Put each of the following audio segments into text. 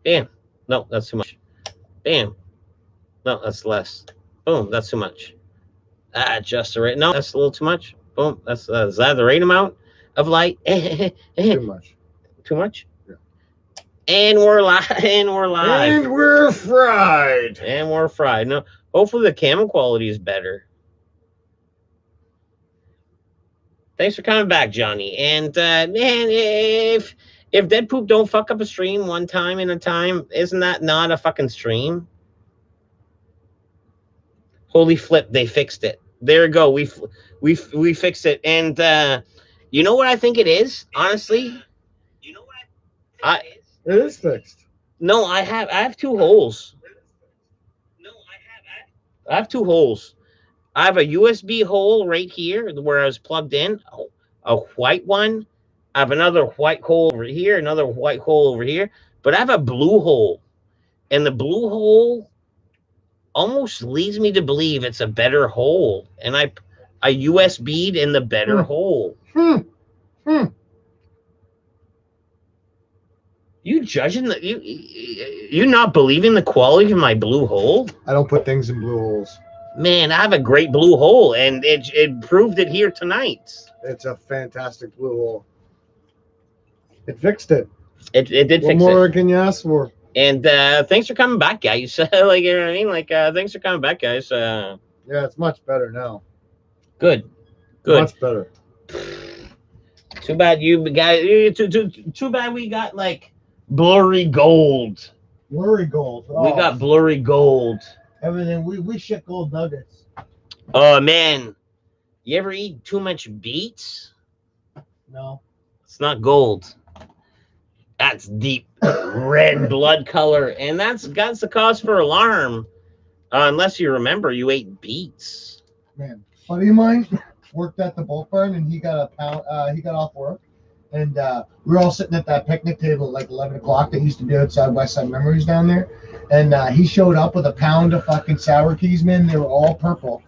Bam. No, that's too much. Bam. No, that's less. Boom, that's too much. Ah, just the right. No, that's a little too much. Boom, that's is that the right amount of light? Too much. Too much. Yeah. And we're live. And we're live. And we're fried. And we're fried. No, hopefully the camera quality is better. Thanks for coming back, Johnny. And man, if Dead Poop don't fuck up a stream one time in a time, isn't that not a fucking stream? Holy flip, they fixed it. There we go. We fixed it. And you know what I think it is? Honestly, you know what I think it is fixed. No, I have two holes. No, I have two holes. I have a USB hole right here where I was plugged in, a white one. I have another white hole over here, another white hole over here, but I have a blue hole. And the blue hole almost leads me to believe it's a better hole. And I USB'd in the better hole. You judging you not believing the quality of my blue hole? I don't put things in blue holes. Man, I have a great blue hole, and it proved it here tonight. It's a fantastic blue hole. It fixed it. It did fix it. What more can you ask for? And thanks for coming back, guys. Like, you know what I mean? Like, thanks for coming back, guys. Yeah, it's much better now. Good. Much better. Too bad you guys. Too bad we got like blurry gold. Blurry gold. Oh. We got blurry gold. Everything. We shit gold nuggets. Oh man, you ever eat too much beets? No. It's not gold. That's deep red blood color, and that's the cause for alarm. Unless you remember, you ate beets. Man, buddy of mine worked at the Bulk Barn, and he got a pound. He got off work, and we were all sitting at that picnic table at like 11 o'clock. That used to be outside West Side Memories down there, and he showed up with a pound of fucking sour keys, man. They were all purple,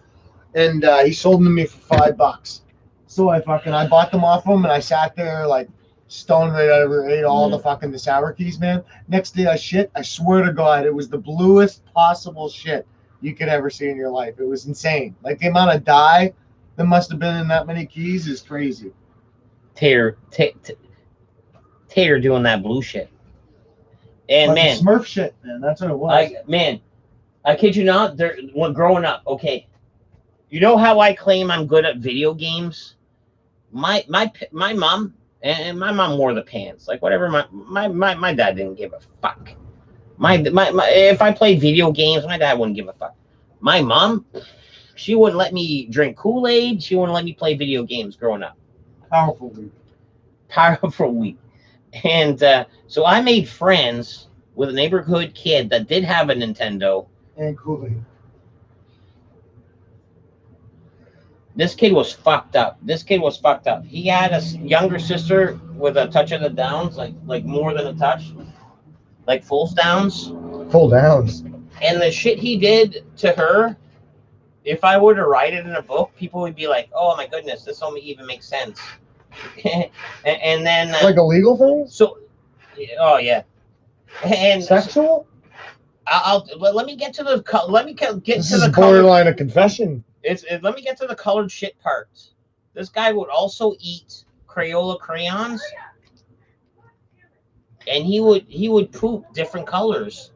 and he sold them to me for $5. So I bought them off him, and I sat there like stoned right out of her, ate all the sour keys, man. Next day I swear to God, it was the bluest possible shit you could ever see in your life. It was insane. Like the amount of dye that must have been in that many keys is crazy. Tater doing that blue shit. And like man, Smurf shit, man. That's what it was. I kid you not. When growing up, okay, you know how I claim I'm good at video games. My mom. And my mom wore the pants, like whatever. My dad didn't give a fuck. My if I played video games, my dad wouldn't give a fuck. My mom, she wouldn't let me drink Kool-Aid. She wouldn't let me play video games growing up. Powerful week. And so I made friends with a neighborhood kid that did have a Nintendo and Kool-Aid. This kid was fucked up. He had a younger sister with a touch of the downs, like more than a touch, like full downs. Full downs. And the shit he did to her, if I were to write it in a book, people would be like, "Oh my goodness, this don't even make sense." and then like illegal things. So, oh yeah, and sexual. Let me get to the. Let me get this to the borderline a confession. Let me get to the colored shit part. This guy would also eat Crayola crayons, and he would poop different colors.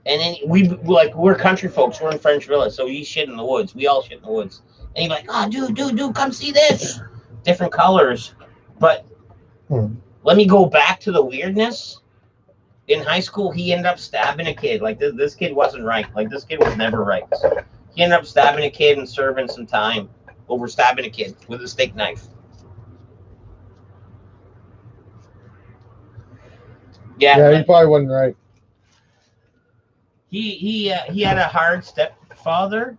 And then we're country folks. We're in French Villa, so he shit in the woods. We all shit in the woods. And he'd be like, "Oh, dude, come see this." Different colors, but let me go back to the weirdness. In high school, he ended up stabbing a kid. Like this kid wasn't right. Like this kid was never right. He ended up stabbing a kid and serving some time over stabbing a kid with a steak knife. Yeah, he probably wasn't right. He had a hard stepfather,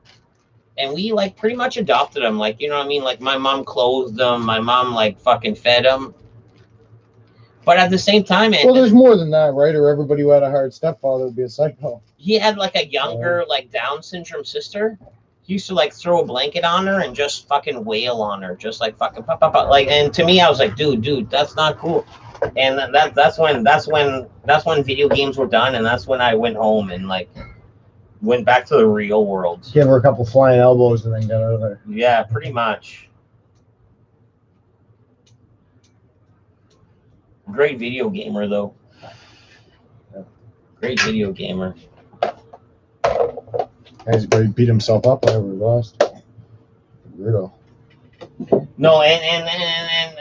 and we like pretty much adopted him. Like, you know what I mean? Like my mom clothed him, my mom like fucking fed him. But at the same time, well, there's more than that, right? Or everybody who had a hard stepfather would be a psycho. He had like a younger, like Down syndrome sister. He used to like throw a blanket on her and just fucking wail on her, just like fucking pop. Like, and to me, I was like, dude, that's not cool. And that's when video games were done, and that's when I went home and like went back to the real world. Give her a couple flying elbows and then got out of there. Yeah, pretty much. Great video gamer though. Great video gamer. He's beat himself up whenever he lost. Weirdo. No, and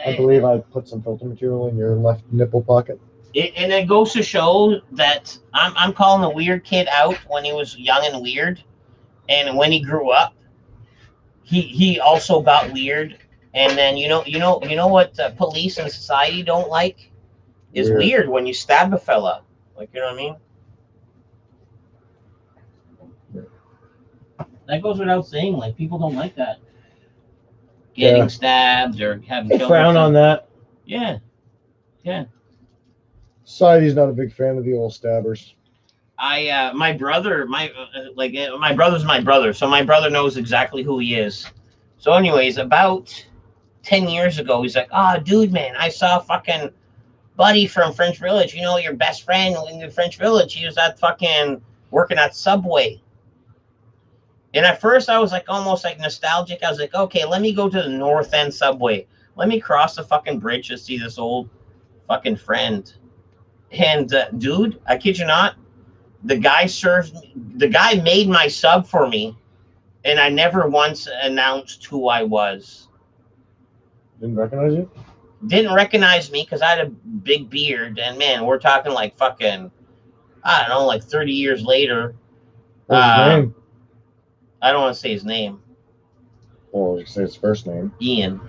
I believe I put some filter material in your left nipple pocket. And it goes to show that I'm calling the weird kid out when he was young and weird, and when he grew up, he also got weird. And then you know what police and society don't like is weird when you stab a fella. Like, you know what I mean? That goes without saying. Like, people don't like that. Getting stabbed or having killed. Frown on that. Yeah. Society's not a big fan of the old stabbers. My brother's my brother, so my brother knows exactly who he is. So anyways, about 10 years ago, he's like, "Oh, dude, man, I saw fucking Buddy from French Village. You know, your best friend in the French Village. He was at fucking working at Subway." And at first, I was like almost like nostalgic. I was like, "Okay, let me go to the North End Subway. Let me cross the fucking bridge to see this old fucking friend." And dude, I kid you not, the guy made my sub for me, and I never once announced who I was. Didn't recognize you? Didn't recognize me because I had a big beard, and man, we're talking like fucking, I don't know, like 30 years later. What's his name? I don't want to say his name. Well, you say his first name. Ian.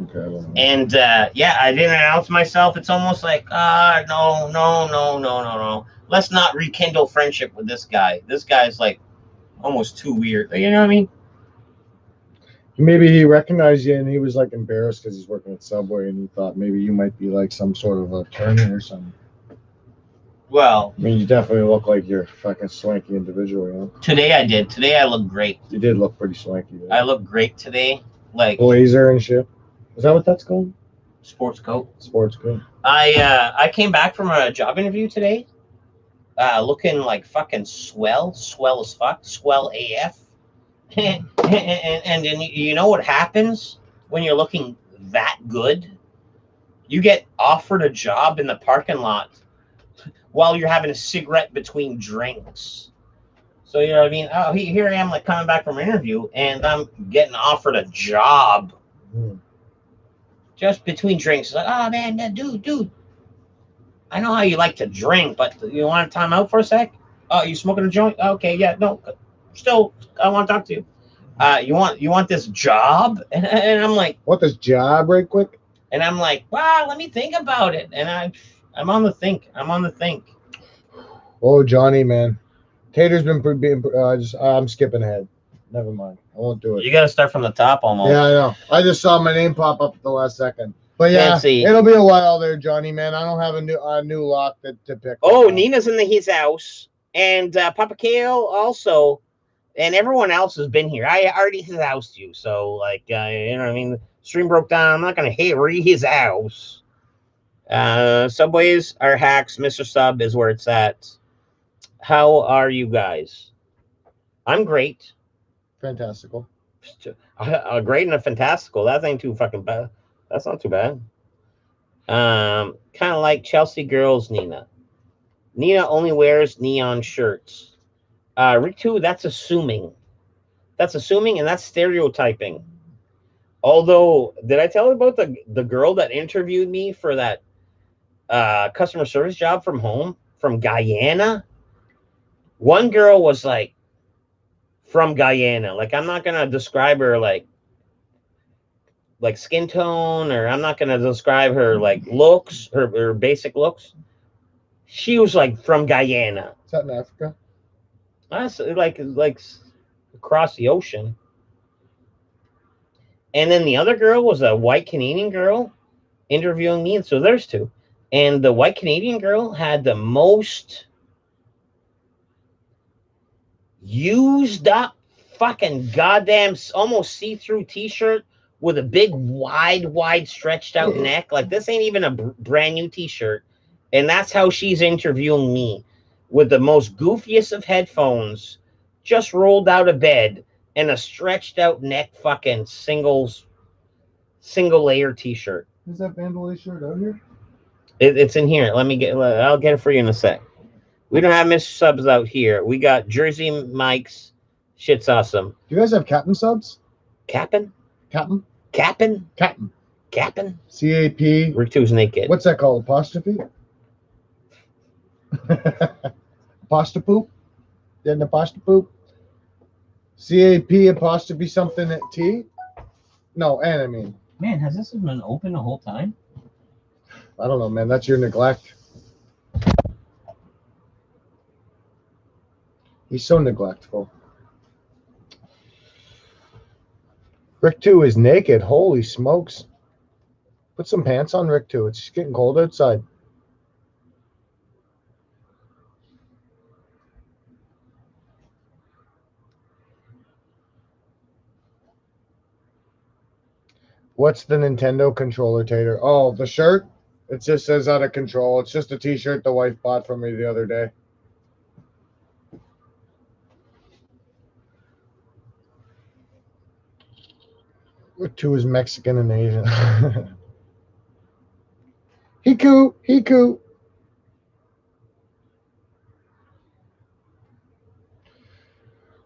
Okay, I don't know. And yeah, I didn't announce myself. It's almost like, no. Let's not rekindle friendship with this guy. This guy's like almost too weird. You know what I mean? Maybe he recognized you and he was like embarrassed because he's working at Subway and he thought maybe you might be like some sort of attorney or something. Well, I mean, you definitely look like you're a fucking swanky individual, you know? Today I did. Today I look great. You did look pretty swanky. Though. I look great today. Like blazer and shit. Is that what that's called? Sports coat. Sports coat. I came back from a job interview today, looking like fucking swell as fuck, swell AF. and then you know what happens when you're looking that good? You get offered a job in the parking lot while you're having a cigarette between drinks. So you know what I mean? Oh, here I am, like coming back from an interview, and I'm getting offered a job. Just between drinks. It's like, oh man, dude. I know how you like to drink, but you want to time out for a sec? Oh, you smoking a joint? Okay, yeah, no. Still, I want to talk to you. You want this job? And I'm like, want this job right quick? And I'm like, wow, let me think about it. And I'm on the think. Oh, Johnny, man. Tater's been I'm skipping ahead. Never mind. I won't do it. You got to start from the top almost. Yeah, I know. I just saw my name pop up at the last second. But yeah, it'll be a while there, Johnny, man. I don't have a new lock to pick. Oh, Nina's in his house. And Papa Kale also. And everyone else has been here. I already housed you. So, like, you know what I mean? The stream broke down. I'm not going to re his house. Subways are hacks. Mr. Sub is where it's at. How are you guys? I'm great. Fantastical. Great and a fantastical. That ain't too fucking bad. That's not too bad. Kind of like Chelsea girls, Nina. Nina only wears neon shirts. Rick 2, that's assuming. That's assuming and that's stereotyping. Although, did I tell you about the girl that interviewed me for that customer service job from home from Guyana? One girl was like from Guyana. Like, I'm not going to describe her like skin tone, or I'm not going to describe her like looks, her basic looks. She was like from Guyana. Is that in Africa? That's like across the ocean. And then the other girl was a white Canadian girl interviewing me. And so there's two. And the white Canadian girl had the most used up fucking goddamn almost see-through t-shirt with a big, wide, stretched out neck. Like this ain't even a brand new T-shirt, and that's how she's interviewing me, with the most goofiest of headphones, just rolled out of bed, and a stretched out neck, fucking single layer T-shirt. Is that Vandalay shirt out here? It's in here. I'll get it for you in a sec. We don't have Mr. Subs out here. We got Jersey Mike's. Shit's awesome. Do you guys have Captain subs? Captain? Captain? Captain? Captain. Captain? CAP. Rick 2's naked. What's that called? Apostrophe? Apostrophe? Then apostrophe? CAP apostrophe something at T? No, N, I mean. Man, has this been open the whole time? I don't know, man. That's your neglect. He's so neglectful. Rick 2 is naked. Holy smokes. Put some pants on, Rick 2. It's getting cold outside. What's the Nintendo controller, Tater? Oh, the shirt? It just says out of control. It's just a t-shirt the wife bought for me the other day. Rick 2 is Mexican and Asian. Hiku.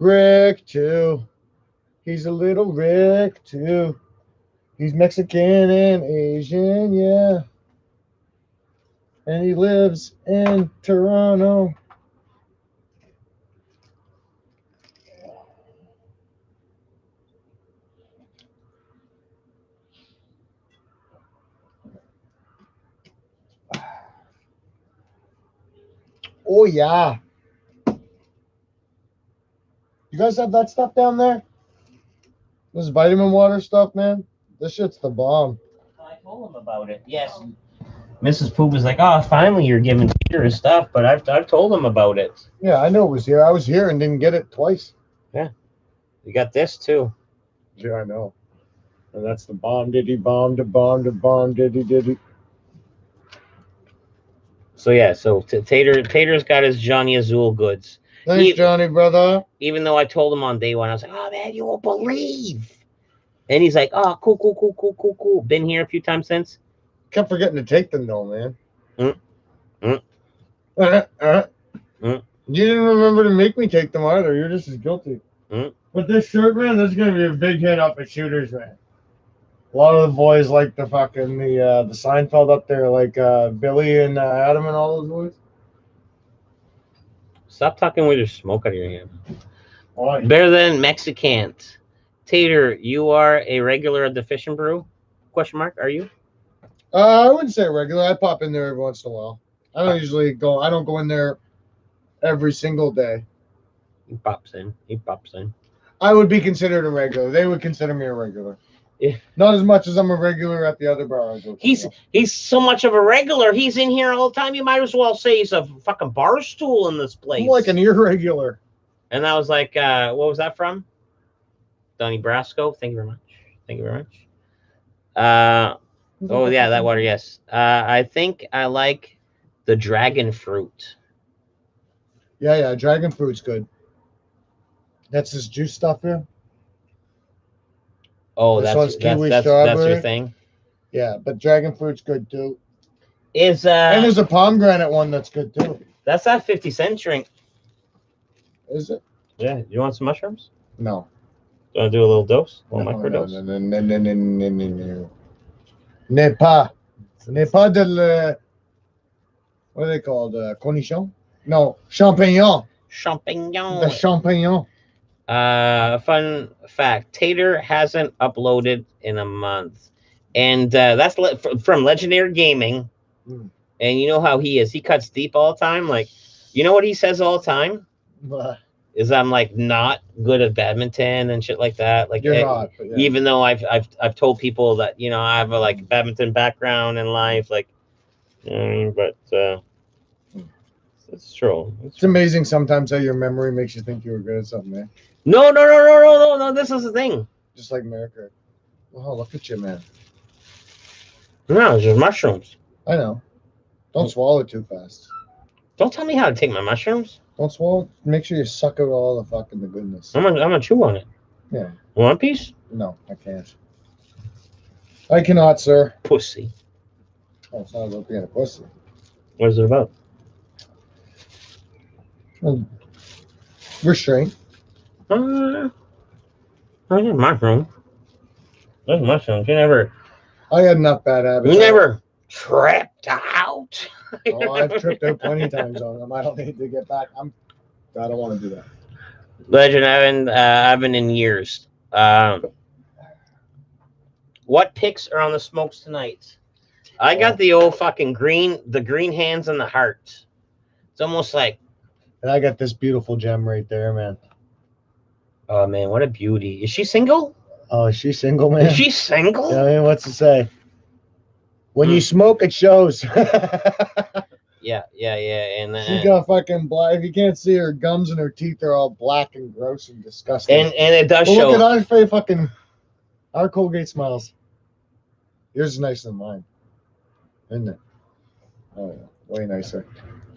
Rick 2. He's a little Rick 2. He's Mexican and Asian, yeah. And he lives in Toronto. Oh, yeah. You guys have that stuff down there? This vitamin water stuff, man? This shit's the bomb. I told him about it. Yes. Mrs. Poop was like, "Oh, finally you're giving Peter his stuff," but I've told him about it. Yeah, I know it was here. I was here and didn't get it twice. Yeah. You got this too. Yeah, I know. And that's the bomb diddy bomb the bomb the bomb diddy. So yeah, so Tater's got his Johnny Azul goods. Thanks, Johnny, brother. Even though I told him on day one, I was like, "Oh man, you won't believe." And he's like, "Oh, cool. Been here a few times since." Kept forgetting to take them though, man. Mm. You didn't remember to make me take them either. You're just as guilty. But this shirt, man, this is gonna be a big hit up at Shooters, man. A lot of the boys like the fucking the Seinfeld up there, like Billy and Adam and all those boys. Stop talking with your smoke out of your hand. Why? Better than Mexicans. Tater, you are a regular at the Fish and Brew? Question mark, are you? I wouldn't say regular. I pop in there every once in a while. I don't usually go. I don't go in there every single day. He pops in. I would be considered a regular. They would consider me a regular. Yeah. Not as much as I'm a regular at the other bar I go to. He's so much of a regular. He's in here all the time. You might as well say he's a fucking bar stool in this place. I'm like an irregular. And I was like, what was that from? Donnie Brasco. Thank you very much. Oh yeah, that water. Yes. I think I like the dragon fruit. Yeah. Dragon fruit's good. That's this juice stuff here. Oh, that's your thing. Yeah, but dragon fruit's good too. And there's a pomegranate one that's good too. That's that 50-cent drink. Is it? Yeah. You want some mushrooms? No. Do you want to do a little dose? A little microdose? No. N'est pas de what are they called? Cornichon? No, champignon. Champignon. The champignon. Fun fact: Tater hasn't uploaded in a month, and that's from Legendary Gaming. And you know how he is. He cuts deep all the time. Like, you know what he says all the time? Is I'm like not good at badminton and shit like that. Like, you're not. But yeah. Even though I've told people that, you know, I have a like badminton background in life, like, you know what I mean? But it's true. It's amazing sometimes how your memory makes you think you were good at something, man. No. This is the thing. Just like America. Oh, look at you, man. No, it's just mushrooms. I know. Don't swallow it too fast. Don't tell me how to take my mushrooms. Don't swallow. Make sure you suck out all the fucking the goodness. I'm gonna chew on it. Yeah. One piece? No, I can't. I cannot, sir. Pussy. Oh, it's not about being a pussy. What is it about? Restraint. Oh yeah, mushroom. Those mushrooms. You never. I had enough bad habits. You never tripped out. Oh, I've tripped out plenty of times on them. I don't need to get back. I don't want to do that. Legend, I haven't in years. What picks are on the smokes tonight? I got the old fucking green hands and the heart. It's almost like. And I got this beautiful gem right there, man. Oh man, what a beauty! Is she single? Oh, is she single, man? Is she single? I mean, what's to say? When you smoke, it shows. Yeah. And She got fucking black. If you can't see her gums and her teeth are all black and gross and disgusting. and it does But show. look at our face, fucking our Colgate smiles. Yours is nicer than mine, isn't it? Oh yeah, way nicer.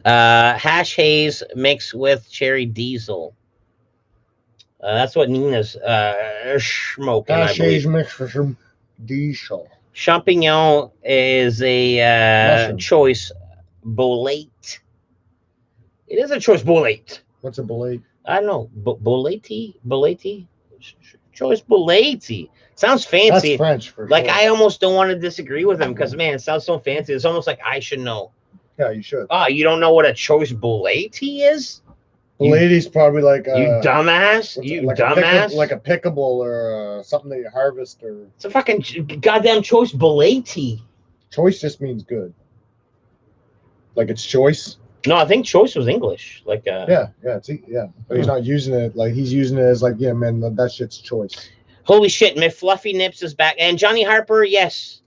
Hash haze mixed with cherry diesel. That's what Nina's smoking. I Hash believe. haze mixed with some diesel. Champignon is a Mushroom. choice bolete. It is a choice bolete. What's a bolete? I don't know. Bolete? Choice bolete. Sounds fancy. That's French for Like, sure. I almost don't want to disagree with him because, man, it sounds so fancy. It's almost like I should know. Yeah, you should. Oh, you don't know what a choice bolete is? Bolete's probably like You dumbass. what's You it, like dumbass. like a pickable or something that you harvest or It's a fucking goddamn choice bolete. choice just means good. Like it's choice. No, I think choice was English. Like, Yeah. But he's not using it like he's using it as like, yeah, man, that shit's choice. Holy shit, Miss Fluffy Nips is back. And Johnny Harper, yes.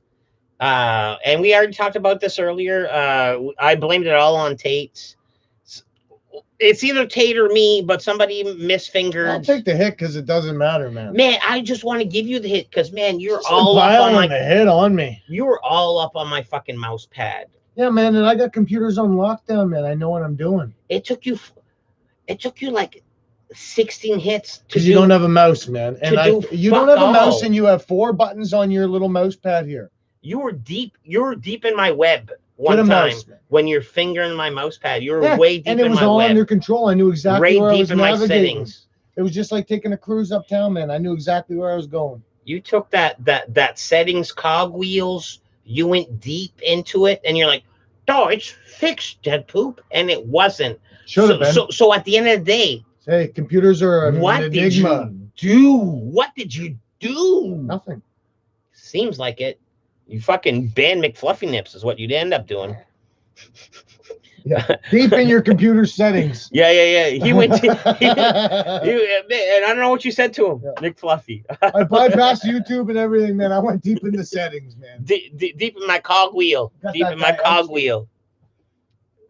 And we already talked about this earlier. I blamed it all on Tate. It's either Tate or me, but somebody misfingered. I'll take the hit because it doesn't matter, man. Man, I just want to give you the hit because, man, you're Just all up on piling my the hit on me. you were all up on my fucking mouse pad. Yeah, man, and I got computers on lockdown, man. I know what I'm doing. It took you like 16 hits to Because you don't have a mouse, man. And you don't have a mouse all. and you have 4 buttons on your little mouse pad here. You were deep in my web one Get a time mouse, man. when you're fingering my mouse pad. You were Yeah, way deep and it in was my all web. under control. I knew exactly Way where I deep was in my navigating. settings. It was just like taking a cruise uptown, man. I knew exactly where I was going. You took that settings cogwheels, you went deep into it, and you're like, oh, it's fixed, dead poop. And it wasn't. Should have been. So at the end of the day, Hey, computers are an what did enigma. you do? What did you do? Nothing. Seems like it. You fucking banned McFluffy Nips is what you'd end up doing. Yeah, deep in your computer settings. Yeah. He went to, and I don't know what you said to him, Yeah. McFluffy. I bypassed YouTube and everything, man. I went deep in the settings, man. Deep in my cogwheel. Got Deep that in my guy cogwheel.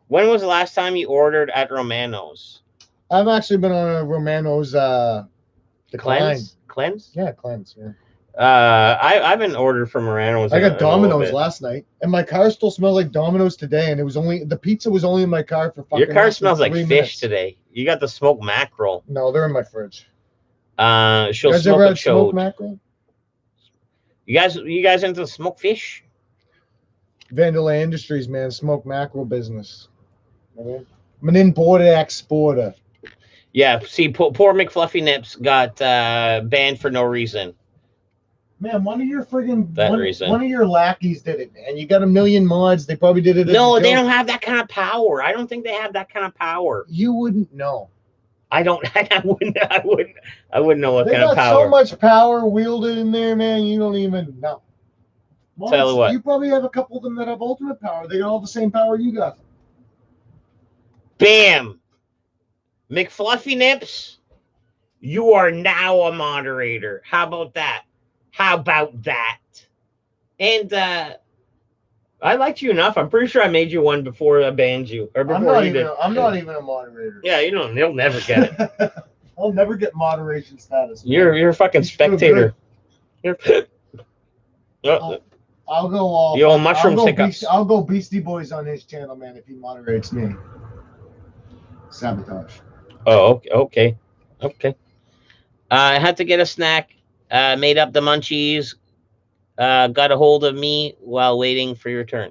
When was the last time you ordered at Romano's? I've actually been on a Romano's decline. Cleanse? Yeah, cleanse. Yeah. I haven't ordered from Romano's. I in a got little Domino's bit. last night, and my car still smells like Domino's today. And it was only the pizza was only in my car for fucking. Your car less than smells like 3 fish minutes. today. You got the smoked mackerel. No, they're in my fridge. She'll You guys smoke ever a had smoked chode. mackerel? You guys into the smoked fish? Vanderlei Industries, man, smoked mackerel business. I'm an importer exporter. Yeah. See, poor McFluffy Nips got banned for no reason. Man, one of your friggin' That reason. one of your lackeys did it, man. You got a million mods. They probably did it. as No, a they joke. don't have that kind of power. I don't think they have that kind of power. You wouldn't know. I don't. I wouldn't know what They kind of got power. so much power wielded in there, man. You don't even know. Tell you what. You probably have a couple of them that have ultimate power. They got all the same power you got. Bam, McFluffy Nips, you are now a moderator. How about that? And I liked you enough. I'm pretty sure I made you one before I banned you, or before you did. I'm not even a moderator. Yeah, you'll never get it. I'll never get moderation status. man. You're a fucking He's too spectator. You're I'll go all. The old mushroom hiccups. I'll go Beastie Boys on his channel, man, if he moderates me. Sabotage. Oh, okay. I had to get a snack. Made up the munchies. Got a hold of me while waiting for your turn.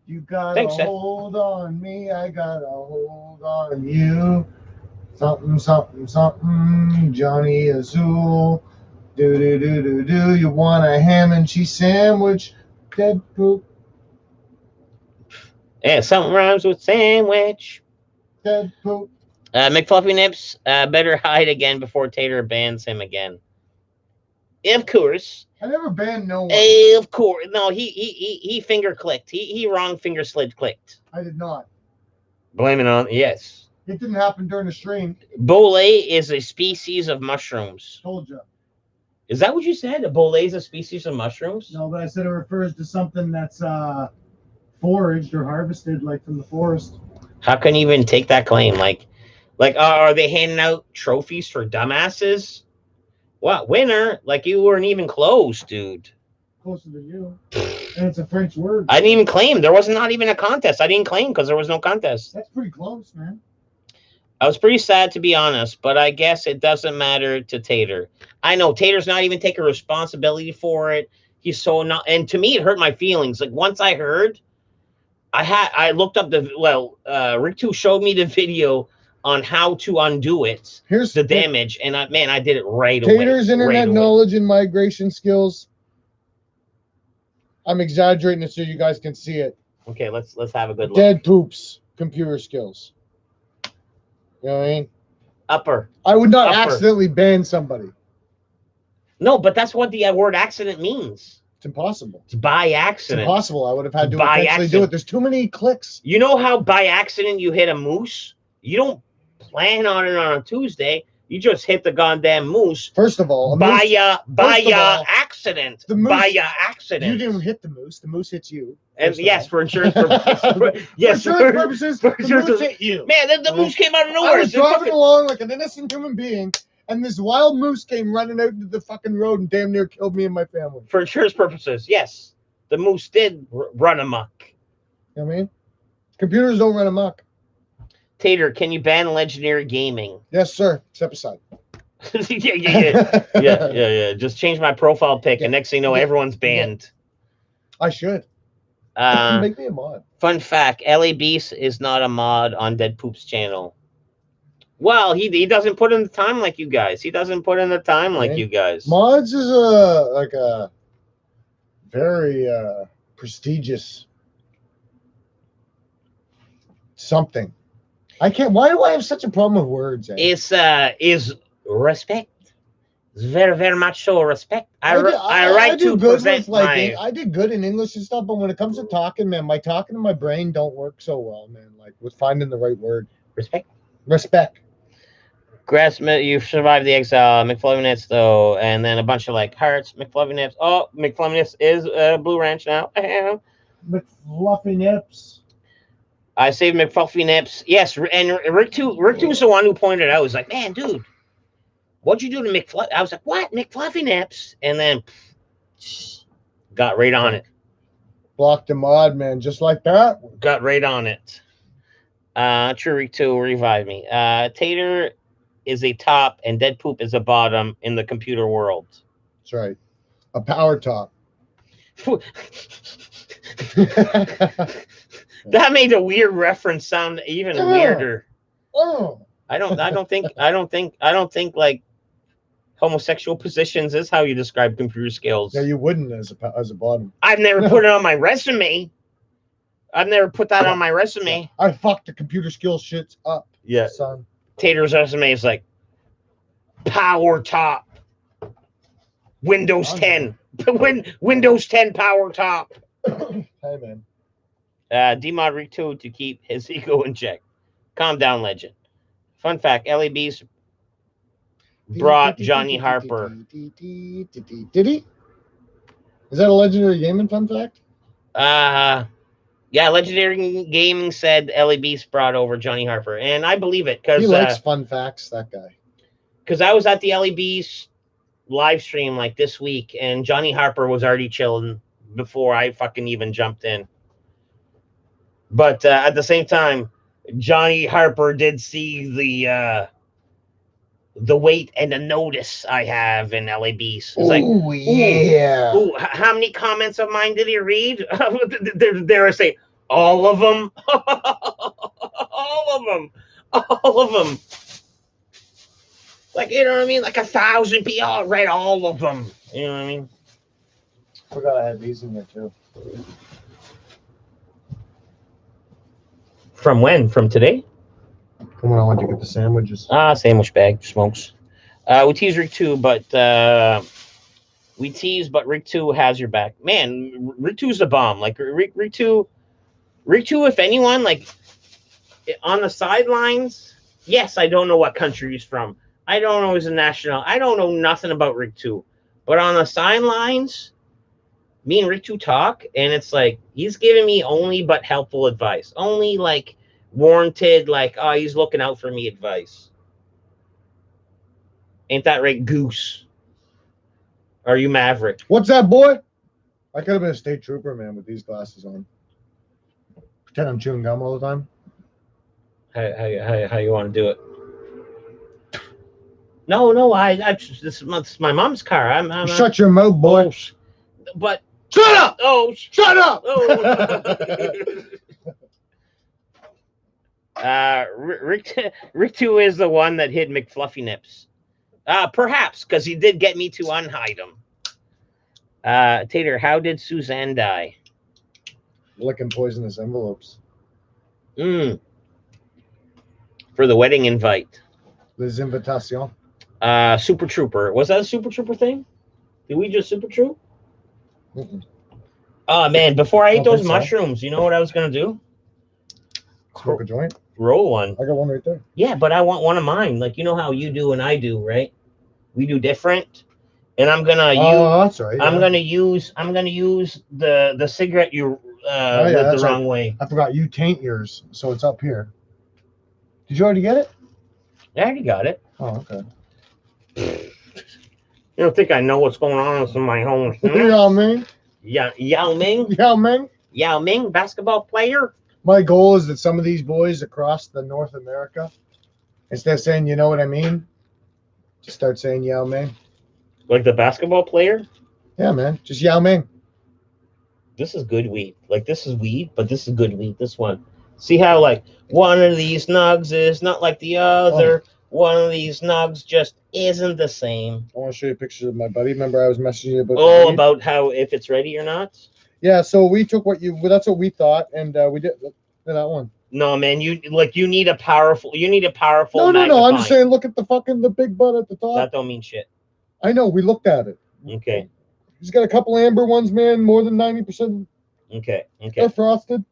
You got Thanks, a Seth. hold on me. I got a hold on you. Something, something, something. Johnny Azul. Do do do do do. You want a ham and cheese sandwich? Dead poop. Yeah, something rhymes with sandwich. Dead poop. McFluffy Nips, better hide again before Tater bans him again. Of course. I never banned no one. Of course. No, he finger clicked. He wrong finger slid clicked. I did not. Blame it on, yes. It didn't happen during the stream. Bole is a species of mushrooms. Told you. Is that what you said? A bole is a species of mushrooms? No, but I said it refers to something that's foraged or harvested, like from the forest. How can you even take that claim? Like, are they handing out trophies for dumbasses? What, winner? Like, you weren't even close, dude. Closer than you. And it's a French word. I didn't even claim. There was not even a contest. I didn't claim because there was no contest. That's pretty close, man. I was pretty sad, to be honest, but I guess it doesn't matter to Tater. I know Tater's not even taking responsibility for it. He's so not, and to me, it hurt my feelings. Like, once I heard, I looked up Rick 2 showed me the video on how to undo it. Here's the damage, and I did it right away. Tater's internet knowledge and migration skills. I'm exaggerating it so you guys can see it. Okay, let's have a good look. Dead poops computer skills. You know what I mean? Upper. I would not accidentally ban somebody. No, but that's what the word accident means. It's impossible. It's by accident. It's impossible. I would have had to intentionally do it. There's too many clicks. You know how by accident you hit a moose? You don't plan on it on a Tuesday. You just hit the goddamn moose. First of all, by accident. The moose, by accident. You didn't hit the moose. The moose hits you. And yes, for insurance purposes. Yes, for insurance purposes, the moose hit you. Man, the moose came out of nowhere. I was driving along like an innocent human being, and this wild moose came running out into the fucking road and damn near killed me and my family. For insurance purposes, yes. The moose did run amok. You know what I mean? Computers don't run amok. Tater, can you ban Legendary Gaming? Yes, sir. Step aside. Yeah. Just change my profile pic, and next thing you know, everyone's banned. I should. Make me a mod. Fun fact: LA Beast is not a mod on Dead Poop's channel. Well, he doesn't put in the time like you guys. He doesn't put in the time like you guys. Mods is a very prestigious something. I can't. Why do I have such a problem with words? Is respect. It's very, very much so respect. I do good with I did good in English and stuff, but when it comes to talking, man, my talking and my brain don't work so well, man. Like with finding the right word. Respect. Grassmith, you survived the exile. McFluffy Nips, though, and then a bunch of like hearts. McFluffy Nips. Oh, McFluffy Nips is Blue Ranch now. McFluffy Nips. I saved McFluffy Nips. Yes, and Rick 2 was the one who pointed out. He was like, man, dude, what'd you do to McFluffy? I was like, what? McFluffy Nips? And then got right on it. Blocked the mod, man, just like that. Got right on it. True Rick 2 revive me. Tater is a top and Dead Poop is a bottom in the computer world. That's right. A power top. That made a weird reference sound even weirder. I don't think like homosexual positions is how you describe computer skills. Yeah, you wouldn't as a bottom. I've never put it on my resume. I've never put that on my resume. I fucked the computer skills shits up. Yeah, son. Tater's resume is like power top, Windows 10, Windows 10 power top. Hey man. Dmod Rick 2 to keep his ego in check. Calm down, legend. Fun fact: LAB's brought Johnny Harper. Did he? Is that a legendary gaming fun fact? Yeah, Legendary Gaming said LA Beast brought over Johnny Harper, and I believe it because he likes fun facts. That guy. Because I was at the LA Beast live stream like this week, and Johnny Harper was already chilling before I fucking even jumped in. But at the same time, Johnny Harper did see the weight and the notice I have in LA Beast. It's like, Oh yeah. ooh, how many comments of mine did he read? Dare I say, all of them? All of them. All of them. Like, you know what I mean? Like 1,000 people read all of them. You know what I mean? Forgot I had these in there too. From when? From today? From when I went to get the sandwiches. Sandwich bag, smokes. We tease Rick 2, but Rick 2 has your back. Man, Rick 2's a bomb. Like Rick 2, if anyone, like on the sidelines, yes, I don't know what country he's from. I don't know he's a national. I don't know nothing about Rick 2. But on the sidelines, me and Rick 2 talk, and it's like he's giving me only but helpful advice. Only like warranted, like, oh, he's looking out for me advice. Ain't that right, Goose? Are you Maverick? What's that, boy? I could have been a state trooper, man, with these glasses on. Pretend I'm chewing gum all the time. How you want to do it? No, this is my mom's car. I'm Shut your mouth, boy. But shut up! Oh, shut up! Rick 2 is the one that hid McFluffy Nips. Perhaps, because he did get me to unhide him. Tater, how did Suzanne die? Licking poisonous envelopes. For the wedding invite. Les invitations. Super Trooper. Was that a Super Trooper thing? Did we just Super Troop? Oh, man, before I ate those mushrooms, you know what I was going to do? Smoke a joint? Roll one. I got one right there. Yeah, but I want one of mine. Like, you know how you do and I do, right? We do different. And I'm gonna use. Oh, that's right. Yeah. I'm gonna use the cigarette you lit the wrong way. I forgot you taint yours, so it's up here. Did you already get it? I already got it. Oh, okay. You don't think I know what's going on in my home? Yao Ming. Yao Ming. Yao Ming. Yao Ming, basketball player. My goal is that some of these boys across the North America, instead of saying, you know what I mean, just start saying Yao Ming. Like the basketball player? Yeah, man. Just Yao Ming. This is good weed. Like, this is weed, but this is good weed. This one. See how, like, one of these nugs is not like the other. Oh. One of these nugs just isn't the same. I want to show you pictures of my buddy. Remember I was messaging you about about how if it's ready or not? Yeah, so we took that's what we thought, and we did that one. No, man, you need a powerful No, I'm just saying, look at the big butt at the top. That don't mean shit. I know, we looked at it. Okay. He's got a couple amber ones, man, more than 90%. Okay. They're frosted.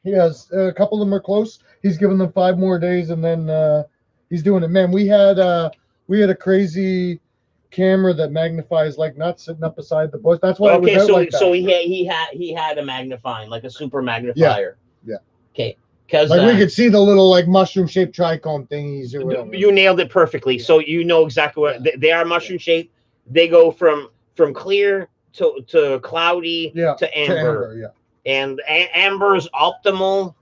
He has a couple of them are close. He's giving them 5 more days, and then he's doing it. Man, we had a crazy camera that magnifies like nuts sitting up beside the bush. That's why. Okay, it was out like so he had a magnifying, like a super magnifier. Yeah. Okay. Because like we could see the little like mushroom shaped trichome thingies or whatever. You nailed it perfectly. Yeah. So you know exactly what they are. Mushroom shaped. They go from clear to cloudy to amber. And amber's optimal.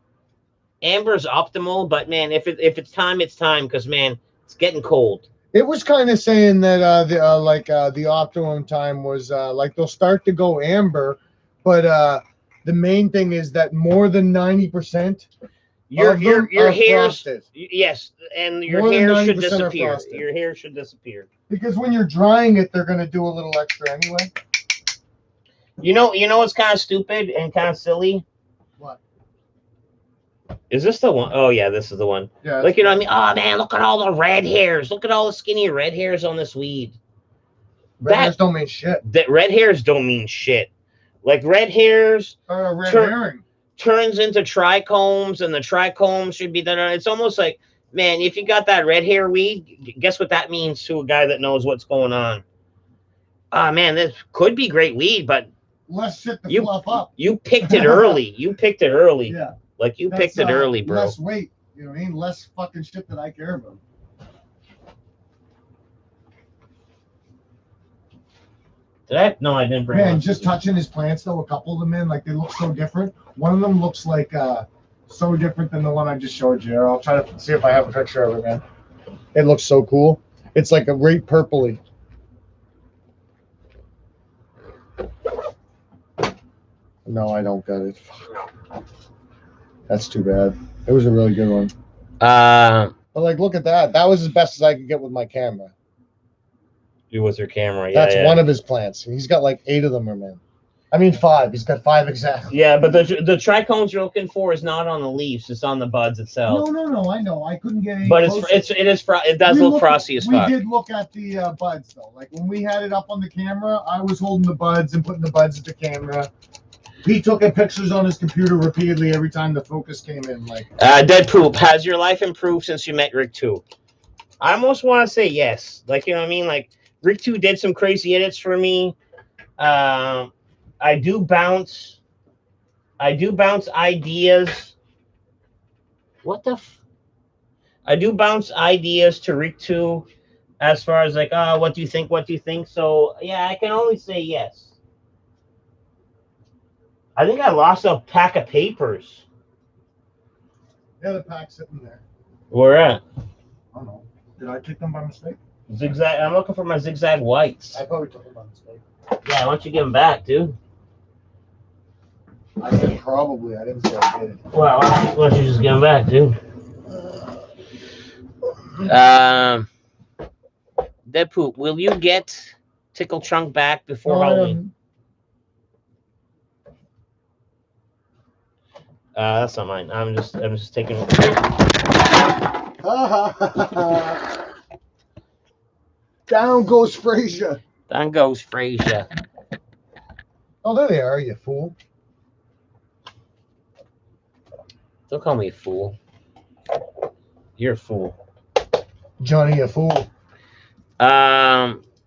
Amber's optimal, but man, if it's time, it's time, because man, it's getting cold. It was kind of saying that the optimum time was like they'll start to go amber, but the main thing is that more than 90%. Your hairs, frosted. Yes, and your hair should disappear. Your hair should disappear. Because when you're drying it, they're gonna do a little extra anyway. You know what's kind of stupid and kind of silly? What? Is this the one? Oh yeah, this is the one. Yeah. Like, you know what I mean? Oh man, look at all the red hairs. Look at all the skinny red hairs on this weed. Red hairs don't mean shit. That red hairs don't mean shit. Like red hairs. Red herring. Turns into trichomes, and the trichomes should be done. It's almost like, man, if you got that red hair weed, guess what that means to a guy that knows what's going on. Man, this could be great weed, but less shit to fluff up. You picked it early. Yeah. Like you picked it early, bro. Less weight. You know what I mean? Less fucking shit that I care about. Did I? No, I didn't bring Man, one. just touching his plants though, a couple of them, man, like they look so different. One of them looks like so different than the one I just showed you. I'll try to see if I have a picture of it, man. It looks so cool. It's like a great purpley. No, I don't get it. That's too bad. It was a really good one. But like, look at that. That was as best as I could get with my camera. You with your camera? Yeah, That's one of his plants. He's got like 8 of them, man. I mean 5. He's got 5 exactly. Yeah, but the trichomes you're looking for is not on the leaves; it's on the buds itself. No. I know. I couldn't get any. But closer. it does look frosty as fuck. We did look at the buds though. Like when we had it up on the camera, I was holding the buds and putting the buds at the camera. He took pictures on his computer repeatedly every time the focus came in. Like Dead Poop, has your life improved since you met Rick 2? I almost want to say yes. Like, you know what I mean? Like Rick 2 did some crazy edits for me. I do bounce ideas. What the I do bounce ideas to Rick 2 as far as like, what do you think? So yeah, I can only say yes. I think I lost a pack of papers. Yeah, the pack's sitting there. Where at? I don't know. Did I take them by mistake? Zigzag. I'm looking for my zigzag whites. I probably took them by mistake. Yeah, why don't you give them back, dude? I said probably. I didn't say I did. Well, why don't you just give them back, dude? Dead Poop, will you get Tickle Chunk back before Halloween? That's not mine. I'm just taking. Down goes Frazier. Down goes Frazier. Oh, there they are, you fool. Don't call me a fool. You're a fool. Johnny, a fool.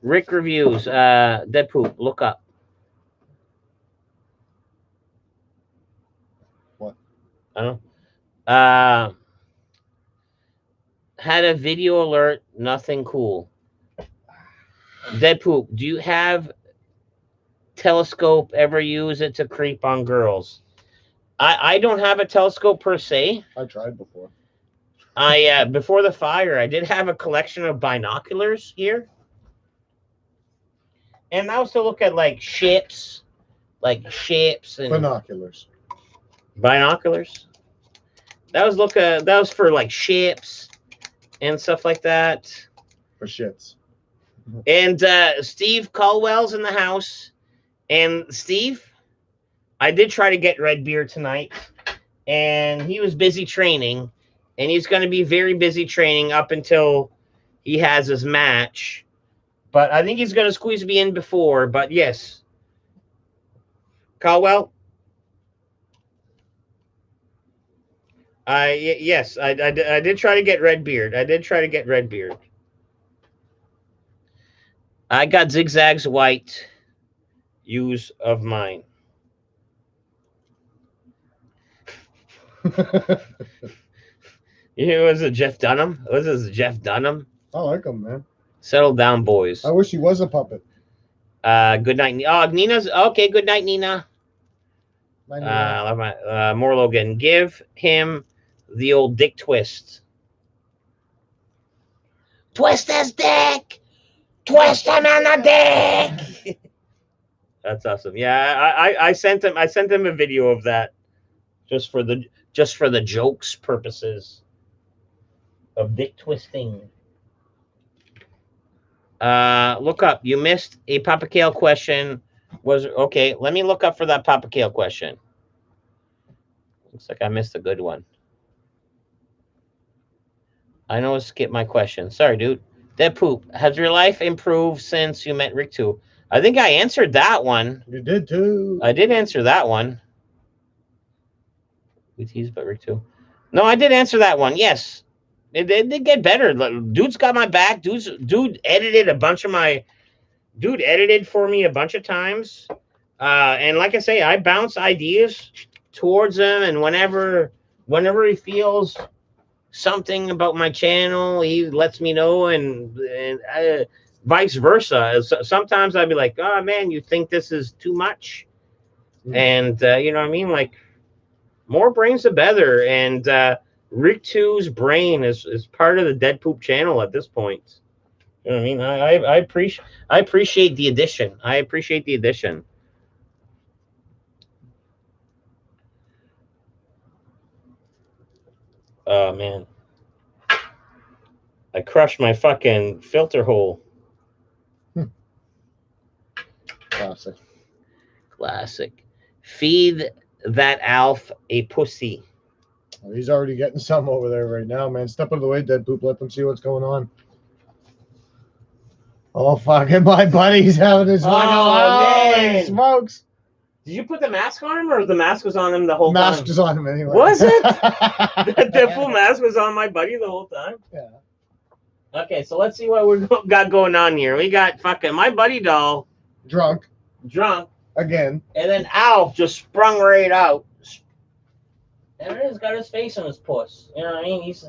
Rick reviews. Dead Poop, look up. What? I don't know. Had a video alert. Nothing cool. Dead Poop, do you have telescope? Ever use it to creep on girls? I don't have a telescope per se. I tried before. Before the fire, I did have a collection of binoculars here. And that was to look at like ships and binoculars. Binoculars. That was for like ships and stuff like that. For shits. And Steve Caldwell's in the house. And Steve, I did try to get Redbeard tonight, and he was busy training, and he's going to be very busy training up until he has his match. But I think he's going to squeeze me in before. But yes, Caldwell. I did try to get Redbeard. I got Zigzag's white. Use of mine. Was it Jeff Dunham? Jeff Dunham? I like him, man. Settle down, boys. I wish he was a puppet. Good night. Oh, Nina's okay. Good night, Nina. More Logan. Give him the old dick twist. Twist his dick. Twist him on the dick. That's awesome. Yeah, I sent him a video of that just for the jokes purposes of dick twisting. Look up. You missed a Papa Kale question. Okay, let me look up for that Papa Kale question. Looks like I missed a good one. I know, skip my question. Sorry, dude. Dead Poop, has your life improved since you met Rick 2? I think I answered that one. You did too. I did answer that one. We teased about Rick 2. No, I did answer that one. Yes. It did get better. Dude's got my back. Dude edited for me a bunch of times. And like I say, I bounce ideas towards him, and whenever he feels something about my channel, he lets me know, and vice versa. Sometimes I'd be like, oh man, you think this is too much, and you know what I mean, like more brains the better. And Rick 2's brain is part of the Dead Poop channel at this point. You know what I mean? I appreciate the addition. I appreciate the addition. Oh man, I crushed my fucking filter hole. Classic. Classic. Feed that Alf a pussy. Oh, he's already getting some over there right now, man. Step out of the way, Dead Poop. Let them see what's going on. Oh, fucking my buddy's having his man. Smokes. Did you put the mask on him, or the mask was on him the whole mask time? Mask was on him anyway. Was it? The full mask was on my buddy the whole time? Yeah. Okay, so let's see what we got going on here. We got fucking my buddy doll. Drunk. Again. And then Alf just sprung right out. There it is, got his face on his puss. You know what I mean? He's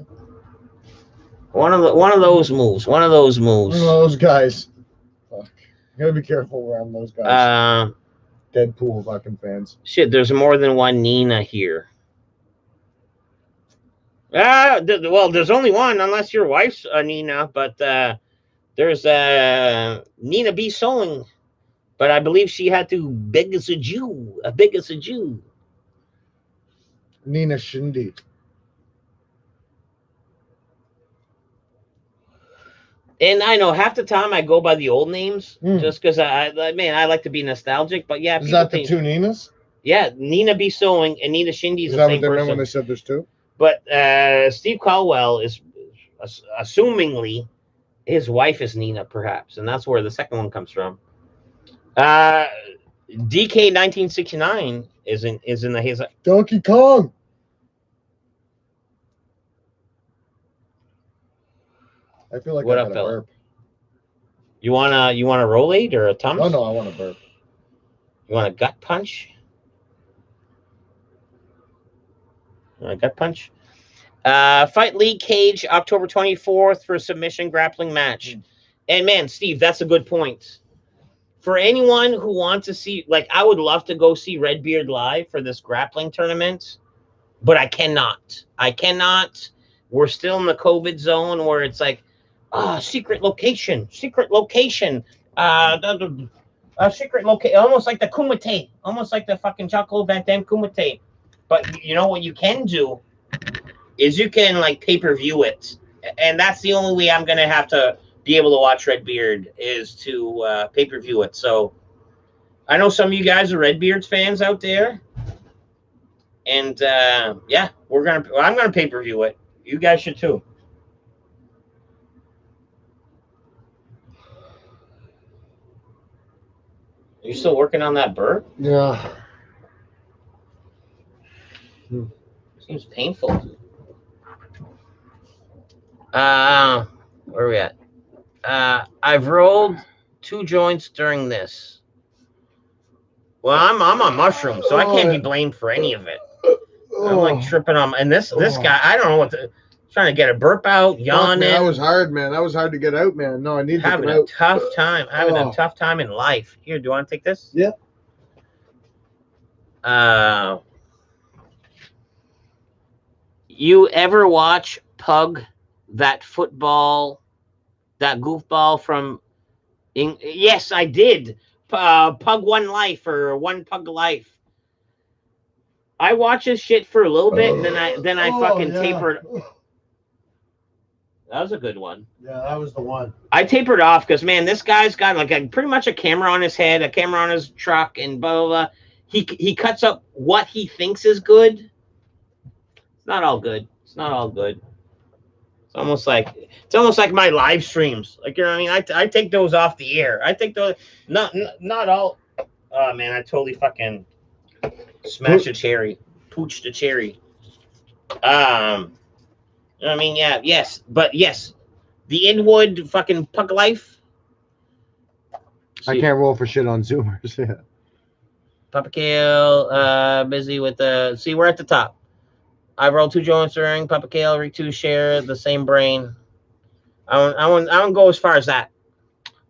one of those moves. One of those guys. Fuck. You gotta be careful around those guys. Deadpool fucking fans. Shit, there's more than one Nina here. Well, there's only one, unless your wife's Nina, but there's Nina B. Sewing. But I believe she had to beg as a Jew. Nina Shindy. And I know half the time I go by the old names just because I like to be nostalgic. But yeah, is that the two Ninas? Yeah, Nina B. Sewing and Nina Shindy is the same person. Is that what they meant when they said there's two? But Steve Caldwell is assumingly his wife is Nina, perhaps, and that's where the second one comes from. DK 1969 is in his Donkey Kong. I feel like what I up, got a fella? burp. You want a Rolade or a Tums? No, I want a burp. You want a gut punch? Gut punch. Fight League Cage, October 24th for a submission grappling match. And man, Steve, that's a good point. For anyone who wants to see, like, I would love to go see Redbeard live for this grappling tournament, but I cannot. We're still in the COVID zone where it's like, secret location. Secret location, almost like the Kumite, almost like the fucking Jean-Claude Van Damme Kumite. But you know what you can do is you can like pay-per-view it, and that's the only way I'm gonna have to be able to watch Redbeard is to pay-per-view it. So I know some of you guys are Redbeards fans out there, and yeah, I'm gonna pay-per-view it. You guys should too. Are you still working on that burp? Yeah. Seems painful. Where are we at? I've rolled 2 joints during this. Well, I'm on mushrooms, so I can't be blamed for any of it. I'm like tripping on, and this guy, I don't know what to. Trying to get a burp out, yawning. Man, that was hard, man. That was hard to get out, man. No, I need to having get a out. tough time. Having a tough time in life. Here, do you want to take this? Yeah. You ever watch Pug, that football, that goofball from? Yes, I did. Pug One Life or One Pug Life. I watched this shit for a little bit, and then I fucking tapered. That was a good one. Yeah, that was the one. I tapered off because, man, this guy's got like pretty much a camera on his head, a camera on his truck, and blah, blah, blah. He cuts up what he thinks is good. It's not all good. It's almost like my live streams. Like, you know what I mean? I take those off the air. I take those, not all. Oh, man, I totally fucking smashed a cherry. Pooched a cherry. I mean, yeah, yes, but yes, the Inwood fucking Pug Life. I can't roll for shit on Zoomers. Yeah. Papa Kale, busy with the. See, we're at the top. I've rolled 2 joints during Papa Kale. Rick 2 share the same brain. I won't go as far as that.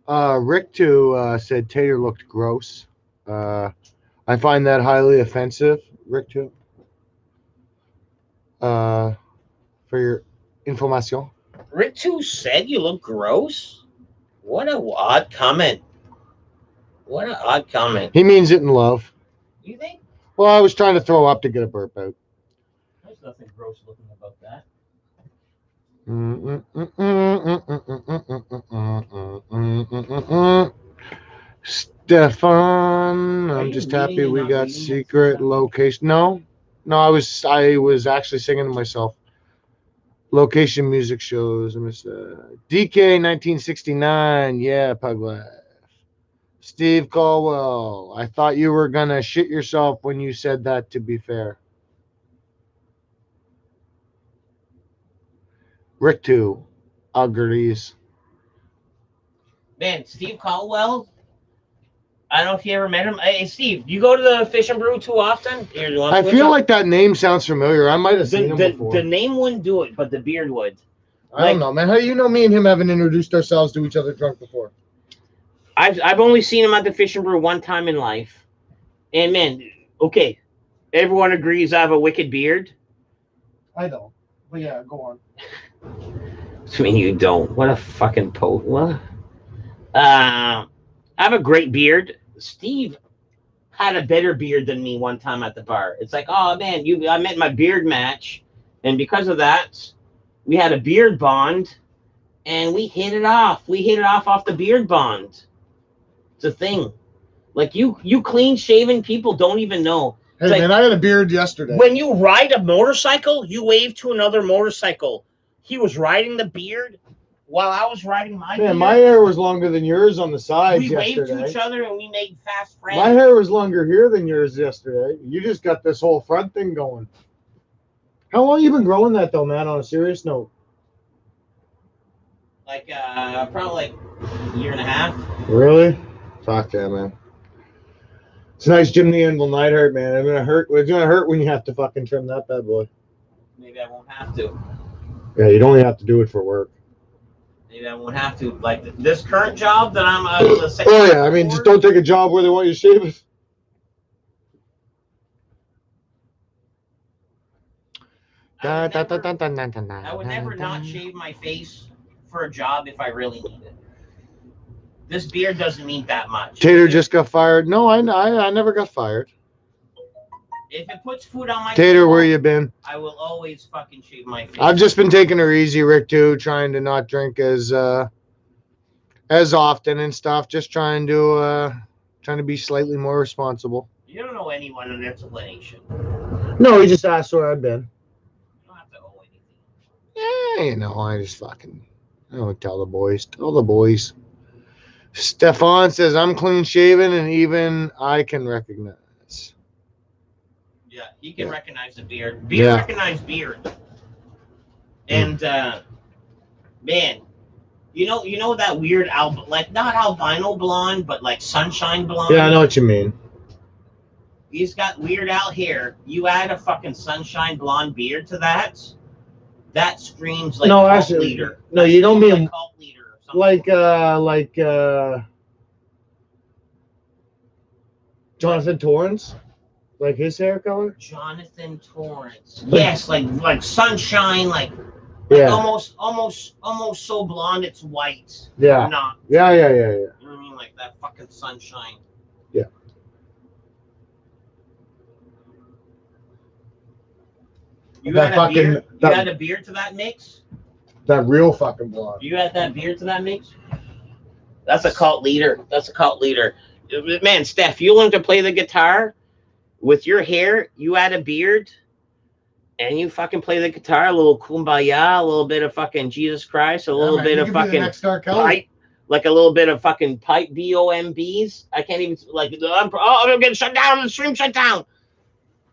Rick too said Tater looked gross. I find that highly offensive. Rick too. For your information. Rick 2 said you look gross? What a odd comment. What an odd comment. He means it in love. You think? Well, I was trying to throw up to get a burp out. There's nothing gross looking about that. Stefan, Are I'm you just reading happy and we not got reading secret it? location. No, I was actually singing to myself. Location music shows. DK 1969. Yeah, Puglass. Steve Caldwell. I thought you were gonna shit yourself when you said that. To be fair. Rick 2. Agrees. Man, Steve Caldwell. I don't know if you ever met him. Hey, Steve, you go to the Fish and Brew too often? I feel like that name sounds familiar. I might have seen him before. The name wouldn't do it, but the beard would. I don't know, man. How do you know me and him haven't introduced ourselves to each other drunk before? I've only seen him at the Fish and Brew one time in life. And man, okay, everyone agrees I have a wicked beard. I don't. But yeah, go on. I mean, you don't. What a fucking post. What? I have a great beard. Steve had a better beard than me one time at the bar. It's like, oh man, I met my beard match, and because of that, we had a beard bond, and we hit it off. We hit it off the beard bond. It's a thing. Like you clean shaven people don't even know. Hey man, I had a beard yesterday. When you ride a motorcycle, you wave to another motorcycle. He was riding the beard while I was riding my beard. My hair was longer than yours on the sides we yesterday. waved to each other and we made fast friends. My hair was longer here than yours yesterday. You just got this whole front thing going. How long you been growing that though, man, on a serious note? Like, probably like a year and a half. Really? Fuck yeah, man. It's nice Jim the Anvil Neidhart, man. It's gonna hurt when you have to fucking trim that bad boy. Maybe I won't have to. Yeah, you'd only have to do it for work. Maybe I won't have to. Like this current job that I'm oh yeah, I mean, just don't take a job where they want you to shave it. I would never not shave my face for a job if I really need it. This beard doesn't mean that much. Tater just got fired. No, I never got fired. If it puts food on my Tater, table, where you been? I will always fucking shave my face. I've just been taking her easy, Rick, too, trying to not drink as often and stuff. Just trying to be slightly more responsible. You don't know anyone in explanation. No, he just asked where I've been. You don't have to owe anything. Yeah, you know, I don't tell the boys. Tell the boys. Stefan says, I'm clean shaven and even I can recognize. Yeah, he can recognize the beard. Recognize beard. And man, you know that weird like not albino blonde, but like sunshine blonde. Yeah, I know what you mean. He's got weird out hair. You add a fucking sunshine blonde beard to that. That screams like cult leader. No, you don't mean like cult leader or something. like Jonathan Torrance. Like his hair color? Jonathan Torrance. Yes, like sunshine, like almost so blonde it's white. Yeah. Not. Yeah. You know what I mean? Like that fucking sunshine. Yeah. You had a beard to that mix? That real fucking blonde. You had that beard to that mix? That's a cult leader. Man, Steph, you learn to play the guitar. With your hair, you add a beard, and you fucking play the guitar, a little kumbaya, a little bit of fucking Jesus Christ, a little bit of fucking pipe, like a little bit of fucking pipe BOMBs. I can't even I'm getting shut down, the stream shut down.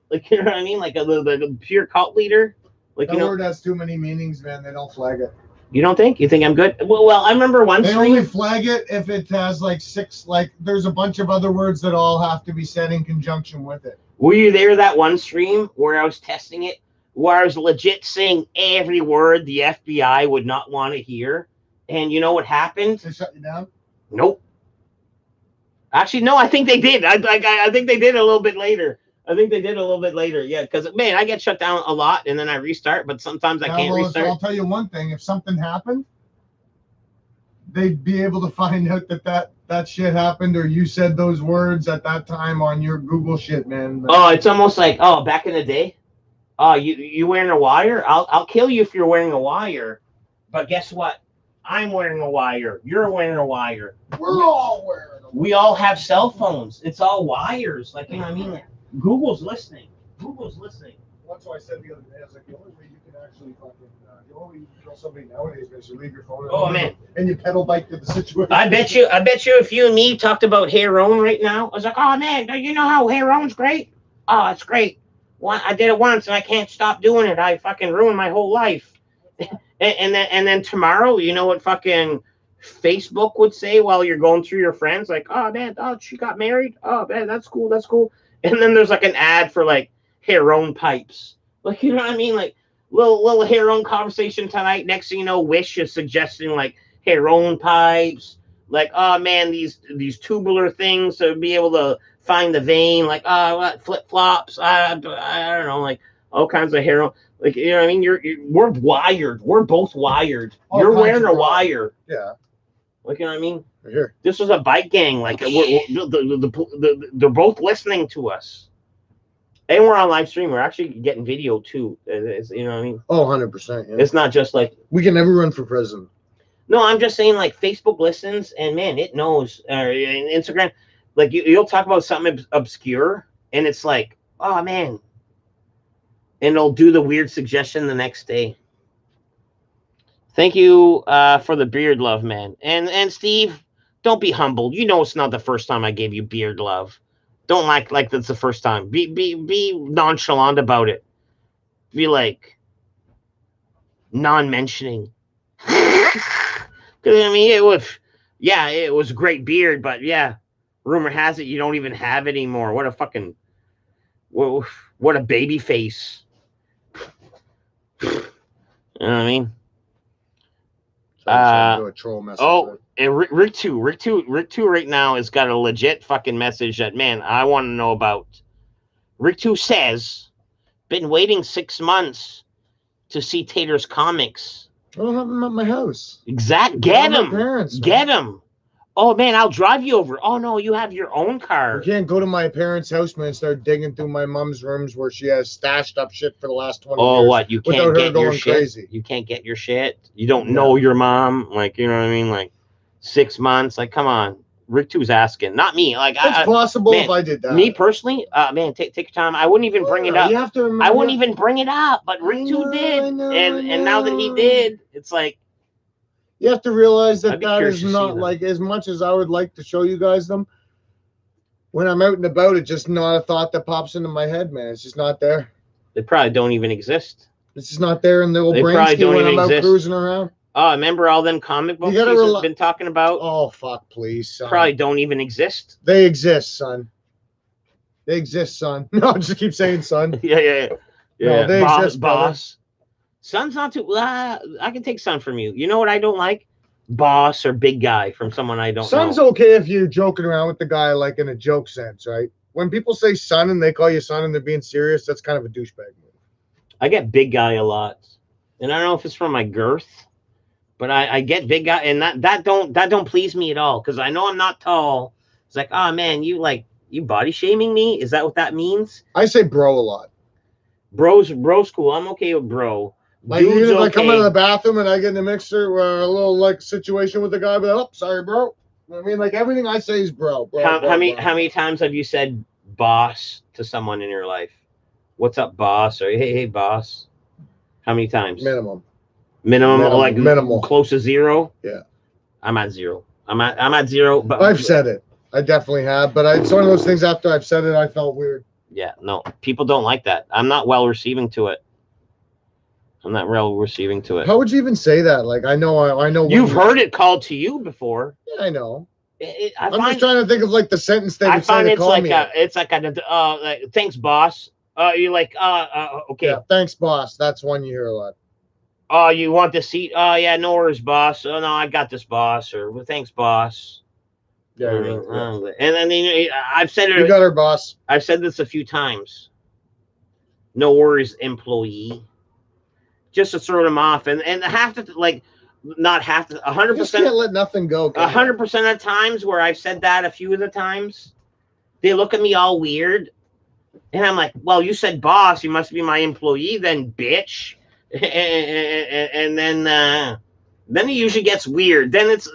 Like, you know what I mean? Like a little bit of pure cult leader. Like, that word has too many meanings, man. They don't flag it. You don't think? You think I'm good? Well, I remember one They stream. only flag it if it has like 6, like there's a bunch of other words that all have to be said in conjunction with it. Were you there that one stream where I was testing it? Where I was legit saying every word the FBI would not want to hear? And you know what happened? They shut you down? Nope. Actually, no. I think they did. I think they did a little bit later. I think they did a little bit later. Yeah, because man, I get shut down a lot and then I restart, but sometimes I can't restart. I'll tell you one thing: if something happened, they'd be able to find out that shit happened or you said those words at that time on your Google shit, man. Oh, it's almost like back in the day. Oh, you wearing a wire? I'll kill you if you're wearing a wire. But guess what? I'm wearing a wire. You're wearing a wire. We're all wearing them. We all have cell phones. It's all wires. Like, you know what I mean? Like, Google's listening. Google's listening. That's why I said the other day, I was like, the only way you can actually fucking, the only way you can kill somebody nowadays is to leave your phone and you pedal bike to the situation. I bet you if you and me talked about Heron right now, I was like, oh man, you know how Heron's great? Oh, it's great. Well, I did it once and I can't stop doing it. I fucking ruined my whole life. and then tomorrow, you know what fucking Facebook would say while you're going through your friends, like, oh man, she got married. Oh man, that's cool. That's cool. And then there's like an ad for like Heron pipes. Like, you know what I mean? Like little Heron conversation tonight. Next thing you know, Wish is suggesting like Heron pipes. Like, oh man, these tubular things to be able to find the vein. Like, flip flops. I don't know, like all kinds of Heron. Like, you know what I mean? We're wired. We're both wired. You're wearing a wire. Yeah. Like, you know what I mean? Right here. This was a bike gang. Like, they're both listening to us. And we're on live stream. We're actually getting video, too. You know what I mean? Oh, 100%. Yeah. It's not just like... We can never run for president. No, I'm just saying, like, Facebook listens, and, man, it knows. Instagram, like, you'll talk about something obscure, and it's like, oh, man. And it'll do the weird suggestion the next day. Thank you for the beard love, man. And Steve, don't be humbled. You know it's not the first time I gave you beard love. Don't act like that's the first time. Be nonchalant about it. Be like non-mentioning. Because I mean, it was a great beard, but yeah, rumor has it you don't even have it anymore. What a baby face. You know what I mean? A troll message. And Rick 2 right now has got a legit fucking message that, man, I want to know about. Rick 2 says, been waiting 6 months to see Tater's comics. I don't have them at my house. Get him. Get him. Oh, man, I'll drive you over. Oh, no, you have your own car. You can't go to my parents' house, man, and start digging through my mom's rooms where she has stashed up shit for the last 20 years. Oh, what? You can't get your shit? Crazy. You can't get your shit? You don't know your mom? Like, you know what I mean? Like, 6 months? Like, come on. Rick 2's asking. Not me. Like, it's possible if I did that. Me, personally, man, take your time. I wouldn't even bring it up. You have to remember. I wouldn't even bring it up, but Rick 2 did. And now that he did, it's like, you have to realize that is not like, as much as I would like to show you guys them, when I'm out and about, it's just not a thought that pops into my head, man. It's just not there. They probably don't even exist. It's just not there in the old brain scheme when I'm out cruising around. Oh, remember all them comic books he's been talking about? Oh, fuck, please, son. Probably don't even exist. They exist, son. They exist, son. No, I just keep saying son. Yeah. No, they exist, boss. Son's not too... I can take son from you. You know what I don't like? Boss or big guy from someone I don't know. Son's okay if you're joking around with the guy, like in a joke sense, right? When people say son and they call you son and they're being serious, that's kind of a douchebag move. I get big guy a lot. And I don't know if it's from my girth, but I get big guy, and that don't please me at all, because I know I'm not tall. It's like, oh man, you body shaming me? Is that what that means? I say bro a lot. Bro's cool. I'm okay with bro. Like, even if I come out of the bathroom and I get in a mixer where a little like situation with the guy, but oh, sorry, bro. I mean, like, everything I say is bro. How many times have you said boss to someone in your life? What's up, boss? Or hey, boss. How many times? Minimum, like minimal, close to zero. Yeah, I'm at zero. I'm at zero. But I've said it. I definitely have. But it's one of those things. After I've said it, I felt weird. Yeah, no, people don't like that. I'm not well receiving to it. I'm not real receiving to it. How would you even say that? Like, I know. You've heard it called to you before. Yeah, I know. I'm just trying to think of like the sentence they would say to call me. It's like thanks, boss. You're like, okay. Yeah, thanks, boss. That's one you hear a lot. Oh, you want the seat? Oh, yeah, no worries, boss. Oh, no, I got this, boss. Or well, thanks, boss. Yeah, I mean, and I mean, I've said you it. got her, boss. I've said this a few times. No worries, employee. Just to throw them off, and have to like, not have to. 100%. Can't let nothing go. 100% of times where I've said that, a few of the times, they look at me all weird, and I'm like, "Well, you said boss, you must be my employee, then, bitch." And then it usually gets weird. Then it's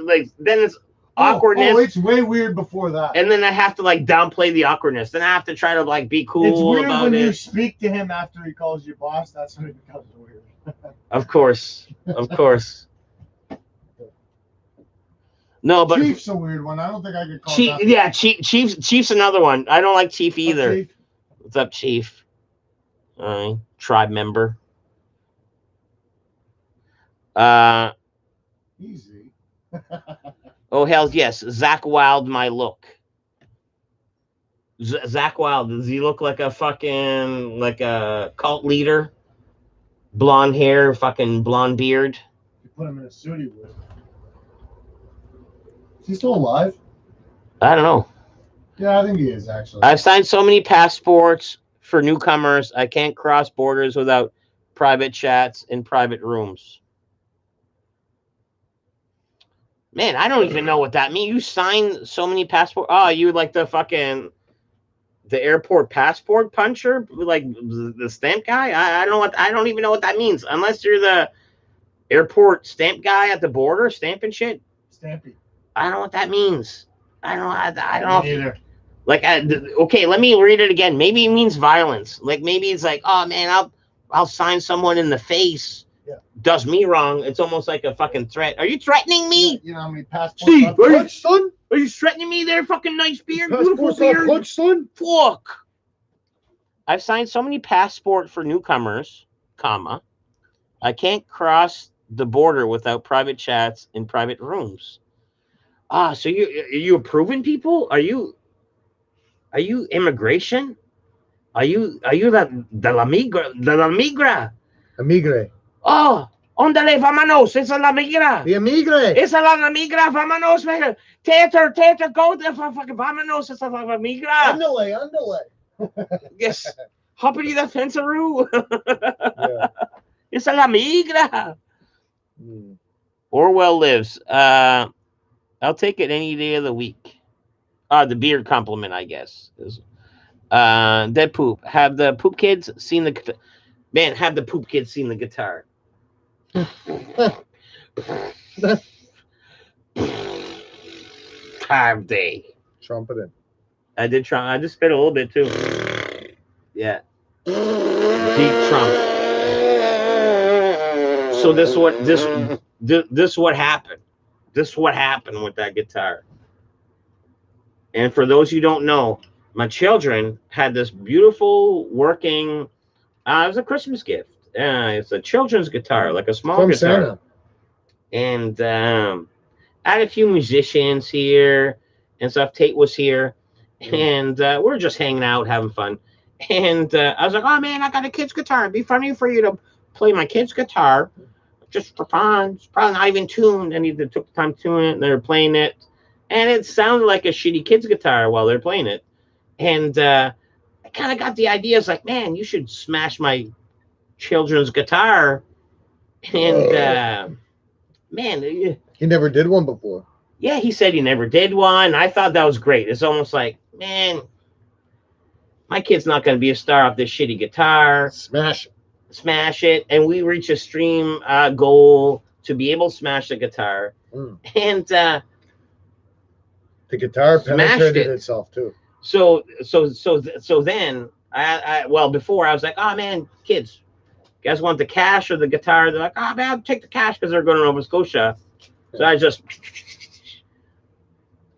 awkwardness. Oh, it's way weird before that. And then I have to like downplay the awkwardness. Then I have to try to like be cool. It's weird about when it. you speak to him after he calls you boss. That's when it becomes weird. Of course. No, but Chief's a weird one. I don't think I could call Chief. Yeah, Chief's another one. I don't like Chief either. Chief. What's up, Chief? Tribe member. Easy. Oh hell yes, Zach Wild, my look. Zach Wild, does he look like a fucking cult leader? Blonde hair, fucking blonde beard. You put him in a suit, he would. Is he still alive? I don't know. Yeah, I think he is actually. I've signed so many passports for newcomers. I can't cross borders without private chats in private rooms. Man, I don't even know what that means. You signed so many passports. Oh, you like the airport passport puncher, like the stamp guy. I don't even know what that means, unless you're the airport stamp guy at the border stamping shit. Stampy. I don't know what that means. I don't know. Either. Like, okay, let me read it again. Maybe it means violence. Like maybe it's like, oh man, I'll sign someone in the face. Yeah. Does me wrong. It's almost like a fucking threat. Are you threatening me? Yeah, you know how many passports? Steve, son? Are you threatening me there? Fucking nice beard, beautiful beard. Punch, son? Fuck. I've signed so many passports for newcomers, comma. I can't cross the border without private chats in private rooms. So are you approving people? Are you immigration? Are you de la migra? Amigre. Oh, ondale, vámonos. Esa la migra. The amigre. Esa la migra, vámonos, man. Theater, go there, fucking vámonos. Esa la migra. Andale. Yes. Hoppity the fenceroo. Yeah. Esa la migra. Orwell lives. I'll take it any day of the week. The beard compliment, I guess. Dead poop. Have the poop kids seen the guitar? Have they? Trumpeting. I did try. I just spit a little bit too. Yeah. Deep trump. So this what happened. This is what happened with that guitar. And for those who don't know, my children had this beautiful working. It was a Christmas gift. It's a children's guitar, like a small From guitar. Santa. And I had a few musicians here and stuff. Tate was here, and we're just hanging out, having fun. And I was like, "Oh man, I got a kid's guitar. It'd be funny for you to play my kid's guitar, just for fun. It's probably not even tuned." And they took the time to tune it, and they were playing it, and it sounded like a shitty kid's guitar while they're playing it. And I kind of got the idea. It's like, man, you should smash my children's guitar. And man, he never did one before. Yeah, he said he never did one. I thought that was great. It's almost like, man, my kid's not going to be a star off this shitty guitar. Smash it. And we reach a stream goal to be able to smash the guitar. And the guitar penetrated itself too. So then before I was like, oh man, kids, you guys want the cash or the guitar? They're like, oh man, I'll take the cash because they're going to Nova Scotia. So I just,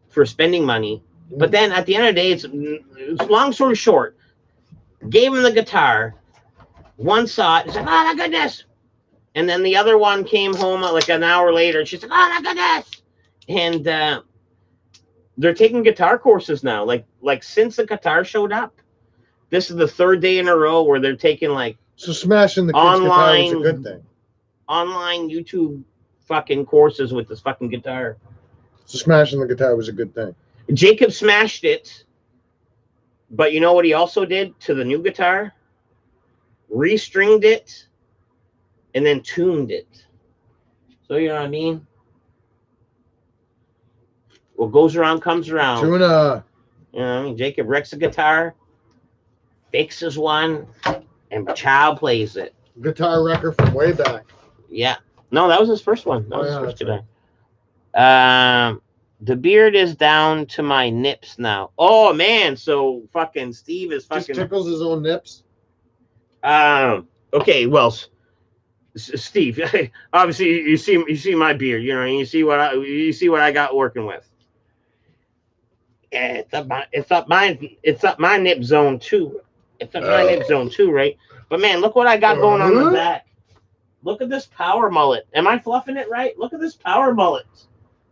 for spending money. But then at the end of the day, it's long story short, gave him the guitar. One saw it, he's like, oh my goodness. And then the other one came home like an hour later, and she's like, oh my goodness. And they're taking guitar courses now. Like since the guitar showed up, this is the third day in a row where they're taking so smashing the kid's guitar was a good thing. Online YouTube fucking courses with this fucking guitar. So smashing the guitar was a good thing. Jacob smashed it, but you know what he also did to the new guitar? Restringed it and then tuned it. So you know what I mean? What goes around comes around. Tuna. You know what I mean? Jacob wrecks a guitar, fixes one, and Chow plays it. Guitar wrecker from way back. Yeah. No, that was his first one. That was his first guitar. Right. The beard is down to my nips now. Oh man, so fucking Steve is fucking just tickles his own nips. Okay, well, Steve, obviously you see my beard, you know, and you see what I got working with. Yeah, it's up my nip zone too. It's up my nip zone too, right? But man, look what I got going on the back. Look at this power mullet. Am I fluffing it right? Look at this power mullet.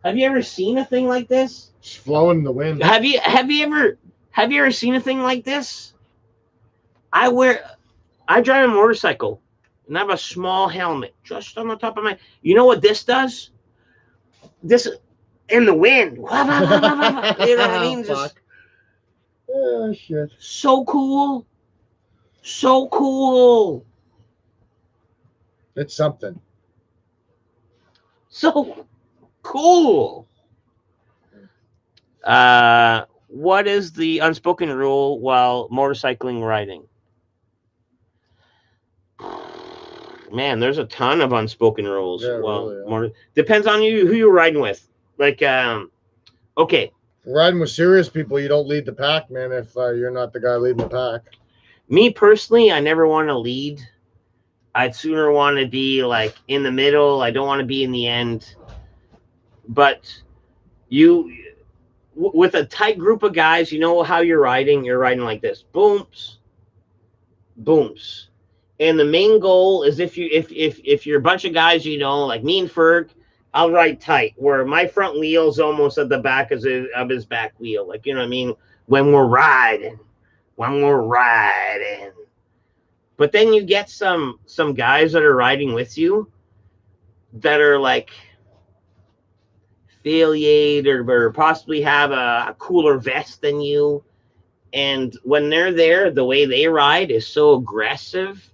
Have you ever seen a thing like this? It's flowing in the wind. Have you ever seen a thing like this? I drive a motorcycle and I have a small helmet just on the top of my. You know what this does? This in the wind. You know what I mean? Just, oh shit. So cool. So cool. It's something. So cool. What is the unspoken rule while motorcycling riding? Man, there's a ton of unspoken rules. Yeah, well, really, depends on who you're riding with. Like, okay. Riding with serious people, you don't lead the pack, man, if you're not the guy leading the pack. Me personally, I never want to lead. I'd sooner want to be like in the middle. I don't want to be in the end. But with a tight group of guys, you know how you're riding. You're riding like this. Booms. Booms. And the main goal is if you're a bunch of guys, you know, like me and Ferg, I'll ride tight, where my front wheel's almost at the back of his back wheel. Like, you know what I mean? When we're riding. But then you get some guys that are riding with you that are like affiliated or possibly have a cooler vest than you. And when they're there, the way they ride is so aggressive.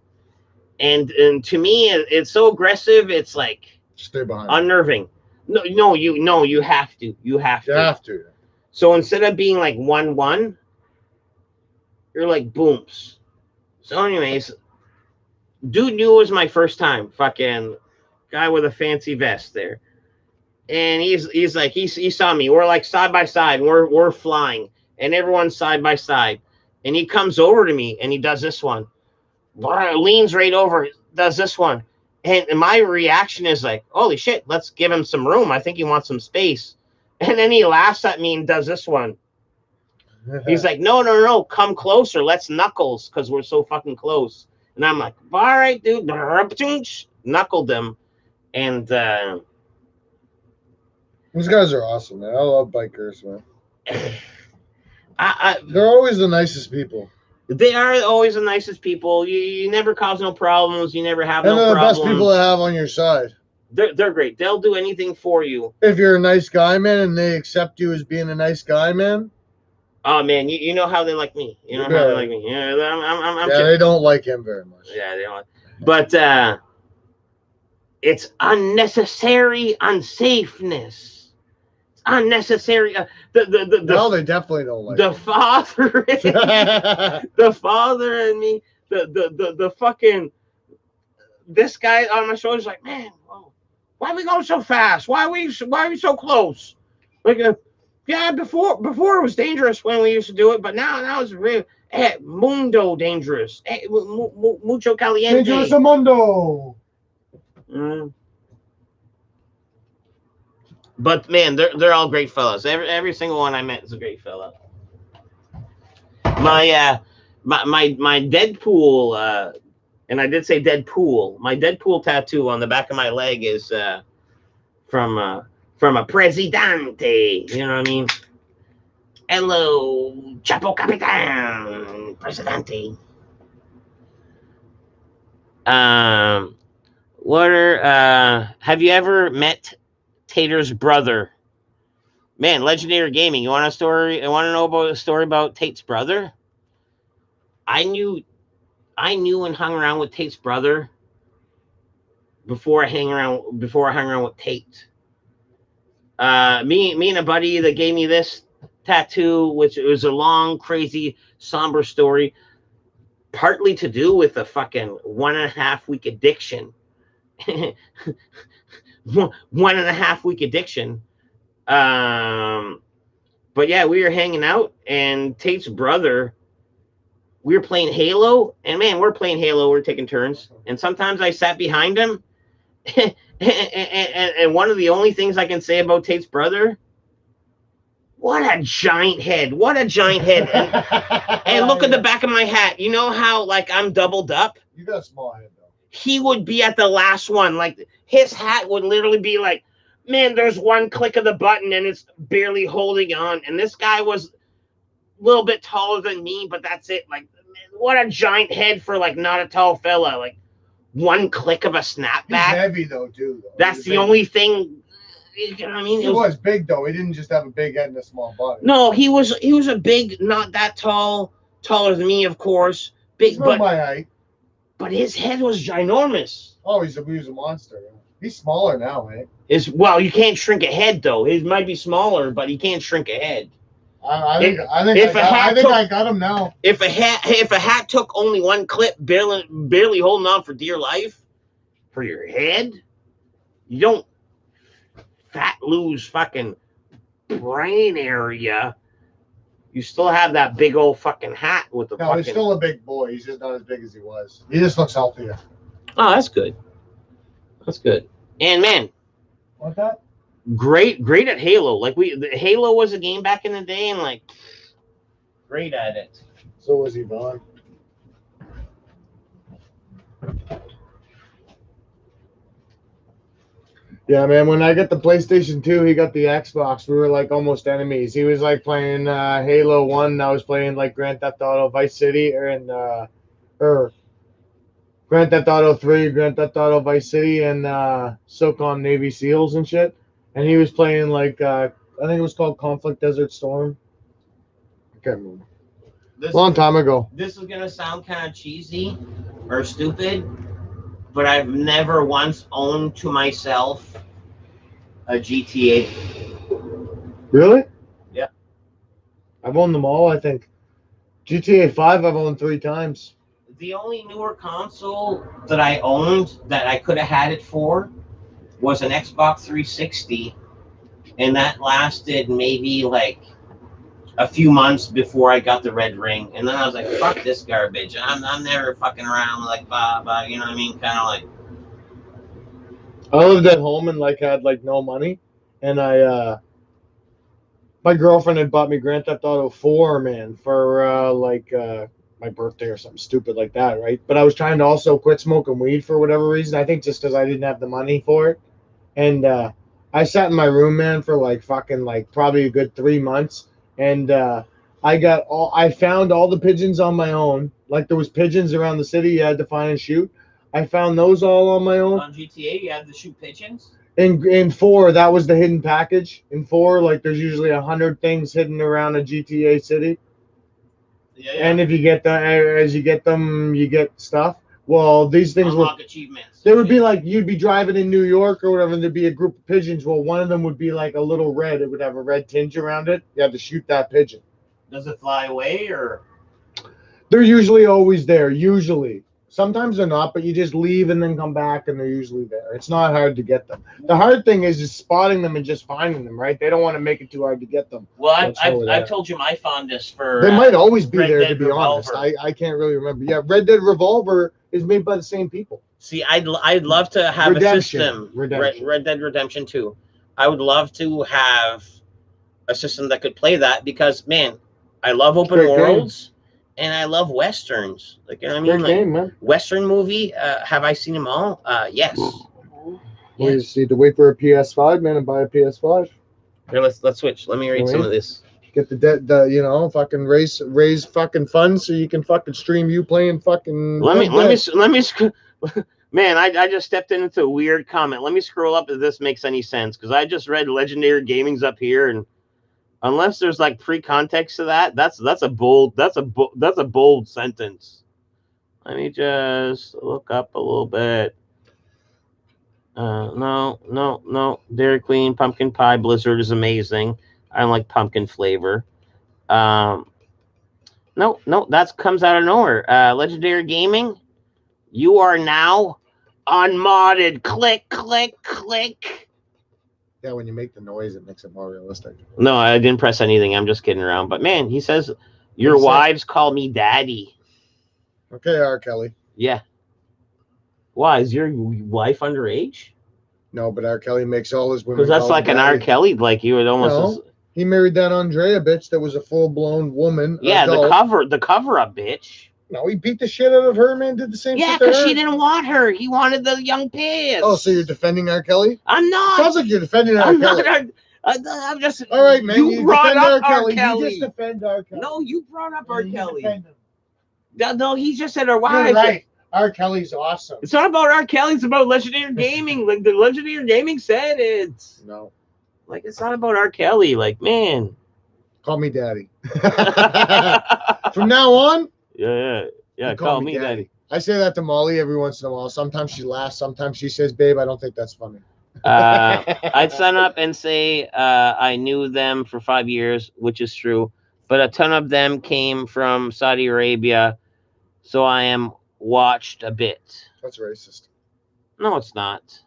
And to me, it's so aggressive. It's like stay behind. Unnerving. No, you have to. You have to. So instead of being like 1-1, you're like booms. So, anyways, dude knew it was my first time. Fucking guy with a fancy vest there, and he's like he saw me. We're like side by side. We're flying, and everyone's side by side. And he comes over to me and he does this one. Leans right over, does this one, and my reaction is like, holy shit, let's give him some room. I think he wants some space. And then he laughs at me and does this one. He's like, no, come closer, let's knuckles, because we're so fucking close. And I'm like, all right, dude. Knuckled him. And these guys are awesome, man. I love bikers, man. They're always the nicest people. They are always the nicest people. You never cause no problems. You never have no problems. And they're the best people to have on your side. They're great. They'll do anything for you. If you're a nice guy, man, and they accept you as being a nice guy, man. Oh, man, you know how they like me. You know how they like me. Yeah, they don't like him very much. Yeah, they don't. But it's unnecessary unsafeness. Unnecessary. No, they definitely don't like the father. The father and me. The fucking. This guy on my shoulder's like, man, why are we going so fast? Why are we so close? Like, yeah, before it was dangerous when we used to do it, but now it's real. Mundo dangerous. Mucho caliente. Dangerous mundo. But man, they're all great fellas. Every single one I met is a great fella. My Deadpool, and I did say Deadpool. My Deadpool tattoo on the back of my leg is from a presidente. You know what I mean? Hello, Chapo Capitan, presidente. Have you ever met Tater's brother? Man, Legendary Gaming. You want a story? I want to know about a story about Tate's brother. I knew and hung around with Tate's brother before I hung around with Tate. Me and a buddy that gave me this tattoo, which was a long, crazy, somber story, partly to do with a fucking 1.5 week addiction. 1.5 week addiction. But yeah, we were hanging out, and Tate's brother, we were playing Halo, and man, we're playing Halo, we're taking turns, and sometimes I sat behind him, and one of the only things I can say about Tate's brother, what a giant head, and look at the back of my hat. You know how like I'm doubled up? You got a small head though. He would be at the last one, like his hat would literally be like, man, there's one click of the button and it's barely holding on. And this guy was a little bit taller than me, but that's it. Like, what a giant head for like not a tall fella. Like one click of a snapback. He's heavy though, too. That's the only thing. You know what I mean? He was big though. He didn't just have a big head and a small body. No, he was a big, not that tall, taller than me, of course. Big, he's not my height. But his head was ginormous. Oh, he was a monster. He's smaller now, eh? Well, you can't shrink a head though. His might be smaller, but he can't shrink a head. I think I got him now. If a hat took only one clip, barely holding on for dear life, for your head, you don't lose fucking brain area. You still have that big old fucking hat with the. No, he's still a big boy. He's just not as big as he was. He just looks healthier. Oh, that's good. That's good. And man, what's that? Great at Halo. Like Halo was a game back in the day, and like great at it. So was Yvonne. Yeah, man, when I got the PlayStation 2, he got the Xbox. We were like almost enemies. He was like playing Halo 1, and I was playing like Grand Theft Auto Vice City or Grand Theft Auto 3, Grand Theft Auto Vice City, and SOCOM Navy SEALs and shit. And he was playing like I think it was called Conflict Desert Storm. I can't remember. Long time ago. This is gonna sound kind of cheesy or stupid, but I've never once owned to myself a GTA. Really? Yeah. I've owned them all, I think. GTA 5 I've owned 3 times. The only newer console that I owned that I could have had it for was an Xbox 360, and that lasted maybe like a few months before I got the red ring, and then I was like, fuck this garbage. I'm never fucking around like blah, you know what I mean? Kind of like. I lived at home and like had like no money, and my girlfriend had bought me Grand Theft Auto 4, man, for my birthday or something stupid like that, right? But I was trying to also quit smoking weed for whatever reason. I think just because I didn't have the money for it, and I sat in my room, man, for like fucking like probably a good 3 months. And I found all the pigeons on my own. Like there was pigeons around the city you had to find and shoot. I found those all on my own. On GTA, you had to shoot pigeons? In 4, that was the hidden package. In 4, like there's usually 100 things hidden around a GTA city. Yeah. And if you get as you get them, you get stuff. Well, these things unlock achievements. They would be like you'd be driving in New York or whatever, and there'd be a group of pigeons. Well, one of them would be like a little red. It would have a red tinge around it. You have to shoot that pigeon. Does it fly away or? They're usually always there. Usually. Sometimes they're not, but you just leave and then come back, and they're usually there. It's not hard to get them. The hard thing is just spotting them and just finding them, right? They don't want to make it too hard to get them. Well, I've told you my fondness for. They might always be Red there, Dead to be honest. Revolver. I can't really remember. Yeah, Red Dead Revolver is made by the same people. See, I'd love to have Redemption. a system. Redemption. Red Dead Redemption 2. I would love to have a system that could play that because, man, I love open worlds. And I love westerns. Like, you know what I mean? Great game, man. Western movie. Have I seen them all? Yes. Well, you just need to wait for a PS5, man, and buy a PS5. Here, let's switch. Let me read some of this. Get the fucking raise fucking funds so you can fucking stream you playing fucking. Let me. Man, I just stepped into a weird comment. Let me scroll up if this makes any sense because I just read Legendary Gaming's up here and Unless there's like pre-context to that, that's a bold sentence. Let me just look up a little bit. No. Dairy Queen pumpkin pie blizzard is amazing. I don't like pumpkin flavor. No, that comes out of nowhere. Legendary Gaming, you are now unmodded. Click, click, click. Yeah, when you make the noise, it makes it more realistic. No, I didn't press anything. I'm just kidding around. But man, he says your What'd he say? wives call me daddy. Okay, R. Kelly. Yeah. Why is your wife underage? No, but R. Kelly makes all his women. Because that's call like him an R. daddy. Kelly. Like you would almost. No. He married that Andrea bitch that was a full-blown woman. Yeah, adult. the cover up bitch. No, he beat the shit out of her, man. Did the same Yeah, shit to because her. she didn't want her. He wanted the young piss. Oh, so you're defending R. Kelly? I'm not. Sounds like you're defending R. I'm Kelly. not. I'm just. All right, man. You brought defend up R. Kelly. Kelly. You just defend R. Kelly. No, you brought up R. You Kelly. defend him. No, he just said her wife. You're right. R. Kelly's awesome. It's not about R. Kelly. It's about Legendary Gaming. Like the Legendary Gaming said it. No. Like it's not about R. Kelly. Like man. Call me daddy. From now on. Yeah. Call me daddy. I say that to Molly every once in a while. Sometimes she laughs. Sometimes she says, "Babe, I don't think that's funny." I'd sign up and say I knew them for 5 years, which is true, but a ton of them came from Saudi Arabia, so I am watched a bit. That's racist. No, it's not.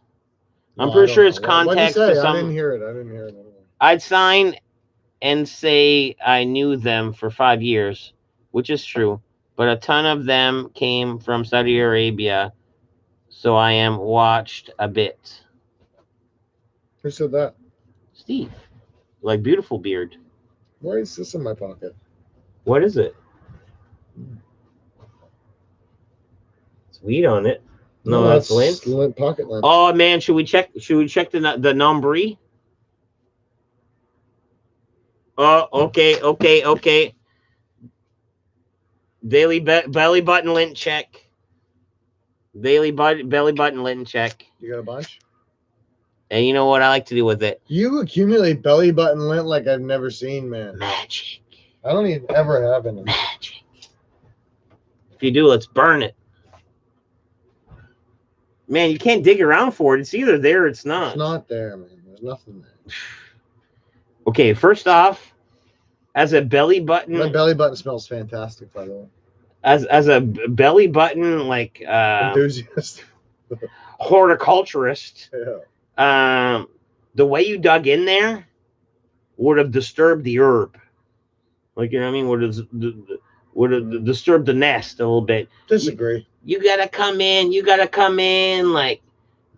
No, I'm pretty sure it's What did he context say? to I some. didn't hear it. I'd sign and say I knew them for 5 years, which is true, but a ton of them came from Saudi Arabia, so I am watched a bit. Who said that? Steve, like beautiful beard. Why is this in my pocket? What is it? It's weed on it. No, that's lint. Pocket lint. Oh man, should we check the number? Oh, okay. Daily belly button lint check. Belly button lint check. You got a bunch? And you know what I like to do with it? You accumulate belly button lint like I've never seen, man. Magic. I don't even ever have any. Magic. If you do, let's burn it. Man, you can't dig around for it. It's either there or it's not. It's not there, man. There's nothing there. Okay, first off, as a belly button. My belly button smells fantastic, by the way. As a belly button, like enthusiast. Horticulturist. Yeah. The way you dug in there would have disturbed the herb. Like, you know what I mean? Would have disturbed the nest a little bit. Disagree. You gotta come in like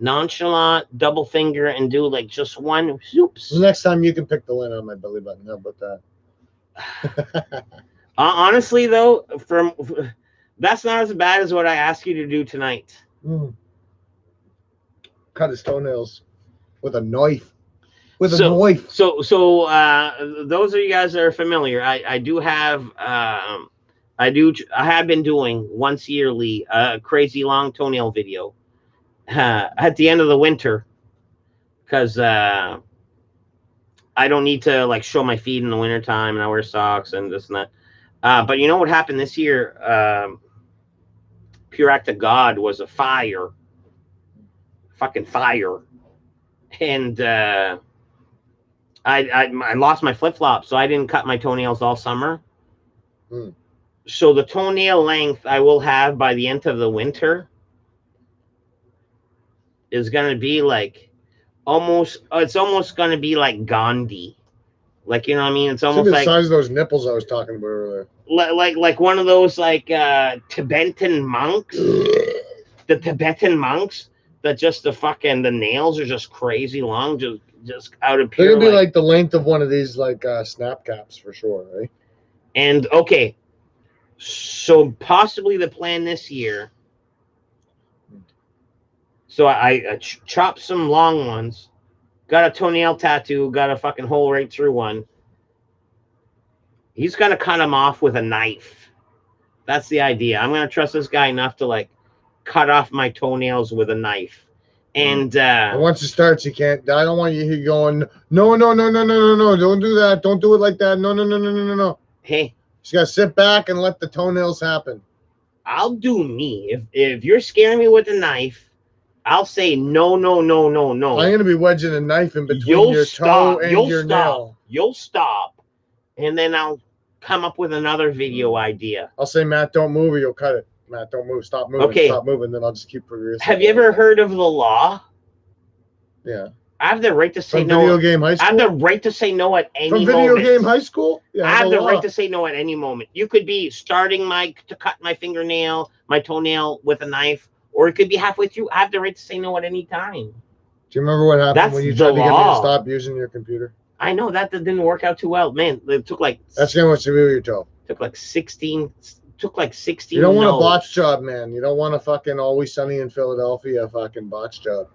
nonchalant, double finger, and do like just one. Oops. The next time you can pick the lint on my belly button. How about that? Honestly, though, that's not as bad as what I asked you to do tonight. Cut his toenails with a knife. With a knife. So those of you guys that are familiar, I do have I have been doing once yearly a crazy long toenail video at the end of the winter, because I don't need to like show my feet in the wintertime, and I wear socks and this and that. But you know what happened this year? Pure act of God was a fire. Fucking fire. And I lost my flip-flops, so I didn't cut my toenails all summer. So the toenail length I will have by the end of the winter is going to be like it's almost going to be like Gandhi. Like, you know what I mean? It's almost like the size of those nipples I was talking about earlier. Like one of those like Tibetan monks. The Tibetan monks that just the nails are just crazy long, just out of pure. They're gonna be like the length of one of these like snap caps for sure, right? And okay, so possibly the plan this year. So I chopped some long ones, got a toenail tattoo, got a fucking hole right through one. He's gonna cut him off with a knife. That's the idea. I'm gonna trust this guy enough to like cut off my toenails with a knife. And once it starts, you can't. I don't want you going. No, no, no, no, no, no, no. Don't do that. Don't do it like that. No, no, no, no, no, no, no. hey, Just gotta sit back and let the toenails happen. I'll do me. If you're scaring me with a knife, I'll say no, no, no, no, no. I'm gonna be wedging a knife in between You'll your toe stop. and You'll your stop. nail. You'll stop, and then I'll come up with another video idea. I'll say, Matt, don't move, or you'll cut it. Matt, don't move. Stop moving. Okay. Stop moving. Then I'll just keep progressing. Have you ever heard of the law? Yeah. I have the right to say From no. video game high I school. have the right to say no at any From video moment. game high school. Yeah. I have the law. right to say no at any moment. You could be starting to cut my fingernail, my toenail with a knife, or it could be halfway through. I have the right to say no at any time. Do you remember what happened That's when you the tried to get me to law. stop using your computer? I know that didn't work out too well, man. It took like That's gonna want to do with your toe. took like 16. Took like 16. You don't want no's. a botch job, man. You don't want a fucking Always Sunny in Philadelphia fucking botch job.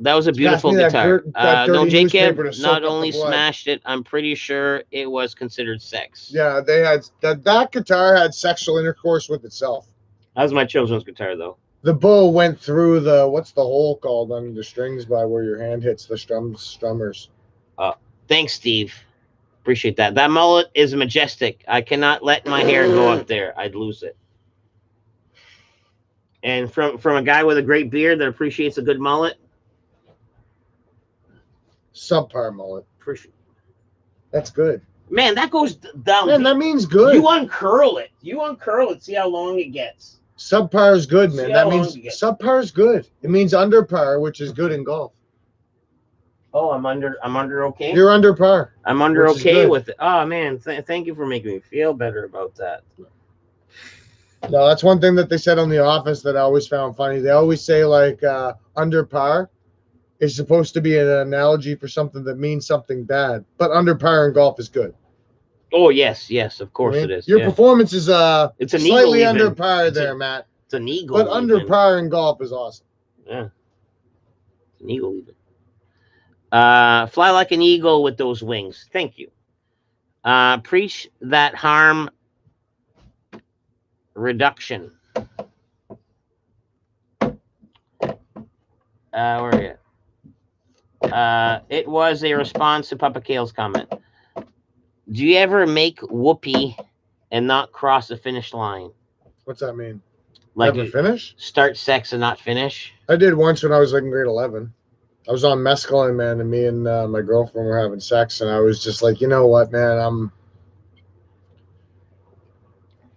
That was a beautiful Pass me that guitar. that No, dirty newspaper Jacob to soak not up the only blood. smashed it, I'm pretty sure it was considered sex. Yeah, they had that guitar had sexual intercourse with itself. That was my children's guitar, though. The bow went through the what's the hole called under the strings by where your hand hits the strummers. Thanks, Steve. Appreciate that. That mullet is majestic. I cannot let my hair go up there. I'd lose it. And from a guy with a great beard that appreciates a good mullet, Subpar mullet. appreciate. That's good. Man, that goes down. Man, that means good. You uncurl it. You uncurl it. See how long it gets. Subpar is good, man. See That how means long you get. subpar is good. It means under par, which is good in golf. Oh, I'm under okay. You're under par. I'm under which is okay good. with it. Oh man, thank you for making me feel better about that. No, that's one thing that they said on The Office that I always found funny. They always say like under par is supposed to be an analogy for something that means something bad, but under par in golf is good. Oh yes, of course I mean, it is. Your yeah. performance is It's an slightly eagle under even. par It's there, Matt. It's an eagle. But under even. par in golf is awesome. Yeah. It's an eagle even. Fly like an eagle with those wings. Thank you. Preach that harm reduction. Where are you? It was a response to Papa Kale's comment. Do you ever make whoopee and not cross the finish line? What's that mean? Like Never you finish? start sex and not finish? I did once when I was like in grade 11. I was on mescaline, man, and me and my girlfriend were having sex, and I was just like, you know what, man,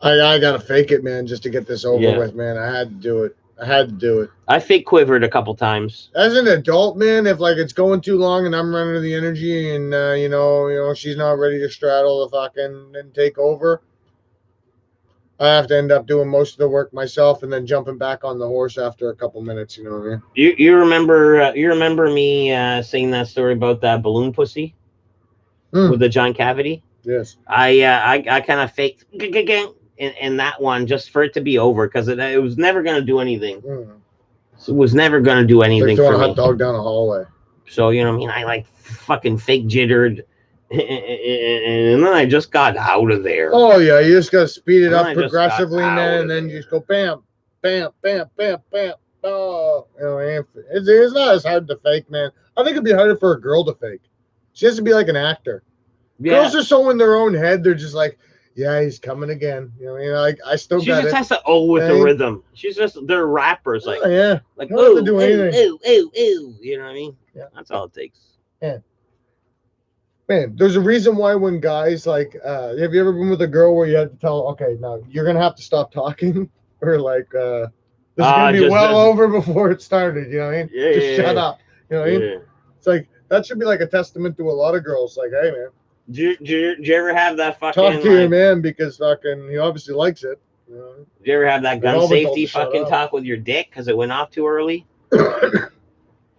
I gotta fake it, man, just to get this over with, man. I had to do it. I fake quivered a couple times. As an adult, man, if like it's going too long and I'm running to the energy and you know she's not ready to straddle the fucking and take over, I have to end up doing most of the work myself and then jumping back on the horse after a couple minutes. You know what I mean? You remember me saying that story about that balloon pussy with the giant cavity? Yes. I kind of faked in that one just for it to be over because it was never gonna do anything. So it was never gonna do anything Like for throwing a me. hot dog down a hallway. So you know what I mean? I like fucking fake jittered, and then I just got out of there. Oh yeah, you just gotta speed it And up I just progressively, got out man, of and then there. you just go bam, bam, bam, bam, bam. Oh, you know, it's not as hard to fake, man. I think it'd be harder for a girl to fake. She has to be like an actor. Yeah. Girls are so in their own head, they're just like, yeah, he's coming again. You know, like I still She got just it. has to with the Hey. rhythm. They're rappers like Oh, yeah, like You don't have ooh, to do ooh, anything. ooh, ooh, ooh. You know what I mean? Yeah. That's all it takes. man. There's a reason why when guys like, have you ever been with a girl where you had to tell, okay, now you're gonna have to stop talking, or like, this is gonna be well over before it started. You know what I mean? Yeah, Just yeah, shut yeah. up. You know what I mean? Yeah. It's like that should be like a testament to a lot of girls. Like, hey man, Do you ever have that fucking talk to your man because fucking he obviously likes it. You know? Do you ever have that gun I've been told safety to shut fucking up. talk with your dick because it went off too early?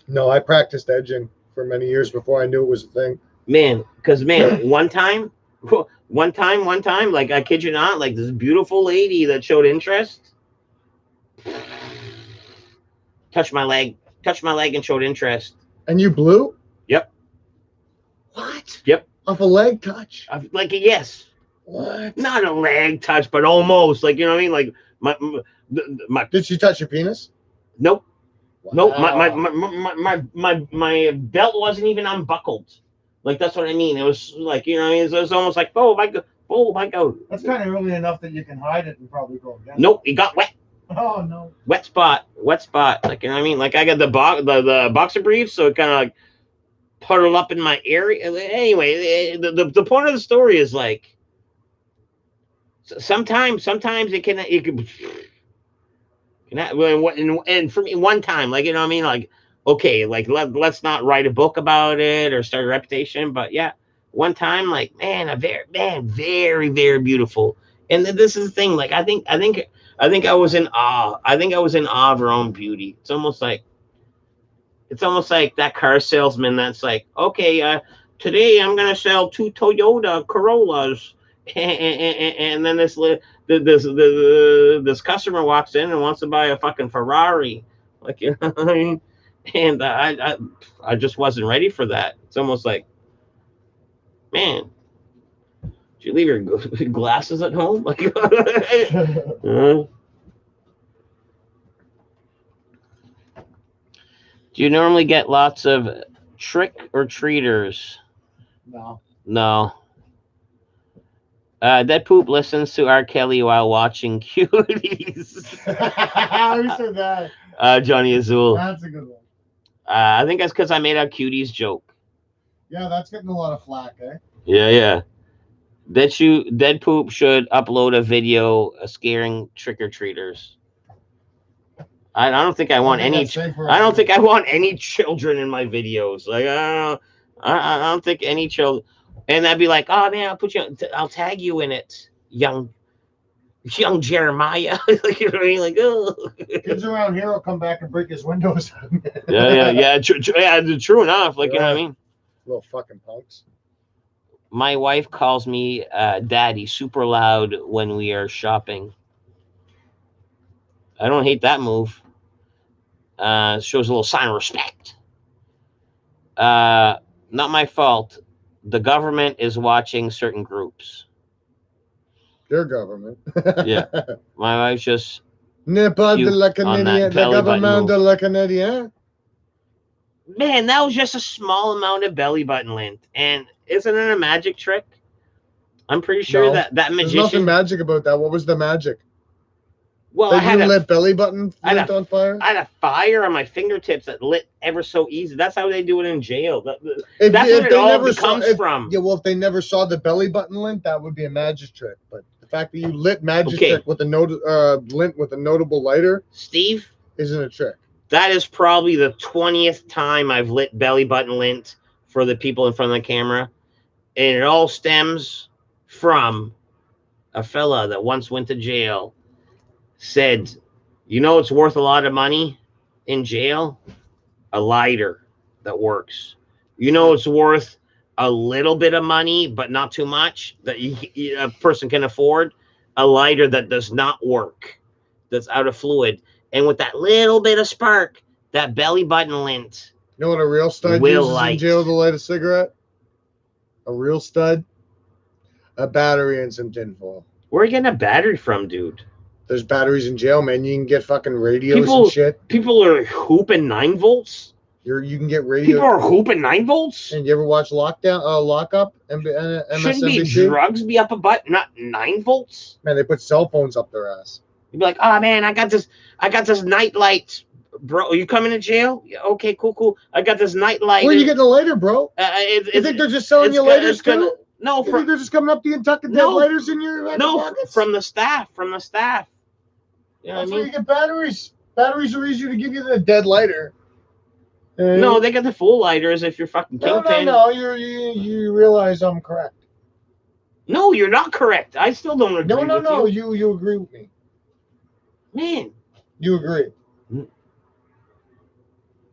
No, I practiced edging for many years before I knew it was a thing. Man, because one time, like I kid you not, like this beautiful lady that showed interest, touched my leg and showed interest. And you blew? Yep. What? Yep. Off a leg touch? Like yes, What? not a leg touch, but almost. Like you know what I mean? Like My Did she touch your penis? nope. Nope, Wow. my belt wasn't even unbuckled. Like that's what I mean. It was like it was almost like oh my god. That's kind of early enough that you can hide it and probably go again. Nope, it got wet. Oh no. Wet spot. Like what I mean. Like I got the boxer briefs, so it kind of like puddled up in my area. Anyway, the point of the story is like sometimes it can and for me one time like what I mean like okay like let's not write a book about it or start a reputation but yeah one time like very very beautiful and this is the thing like I think I was in awe of her own beauty. It's almost like that car salesman that's like okay today I'm gonna sell 2 Toyota Corollas and then this customer walks in and wants to buy a fucking Ferrari, like what I mean? And I just wasn't ready for that. It's almost like, man, did you leave your glasses at home? Like, do you normally get lots of trick or treaters? No. No. Dead Poop listens to R. Kelly while watching Cuties. Who said that? Johnny Azul. That's a good one. I think that's because I made a Cuties joke. Yeah, that's getting a lot of flack, eh? Yeah. Dead Poop should upload a video scaring trick-or-treaters. I don't think I want any. I don't think I want any children in my videos. Like I don't think any children. And I'd be like, oh man, I'll tag you in it, young Jeremiah. Like you know what I mean? Like, oh. Kids around here will come back and break his windows. yeah. True enough. Like you know what I mean? Little fucking punks. My wife calls me daddy super loud when we are shopping. I don't hate that move. Shows a little sign of respect. Not my fault. The government is watching certain groups. Their government. Yeah. My wife's just the government de la Canadienne. Man, that was just a small amount of belly button lint. And isn't it a magic trick? I'm pretty sure that magician. There's nothing magic about that. What was the magic? Well, I had lit belly button lint on fire. I had a fire on my fingertips that lit ever so easy. That's how they do it in jail. That's what it all comes from. Yeah, well, if they never saw the belly button lint, that would be a magic trick. But the fact that you lit magic trick with a lint with a notable lighter, Steve, isn't a trick. That is probably the 20th time I've lit belly button lint for the people in front of the camera, and it all stems from a fella that once went to jail. Said, it's worth a lot of money in jail? A lighter that works. It's worth a little bit of money, but not too much that a person can afford? A lighter that does not work, that's out of fluid. And with that little bit of spark, that belly button lint. You know what a real stud uses in jail to light a cigarette? A real stud? A battery and some tinfoil. Where are you getting a battery from, dude? There's batteries in jail, man. You can get fucking radios and shit. People are hooping 9 volts. You can get radio. People are hooping 9 volts. And you ever watch Lockup? Shouldn't be drugs be up a butt, not 9 volts. Man, they put cell phones up their ass. You'd be like, oh man, I got this night light, bro. Are you coming to jail? Yeah, okay, cool. I got this night light. Where are you getting the lighter, bro? You think they're just selling you lighters too? No, they're just coming up to you and tucking dead lighters in your pockets? From the staff. You know That's what I mean? Where you get batteries. Batteries are easier to give you than a dead lighter. No, they got the full lighters if you're fucking Kingpin. No, you realize I'm correct. No, you're not correct. I still don't agree with you. No, you agree with me. Man. You agree.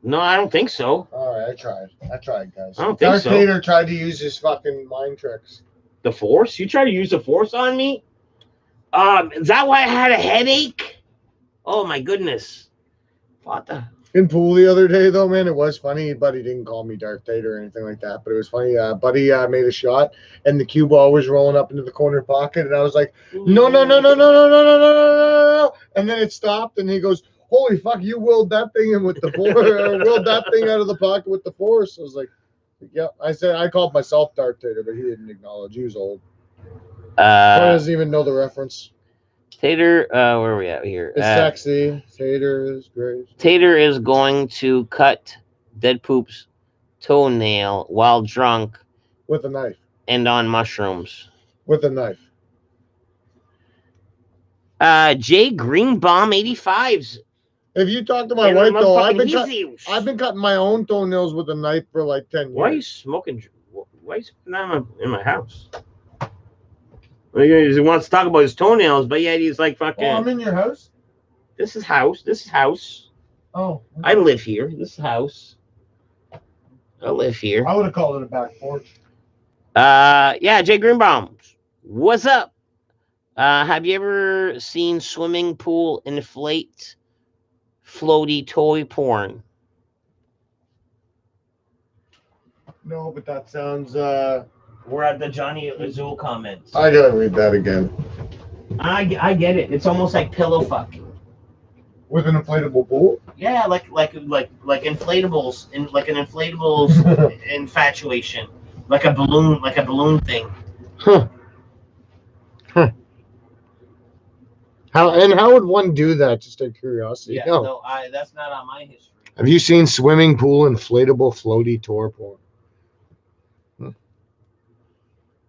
No, I don't think so. All right, I tried, guys. I don't think so. Darth Vader tried to use his fucking mind tricks. The Force? You tried to use the Force on me? Is that why I had a headache? Oh my goodness. What the in pool the other day, though, man, it was funny. Buddy didn't call me Darth Vader or anything like that, but it was funny. Buddy made a shot, and the cue ball was rolling up into the corner pocket, and I was like, no, no, no, no, no, no, no, no, no, no, no, and then it stopped, and he goes, holy fuck, you willed that thing in with the force, willed that thing out of the pocket with the force. I was like, yeah, I called myself Darth Vader, but he didn't acknowledge. He was old. He doesn't even know the reference. Tater, where are we at here? It's sexy. Tater is great. Tater is going to cut Dead Poop's toenail while drunk with a knife and on mushrooms. With a knife. Jay Greenbaum 85s. If you talk to my wife, though, I've been cutting my own toenails with a knife for like 10 years. Why are you smoking? Why are you smoking that in my house? He wants to talk about his toenails, but yet he's like fucking. Oh, I'm in your house? This is house. This is house. Oh. Okay. I live here. This is house. I live here. I would have called it a back porch. Yeah, Jay Greenbaum. What's up? Have you ever seen swimming pool inflate floaty toy porn? No, but that sounds We're at the Johnny Azul comments. I gotta read that again. I get it. It's almost like pillow fucking. With an inflatable pool? Yeah, like inflatables, like an inflatables infatuation, like a balloon thing. Huh. How would one do that? Just out of curiosity. Yeah, no, that's not on my history. Have you seen swimming pool inflatable floaty toy porn?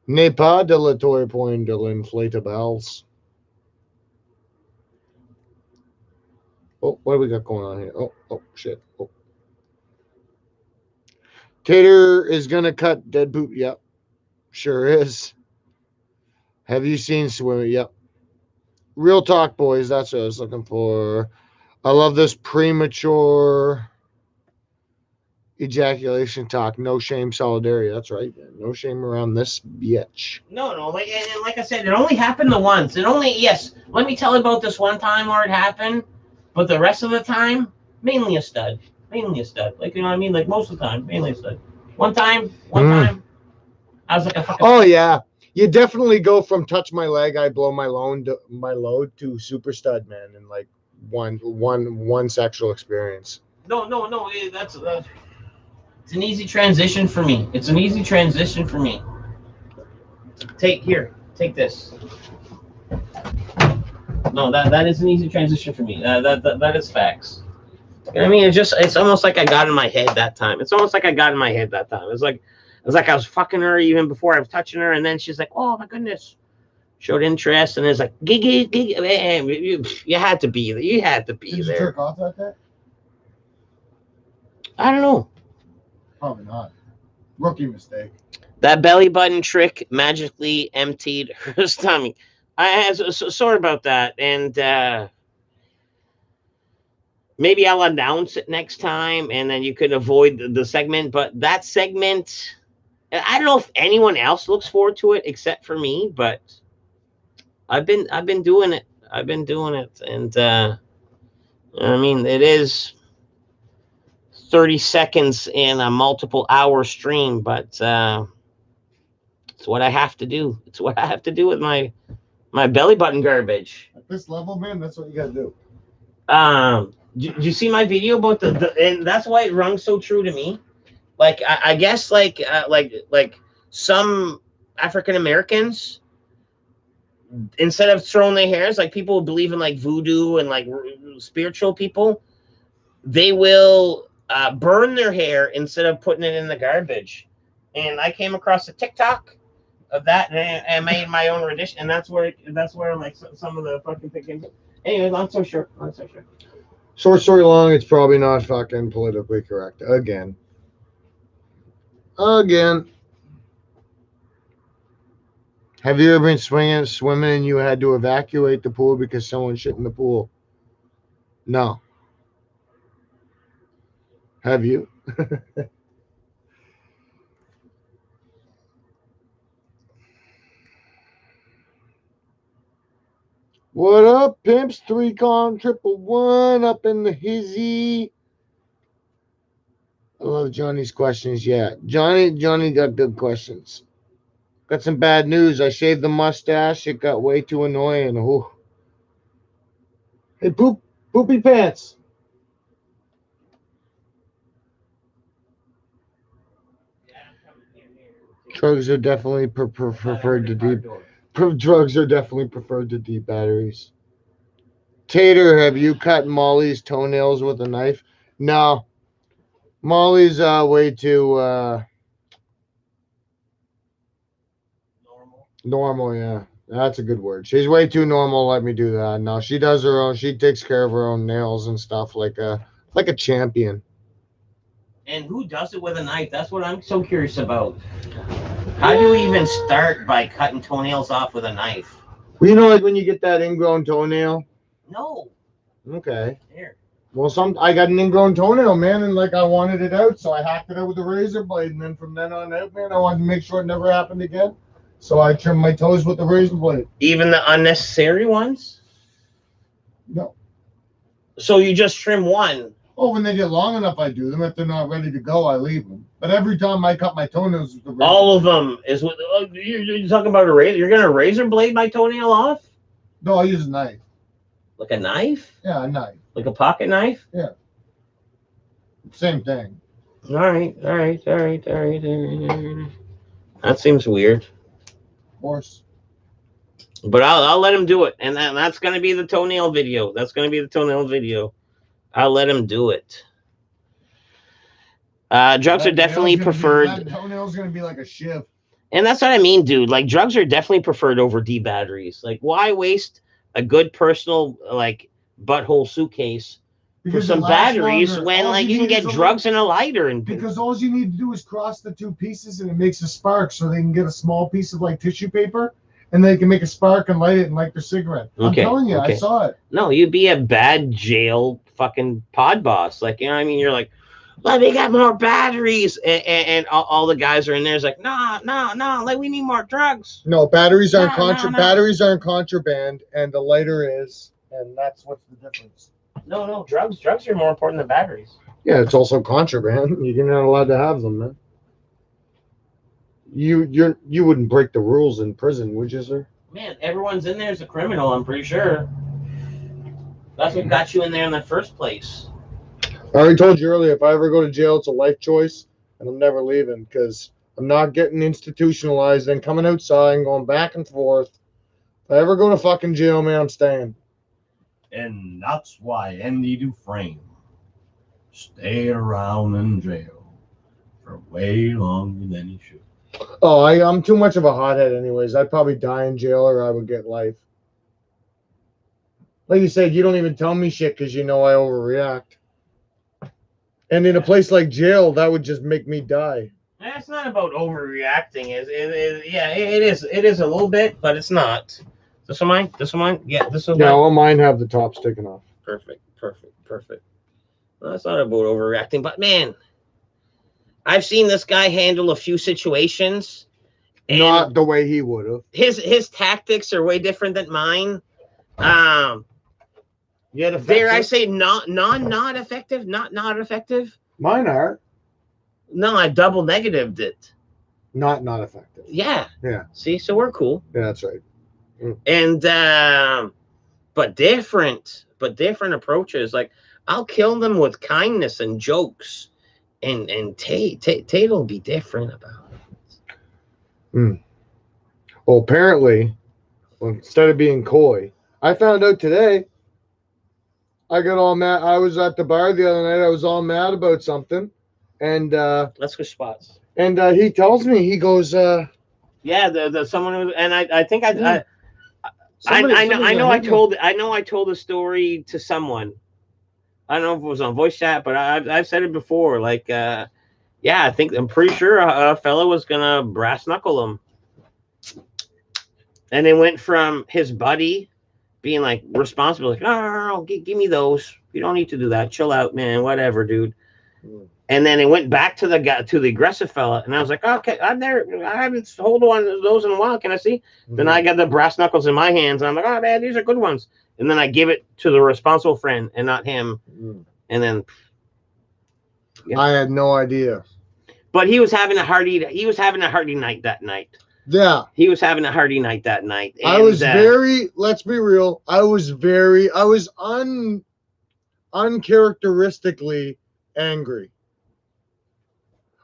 N'est pas de la toy porn de l'inflatables. Oh, what do we got going on here? Oh, shit. Oh. Tater is gonna cut Dead Poop. Yep, sure is. Have you seen swimming? Yep. Real talk, boys. That's what I was looking for. I love this premature ejaculation talk. No shame solidarity. That's right, man. No shame around this bitch. No. Like I said, it only happened the once. Yes. Let me tell you about this one time where it happened. But the rest of the time, mainly a stud. Like, you know what I mean? Like, most of the time, mainly a stud. One time, I was like a fucking... Oh, yeah. You definitely go from touch my leg, I blow my load to super stud, man, in like one sexual experience. No. That's it's an easy transition for me. Take this. No, that is an easy transition for me. That is facts. You know what I mean? It's almost like I got in my head that time. It's like I was fucking her even before I was touching her, and then she's like, "Oh my goodness," showed interest, and it's like, "Gig." Man, you had to be there. You had to be Did there. you jerk off like that? I don't know. Probably not. Rookie mistake. That belly button trick magically emptied her stomach. Sorry about that, and maybe I'll announce it next time, and then you could avoid the segment. But that segment, I don't know if anyone else looks forward to it except for me. But I've been doing it. And I mean, it is 30 seconds in a multiple hour stream, but it's what I have to do. It's what I have to do with my belly button garbage. At this level, man, that's what you gotta do. Did you see my video about and that's why it rung so true to me. Like I guess like some African Americans, instead of throwing their hairs, like people who believe in like voodoo and like spiritual people, they will burn their hair instead of putting it in the garbage. And I came across a TikTok of that, and made my own rendition, and that's where like some of the fucking things. Anyway, long story short. Short story long, it's probably not fucking politically correct again. Have you ever been swimming and you had to evacuate the pool because someone shit in the pool? No. Have you? What up, pimps? 3 con 111 up in the hizzy. I love Johnny's questions. Yeah, Johnny got good questions. Got some bad news. I shaved the mustache. It got way too annoying. Ooh. Hey, poopy pants. Drugs are definitely preferred to deep. Drugs are definitely preferred to deep batteries. Tater, have you cut Molly's toenails with a knife? No. Molly's way too normal. Yeah, that's a good word. She's way too normal. Let me do that. No, she does her own. She takes care of her own nails and stuff like a champion. And who does it with a knife? That's what I'm so curious about. How do you even start by cutting toenails off with a knife? Well, you know, like when you get that ingrown toenail. No. Okay. Here. Well, I got an ingrown toenail, man, and like I wanted it out, so I hacked it out with a razor blade, and then from then on out, man, I wanted to make sure it never happened again. So I trimmed my toes with the razor blade. Even the unnecessary ones? No. So you just trim one? Oh, when they get long enough, I do them. If they're not ready to go, I leave them. But every time I cut my toenails with the razor all of them is with. You're talking about a razor? You're gonna razor blade my toenail off? No, I use a knife. Like a knife? Yeah, a knife. Like a pocket knife? Yeah. Same thing. All right. That seems weird. Of course. But I'll let him do it, and that's gonna be the toenail video. I'll let him do it. Drugs are definitely preferred. That toenail's gonna be like a shiv. And that's what I mean, dude. Like, drugs are definitely preferred over D batteries. Like, why waste a good personal like butthole suitcase for some batteries when like you can get drugs in a lighter? And because all you need to do is cross the two pieces and it makes a spark, so they can get a small piece of like tissue paper and they can make a spark and light it and light their cigarette. Okay, I'm telling you, I saw it. No, you'd be a bad jail fucking pod boss. Like, you know what I mean? You're like, let me get more batteries, and all the guys are in there. It's like, no, like we need more drugs. No, batteries aren't batteries aren't contraband, and the lighter is, and that's what's the difference. No, drugs are more important than batteries. Yeah, it's also contraband. You're not allowed to have them, man. You wouldn't break the rules in prison, would you, sir? Man, everyone's in there as a criminal. I'm pretty sure. That's what got you in there in the first place. I already told you earlier, if I ever go to jail, it's a life choice, and I'm never leaving because I'm not getting institutionalized and coming outside and going back and forth. If I ever go to fucking jail, man, I'm staying. And that's why Andy Dufresne stayed around in jail for way longer than he should. Oh, I'm too much of a hothead anyways. I'd probably die in jail or I would get life. Like you said, you don't even tell me shit because you know I overreact. And in a place like jail, that would just make me die. It's not about overreacting. It is a little bit, but it's not. This one mine? Yeah, this one. Yeah, all mine have the top sticking off. Perfect. Well, that's not about overreacting, but man, I've seen this guy handle a few situations. Not the way he would have. His tactics are way different than mine. Yeah, dare I say not effective? Not effective? Mine are. No, I double negatived it. Not effective. Yeah. Yeah. See, so we're cool. Yeah, that's right. And but different approaches. Like, I'll kill them with kindness and jokes, and Tate will be different about it. Well, apparently, instead of being coy, I found out today. I got all mad. I was at the bar the other night. I was all mad about something, and let's go spots. And he tells me, he goes, yeah, the someone who, and I think I told the story to someone. I don't know if it was on voice chat, but I've said it before. Like, yeah, I'm pretty sure a fella was gonna brass knuckle him, and it went from his buddy being like responsible, like, no, give me those. You don't need to do that. Chill out, man. Whatever, dude. And then it went back to the guy, to the aggressive fella, and I was like, okay, I'm there. I haven't hold on to those in a while. Can I see? Then I got the brass knuckles in my hands, and I'm like, oh man, these are good ones. And then I give it to the responsible friend and not him. And then I had no idea. But he was having a hearty night that night. Yeah. He was having a hearty night that night. And, I was let's be real, I was uncharacteristically angry.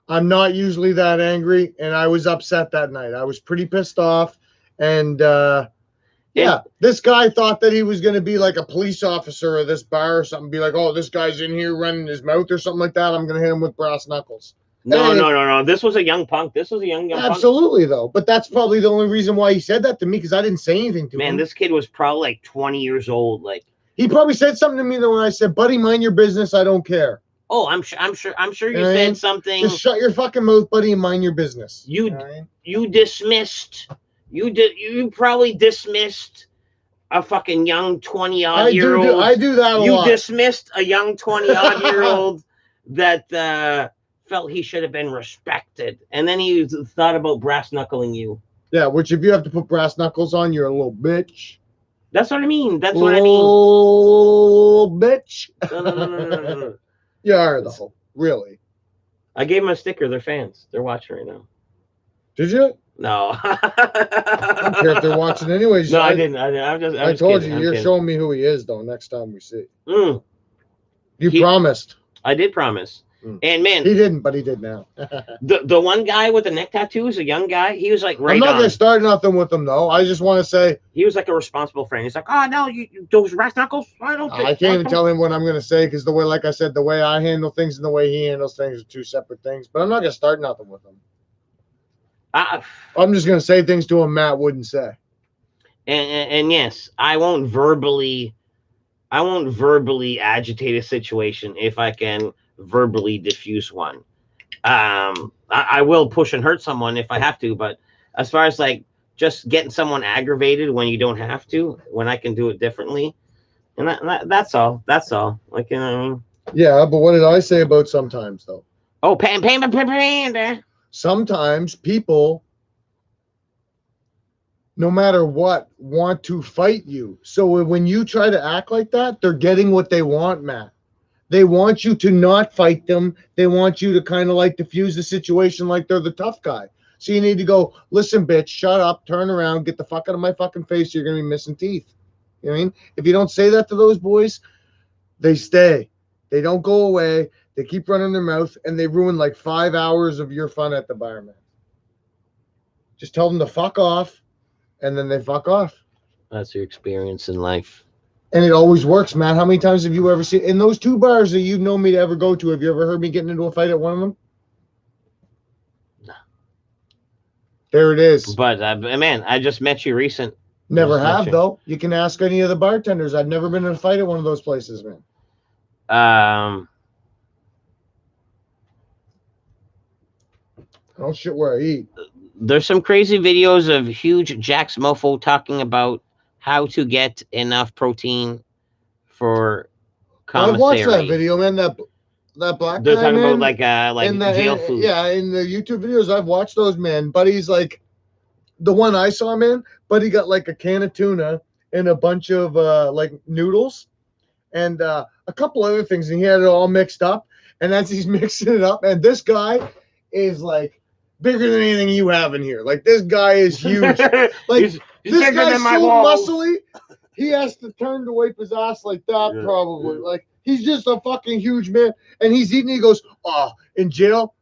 I'm not usually that angry, and I was upset that night. I was pretty pissed off, and this guy thought that he was going to be like a police officer of this bar or something, be like, oh, this guy's in here running his mouth or something like that. I'm going to hit him with brass knuckles. No. This was a young punk. Absolutely, though. But that's probably the only reason why he said that to me, because I didn't say anything to him. Man, this kid was probably like 20 years old. Like, he probably said something to me when I said, buddy, mind your business. I don't care. Oh, I'm sure you said something. Just shut your fucking mouth, buddy, and mind your business. You probably dismissed a fucking young 20-odd-year-old. I do that a lot. You dismissed a young 20-odd-year-old that felt he should have been respected, and then he thought about brass knuckling you. Yeah, which if you have to put brass knuckles on, you're a little bitch. That's what I mean. Little bitch. No. You are, though. Really. I gave them a sticker. They're fans. They're watching right now. Did you? No. I don't care if they're watching anyways. No, I didn't. I told kidding. you. You're showing me who he is, though, next time we see. You promised. I did promise. And man, he didn't, but he did now. the one guy with the neck tattoos, a young guy, he was like, I'm not going to start nothing with him, though. I just want to say he was like a responsible friend. He's like, oh no, you those brass knuckles. I can't even tell him what I'm going to say, because the way, like I said, the way I handle things and the way he handles things are two separate things. But I'm not going to start nothing with him. I'm just going to say things to him Matt wouldn't say. And yes, I won't verbally agitate a situation if I can verbally diffuse one. I will push and hurt someone if I have to, but as far as like just getting someone aggravated when you don't have to, when I can do it differently, and that's all. Like, you know what I mean? Yeah, but what did I say about sometimes though? Oh, panda. Sometimes people, no matter what, want to fight you. So when you try to act like that, they're getting what they want, Matt. They want you to not fight them. They want you to kind of like diffuse the situation like they're the tough guy. So you need to go, listen, bitch, shut up, turn around, get the fuck out of my fucking face. You're going to be missing teeth. You know what I mean? If you don't say that to those boys, they stay. They don't go away. They keep running their mouth, and they ruin like 5 hours of your fun at the bar, man. Just tell them to fuck off, and then they fuck off. That's your experience in life. And it always works, man. How many times have you ever seen in those two bars that you've known me to ever go to? Have you ever heard me getting into a fight at one of them? No. There it is. But man, I just met you recent. Never have though. You can ask any of the bartenders. I've never been in a fight at one of those places, man. I don't shit where I eat. There's some crazy videos of huge Jack's mofo talking about how to get enough protein for commissary. I watched that video, man. That black They're guy, talking man, about like jail food. Yeah, in the YouTube videos, I've watched those, man. Buddy's like the one I saw, man. Buddy got like a can of tuna and a bunch of like noodles and a couple other things, and he had it all mixed up. And as he's mixing it up, and this guy is like bigger than anything you have in here. Like this guy is huge. Like this guy's so muscly, he has to turn to wipe his ass like that, probably. Like he's just a fucking huge man, and he's eating. He goes, "Oh, in jail,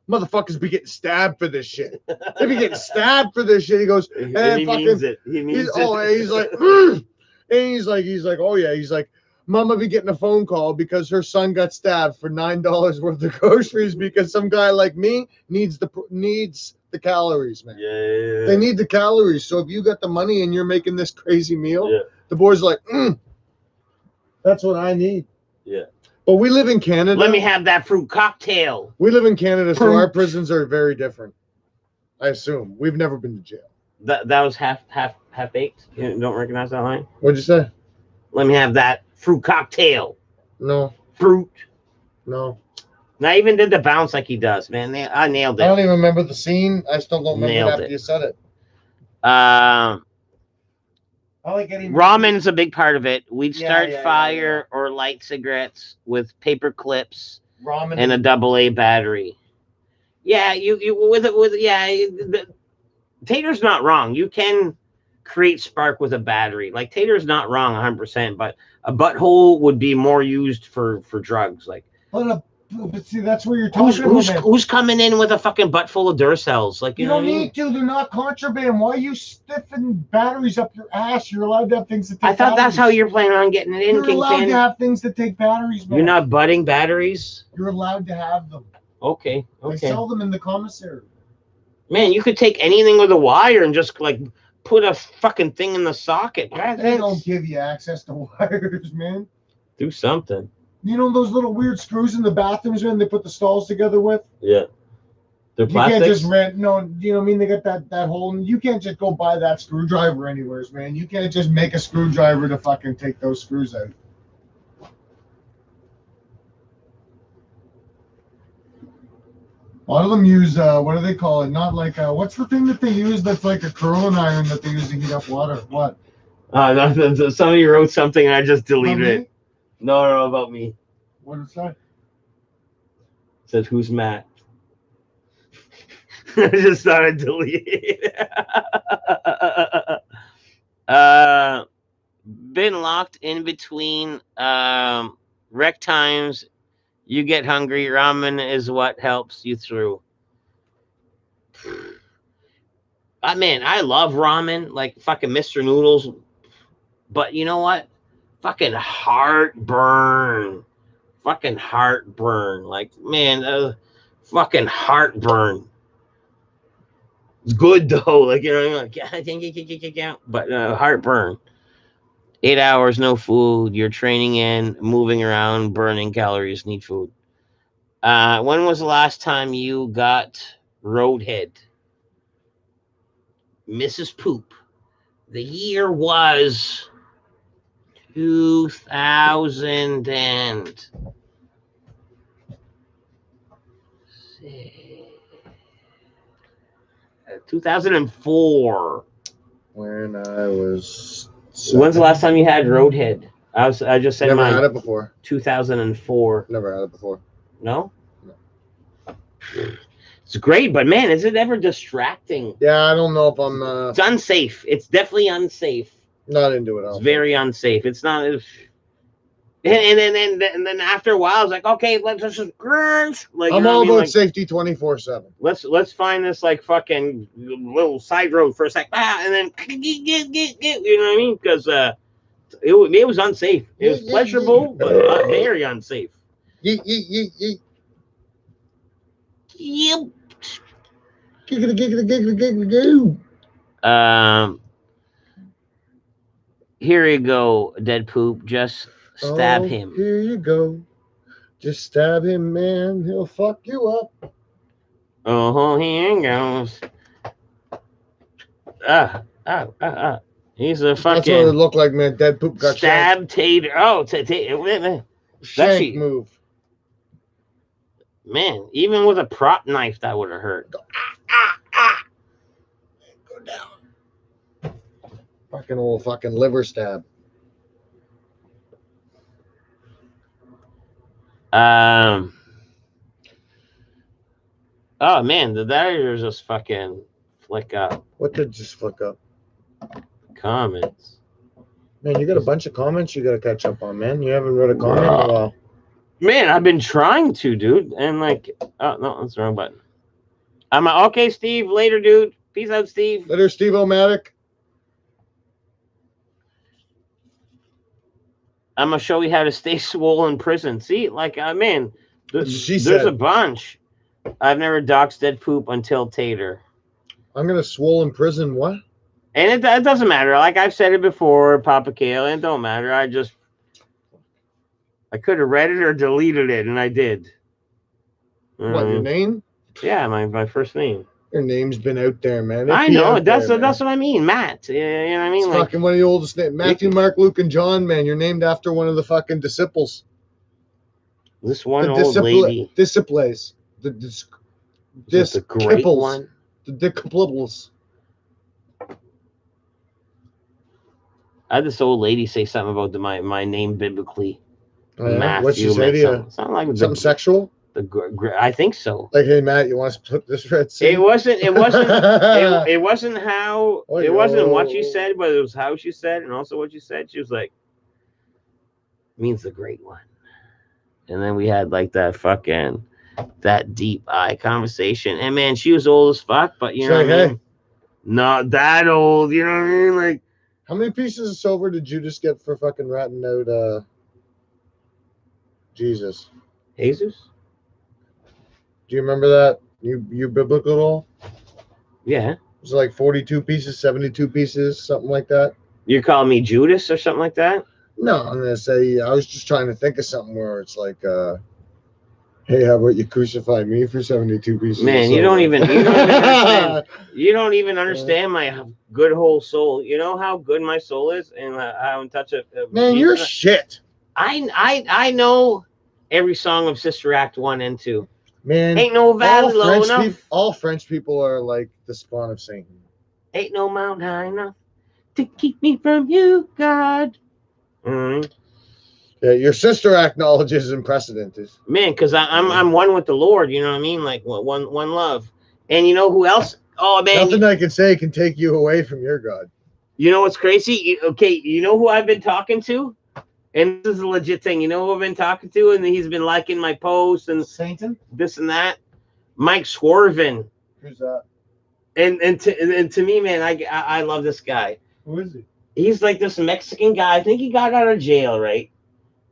motherfuckers be getting stabbed for this shit. They be getting stabbed for this shit." He goes, and he fucking, means it. He means it. Oh, and he's like, and he's like, oh yeah, he's like, Mama be getting a phone call because her son got stabbed for $9 worth of groceries because some guy like me needs the calories, man. Yeah. They need the calories. So if you got the money and you're making this crazy meal, the boys are like, that's what I need. Yeah. But we live in Canada. Let me have that fruit cocktail. We live in Canada, so our prisons are very different. I assume. We've never been to jail. That was half baked. You don't recognize that line? What'd you say? Let me have that fruit cocktail. No. Fruit. No. And I even did the bounce like he does, man. I nailed it. I don't even remember the scene. I still don't remember it after you said it. I like ramen's a big part of it. We'd start fire or light cigarettes with paper clips Ramen and a AA battery. Yeah, you with Tater's not wrong. You can create spark with a battery. Like Tater's not wrong 100%, but a butthole would be more used for drugs. Like but see, that's where you're talking about, man. who's coming in with a fucking butt full of Duracells? Like You know don't what I mean? need to. They're not contraband. Why are you stiffing batteries up your ass? You're allowed to have things that take I thought that's how batteries. you're planning on getting it in, You're allowed to Kingpin. have things that take batteries, man. You're not butting batteries. You're allowed to have them. Okay, They okay. sell them in the commissary. Man, you could take anything with a wire and just like put a fucking thing in the socket. They don't give you access to wires, man. Do something. You know those little weird screws in the bathrooms, man, they put the stalls together with? Yeah. They're You can't plastics. just rent, no, you know what I mean? They got that hole. You can't just go buy that screwdriver anywhere, man. You can't just make a screwdriver to fucking take those screws out. A lot of them use, what do they call it? Not like, what's the thing that they use that's like a curling iron that they use to heat up water? What? Somebody wrote something and I just deleted About it. me? No, about me. What is that? It said, who's Matt? I just thought I'd delete it. Been locked in between rec times. You get hungry. Ramen is what helps you through. Man, I love ramen, like fucking Mr. Noodles. But you know what? Fucking heartburn. Fucking heartburn. Like, man, fucking heartburn. It's good though. Like, you know, like, but heartburn. 8 hours, no food. You're training in, moving around, burning calories, need food. When was the last time you got roadhead? Mrs. Poop. The year was 2000 and 2004. When I was. When's the last time you had roadhead? I just said Never mine. had it before. 2004. Never had it before. No? It's great, but man, is it ever distracting? Yeah, I don't know if I'm It's unsafe. It's definitely unsafe. not into it. It's very unsafe. It's not. And then after a while, it's like, okay, let's just like. I'm all about safety 24/7. Let's find this like fucking little side road for a sec, and then you know what I mean? Because it was unsafe. It was pleasurable, but very unsafe. Yeet, yeet, yeet, yeet. Yep. Giggity, giggity, giggity, giggity, goo. Here you go, dead poop. Just stab him. Here you go. Just stab him, man. He'll fuck you up. Oh, here he goes. He's a That's what it fucking looked like, man. Dead poop got stab tater. Oh, wait. shank move. Man, even with a prop knife, that would have hurt. Go down. Fucking old fucking liver stab. Oh man, the diaries just fucking flick up. What did just flick up? Comments. Man, you got a bunch of comments you got to catch up on, man. You haven't read a comment in a while. Man, I've been trying to, dude. And like, oh no, that's the wrong button. I'm okay, Steve. Later, dude. Peace out, Steve. Later, Steve O'Matic. I'm gonna show you how to stay swole in prison. See, like, man, She there's said. a bunch. I've never doxed dead poop until Tater. I'm gonna swole in prison. What? And it doesn't matter. Like I've said it before, Papa Kale. It don't matter. I could have read it or deleted it, and I did. What? Your name? Yeah, my first name. Your name's been out there, man. I know. That's what I mean, Matt. You know what I mean? It's Like, fucking one of the oldest names. Matthew, Mark, Luke, and John, man. You're named after one of the fucking disciples. this one old lady. Disciples. Is this the great one? The disciples. I had this old lady say something about my name biblically. Oh, yeah? What'd she Matthew say to you? something like Something sexual? I think so. Like, hey Matt, you want to split this Red Sea? It wasn't how it wasn't what she Yo. said, but it was how she said, and also what she said. She was like, means the great one. And then we had like that deep eye conversation. And man, she was old as fuck, but you know what I mean? Not that old, you know what I mean? Like, how many pieces of silver did Judas get for fucking ratting out Jesus? Jesus? Do you remember that? You biblical at all? Yeah. It was like 42 pieces, 72 pieces, something like that. You're calling me Judas or something like that? No, I'm gonna say I was just trying to think of something where it's like, hey, how about you crucify me for 72 pieces? Man, you don't even understand. You don't even understand my good whole soul. You know how good my soul is, and how in touch of man, you're shit. I know every song of Sister Act 1 and 2. Man, ain't no valley low enough. All French people are like the spawn of Satan. Ain't no mountain high enough to keep me from you, God. Mm-hmm. Yeah, your Sister Act knowledge is unprecedented. Man, because I'm one with the Lord. You know what I mean? Like one love. And you know who else? Oh man, nothing I can say can take you away from your God. You know what's crazy? Okay, you know who I've been talking to? And this is a legit thing. You know who I've been talking to? And he's been liking my posts and Satan, this and that. Mike Swervin. Who's that? And to me, man, I love this guy. Who is he? He's like this Mexican guy. I think he got out of jail, right?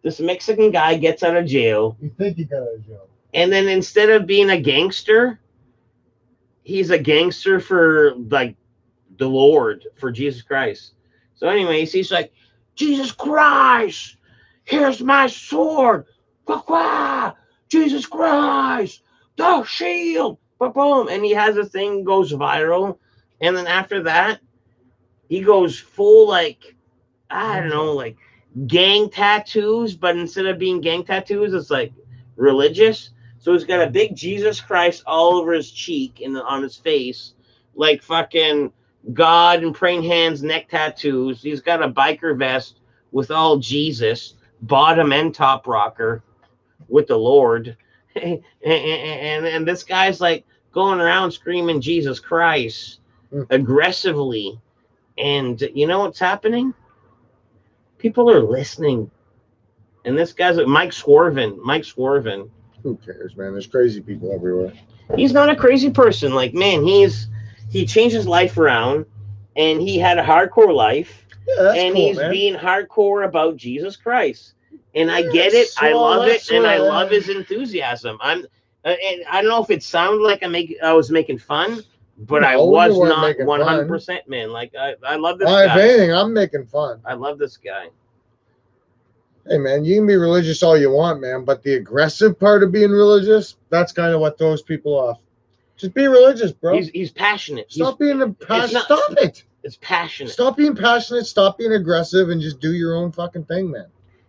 This Mexican guy gets out of jail. You think he got out of jail? And then instead of being a gangster, he's a gangster for like the Lord, for Jesus Christ. So anyways, he's like, Jesus Christ, here's my sword. Quah, quah. Jesus Christ, the shield. Boom. And he has a thing, goes viral. And then after that, he goes full like, I don't know, like gang tattoos, but instead of being gang tattoos, it's like religious. So he's got a big Jesus Christ all over his cheek and on his face, like fucking God and praying hands, neck tattoos. He's got a biker vest with all Jesus, bottom and top rocker with the Lord. and this guy's like going around screaming Jesus Christ aggressively. And you know what's happening? People are listening. And this guy's like Mike Swervin. Who cares, man? There's crazy people everywhere. He's not a crazy person. Like, man, he changed his life around, and he had a hardcore life. Yeah, that's and cool, he's man. being hardcore about Jesus Christ. And I get it. I love it, and I love his enthusiasm. And I don't know if it sounded like I was making fun, but I was not 100%, man. Like I love this guy. If anything, I'm making fun. I love this guy. Hey, man, you can be religious all you want, man, but the aggressive part of being religious, that's kind of what throws people off. Just be religious, bro. He's passionate. Stop being passionate. Stop it. It's passionate. Stop being passionate. Stop being aggressive and just do your own fucking thing, man.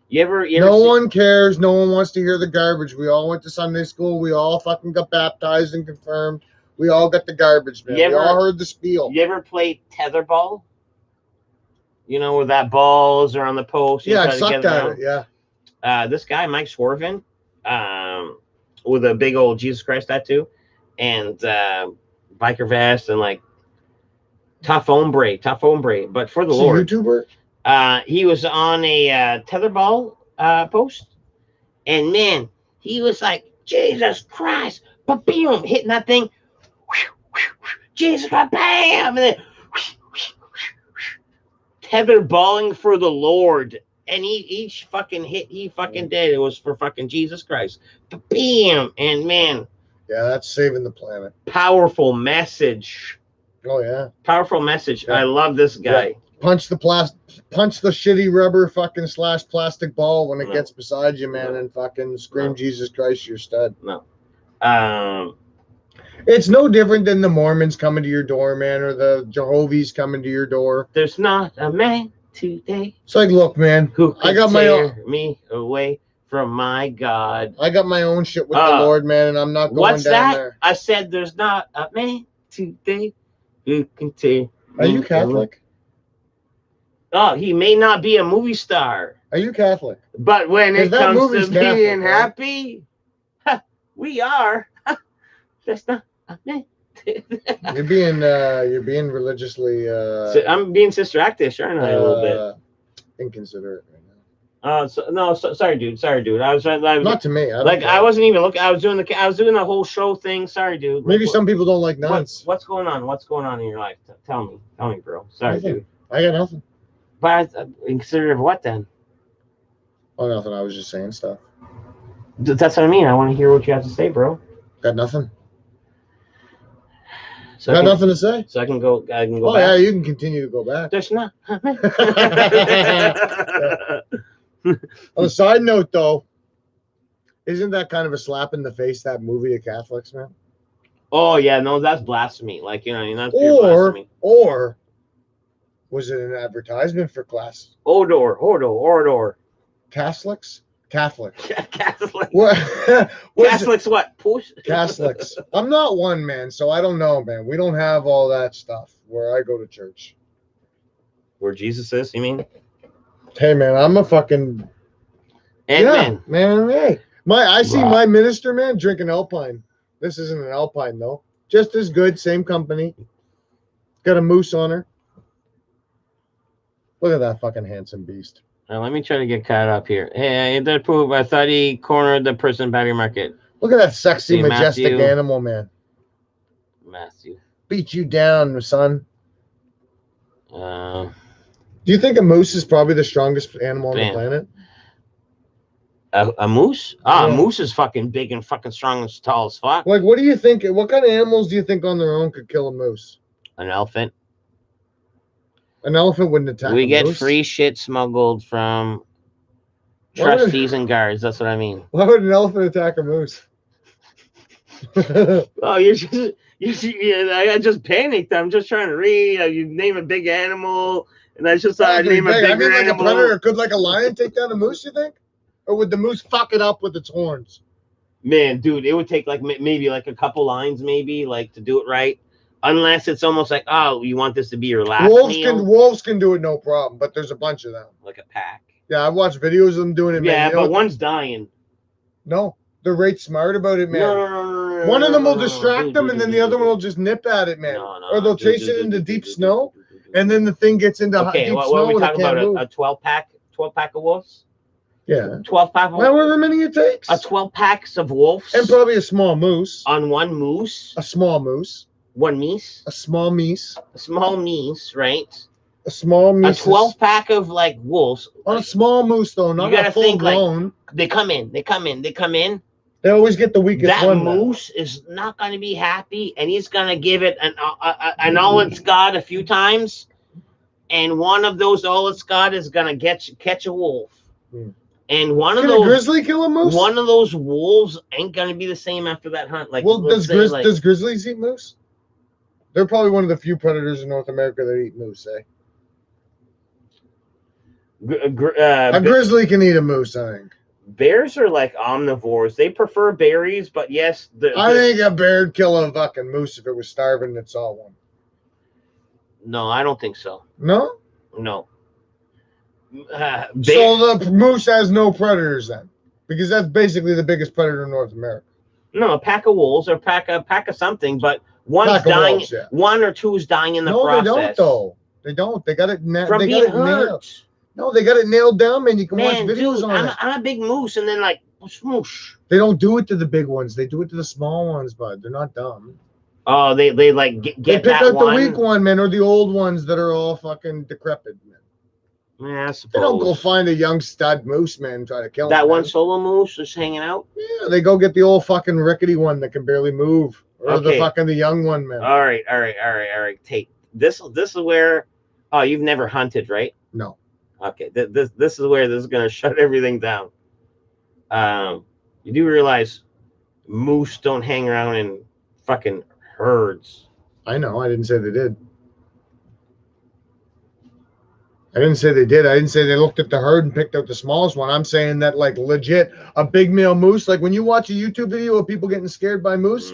You ever no one cares. No one wants to hear the garbage. We all went to Sunday school. We all fucking got baptized and confirmed. We all got the garbage, man. We all heard the spiel. You ever play tetherball? You know, where that balls are on the post. Yeah, I sucked at it. Yeah. This guy, Mike Swervin, with a big old Jesus Christ tattoo and biker vest and like tough hombre. But for the Lord. YouTuber? He was on a tetherball post. And man, he was like, Jesus Christ, bam, hitting that thing. Jesus Christ, bam, and then tetherballing for the Lord. And each fucking hit he fucking did, it was for fucking Jesus Christ. Bam! And man. Yeah, that's saving the planet. Powerful message. Oh, yeah. Powerful message. Yeah. I love this guy. Yeah. Punch the shitty rubber fucking / plastic ball when it gets beside you, man, and fucking scream Jesus Christ, you're stud. No. It's no different than the Mormons coming to your door, man, or the Jehovah's coming to your door. There's not a man today. It's like, look, man, who I got my own me away from my God. I got my own shit with the Lord, man, and I'm not going what's down that? there. I said there's not a man today who can tear. Are you Catholic? Oh, he may not be a movie star, Are you Catholic? But when 'Cause it that comes movie's to being Catholic, right? happy, we are. That's not. You're being religiously I'm being Sister Actish, aren't I? A little bit. inconsiderate right now. Sorry, dude. I was Not to me. I don't care. I wasn't even looking. I was doing the whole show thing. Sorry, dude. Maybe some people don't like nuns. What's going on? What's going on in your life? Tell me, bro. Sorry, Nothing. dude. I got nothing. But inconsiderate of what then? Oh, nothing. I was just saying stuff. That's what I mean. I want to hear what you have to say, bro. Got nothing. So Got nothing to say. So I can go. Oh back. yeah, you can continue to go back. There's not. On a side note, though, isn't that kind of a slap in the face, that movie of Catholics, man? Oh yeah, no, that's blasphemy. Like, you know, that's pure blasphemy. Or was it an advertisement for class? Ordor. Catholics? Catholics. Catholic. What? Catholics what? Push? Catholics. I'm not one, man, so I don't know, man. We don't have all that stuff where I go to church. Where Jesus is, you mean? Hey, man, I'm a fucking... And man, hey. I see my minister, man, drinking Alpine. This isn't an Alpine, though. Just as good, same company. Got a moose on her. Look at that fucking handsome beast. Now, let me try to get caught up here. Hey, I approved. I thought he cornered the person battery market. Look at that sexy, See, majestic Matthew. animal, man. Matthew. Beat you down, son. Uh, Do you think a moose is probably the strongest animal on the Man. planet? a moose? Ah, Yeah. a moose is fucking big and fucking strong and tall as fuck. Like, what do you think? What kind of animals do you think on their own could kill a moose? An elephant. An elephant wouldn't attack We a get moose. free shit smuggled from Why would- trustees and guards. That's what I mean. Why would an elephant attack a moose? Oh, I just panicked. I'm just trying to read. You name a big animal, and I just thought I'd name a bigger like animal. a predator. Could like a lion take down a moose, you think? Or would the moose fuck it up with its horns? Man, dude, it would take like maybe like a couple lines, maybe like to do it right. Unless it's almost like, oh, you want this to be your last meal, Wolves can do it no problem, but there's a bunch of them. like a pack. Yeah, I've watched videos of them doing it. Yeah, man. You know but what- one's dying. No, they're right smart about it, man. No. One of them will no, distract dude, them, dude, and then dude, the other dude, one will just nip at it, man. No, Or they'll chase it into deep snow, and then the thing gets into Okay, deep what snow are we and it talking can't about? move. A 12-pack of wolves? Yeah. 12-pack. However many it takes. A 12 packs of wolves And probably a small moose. on one moose, A small moose. one meese, A small meese. a small meese, right? A small A moose. 12-pack of like wolves. On a small moose, though, not gotta a full think, like, grown. They come in. They always get the weakest That one. man. moose is not going to be happy, and he's going to give it an all it's got a few times, and one of those all it's got is going to catch a wolf, and one of Can a those grizzly kill a moose? one of those wolves ain't going to be the same after that hunt. Like, Well, let's does say, does grizzlies eat moose? They're probably one of the few predators in North America that eat moose, eh? A grizzly can eat a moose, I think. bears are like omnivores. They prefer berries, but yes, I think a bear would kill a fucking moose if it was starving and it saw one. No, I don't think so. No? No. So the moose has no predators then? Because that's basically the biggest predator in North America. No, a pack of wolves or a pack of something, but one's Pack of dying. wolves, yeah. One or two is dying in the process. No, they don't, though. They don't. They got it, From they being got it nailed. hurt. No, they got it nailed down, man. You can Man, watch videos dude, on it. I'm a big moose, and then like swoosh. They don't do it to the big ones. They do it to the small ones, bud. They're not dumb. Oh, they like get They pick that out one. the weak one, man, or the old ones that are all fucking decrepit, man. Yeah, I They suppose. don't go find a young stud moose, man, and try to kill him. that one man. solo moose just hanging out. Yeah, they go get the old fucking rickety one that can barely move, or Okay. the young one, man. All right. Take this. This is where. Oh, you've never hunted, right? No. Okay. This is where this is gonna shut everything down. You do realize moose don't hang around in fucking herds. I know. I didn't say they did. I didn't say they did. I didn't say they looked at the herd and picked out the smallest one. I'm saying that, like, legit, a big male moose. Like when you watch a YouTube video of people getting scared by moose,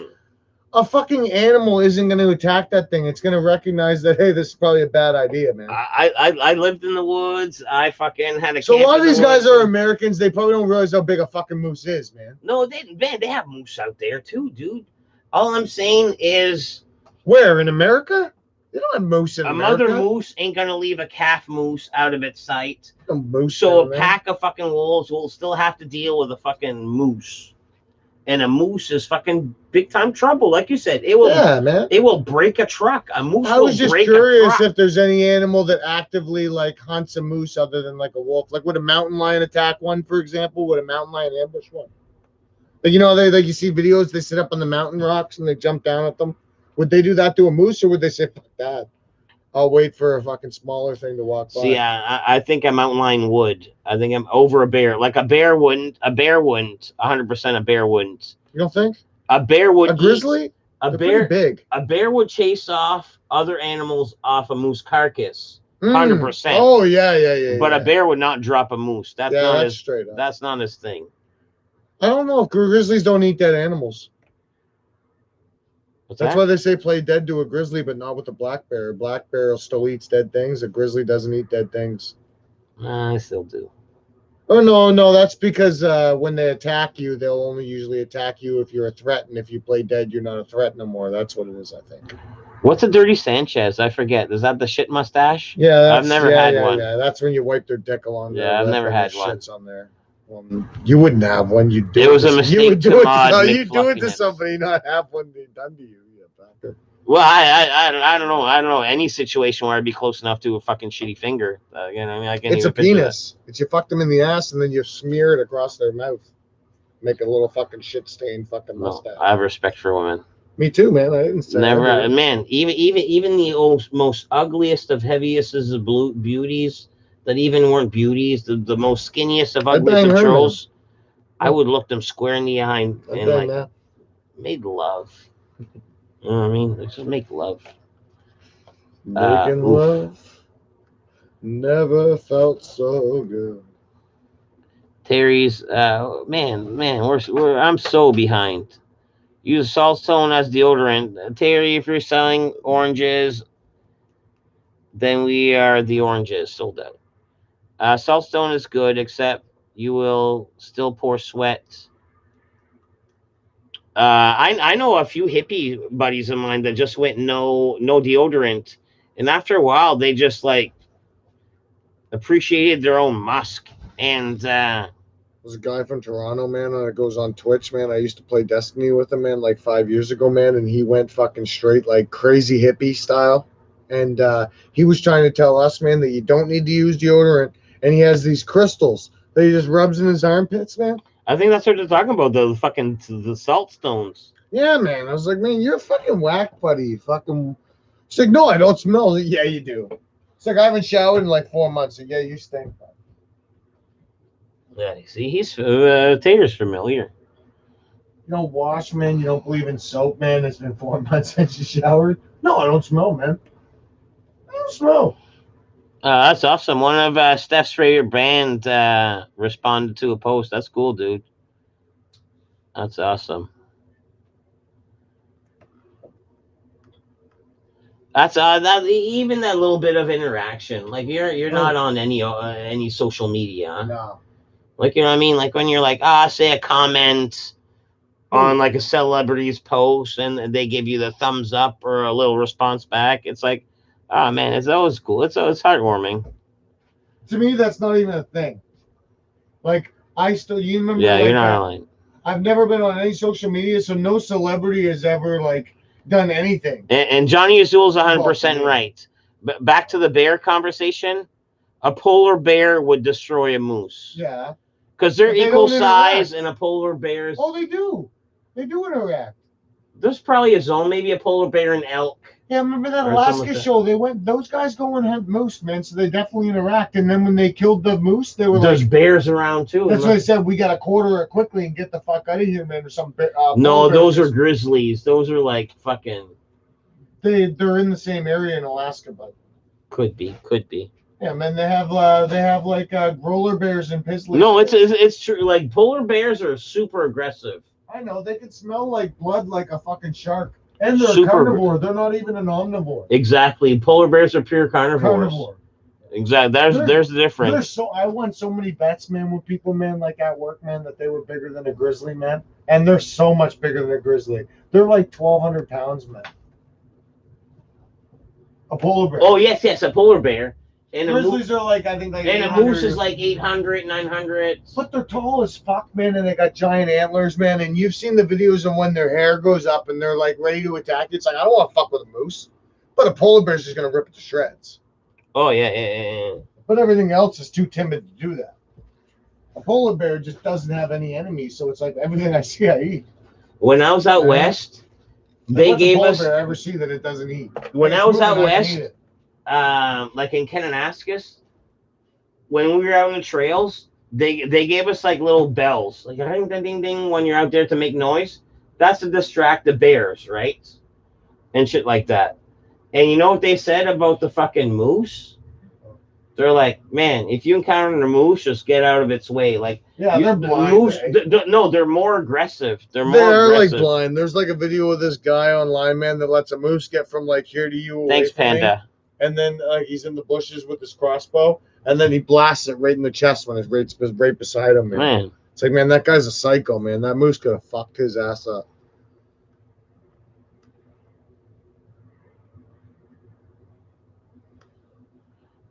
a fucking animal isn't going to attack that thing. It's going to recognize that, hey, this is probably a bad idea, man. I lived in the woods. I fucking had a So a camp lot of in the these guys woods. are Americans. They probably don't realize how big a fucking moose is, man. No, they have moose out there too, dude. All I'm saying is, where in America? They don't have moose in a America. mother moose ain't gonna leave a calf moose out of its sight. No moose So down a there. pack of fucking wolves will still have to deal with a fucking moose, and a moose is fucking big time trouble. Like you said, it will. Yeah, man. It will break a truck. A moose I will was just break curious a truck. if there's any animal that actively like hunts a moose other than like a wolf. Like, would a mountain lion attack one, for example? Would a mountain lion ambush one? Like, you know, they like you see videos. They sit up on the mountain rocks and they jump down at them. Would they do that to a moose, or would they say, "Fuck that"? I'll wait for a fucking smaller thing to walk by. See, I think a mountain lion would. I think I'm over a bear. Like a bear wouldn't. A bear wouldn't. 100% a bear wouldn't. You don't think? A bear would. A grizzly? A They're bear. pretty big. A bear would chase off other animals off a moose carcass. 100%. Oh yeah. But a bear would not drop a moose. That's not that's his. straight up. That's not his thing. I don't know. Grizzlies don't eat dead animals. What's That's that? why they say play dead to a grizzly, but not with a black bear. A black bear still eats dead things. A grizzly doesn't eat dead things. I still do. Oh no, that's because when they attack you, they'll only usually attack you if you're a threat, and if you play dead, you're not a threat no more. That's what it is, I think. What's a dirty Sanchez? I forget. Is that the shit mustache? Yeah, I've never had one. Yeah, that's when you wipe their dick along. Yeah, I've never had one. Shits on there. You wouldn't have one. You do It was a You mistake would to do it. mod No, you do it to McFluffiness. somebody, not have one done to you. You bastard. Well, I don't know. I don't know any situation where I'd be close enough to a fucking shitty finger. You know, I mean, I can't It's a even picture that. penis. It's you fuck them in the ass and then you smear it across their mouth. Make a little fucking shit stain fucking No, mustache. I have respect for women. Me too, man. I didn't say Never, that. man. Even the most ugliest of heaviest of beauties that even weren't beauties, the most skinniest of I'd ugliest bang of her, trolls, I would look them square in the eye and I'd bang like that. made love. You know what I mean? Let's just make love. Making love never felt so good. Terry's man, I'm so behind. Use salt stone as deodorant. Terry, if you're selling oranges, then we are the oranges sold out. Saltstone is good, except you will still pour sweat. I know a few hippie buddies of mine that just went no deodorant, and after a while they just like appreciated their own musk. And There's a guy from Toronto, man, that goes on Twitch, man. I used to play Destiny with him, man, like 5 years ago, man, and he went fucking straight like crazy hippie style. And he was trying to tell us, man, that you don't need to use deodorant. And he has these crystals that he just rubs in his armpits, man. I think that's what they're talking about, the salt stones. Yeah, man. I was like, man, you're fucking whack, buddy. Fucking. He's like, no, I don't smell. Like, yeah, you do. It's like I haven't showered in like 4 months. So yeah, you stink. Yeah, see, he's Tater's familiar. You don't wash, man. You don't believe in soap, man. It's been 4 months since you showered. No, I don't smell, man. I don't smell. That's awesome. One of Steph's favorite band responded to a post. That's cool, dude. That's awesome. That's that even that little bit of interaction. Like you're not on any social media. No. Like, you know what I mean? Like when you're like, say a comment on like a celebrity's post and they give you the thumbs up or a little response back. It's like, man, it's always cool. It's heartwarming. To me, that's not even a thing. Like, you remember? Yeah, like, you're not online. I've never been on any social media, so no celebrity has ever like done anything. And Johnny Azul's 100% Well, right. But back to the bear conversation, a polar bear would destroy a moose. Yeah. Because they're But they equal don't size, interact. and a polar bear's. Oh, they do. They do interact. There's probably a zone, maybe a polar bear and elk. Yeah, remember that Or Alaska something like that. show? Those guys go and hunt moose, man, so they definitely interact. And then when they killed the moose, they were There's like, bears around too. that's what I said, we got to quarter it quickly and get the fuck out of here, man, or some No, polar bear those are just- grizzlies. Those are like fucking. they're in the same area in Alaska, but Could be. yeah, man, they have like roller bears and pizzly. No, it's true. Like polar bears are super aggressive. I know they can smell like blood like a fucking shark. And they're Super- a carnivore. They're not even an omnivore. Exactly. Polar bears are pure carnivores. Carnivore. Exactly. There's the difference. I won so many bets, man, with people, man, like at work, man, that they were bigger than a grizzly, man. And they're so much bigger than a grizzly. They're like 1,200 pounds, man. A polar bear. Oh yes, a polar bear. And Grizzlies are like, I think, like and a 800 moose is or- like 800, 900. But they're tall as fuck, man, and they got giant antlers, man. And you've seen the videos of when their hair goes up and they're like ready to attack. It's like, I don't want to fuck with a moose, but a polar bear's just gonna rip it to shreds. Oh yeah. But everything else is too timid to do that. A polar bear just doesn't have any enemies, so it's like everything I see, I eat. When I was out west, they What's a gave polar us bear I ever see that it doesn't eat? when It's I was moving, out I can west, eat it. like in Kananaskis, when we were out on the trails, they gave us like little bells, like ding ding ding ding when you're out there to make noise. That's to distract the bears, right? And shit like that. And you know what they said about the fucking moose? They're like, man, if you encounter a moose, just get out of its way. Like, Yeah, they're blind. moose, eh? no, they're more aggressive. They're more They're like aggressive. blind. There's like a video of this guy online, man, that lets a moose get from like here to you. away Thanks, from me. Panda. And then he's in the bushes with his crossbow, and then he blasts it right in the chest when it's right beside him, man. Man, It's like, man, that guy's a psycho, man. That moose could have fucked his ass up.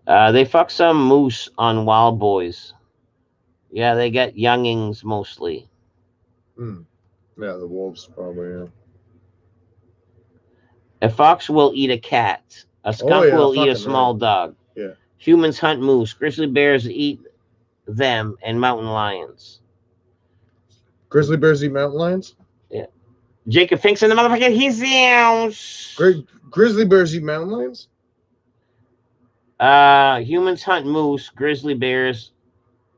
they fuck some moose on Wild Boys. Yeah, they get youngings mostly. Yeah, the wolves probably. Yeah. A fox will eat a cat. A skunk yeah, will eat a fucking small dog. Yeah. Humans hunt moose. Grizzly bears eat them, and mountain lions. Grizzly bears eat mountain lions. Jacob thinks in the motherfucker. He's Grizzly bears eat mountain lions. Humans hunt moose. Grizzly bears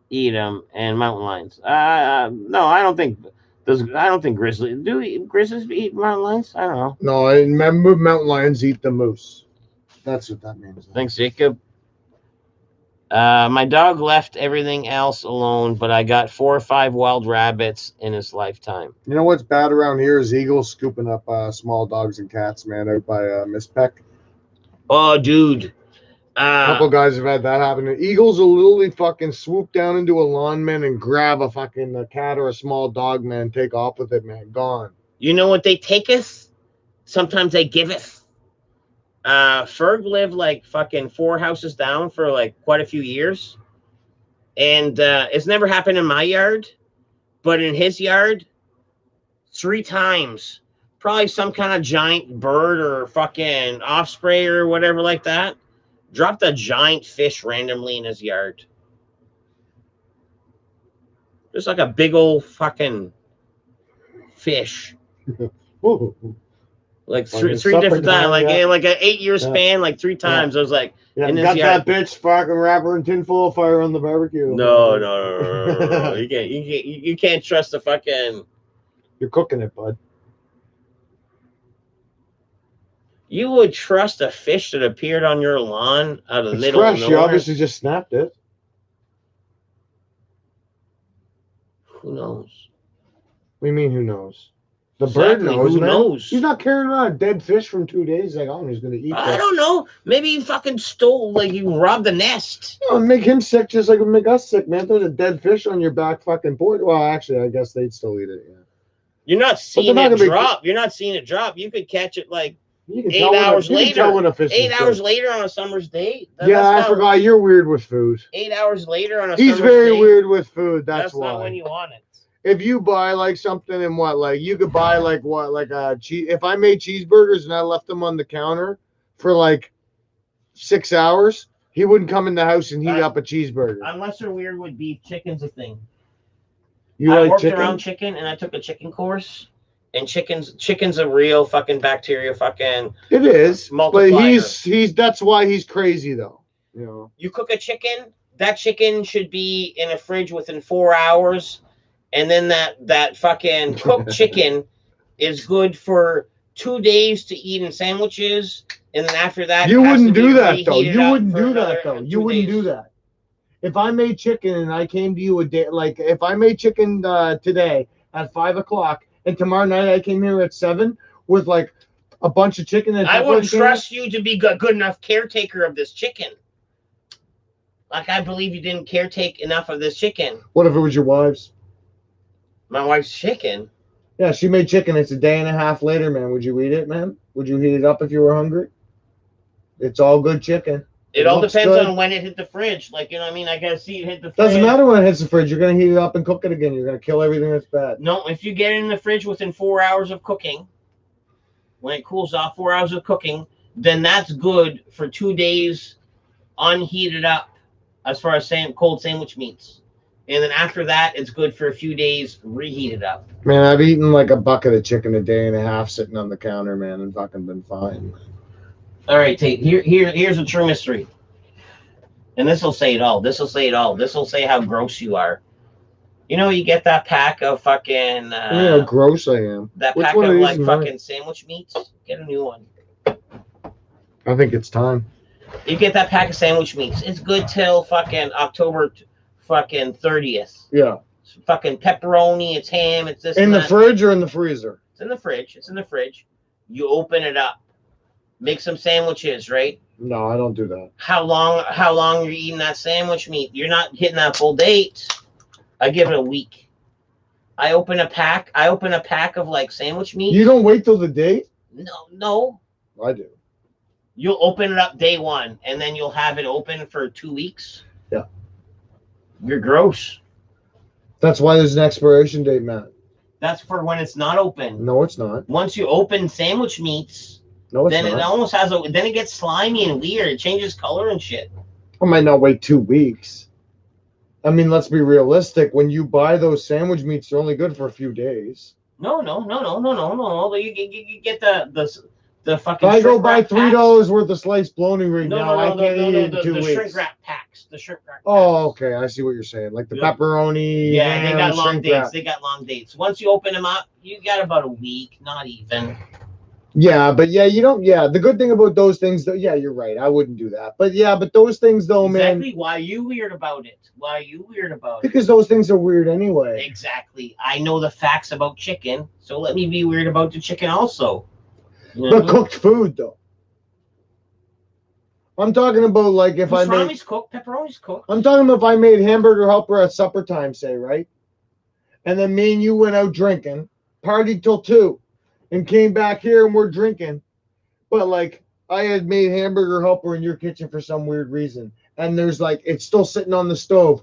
eat them, and mountain lions. No, I don't think. Grizzlies eat mountain lions? I don't know. No, I remember mountain lions eat the moose. That's what that means. Thanks, Jacob. My dog left everything else alone, but I got 4 or 5 wild rabbits in his lifetime. You know what's bad around here is eagles scooping up small dogs and cats, man, out by Miss Peck. Oh, dude. A couple guys have had that happen. The eagles will literally fucking swoop down into a lawn, man, and grab a fucking cat or a small dog, man, take off with it, man, gone. You know what they taketh? Sometimes they giveth. Ferg lived like fucking 4 houses down for like quite a few years. And it's never happened in my yard, but in his yard, 3 times. Probably some kind of giant bird or fucking osprey or whatever like that. Dropped a giant fish randomly in his yard. Just like a big old fucking fish. Ooh. Like Like three a supper different time, times, like yeah. in like an 8-year span, like 3 times. I was like, Yeah, in his got yard. that bitch fucking wrapper and tinfoil fire on the barbecue. No. You can't trust the fucking. You're cooking it, bud. You would trust a fish that appeared on your lawn out of the It's middle fresh. of You nowhere? obviously just snapped it. Who knows? What do you mean, who knows? The Exactly, bird knows, who man. knows? He's not carrying around a dead fish from 2 days. Like, oh, he's going to eat I this. don't know. Maybe you fucking stole, like you robbed the nest. You know, make him sick just like it would make us sick, man. There's a dead fish on your back fucking porch. Well, actually, I guess they'd still eat it, yeah. You're not seeing not it gonna be- drop. You're not seeing it drop. You could catch it like You can 8 tell when hours you can later. tell when a fish 8 is hours dead. later on a summer's day. Yeah, I forgot. You're weird with food. 8 hours later on a He's summer's very day, weird with food. That's why. not when you want it. If you buy like something and what, like you could buy like what, like a cheese. If I made cheeseburgers and I left them on the counter for like 6 hours, he wouldn't come in the house and heat up a cheeseburger. Unless they're weird with beef, chicken's a thing. You I like worked chicken? around chicken and I took a chicken course. And chicken's a real fucking bacteria fucking. It is, but multiplier. he's that's why he's crazy though. You know. You cook a chicken, that chicken should be in a fridge within 4 hours. And then that fucking cooked chicken is good for 2 days to eat in sandwiches. And then after that, You it has wouldn't to be do that though. reheated You up wouldn't for do another that though. 2 You wouldn't days. do that. If I made chicken and I came to you a day, like if I made chicken today at 5 o'clock and tomorrow night I came here at 7 with like a bunch of chicken. And I wouldn't trust you to be good enough caretaker of this chicken. Like, I believe you didn't caretake enough of this chicken. What if it was your wife's? My wife's chicken. Yeah, she made chicken. It's a day and a half later, man. Would you eat it, man? Would you heat it up if you were hungry? It's all good chicken. It all looks depends good. on when it hit the fridge. Like, you know what I mean? I gotta see it hit the fridge. Doesn't matter when it hits the fridge. You're gonna heat it up and cook it again. You're gonna kill everything that's bad. No, if you get it in the fridge within 4 hours of cooking, when it cools off, 4 hours of cooking, then that's good for 2 days unheated up as far as cold sandwich meats. And then after that, it's good for a few days reheated up. Man, I've eaten like a bucket of chicken a day and a half sitting on the counter, man, and fucking been fine. All right, Tate, here's a true mystery. And this will say it all. This will say it all. This will say how gross you are. You know, you get that pack of fucking... You know how gross I am. That Which pack one of, these like, is fucking mine? sandwich meats. Get a new one. I think it's time. You get that pack of sandwich meats. It's good till fucking October fucking 30th. Yeah. It's fucking pepperoni, it's ham, it's this In and the that. fridge or in the freezer? It's in the fridge. It's in the fridge. You open it up. Make some sandwiches, right? No, I don't do that. How long are you eating that sandwich meat? You're not hitting that full date. I give it a week. I open a pack of like sandwich meat. You don't wait till the date? No. I do. You'll open it up day one, and then you'll have it open for 2 weeks. Yeah. You're gross. That's why there's an expiration date, Matt. That's for when it's not open. No, it's not. Once you open sandwich meats, No, it's then not. it almost has then it gets slimy and weird. It changes color and shit. I might not wait 2 weeks. I mean, let's be realistic. When you buy those sandwich meats, they're only good for a few days. No. You get the fucking. If I go shrink buy wrap packs. $3 worth of sliced bologna right now, I can't eat it in 2 The weeks. shrink wrap packs. The shrink wrap. Oh, packs. okay. I see what you're saying. Like the Yeah. pepperoni. Yeah, they ham, got long shrink dates. wrap. They got long dates. Once you open them up, you got about a week, not even. Yeah, but yeah, you don't. Yeah, the good thing about those things, though, yeah, you're right. I wouldn't do that. But yeah, but those things, though, Exactly. man, Why are you weird about it? Why are you weird about it? because those things are weird anyway. Exactly. I know the facts about chicken, so let me be weird about the chicken also. You know what I But mean? cooked food, though. I'm talking about like if I made. Pastrami's cooked, pepperoni's cooked. I'm talking about if I made hamburger helper at supper time, say, right? And then me and you went out drinking, partied till 2, and came back here and we're drinking. But like I had made hamburger helper in your kitchen for some weird reason. And there's like it's still sitting on the stove.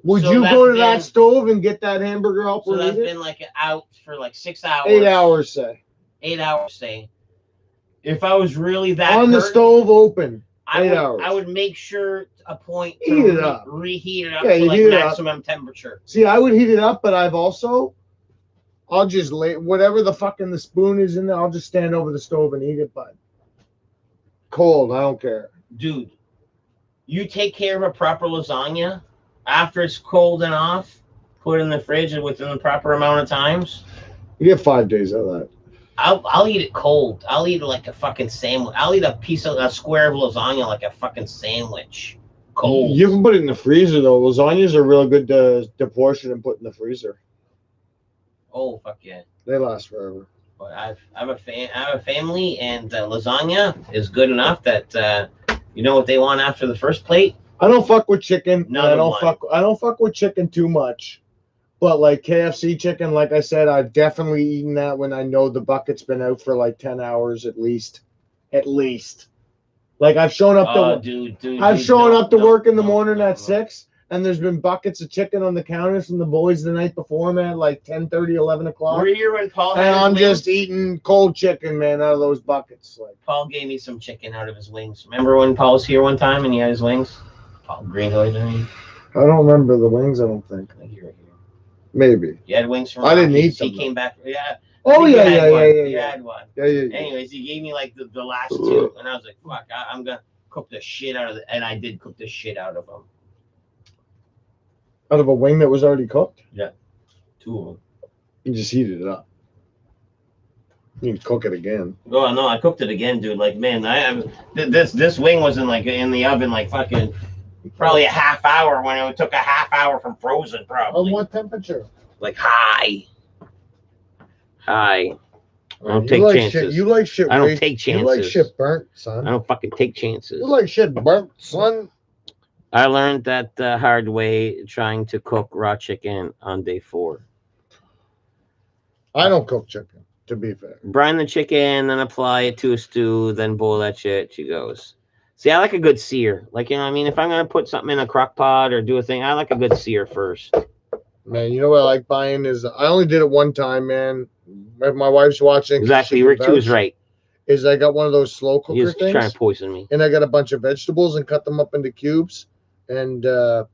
Would you go to that stove and get that hamburger helper? So and that's eat it? been like out for like 6 hours. 8 hours, say. 8 hours, say. If I was really that On the hurt, stove open. I 8 would, hours. I would make sure a point to Heat it up. reheat it up Yeah, to you like heat it up. maximum temperature. See, I would heat it up, but I'll just lay whatever the fucking the spoon is in there, I'll just stand over the stove and eat it, bud. Cold, I don't care. Dude, you take care of a proper lasagna after it's cold and off, put it in the fridge and within the proper amount of times. You get 5 days out of that. I'll eat it cold. I'll eat it like a fucking sandwich. I'll eat a square of lasagna like a fucking sandwich. Cold. You can put it in the freezer though. Lasagnas are real good to portion and put in the freezer. Oh fuck yeah. They last forever. But I have a family, and lasagna is good enough that you know what they want after the first plate. I don't fuck with chicken. Another I one. don't fuck with chicken too much. But like KFC chicken, like I said, I've definitely eaten that when I know the bucket's been out for like 10 hours at least. At least. Like I've shown up I've shown up to work in the morning at 6, and there's been buckets of chicken on the counters from the boys the night before, man, like 10:30, 11 o'clock. Were you here when Paul had And his I'm wings? just eating cold chicken, man, out of those buckets. Like Paul gave me some chicken out of his wings. Remember when Paul was here one time and he had his wings? Paul Greenwood, I mean. I don't remember the wings, I don't think. Here. Maybe. You had wings from I didn't Rockies. eat He them, came back. Yeah. I Oh think you yeah, had yeah, one. yeah, yeah, You yeah. had one. Yeah, yeah. Anyways, he gave me like the last 2, and I was like, "Fuck, I'm gonna cook the shit out of it," and I did cook the shit out of them. Out of a wing that was already cooked? 2 of them. You just heated it up. You can cook it again. Oh no, I cooked it again, dude. Like man, this wing was in the oven like fucking probably a half hour when it took a half hour from frozen, probably. what temperature? Like high. I don't You take like chances. shit. You like shit. I don't raised- take You like chances. shit burnt, I son. don't fucking take chances. You like shit burnt, son. I learned that the hard way trying to cook raw chicken on day 4. I don't cook chicken, to be fair. Brine the chicken, then apply it to a stew, then boil that shit. She goes. See, I like a good sear. Like, you know what I mean? If I'm going to put something in a crock pot or do a thing, I like a good sear first. Man, you know what I like buying is I only did it one time, man. If my wife's watching, Exactly. she can Rick too is vouch, right. Is I got one of those slow cooker He's trying things, to poison me. and I got a bunch of vegetables and cut them up into cubes, and a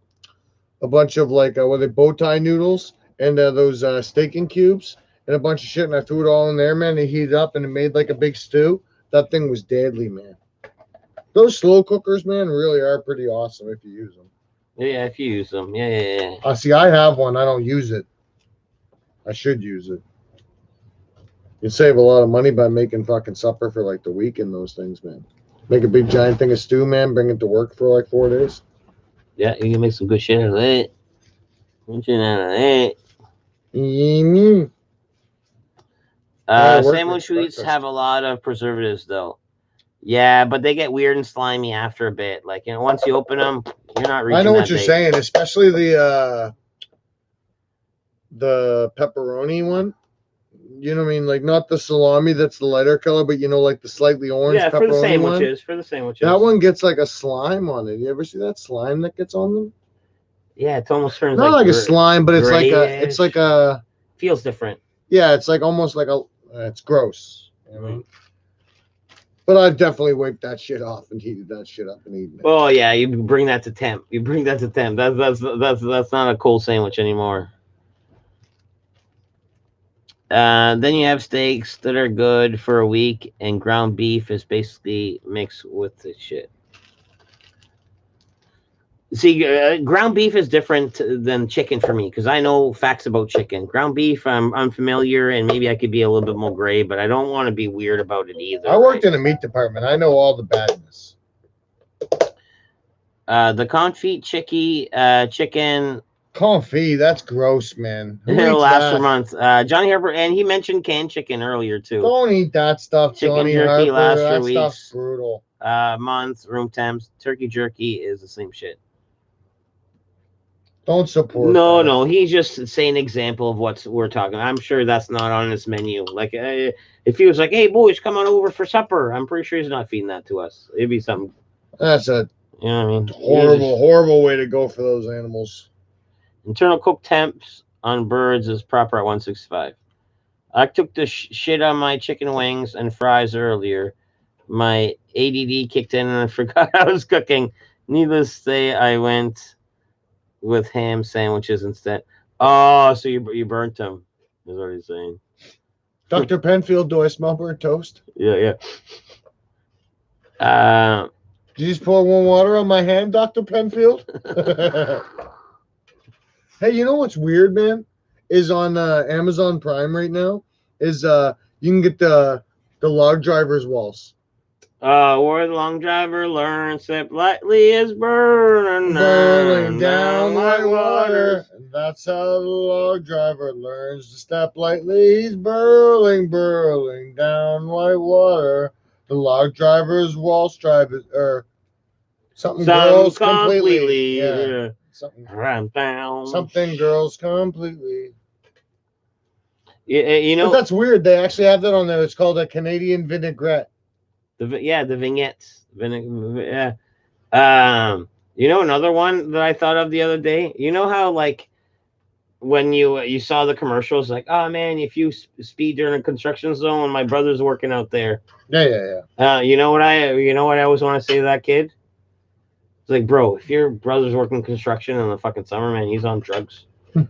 bunch of like what are they, bow tie noodles, and those steak cubes, and a bunch of shit, and I threw it all in there, man. And heated up, and it made like a big stew. That thing was deadly, man. Those slow cookers, man, really are pretty awesome if you use them. Yeah, if you use them. Yeah. See, I have one. I don't use it. I should use it. You'd save a lot of money by making fucking supper for like the week in those things, man. Make a big giant thing of stew, man. Bring it to work for like 4 days. Yeah, you can make some good shit out of that. Good shit out of that. Mm-hmm. work Sandwich with sweets breakfast. have a lot of preservatives, though. Yeah, but they get weird and slimy after a bit. Like, you know, once you open them, you're not reaching I know that what you're date. saying, especially the pepperoni one. You know what I mean? Like not the salami that's the lighter color, but you know, like the slightly orange Yeah, pepperoni for the one. sandwiches. For the sandwiches. That one gets like a slime on it. You ever see that slime that gets on them? Yeah, it almost turns Not like a gr- slime, but it's like a feels different. yeah, it's like almost like a it's gross. You know what I mean? But I've definitely wiped that shit off and heated that shit up and eaten it. Oh yeah, you bring that to temp. You bring that to temp. That's not a cold sandwich anymore. Then you have steaks that are good for a week, and ground beef is basically mixed with the shit. See, ground beef is different than chicken for me because I know facts about chicken. Ground beef, I'm unfamiliar, and maybe I could be a little bit more gray, but I don't want to be weird about it either. I worked in the meat department. I know all the badness. The confit chicken. Confit, that's gross, man. Who It'll eats last for that? months. Johnny Harper, and he mentioned canned chicken earlier too. Don't eat that stuff, Chicken Johnny jerky Harper. lasts for That stuff's weeks. brutal. Months, room temps. Turkey jerky is the same shit. Don't support that. No, he's just saying an example of what we're talking. I'm sure that's not on his menu. Like, if he was like, "Hey, boys, come on over for supper," I'm pretty sure he's not feeding that to us. It'd be something. That's a You know what I mean? horrible way to go for those animals. Internal cook temps on birds is proper at 165. I took the shit on my chicken wings and fries earlier. My ADD kicked in and I forgot I was cooking. Needless to say, I went with ham sandwiches instead. Oh, so you burnt them, is what he's saying. Dr. Penfield, do I smell burnt toast? Yeah. Did you just pour warm water on my hand, Dr. Penfield? Hey, you know what's weird, man? Is on Amazon Prime right now. Is you can get the log driver's waltz. Where the long driver learns step lightly is burning down like water. And that's how the log driver learns to step lightly. He's burling down like water. The log driver's waltz driver or something girls completely. Yeah. Something girls completely. Yeah, you know. But that's weird. They actually have that on there. It's called a Canadian vinaigrette. The vignettes. Yeah. You know another one that I thought of the other day. You know how like when you saw the commercials, like, oh man, if you speed during a construction zone, when my brother's working out there. Yeah. You know what I always want to say to that kid? It's like, bro, if your brother's working construction in the fucking summer, man, he's on drugs. He's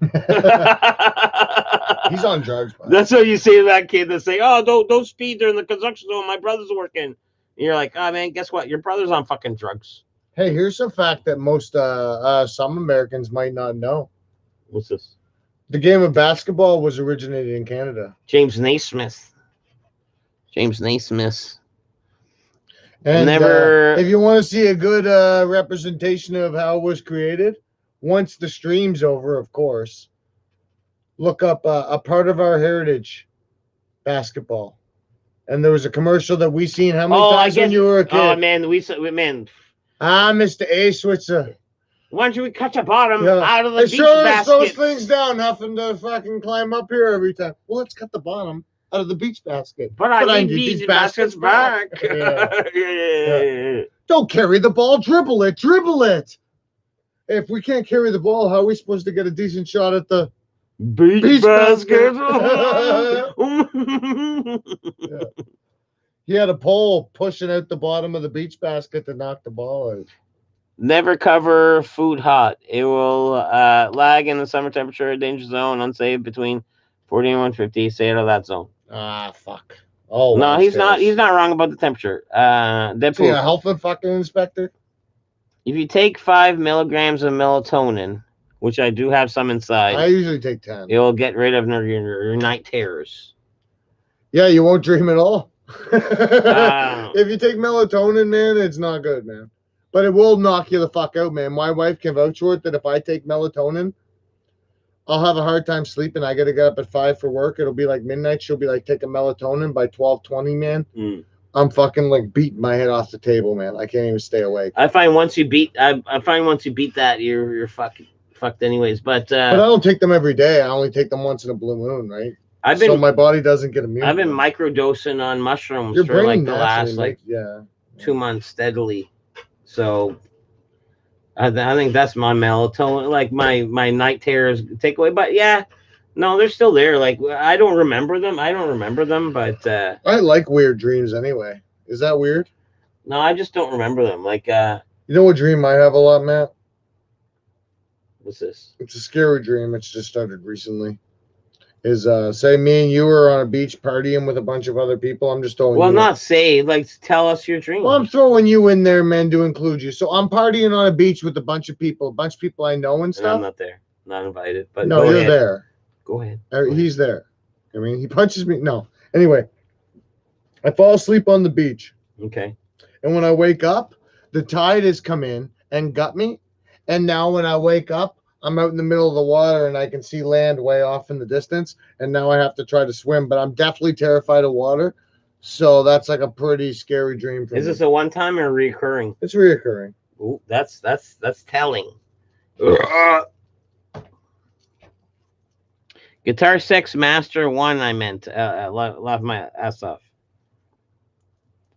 on drugs, bro. That's what you say to that kid that say, oh, don't speed during the construction zone, my brother's working. And you're like, oh man, guess what? Your brother's on fucking drugs. Hey, here's a fact that most some Americans might not know. What's this? The game of basketball was originated in Canada. James Naismith. And if you want to see a good representation of how it was created, once the stream's over, of course, look up A Part of Our Heritage. basketball. And there was a commercial that we seen how many Oh, I times when guess. you were a kid? Oh man, man. Mr. A Switzer. Why don't you cut your bottom Yeah. out of the It beach sure as those basket? things down, nothing to fucking climb up here every time. Well, let's cut the bottom out of the beach basket. But I need these baskets back. Yeah. Yeah. Don't carry the ball, dribble it, dribble it. If we can't carry the ball, how are we supposed to get a decent shot at the Beach basket. Yeah. He had a pole pushing out the bottom of the beach basket to knock the ball out. Never cover food hot. It will lag in the summer temperature, danger zone, unsafe between 40 and 150. Stay out of that zone. Fuck. Oh, No, he's not. He's not wrong about the temperature. Deadpool. See, a health and fucking inspector. If you take 5 milligrams of melatonin, which I do have some inside, I usually take 10. it will get rid of your night terrors. Yeah, you won't dream at all. If you take melatonin, man, it's not good, man. But it will knock you the fuck out, man. My wife can vouch for it that if I take melatonin, I'll have a hard time sleeping. I got to get up at 5 for work. It'll be like midnight. She'll be like, take a melatonin by 12:20, man. I'm fucking like beating my head off the table, man. I can't even stay awake. I find once you beat that, you're fucked anyways. But I don't take them every day. I only take them once in a blue moon, right? So my body doesn't get immune. I've been microdosing on mushrooms Your for brain like the naturally last makes- 2 months steadily. So I think that's my melatonin, like my night terrors takeaway. But yeah, no, they're still there. Like I don't remember them, but I like weird dreams anyway. Is that weird? no, I just don't remember them. Like You know what dream I have a lot, Matt? what's this? It's a scary dream. It's just started recently. Is say me and you were on a beach partying with a bunch of other people. I'm just throwing Well, you not say, like tell us your dream. Well, I'm throwing you in there, man, to include you. So I'm partying on a beach with a bunch of people I know and And stuff. I'm not there, not invited. But No, go you're ahead. there. Go ahead. He's there. I mean, he punches me. No. Anyway, I fall asleep on the beach. Okay. And when I wake up, the tide has come in and got me. And now when I wake up, I'm out in the middle of the water and I can see land way off in the distance. And now I have to try to swim, but I'm definitely terrified of water. So that's like a pretty scary dream for me. Is this a one time or recurring? It's reoccurring. Ooh, that's telling. Guitar Sex Master 1, I meant. Laugh my ass off.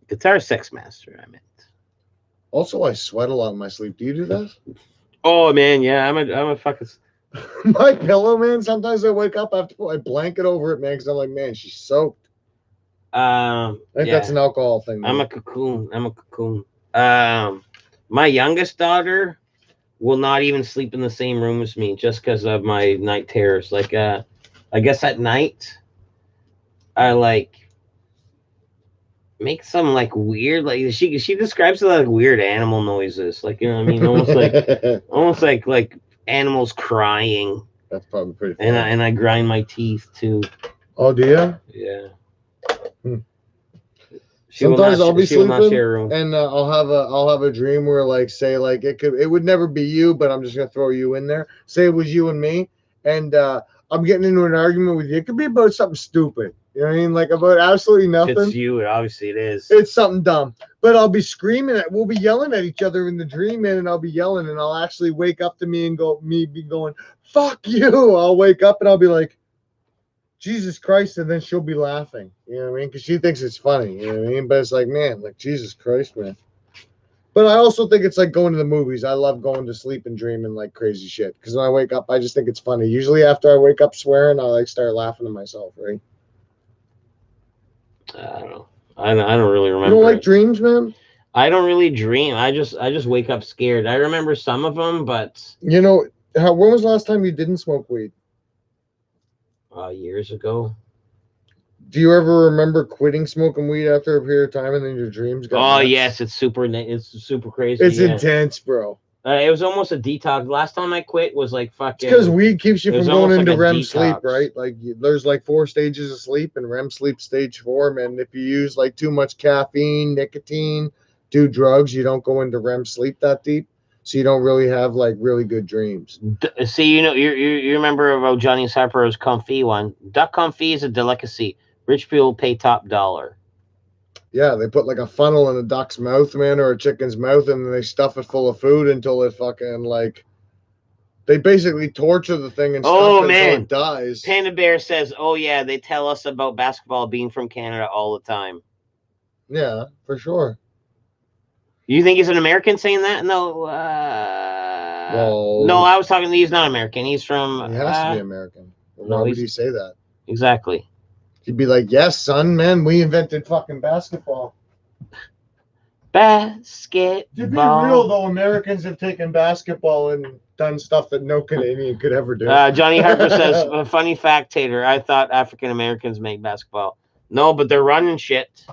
Guitar Sex Master, I meant. Also, I sweat a lot in my sleep. Do you do that? Oh man, yeah, I'm a fucking. My pillow, man. Sometimes I wake up, I have to put my blanket over it, man, because I'm like, man, she's soaked. I think that's an alcohol thing. Man. I'm a cocoon. My youngest daughter will not even sleep in the same room as me just because of my night terrors. Like, I guess at night, I like make some like weird, like she describes it like weird animal noises, like, you know what I mean, almost like animals crying. That's probably pretty funny. And I grind my teeth too. Oh, do you? Yeah. Sometimes I'll be sleeping and and I'll have a dream where like say like it would never be you, but I'm just gonna throw you in there. Say it was you and me, and I'm getting into an argument with you. It could be about something stupid. You know what I mean? Like about absolutely nothing. It's you, obviously it is. It's something dumb. But I'll be screaming we'll be yelling at each other in the dream, man, and I'll be yelling and I'll actually wake up to me be going, fuck you. I'll wake up and I'll be like, Jesus Christ, and then she'll be laughing. You know what I mean? Because she thinks it's funny. You know what I mean? But it's like, man, like Jesus Christ, man. But I also think it's like going to the movies. I love going to sleep and dreaming like crazy shit. Because when I wake up, I just think it's funny. Usually after I wake up swearing, I like start laughing to myself, right? I don't know. I don't really remember. You don't like dreams, man? I don't really dream. I just wake up scared. I remember some of them, but you know, when was the last time you didn't smoke weed? Years ago. Do you ever remember quitting smoking weed after a period of time and then your dreams got nuts? Yes, it's super crazy. It's intense, bro. It was almost a detox. Last time I quit was like fucking. Because weed keeps you from going into REM detox. sleep, right? Like there's like 4 stages of sleep, and REM sleep stage 4. Man, if you use like too much caffeine, nicotine, do drugs, you don't go into REM sleep that deep, so you don't really have like really good dreams. See, you know, you remember about Johnny Sarper's Comfy one. Duck Comfy is a delicacy. Rich people pay top dollar. Yeah, they put like a funnel in a duck's mouth, man, or a chicken's mouth, and then they stuff it full of food until it fucking like. They basically torture the thing and Oh, stuff it until man. it dies. Panda Bear says, "Oh yeah, they tell us about basketball being from Canada all the time." Yeah, for sure. You think he's an American saying that? No. Well, no, I was talking. He's not American. He's from. He has to be American. Why no, would he's- he say that? Exactly. He'd be like, "Yes, son, man, we invented fucking basketball." Basketball. To be real, though, Americans have taken basketball and done stuff that no Canadian could ever do. Johnny Harper says, "A funny fact, Tater. I thought African Americans make basketball. No, but they're running shit.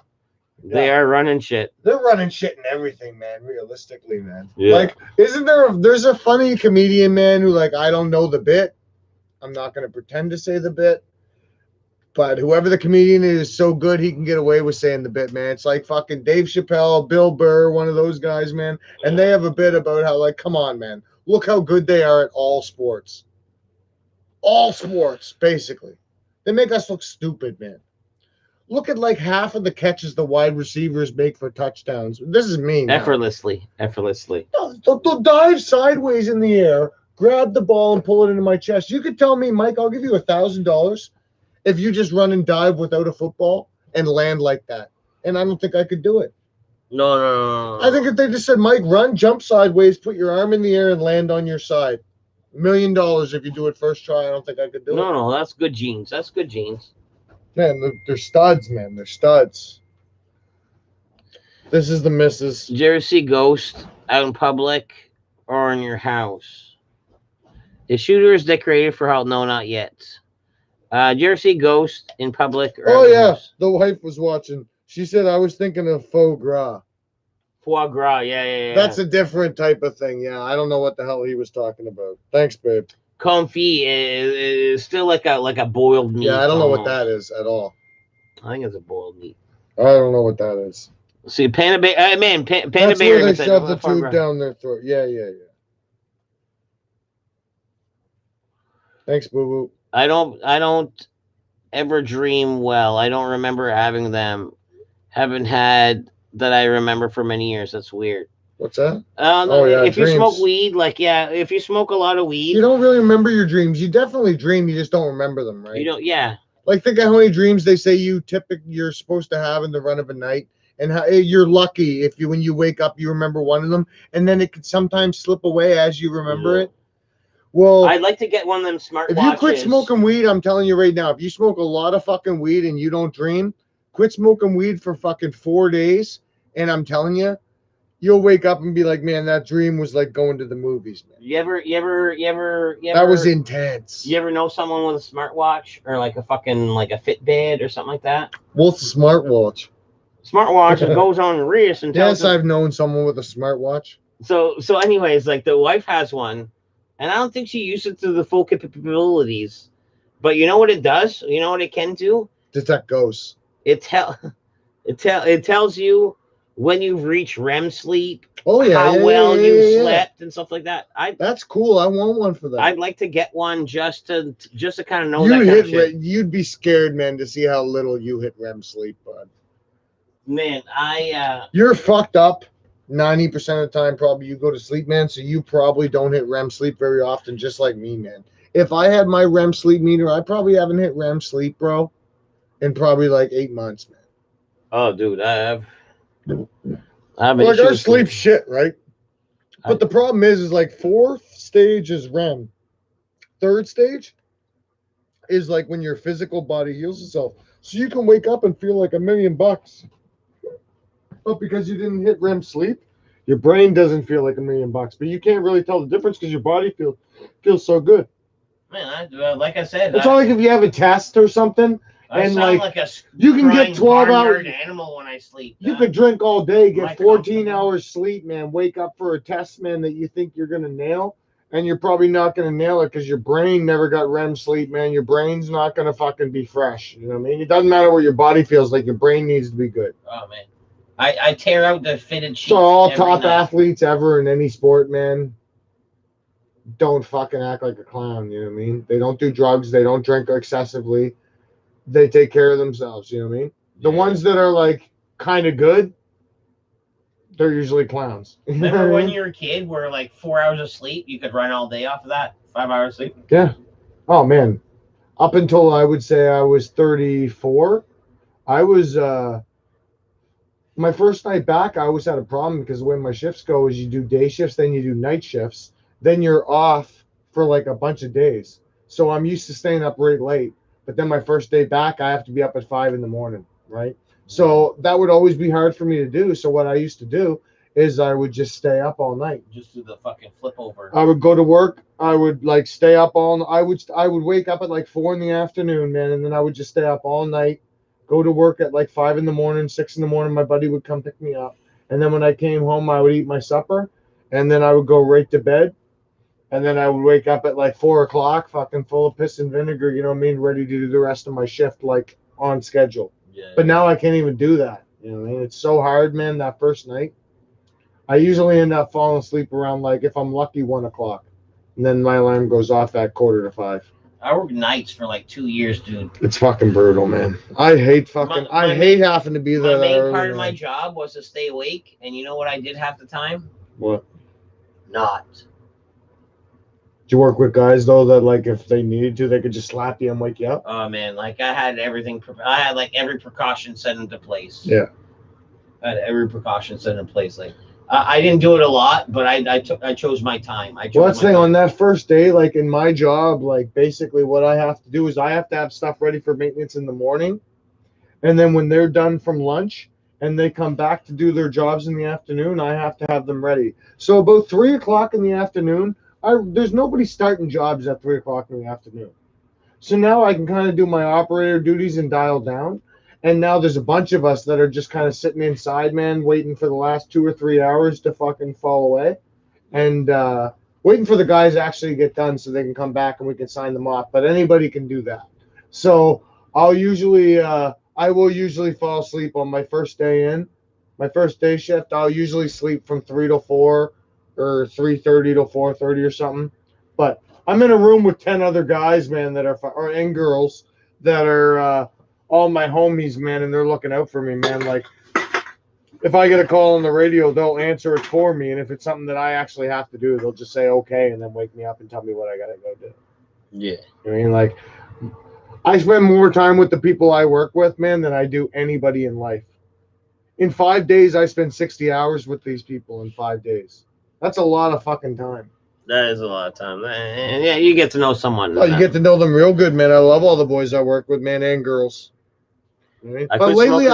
They Yeah. are running shit. They're running shit and everything, man. Realistically, man. Yeah. Like, isn't there's a funny comedian, man, who like, I don't know the bit. I'm not gonna pretend to say the bit. But whoever the comedian is so good he can get away with saying the bit, man. It's like fucking Dave Chappelle, Bill Burr, one of those guys, man. And they have a bit about how, like, come on, man. Look how good they are at all sports. All sports, basically. They make us look stupid, man. Look at like half of the catches the wide receivers make for touchdowns. This is me now. Effortlessly. They'll dive sideways in the air, grab the ball, and pull it into my chest. You could tell me, Mike, I'll give you $1,000 if you just run and dive without a football and land like that. And I don't think I could do it. No. I think if they just said, Mike, run, jump sideways, put your arm in the air, and land on your side. $1 million if you do it first try. I don't think I could do it. No, that's good genes. That's good genes. Man, they're studs, man. They're studs. This is the missus. Did you ever see Ghost out in public or in your house? The shooter is decorated for help. No, not yet. Did you ever see Ghost in public? Or Oh, in your yeah. house? The wife was watching. She said, I was thinking of faux gras. Foie gras. Yeah. That's a different type of thing. Yeah, I don't know what the hell he was talking about. Thanks, babe. confit is still like a boiled meat. Yeah, I don't know what almost. that is at all. I think it's a boiled meat. I don't know what that is. See, Panda Bear, Panda That's Bear. where they said, shove the foie tube gras. down their throat. Yeah. Thanks, boo boo. I don't ever dream well. I don't remember having them. Haven't had that I remember for many years. That's weird. What's that? No, yeah, if you smoke dreams. weed, if you smoke a lot of weed, You don't really remember your dreams. You definitely dream. You just don't remember them, right? you don't. Yeah, Like, think of how many dreams they say you're supposed to have in the run of a night, and how you're lucky if when you wake up you remember one of them, and then it could sometimes slip away as you remember Yeah. it. Well, I'd like to get one of them smart if watches. you quit smoking weed, I'm telling you right now, if you smoke a lot of fucking weed and you don't dream, quit smoking weed for fucking 4 days, and I'm telling you, you'll wake up and be like, man, that dream was like going to the movies, man. You ever That was intense. You ever know someone with a smartwatch or like a Fitbit or something like that? What's a smartwatch? Smartwatch that goes on your wrist and tells Yes, I've known someone with a smartwatch. So anyways, like the wife has one, and I don't think she used it to the full capabilities. But you know what it does? You know what it can do? Detect ghosts. It tells you when you've reached REM sleep, Oh yeah, how yeah, well yeah, you yeah, yeah. slept and stuff like that. That's cool. I want one for that. I'd like to get one just to kind of know You that kind hit of shit. you'd be scared, man, to see how little you hit REM sleep, bud. Man, You're fucked up 90% of the time. Probably you go to sleep, man. So you probably don't hit REM sleep very often, just like me, man. If I had my REM sleep meter, I probably haven't hit REM sleep, bro, in probably like 8 months, man. oh dude, I've Like I sleep shit, right? But the problem is like 4th stage is REM. 3rd stage is like when your physical body heals itself. So you can wake up and feel like $1 million. But because you didn't hit REM sleep, your brain doesn't feel like $1 million. But you can't really tell the difference because your body feels so good. Man, like I said, It's not like if you have a test or something, I and, sound like, a you can crying get 12 barnyard hours. animal when I sleep. You huh? could drink all day, Am I get 14 comfortable? hours sleep, man. Wake up for a test, man, that you think you're going to nail. And you're probably not going to nail it because your brain never got REM sleep, man. Your brain's not going to fucking be fresh. You know what I mean? It doesn't matter what your body feels like. Your brain needs to be good. Oh man, I tear out the fitted sheets. So all every top night. athletes ever in any sport, man, don't fucking act like a clown. You know what I mean? They don't do drugs. They don't drink excessively. they take care of themselves. You know what I mean? The ones that are like kind of good, they're usually clowns. You know Remember what I when mean? you were a kid, where like 4 hours of sleep, you could run all day off of that? 5 hours sleep. Yeah. Oh man. Up until I would say I was 34, I was my first night back, I always had a problem because the way my shifts go is you do day shifts, then you do night shifts, then you're off for like a bunch of days. So I'm used to staying up really late, but then my first day back, I have to be up at 5 in the morning, right? So that would always be hard for me to do. So what I used to do is I would just stay up all night. Just do the fucking flip over. I would go to work. I would like stay up all. I would wake up at like 4 in the afternoon, man, and then I would just stay up all night. Go to work at like 5 in the morning, 6 in the morning. My buddy would come pick me up, and then when I came home, I would eat my supper, and then I would go right to bed, and then I would wake up at like 4 o'clock, fucking full of piss and vinegar. You know what I mean? Ready to do the rest of my shift like on schedule. Yeah. But now I can't even do that. You know what I mean? It's so hard, man. That first night. I usually end up falling asleep around like if I'm lucky 1 o'clock, and then my alarm goes off at 4:45. I worked nights for like 2 years, dude. It's fucking brutal, man. I hate fucking. I hate having to be there. My main early, part of man. my job was to stay awake, and you know what I did half the time? What? Not. Do you work with guys though that like if they needed to, they could just slap you and wake you up? Oh man, like I had everything. I had like every precaution set into place. Yeah. I had every precaution set in place. Like I didn't do it a lot, but I chose my time. Well, that's the thing on that first day, like in my job, like basically what I have to do is I have to have stuff ready for maintenance in the morning, and then when they're done from lunch and they come back to do their jobs in the afternoon, I have to have them ready. So about 3 o'clock in the afternoon, there's nobody starting jobs at 3 o'clock in the afternoon. So now I can kind of do my operator duties and dial down. And now there's a bunch of us that are just kind of sitting inside, man, waiting for the last 2 or 3 hours to fucking fall away, and waiting for the guys to actually get done so they can come back and we can sign them off. But anybody can do that. So I will usually fall asleep on my first day in, my first day shift. I'll usually sleep from 3 to 4 or 3:30 to 4:30 or something. But I'm in a room with 10 other guys, man, and girls that are all my homies, man, and they're looking out for me, man. Like, if I get a call on the radio, they'll answer it for me, and if it's something that I actually have to do, they'll just say okay and then wake me up and tell me what I gotta go do. Yeah. I mean, like, I spend more time with the people I work with, man, than I do anybody in life. In 5 days, I spend 60 hours with these people in 5 days. That's a lot of fucking time. That is a lot of time. And yeah, you get to know someone. Oh, you get to know them real good, man. I love all the boys I work with, man, and girls. Right? But lately,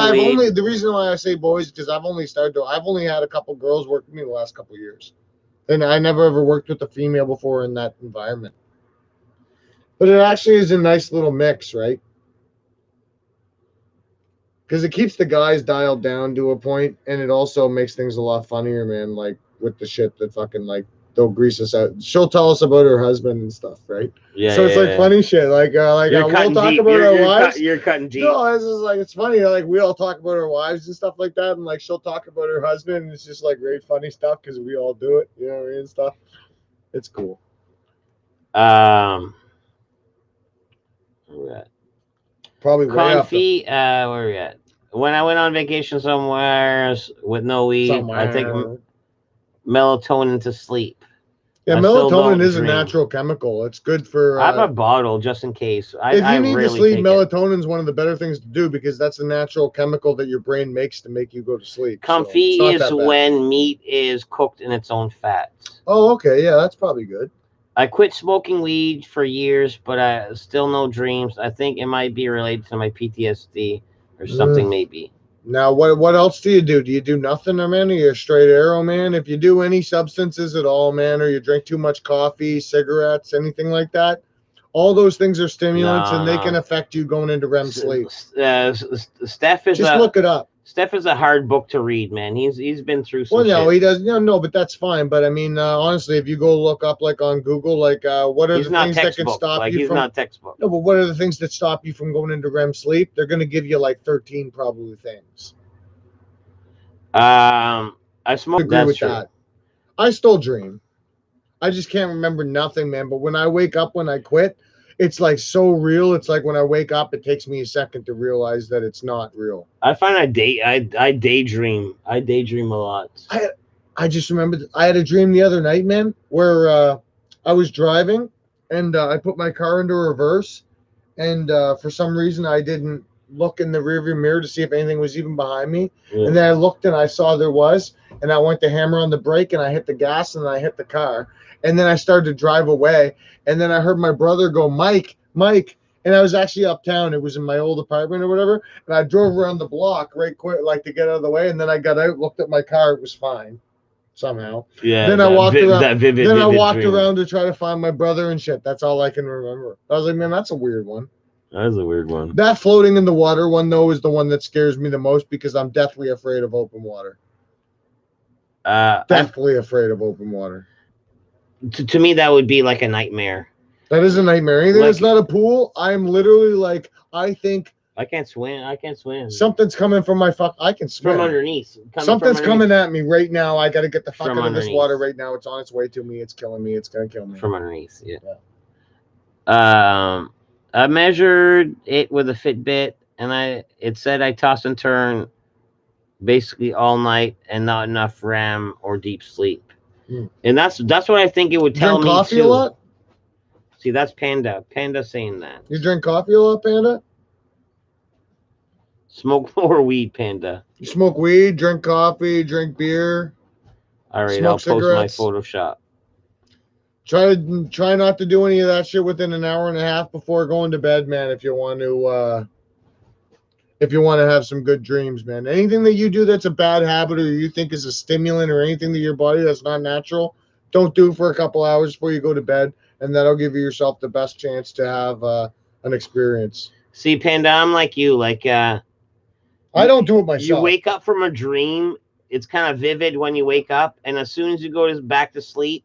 the reason why I say boys because I've only had a couple girls work with me the last couple of years, and I never ever worked with a female before in that environment. But it actually is a nice little mix, right? Because it keeps the guys dialed down to a point, and it also makes things a lot funnier, man. Like with the shit that fucking like they'll grease us out. She'll tell us about her husband and stuff, right? Yeah. So it's like funny shit. Like we'll talk about our wives. You're cutting deep. No, it's just like it's funny. Like we all talk about our wives and stuff like that, and like she'll talk about her husband, and it's just like great funny stuff because we all do it, you know what I mean? And stuff. It's cool. Where we at? Probably way up. Comfy. Where are we at? When I went on vacation somewhere with no weed, I take melatonin to sleep. Yeah, melatonin is a natural chemical. It's good for. I have a bottle just in case. If you need to sleep, melatonin is one of the better things to do because that's a natural chemical that your brain makes to make you go to sleep. Comfy is when meat is cooked in its own fats. Oh, okay. Yeah, that's probably good. I quit smoking weed for years, but I still no dreams. I think it might be related to my PTSD or something, maybe. Now, what else do you do? Do you do nothing, man? Are you a straight arrow, man? If you do any substances at all, man, or you drink too much coffee, cigarettes, anything like that, all those things are stimulants, and they can affect you going into REM sleep. Steph is just look it up. Steph is a hard book to read, man. He's been through some. Well, no, he does. No, but that's fine. But I mean, honestly, if you go look up like on Google, like what are the things that can stop you from? He's not textbook. No, but what are the things that stop you from going into REM sleep? They're going to give you like 13 probably things. I smoke. Agree with that. I still dream. I just can't remember nothing, man. But when I wake up, when I quit, it's like so real. It's like when I wake up, it takes me a second to realize that it's not real. I find I daydream. I daydream a lot. I just remembered I had a dream the other night, man, where I was driving and I put my car into reverse, and for some reason I didn't look in the rearview mirror to see if anything was even behind me. Yeah. And then I looked and I saw there was, and I went to hammer on the brake and I hit the gas and I hit the car. And then I started to drive away. And then I heard my brother go, Mike, Mike. And I was actually uptown. It was in my old apartment or whatever. And I drove around the block right quick, like to get out of the way. And then I got out, looked at my car. It was fine somehow. Yeah. Then I walked around. That vivid. Then I vivid walked dream. around to try to find my brother and shit. That's all I can remember. I was like, man, that's a weird one. That is a weird one. That floating in the water one, though, is the one that scares me the most because I'm deathly afraid of open water. Deathly afraid of open water. To me, that would be like a nightmare. That is a nightmare. Anything Like- that's not a pool, I'm literally like, I think I can't swim. I can't swim. something's coming from my I can swim. From underneath. Something's coming at me right now. I got to get the fuck From out of this underneath. water right now. It's on its way to me. It's killing me. It's going to kill me. From underneath. Yeah. I measured it with a Fitbit, and it said I toss and turn basically all night and not enough REM or deep sleep. And that's what I think it would tell Drink me coffee too. a lot? See, that's Panda. Panda saying that. You drink coffee a lot, Panda? Smoke more weed, Panda. You smoke weed, drink coffee, drink beer. All right, Smoke I'll post cigarettes? my Photoshop. Try not to do any of that shit within an hour and a half before going to bed, man. If you want to have some good dreams, man. Anything that you do that's a bad habit or you think is a stimulant or anything to your body that's not natural, don't do for a couple hours before you go to bed, and that'll give yourself the best chance to have an experience. See, Panda, I'm like you. Like, I don't do it myself. you wake up from a dream. It's kind of vivid when you wake up, and as soon as you go back to sleep,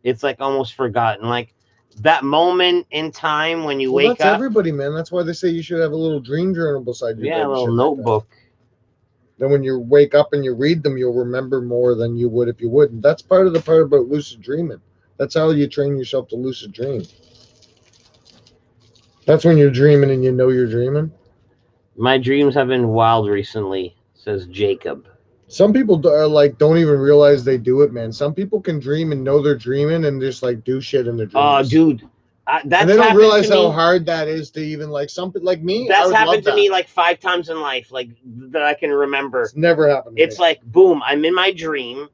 it's like almost forgotten. Like that moment in time when you wake that's up. everybody, man. That's why they say you should have a little dream journal beside your bed. Yeah, a and little shit like that. notebook. Then when you wake up and you read them, you'll remember more than you would if you wouldn't. That's part about lucid dreaming. That's how you train yourself to lucid dream. That's when you're dreaming and you know you're dreaming. My dreams have been wild recently, says Jacob. Some people don't even realize they do it, man. Some people can dream and know they're dreaming and just like do shit in their dreams. Oh, dude. That's and they don't happened realize to how me. hard that is to even like something like me. I That's would happened love to that. me like 5 times in life, like that I can remember. It's never happened to It's me. like, boom, I'm in my dream.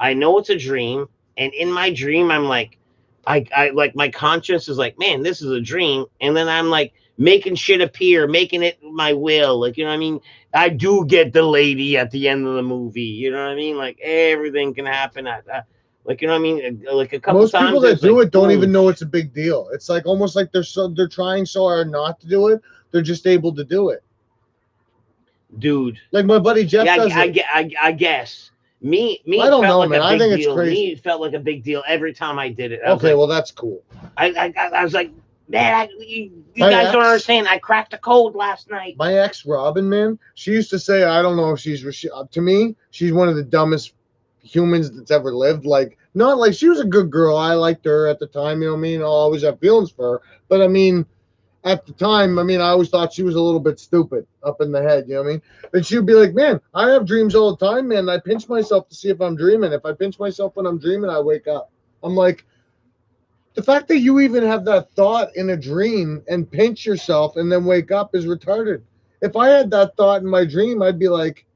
I know it's a dream. And in my dream, I'm like, I like my conscience is like, man, this is a dream. And then I'm like making shit appear, making it my will. Like, you know what I mean? I do get the lady at the end of the movie. You know what I mean? Like everything can happen at that. Like, you know what I mean? Like a couple Most times. people that it's do like, it don't boom. even know it's a big deal. It's like almost like they're trying so hard not to do it. They're just able to do it. Dude. Like my buddy Jeff Yeah, does it. I guess. Me. I don't it felt know, like man. a I big think it's deal. crazy. Me, it felt like a big deal every time I did it. I was Okay, like, well that's cool. I was like, man, you My guys don't ex- understand. I cracked a code last night. My ex Robin, man, she used to say, I don't know if to me, she's one of the dumbest humans that's ever lived. Like, not like she was a good girl. I liked her at the time, you know what I mean? I'll always have feelings for her. But I mean, at the time, I always thought she was a little bit stupid up in the head, you know what I mean? And she'd be like, man, I have dreams all the time, man. And I pinch myself to see if I'm dreaming. If I pinch myself when I'm dreaming, I wake up. I'm like, the fact that you even have that thought in a dream and pinch yourself and then wake up is retarded. If I had that thought in my dream, I'd be like,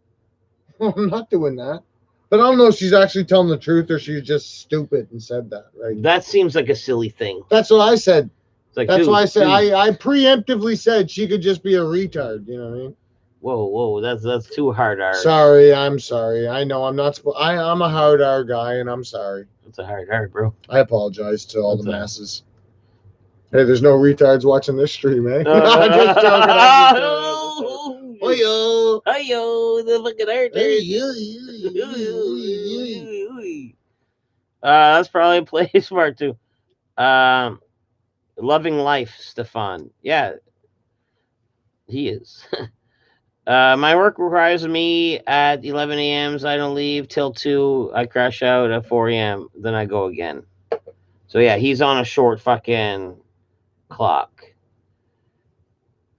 oh, I'm not doing that. But I don't know if she's actually telling the truth or she's just stupid and said that, right? That seems like a silly thing. That's what I said. It's like, That's dude, why I said dude, I preemptively said she could just be a retard. You know what I mean? whoa, that's too hard R. Sorry, I'm sorry. I know I'm not. I'm a hard R guy, and I'm sorry. That's a hard R, bro. I apologize to all the That's a- masses. Hey, there's no retards watching this stream, eh? I'm just joking. Oh, yo. Hey-yo, the fucking hard Hey, R. That's probably a place smart too. Loving life, Stefan. Yeah, he is. My work requires me at 11 a.m. So I don't leave till 2. I crash out at 4 a.m. Then I go again. So yeah, he's on a short fucking clock.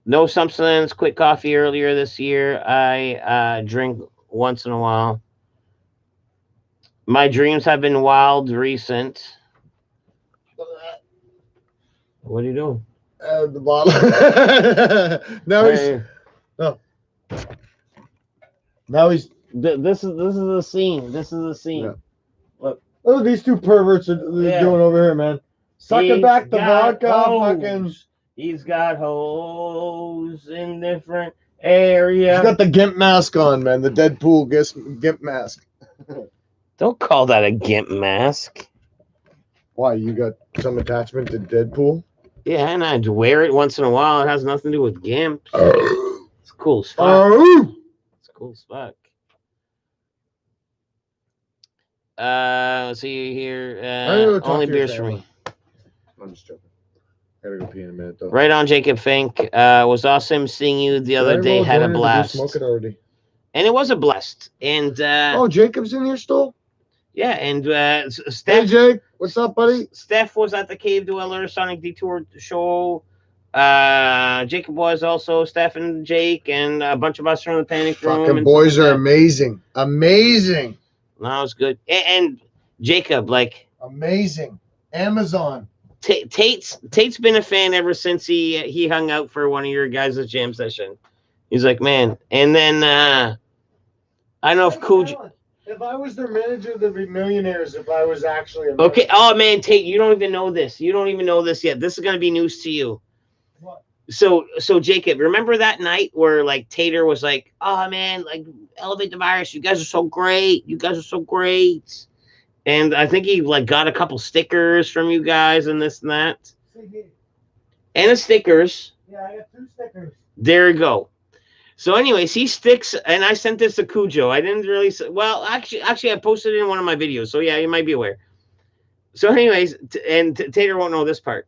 No substance, quit coffee earlier this year. I drink once in a while. My dreams have been wild recent. What are you doing? The bottle. now he's Hey, now he's this is the scene. This is the scene. Yeah. Look, oh, these two perverts are Yeah. doing over here, man. Sucking He's back the got vodka, hoes. fucking. He's got hoes in different areas. He's got the gimp mask on, man. The Deadpool gimp mask. Don't call that a gimp mask. Why? You got some attachment to Deadpool? Yeah, and I'd wear it once in a while. It has nothing to do with gimps. It's cool as fuck. Oh. It's cool as fuck. Let's see here. gonna talk Only to your beers for family. me. I'm just joking. Gotta go pee in a minute, though. Right on, Jacob Fink. Was awesome seeing you the other day. Had a blast. Smoke it already. And it was a blast. And Oh, Jacob's in here still? yeah, and Hey, Steph. Jake. What's up, buddy? Steph was at the Cave Dweller Sonic Detour show. Jacob was also, Steph and Jake, and a bunch of us from the Panic Room. Fucking and boys stuff are like amazing. Amazing. that. No, it was good. And Jacob, like Amazing. Amazon. Tate's been a fan ever since he hung out for one of your guys' jam session. He's like, man. And then I don't know if Cool. If I was their manager, they'd be millionaires if I was actually a Okay. Oh man, Tate, you don't even know this. You don't even know this yet. This is gonna be news to you. What? So Jacob, remember that night where like Tater was like, "Oh man, like Elevate the Virus, you guys are so great. You guys are so great." And I think he like got a couple stickers from you guys and this and that. And the stickers. Yeah, I got 2 stickers. There you go. So, anyways, he sticks, and I sent this to Cujo. I didn't really, well, actually, I posted it in one of my videos. So, yeah, you might be aware. So, anyways, Tater won't know this part.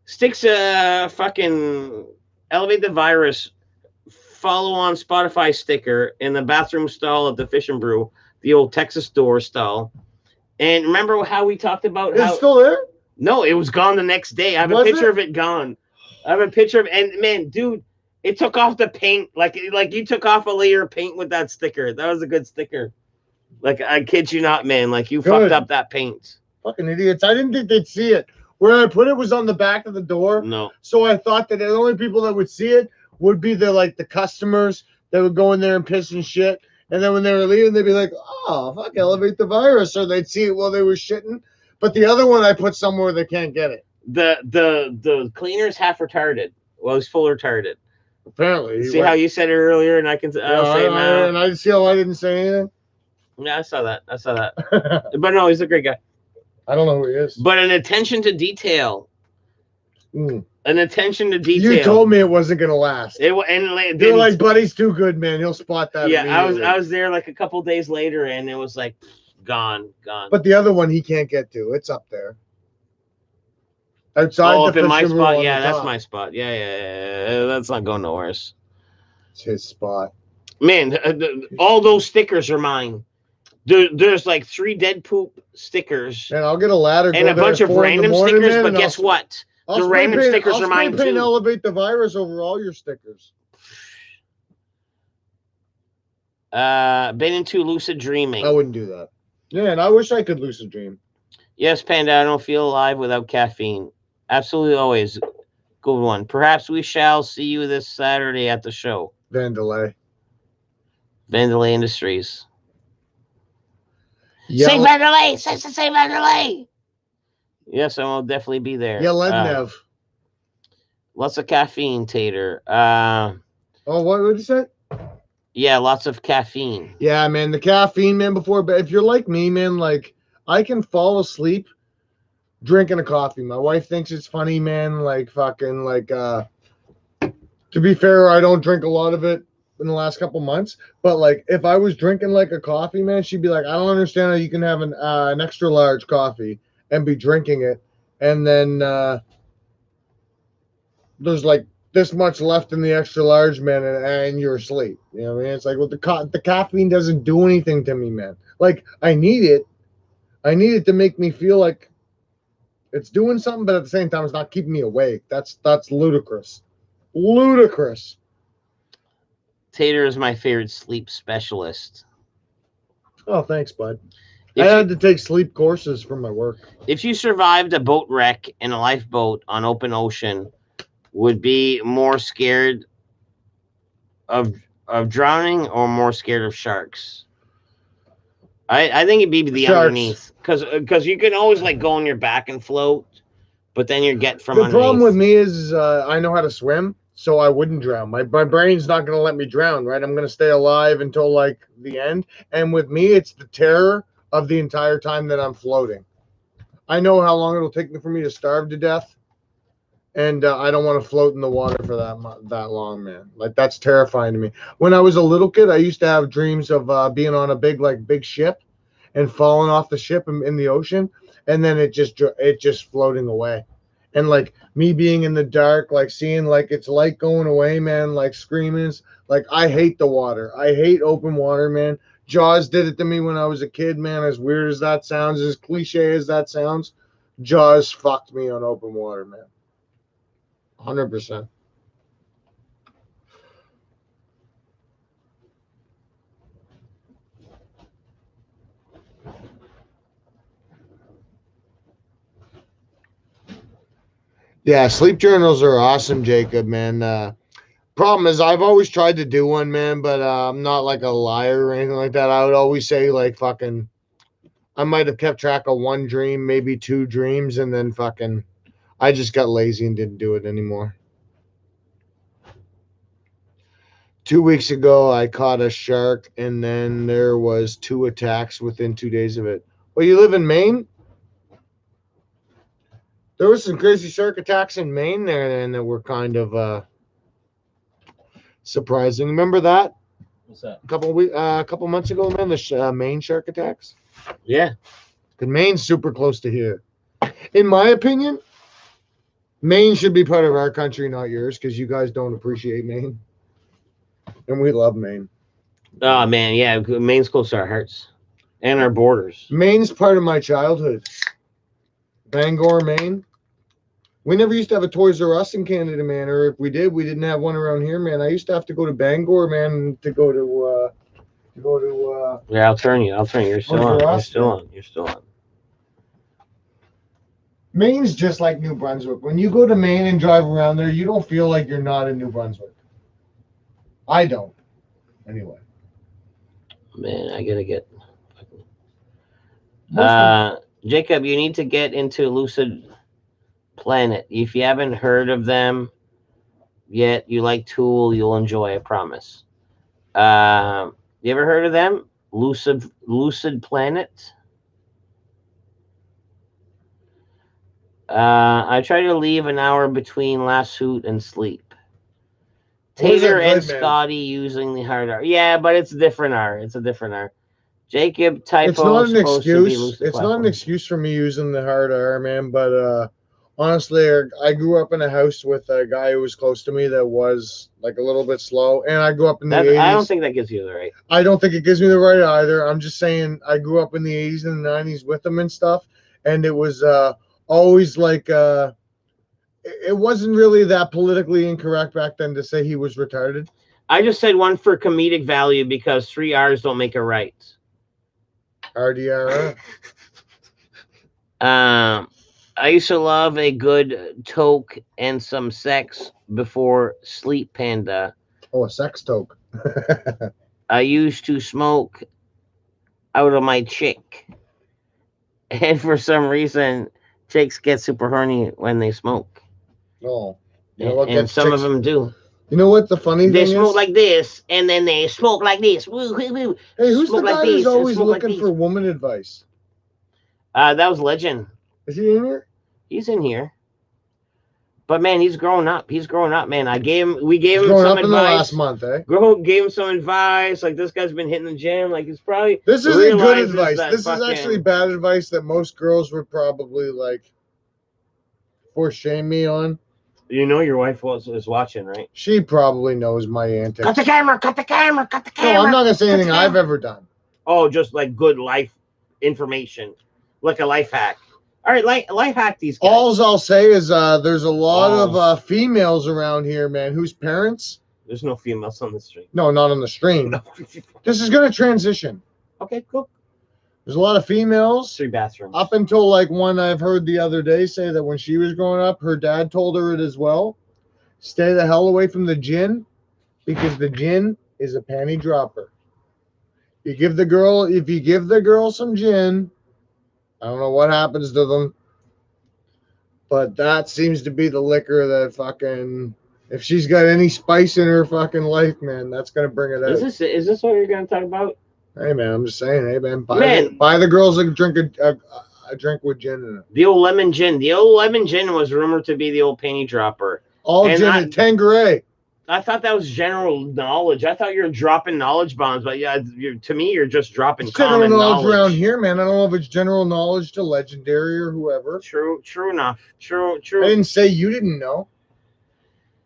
Sticks a fucking Elevate the Virus follow on Spotify sticker in the bathroom stall of the Fish and Brew, the old Texas door stall. And remember how we talked about Is how it still there? No, it was gone the next day. I have Was a picture it? of it gone. I have a picture of, and man, dude, it took off the paint. Like you took off a layer of paint with that sticker. That was a good sticker. Like, I kid you not, man. Like, you Good. fucked up that paint. Fucking idiots. I didn't think they'd see it. Where I put it was on the back of the door. No. So I thought that the only people that would see it would be the customers that would go in there and piss and shit. And then when they were leaving, they'd be like, oh, fuck, Elevate the Virus. Or they'd see it while they were shitting. But the other one I put somewhere they can't get it. The cleaner's half retarded. Well, he's full retarded. Apparently. See how you said it earlier, and I'll say it now. And I see how I didn't say anything. Yeah, I saw that. But no, he's a great guy. I don't know who he is. But an attention to detail. Mm. An attention to detail. You told me it wasn't gonna last. They're like, buddy's too good, man. He'll spot that. Yeah, I was there like a couple days later, and it was like gone. But the other one he can't get to. It's up there. Outside up the in my Fish and Brew spot. on Yeah, the that's top. my spot. Yeah. That's not going nowhere. It's his spot. Man, all those stickers are mine. There's like 3 dead poop stickers And I'll get a ladder. and go a there bunch at of 4 in the random morning, stickers. man, But and guess what? I'll The spray random paint- stickers I'll are mine spray paint too. Elevate the Virus over all your stickers. Been into lucid dreaming. I wouldn't do that. Yeah, and I wish I could lucid dream. Yes, Panda, I don't feel alive without caffeine. Absolutely always. Good one. Perhaps we shall see you this Saturday at the show. Vandalay. Vandalay Industries. Yeah, Say Vandalay! Say Vandalay! Yes, I will definitely be there. Yelena. Lots of caffeine, Tater. Oh, what did you say? Yeah, lots of caffeine. Yeah, man, the caffeine, man, before, but if you're like me, man, like, I can fall asleep drinking a coffee. My wife thinks it's funny, man, like, fucking, like, to be fair, I don't drink a lot of it in the last couple months, but, like, if I was drinking, like, a coffee, man, she'd be like, I don't understand how you can have an extra large coffee and be drinking it, and then, there's, like, this much left in the extra large, man, and you're asleep. You know what I mean? It's like, well, the caffeine doesn't do anything to me, man. Like, I need it. I need it to make me feel like It's doing something, but at the same time, it's not keeping me awake. That's ludicrous. Ludicrous. Tater is my favorite sleep specialist. Oh, thanks, bud. If I had to take sleep courses for my work. If you survived a boat wreck in a lifeboat on open ocean, would be more scared of drowning or more scared of sharks? I think it'd be the Sharks. underneath, because you can always like go on your back and float, but then you're get from The underneath. problem with me is I know how to swim, so I wouldn't drown. My brain's not going to let me drown, right? I'm going to stay alive until like the end. And with me, it's the terror of the entire time that I'm floating. I know how long it'll take for me to starve to death, and I don't want to float in the water for that long, man. Like, that's terrifying to me. When I was a little kid, I used to have dreams of being on a big ship and falling off the ship in the ocean, and then it just floating away. And like me being in the dark, like seeing like its light going away, man, like screaming. Like, I hate the water. I hate open water, man. Jaws did it to me when I was a kid, man. As weird as that sounds, as cliche as that sounds, Jaws fucked me on open water, man. 100%. Yeah, sleep journals are awesome, Jacob, man. Problem is, I've always tried to do one, man, but I'm not like a liar or anything like that. I would always say like fucking, I might have kept track of one dream, maybe two dreams, and then fucking, I just got lazy and didn't do it anymore. 2 weeks ago, I caught a shark, and then there was 2 attacks within 2 days of it. Well, you live in Maine? There was some crazy shark attacks in Maine there, and that were kind of surprising. Remember that? What's that? A couple months ago, man, the Maine shark attacks. Yeah. Because Maine's super close to here. In my opinion, Maine should be part of our country, not yours, because you guys don't appreciate Maine. And we love Maine. Oh man, yeah, Maine's close to our hearts and our borders. Maine's part of my childhood. Bangor, Maine. We never used to have a Toys R Us in Canada, man. Or if we did, we didn't have one around here, man. I used to have to go to Bangor, man, to go to. Yeah, I'll turn you. You're still on. You're still on. Maine's just like New Brunswick. When you go to Maine and drive around there, you don't feel like you're not in New Brunswick. I don't. Anyway. Man, I gotta get. Jacob, you need to get into Lucid Planet. If you haven't heard of them yet, you like Tool, you'll enjoy, I promise. You ever heard of them? Lucid Planet? I try to leave an hour between last hoot and sleep. Taylor and Scotty using the hard R. Yeah, but it's a different R. It's a different R. Jacob typo. It's not an excuse. It's not an excuse for me using the hard R, man. But honestly, I grew up in a house with a guy who was close to me that was like a little bit slow, and I grew up in the 80s. I don't think that gives you the right. I don't think it gives me the right either. I'm just saying I grew up in the 80s and the 90s with him and stuff, and it was always like it wasn't really that politically incorrect back then to say he was retarded. I just said one for comedic value because 3 R's don't make a right. RDRR. I used to love a good toke and some sex before sleep, Panda. Oh, a sex toke. I used to smoke out of my chick. And for some reason, chicks get super horny when they smoke. Oh. And some of them do. You know what the funny thing is? They smoke like this, and then they smoke like this. Woo, woo, woo. Hey, who's the guy who's always looking for woman advice? That was Legend. Is he in here? He's in here. But man, he's grown up. We gave him some advice. In the last month, eh? Gave him some advice. Like, this guy's been hitting the gym. Like, it's probably. This isn't good advice. This is actually bad advice that most girls would probably like force shame me on. You know your wife is watching, right? She probably knows my antics. Cut the camera. No, I'm not gonna say anything I've ever done. Oh, just like good life information, like a life hack. All right, life hack these guys. All I'll say is there's a lot Balls. of females around here, man, whose parents. There's no females on the street. No, not on the stream. No. This is going to transition. Okay, cool. There's a lot of females. 3 bathrooms. Up until like one I've heard the other day say that when she was growing up, her dad told her it as well. Stay the hell away from the gin because the gin is a panty dropper. If you give the girl some gin, I don't know what happens to them, but that seems to be the liquor that fucking, if she's got any spice in her fucking life, man, that's gonna bring it out. Is this what you're gonna talk about? Hey man, I'm just saying, hey man, buy the girls a drink a drink with gin in it. The old lemon gin. The old lemon gin was rumored to be the old panty dropper. All gin and Tanqueray. I thought that was general knowledge. I thought you were dropping knowledge bombs, but yeah, to me, you're just dropping common general knowledge around here, man. I don't know if it's general knowledge to Legendary or whoever. True enough. True. I didn't say you didn't know.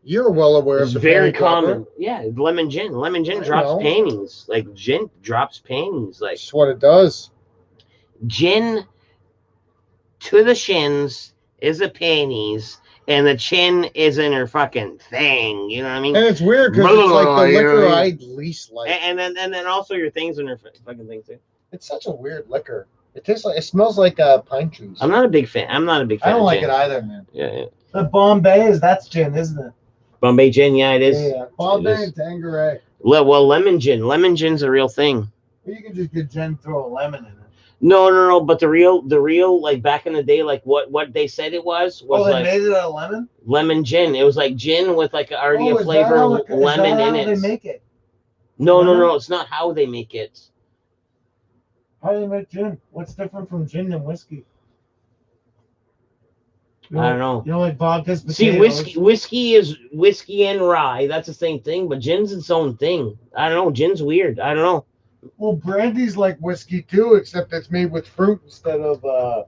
You're well aware It's of the very panty common. dropper. Yeah, lemon gin. Lemon gin I drops know. panties. Like gin drops panties. Like That's what it does. gin to the shins is a panties, and the chin is in her fucking thing. You know what I mean? And it's weird because it's like the You know liquor what I I mean? least like. And then also your things in her fucking thing too. It's such a weird liquor. It tastes like, it smells like pine trees. I'm not a big fan. I'm not a big fan. I don't of like gin. it either, man. Yeah. The Bombay that's gin, isn't it? Bombay gin, yeah, it is. Yeah, Bombay It is. and Tanqueray. Well, lemon gin. Lemon gin's a real thing. You can just get gin, throw a lemon in it. No. But the real, like back in the day, like what they said it was like made it out of lemon? lemon gin. It was like gin with like already Oh, a is flavor that of how lemon in they it. make it? No. It's not how they make it. How do they make gin? What's different from gin and whiskey? I don't know. You know, like vodka's See, potatoes. whiskey is whiskey and rye. That's the same thing, but gin's its own thing. I don't know. Gin's weird. I don't know. Well, brandy's like whiskey too, except it's made with fruit instead of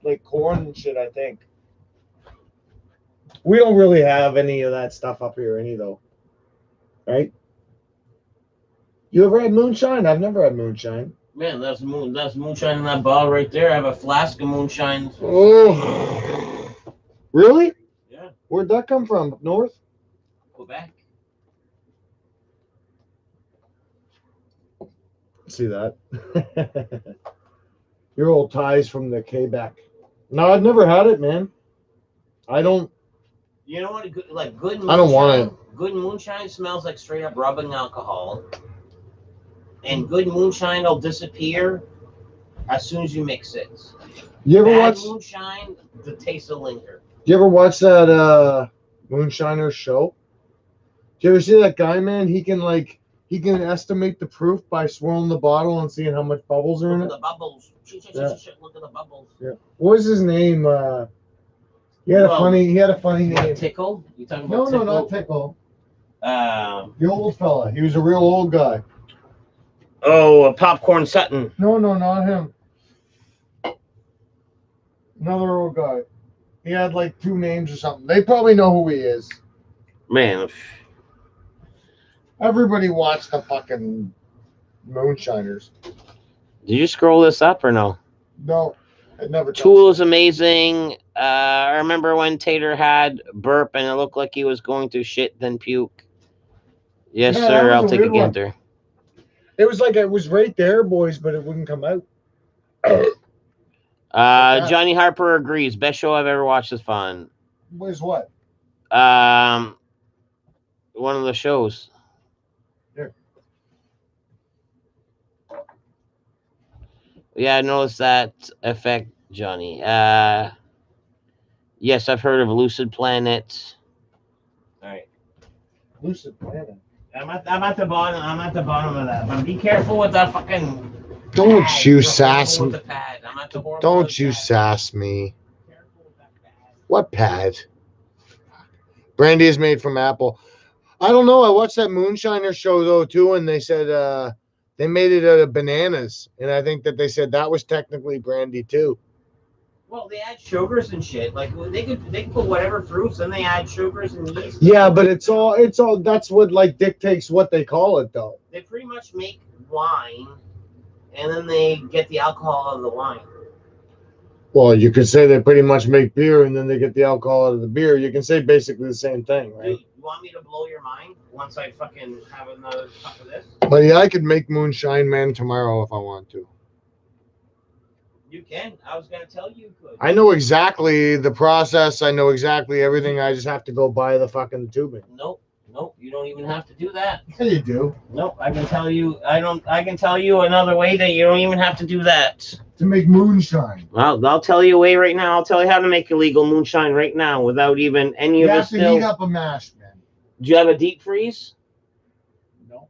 like corn and shit, I think. We don't really have any of that stuff up here, though. Right? You ever had moonshine? I've never had moonshine. Man, that's moonshine in that bottle right there. I have a flask of moonshine. Oh. Really? Yeah, Where'd that come from? Up north? Quebec. See that? Your old ties from the Quebec. No, I've never had it, man. I don't. You know what? Like good. Moonshine, I don't want it. Good moonshine smells like straight up rubbing alcohol, and good moonshine will disappear as soon as you mix it. You ever Bad watch? moonshine? The taste will linger. You ever watch that Moonshiner show? Do you ever see that guy, man? He can estimate the proof by swirling the bottle and seeing how much bubbles are in Look it. at the bubbles. Yeah. Look at the bubbles. Yeah. What was his name? He had a funny name. Tickle? You talking No, about no, Tickle? not Tickle. Um, The old fella. He was a real old guy. Popcorn Sutton. No, not him. Another old guy. He had like 2 names or something. They probably know who he is. Man, Everybody watched the fucking Moonshiners. did you scroll this up or no? No, it never. Tool is amazing. I remember when Tater had burp and it looked like he was going to shit then puke. Yes, Yeah, that sir. was I'll a take a weird one. gander. It was like it was right there, boys, but it wouldn't come out. Johnny Harper agrees. Best show I've ever watched is fun. Was what? One of the shows. Here. Yeah, I noticed that effect, Johnny. Yes, I've heard of Lucid Planet. All right. Lucid Planet. I'm at the bottom. I'm at the bottom of that. But be careful with that fucking. Don't pad. you Be sass careful me. with the pad. I'm at the horrible Don't with you pad. sass me. Careful with that pad. What pad? Brandy is made from apple. I don't know. I watched that Moonshiner show though too, and they said they made it out of bananas, and I think that they said that was technically brandy too. Well, they add sugars and shit. Like they could put whatever fruits, and they add sugars and yeast. Yeah, but it's all that's what like dictates what they call it though. They pretty much make wine, and then they get the alcohol out of the wine. Well, you could say they pretty much make beer and then they get the alcohol out of the beer. You can say basically the same thing, right? Dude, you want me to blow your mind once I fucking have another cup of this? But yeah, I could make moonshine, man, tomorrow if I want to. You can. I was gonna tell you could. I know exactly the process. I know exactly everything. I just have to go buy the fucking tubing. Nope. Nope. You don't even have to do that. Yeah, you do. Nope. I can tell you. I can tell you another way that you don't even have to do that. To make moonshine. Well, I'll tell you a way right now. I'll tell you how to make illegal moonshine right now without even any You of have the to still. heat up a mash, man. Do you have a deep freeze? No,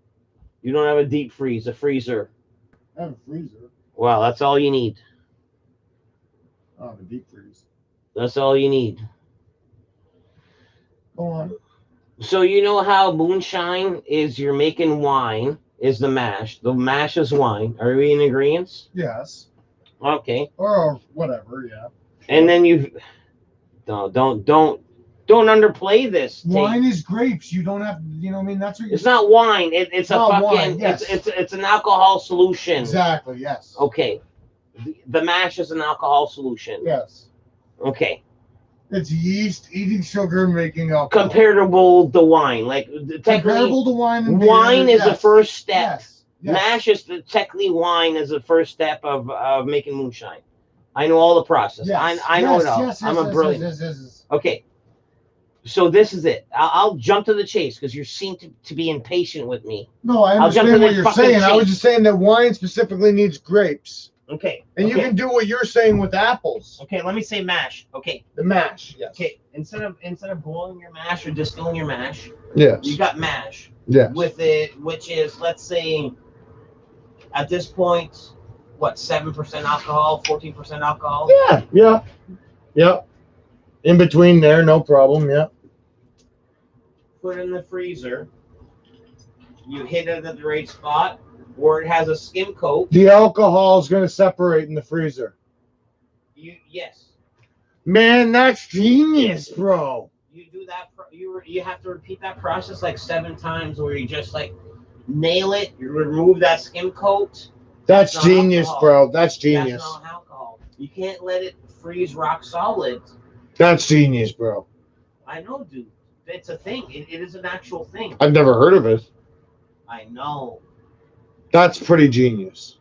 You don't have a deep freeze, a freezer. I have a freezer. Well, that's all you need. I have a deep freeze. That's all you need. Go on. So you know how moonshine is? You're making wine. Is the mash? The mash is wine. Are we in agreement? Yes. Okay. Or whatever, yeah. And then you don't underplay this. Wine is grapes. You don't have, you know what I mean? That's what It's not wine. It's a not fucking. wine, yes. It's an alcohol solution. Exactly, yes. Okay. The mash is an alcohol solution. Yes. Okay. It's yeast eating sugar and making alcohol. Comparable to wine, like technically, Comparable to wine and beer, wine is the yes. first step. Yes. Yes. Mash is technically wine is the first step of making moonshine. I know all the process. Yes. I know Yes, it all. yes, I'm yes, a yes, brilliant. yes. Okay. So this is it. I'll jump to the chase because you seem to be impatient with me. No, I I'll jump understand to what the you're fucking saying. I was chase. just saying that wine specifically needs grapes. Okay. And okay. you can do what you're saying with apples. Okay, let me say mash. Okay. The mash, yes. Okay. Instead of boiling your mash or distilling your mash, Yes. you got mash Yes. with it, which is, let's say, at this point, what, 7% alcohol, 14% alcohol? Yeah. In between there, no problem, yeah. Put it in the freezer. You hit it at the right spot where it has a skim coat. The alcohol is going to separate in the freezer. Yes. Man, that's genius, bro. You do that. You have to repeat that process like 7 times, where you just like nail it. You remove that skim coat. That's not genius, alcohol. bro. That's genius. That's not alcohol. You can't let it freeze rock solid. That's genius, bro. I know, dude. It's a thing. It is an actual thing. I've never heard of it. I know. That's pretty genius.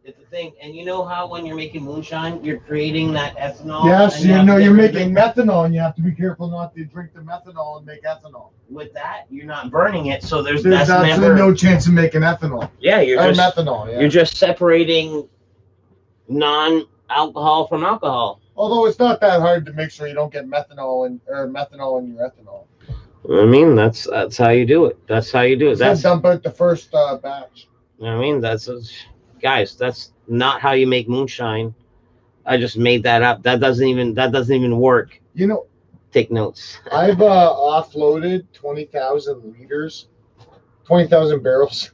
It's a thing. And you know how when you're making moonshine, you're creating that ethanol? Yes, and you have know, to you're get rid making of it. methanol, and you have to be careful not to drink the methanol and make ethanol. With that, you're not burning it, so There's that's absolutely never. no chance of making ethanol. Yeah, Or you're just methanol, yeah. you're just separating non-alcohol from alcohol. Although it's not that hard to make sure you don't get methanol in your ethanol. I mean, that's how you do it. That's how you do it. Just dump out the first batch. I mean, guys. That's not how you make moonshine. I just made that up. That doesn't even work. You know, Take notes. I've offloaded 20,000 liters, 20,000 barrels,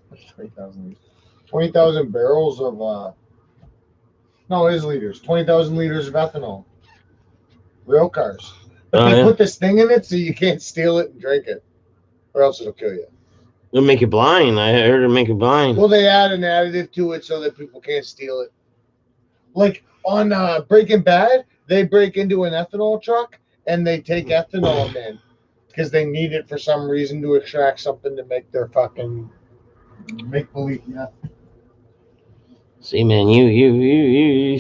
20,000 barrels of no, it is liters, 20,000 liters of ethanol. Rail cars. But they put this thing in it so you can't steal it and drink it, or else it'll kill you. It'll make you blind. I heard it'll make you blind. Well, they add an additive to it so that people can't steal it. Like on Breaking Bad, they break into an ethanol truck and they take ethanol in because they need it for some reason to extract something to make their fucking make believe. Yeah. See, man, you.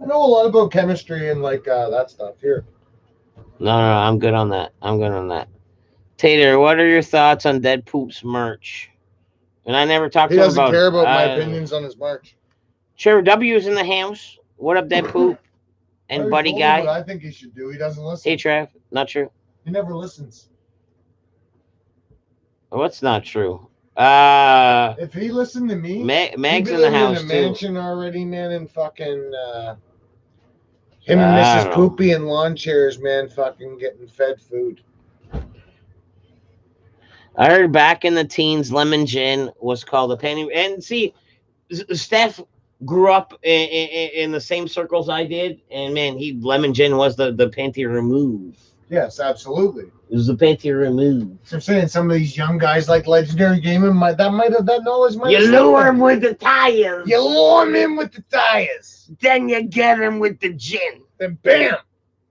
I know a lot about chemistry and like that stuff here. No, I'm good on that. Tater, what are your thoughts on Dead Poop's merch? And I never talked He to him doesn't about care about my opinions on his march. Trevor W's in the house. What up, Dead Poop? I And already Buddy told him Guy. what I think he should do. He doesn't listen. Hey, Trev. Not true. He never listens. What's not true? If he listened to me, Meg's he'd in be the living house in a too. mansion already, man, and fucking him and I Mrs. don't know. Poopy in lawn chairs, man, fucking getting fed food. I heard back in the teens, lemon gin was called a penny. And see, Steph grew up in the same circles I did, and man, lemon gin was the panty remove. Yes, absolutely. Is the painting removed? So I'm saying some of these young guys like Legendary Gaming that knowledge might You have slipped lure them. him with the tires. You lure them in with the tires. Then you get him with the gin. Then bam,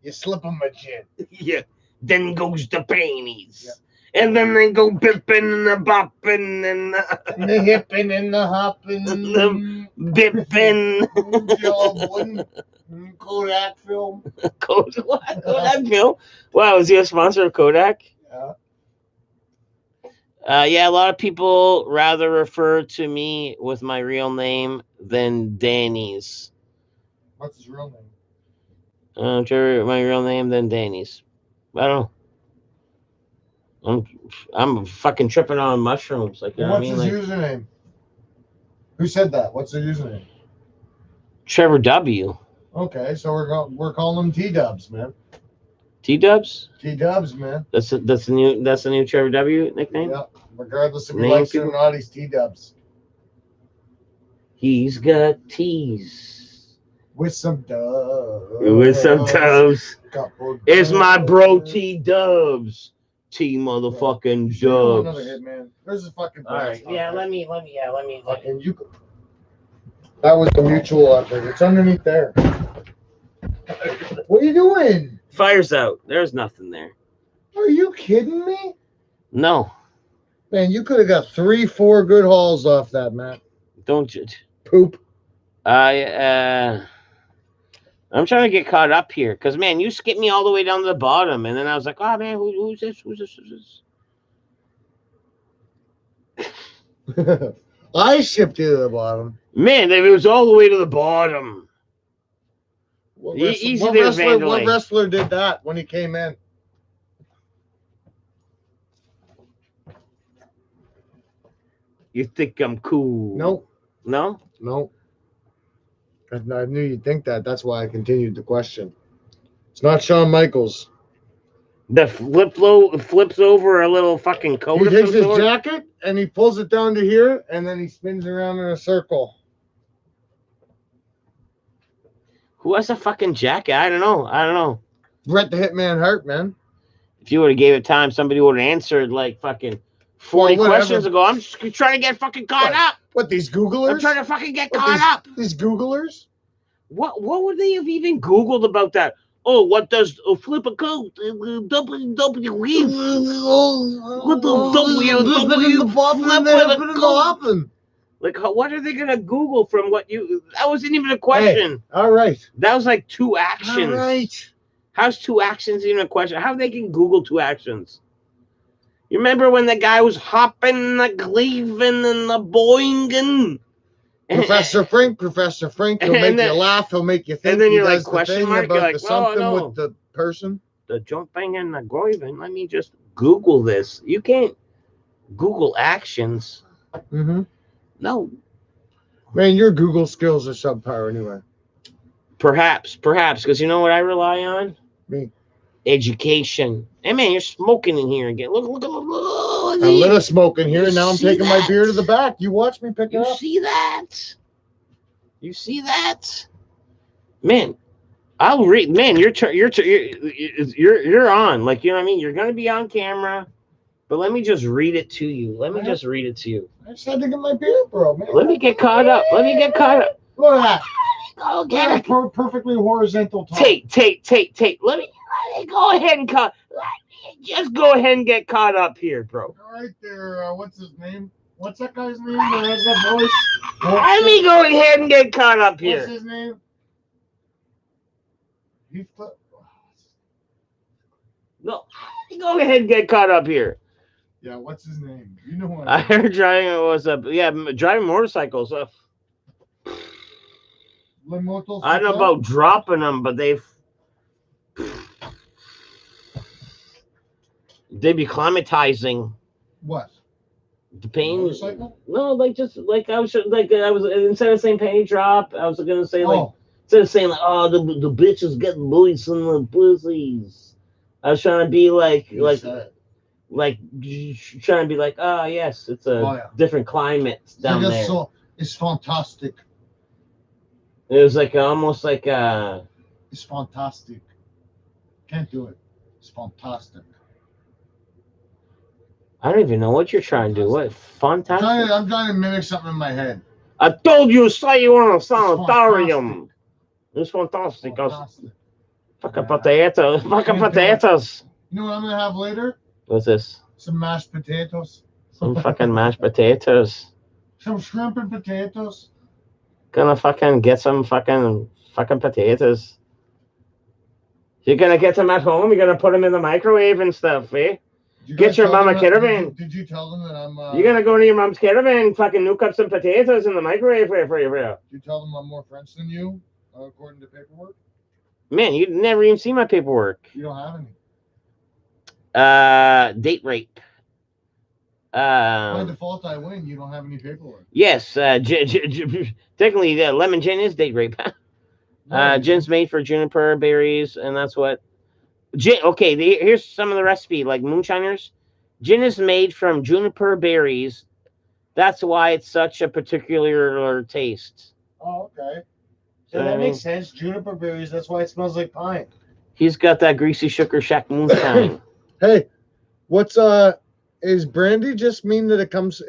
you slip them a gin. Yeah. Then goes the panties. And then they go bipping and the bopping and And the hipping and the hopping. The bipping. Kodak film. Kodak film? Wow, is he a sponsor of Kodak? Yeah. Yeah, a lot of people rather refer to me with my real name than Danny's. What's his real name? My real name than Danny's. I don't know. I'm fucking tripping on mushrooms. Like, you know what I mean? What's Like, his username? Who said that? What's the username? Trevor W. Okay, so we're calling him T-Dubs, man. T-Dubs? T-Dubs, man. That's the new Trevor W nickname? Yep. Regardless if he Name likes it people? or not, he's T-Dubs. He's got T's. With some dubs. With some tubs. Couple It's my bro dubs. T-Dubs. T motherfucking Just give him another dubs. hit, man. There's a fucking All right. blast Yeah, on let me. Fucking you. That was the mutual effort. It's underneath there. What are you doing? Fire's out. There's nothing there. Are you kidding me? No. Man, you could have got 3-4 good hauls off that, man. Don't judge. Poop. I'm trying to get caught up here because, man, you skipped me all the way down to the bottom, and then I was like, oh man, who's this? Who's this? I shipped you to the bottom. Man, it was all the way to the bottom. What Easy what there, wrestler, Vandalay. what wrestler did that when he came in? You think I'm cool? Nope. No? Nope. I knew you'd think that. That's why I continued the question. It's not Shawn Michaels. The flips over a little fucking coat He of takes some his sort? jacket and he pulls it down to here, and then he spins around in a circle. Who has a fucking jacket? I don't know. Bret the Hitman Hart, man. If you would have gave it time, somebody would have answered like fucking 40 Well, whatever. questions ago. I'm just trying to get fucking caught What? up. What, these Googlers? I'm trying to fucking get What, caught up. These Googlers? What would they have even Googled about that? Oh, what does flip a coat? WWE. What the W? Like, what are they gonna Google from what you? That wasn't even a question. All right. That was like two actions. All right. How's two actions even a question? How they can Google two actions? You remember when the guy was hopping the Cleveland and the Boingen? Professor Frank, he'll make And then- you laugh, he'll make you think. and then he you're like, does the question thing mark? about You're like, the well, something no. with the person. The jumping and the groiving. Let me just Google this. You can't Google actions. Mm-hmm. No. Man, your Google skills are subpar anyway. Perhaps, because you know what I rely on? Me. Education. Hey man, you're smoking in here again. Look I lit a smoke in here, You and now I'm see taking my that? beer to the back. You watch me pick it You up. see that? You see that? Man, I'll read. Man, you're on. Like, you know what I mean? You're gonna be on camera, but let me just read it to you. I just had to get my beer, bro. Man. Let me get caught up. Look at that. Go Look at that perfectly horizontal top. Tate. Let me go ahead and just go ahead and get caught up here, bro. All right there. What's his name? What's that guy's name that has that voice? Let me go ahead and get caught up What's here. his name? No, go ahead and get caught up here. Yeah, what's his name? You know what? I heard driving driving motorcycles. I don't know about dropping them, but they be climatizing what? the pain. Motorcycle? No, like just like I was instead of saying penny drop, I was gonna say like Oh, instead of saying like, oh, the bitches getting bullies in the pussies. I was trying to be like you said it. trying to be like, oh yes, it's a Oh, yeah. different climate down I there. just saw. It's fantastic. It was like almost like It's fantastic. Can't do it. It's fantastic. I don't even know what you're trying to do. What? Fantastic? I'm trying to mimic something in my head. I told you, say you want a It's sanitarium. It's fantastic. Fantastic. Fucking potatoes. Fucking potatoes. You know what I'm gonna have later? What's this? Some mashed potatoes. Some fucking mashed potatoes. Some shrimp and potatoes. Gonna fucking get some fucking potatoes. You're gonna get them at home. You're gonna put them in the microwave and stuff, eh? Get your mama caravan. Did you tell them that I'm? You're gonna go to your mom's caravan, fucking nuke up some potatoes in the microwave for you. Did you tell them I'm more French than you, according to paperwork? Man, you never even see my paperwork. You don't have any. Date rape. By default, I win. You don't have any paperwork. Yes. Technically, lemon gin is date rape. Gin's made for juniper berries, and that's what. Gin. Okay, here's some of the recipe, like moonshiners. Gin is made from juniper berries. That's why it's such a particular taste. Oh, okay. So that makes sense. Juniper berries. That's why it smells like pine. He's got that greasy sugar shack moonshine. Hey, what's is brandy just mean that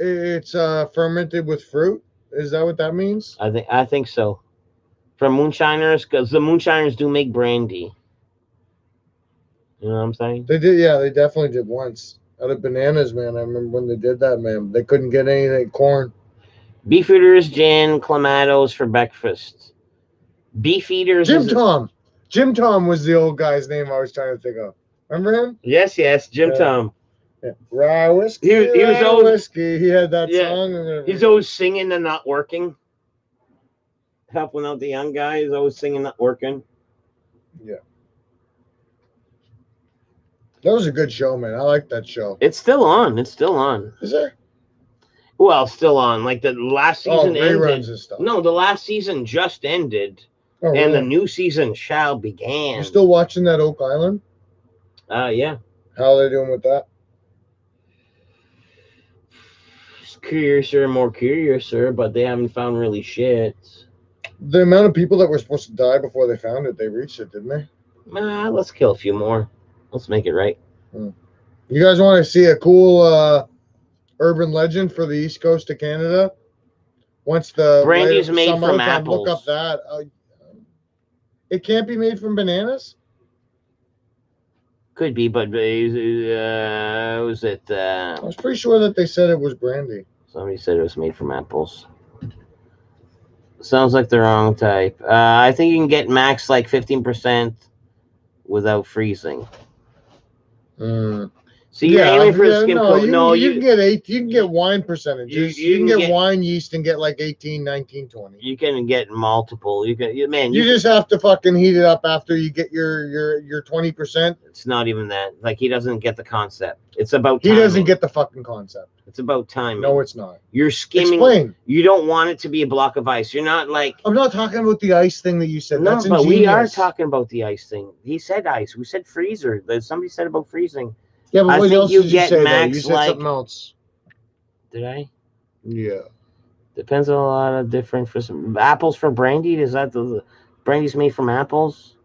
it's fermented with fruit? Is that what that means? I think so. From moonshiners, because the moonshiners do make brandy. You know what I'm saying? They did, yeah, they definitely did once. Out of bananas, man. I remember when they did that, man. They couldn't get anything corn. Beefeaters, gin, clamatos for breakfast. Beefeaters. Jim Tom. Jim Tom was the old guy's name I was trying to think of. Remember him? Yes, Jim Tom. Yeah. Rye whiskey. He was always whiskey. He had that song. He's always singing and not working. Helping out the young guy. He's always singing, not working. Yeah. That was a good show, man. I like that show. It's still on. Is there? Well, still on. Like the last season ended. And stuff. No, the last season just ended. Oh, and really? the new season shall begin. You still watching that Oak Island? Yeah. How are they doing with that? More curiouser, but they haven't found really shit. The amount of people that were supposed to die before they found it, they reached it, didn't they? Let's kill a few more. Let's make it right. You guys want to see a cool urban legend for the East Coast of Canada? Once the brandy's made from apples. Look up that. It can't be made from bananas? Could be, but was it? I was pretty sure that they said it was brandy. Somebody said it was made from apples. Sounds like the wrong type. I think you can get max like 15% without freezing. So you're aiming for the skim coat. You can get 8. You can get wine percentages. You can get wine yeast and get like 18, 19, 20. You can get multiple. You just have to fucking heat it up after you get your 20%. It's not even that. Like he doesn't get the concept. It's about timing. He doesn't get the fucking concept. It's about timing. No, it's not. You're skimming. Explain. You don't want it to be a block of ice. You're not like. I'm not talking about the ice thing that you said. No, that's but ingenious. we are talking about the ice thing. He said ice. We said freezer. Somebody said about freezing. Yeah, but what else did you say? Max, you said something else. Did I? Yeah. Depends on a lot of different. For some apples for brandy. Is that the brandy's made from apples?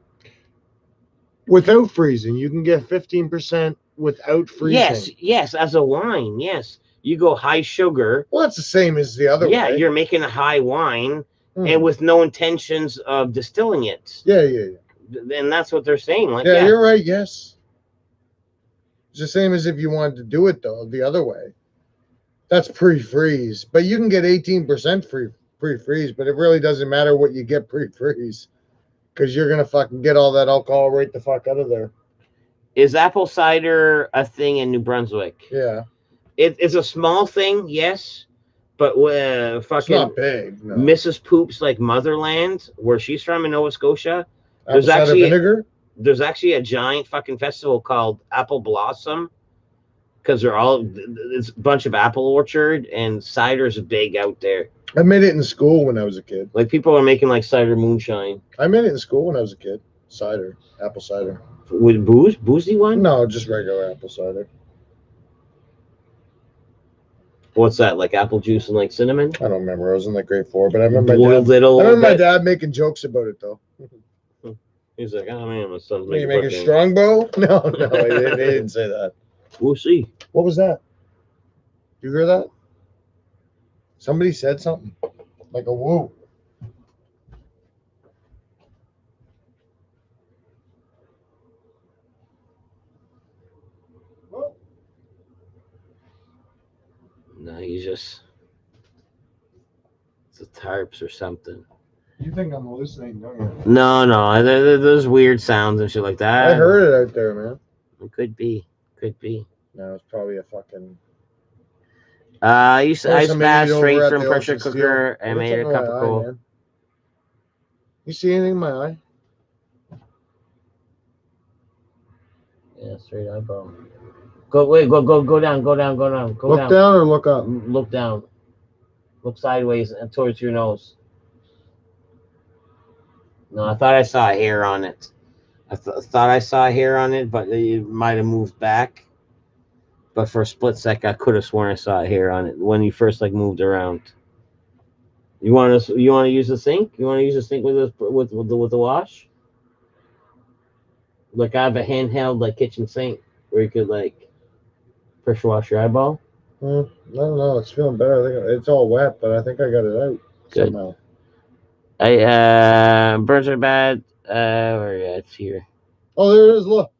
Without freezing, you can get 15% without freezing. Yes, as a wine. Yes, you go high sugar. Well, that's the same as the other way. Yeah, you're making a high wine and with no intentions of distilling it. Yeah. And that's what they're saying. Like, yeah, you're right. Yes. It's the same as if you wanted to do it though the other way. That's pre-freeze, but you can get 18% pre-freeze. But it really doesn't matter what you get pre-freeze, because you're gonna fucking get all that alcohol right the fuck out of there. Is apple cider a thing in New Brunswick? Yeah, it's a small thing, yes, but fucking it's not big. No. Mrs. Poop's like motherland, where she's from in Nova Scotia. Apple cider vinegar. There's actually a giant fucking festival called Apple Blossom, because it's a bunch of apple orchard and cider's big out there. I made it in school when I was a kid. Like people are making like cider moonshine. I made it in school when I was a kid. Cider, apple cider. With boozy one? No, just regular apple cider. What's that? Like apple juice and like cinnamon? I don't remember. I was in like grade 4, but I remember my dad making jokes about it though. He's like, oh man, my son's What, you making make a fucking- strong bow? No, they didn't say that. We'll see. What was that? You hear that? Somebody said something like a woo. No, he's just it's the tarps or something. You think I'm hallucinating, don't you? No, there's weird sounds and shit like that. I heard it out there, man. It could be. No, it's probably a fucking. I used Or ice some bath idiot straight over at from the pressure Ocean cooker Steel. and What's made a up in cup my of eye, cold. man? You see anything in my eye? Yeah, straight eyeball. Go down. Look down or look up? Look down. Look sideways and towards your nose. No, I thought I saw a hair on it. I thought I saw a hair on it, but it might have moved back. But for a split sec, I could have sworn I saw a hair on it when you first like moved around. You want to use the sink? You want to use the sink with the wash? Like I have a handheld like kitchen sink where you could like pressure wash your eyeball. I don't know. It's feeling better. I think it's all wet, but I think I got it out Good. somehow. Burns are bad. Where yeah, it's here. Oh, there it is. Look.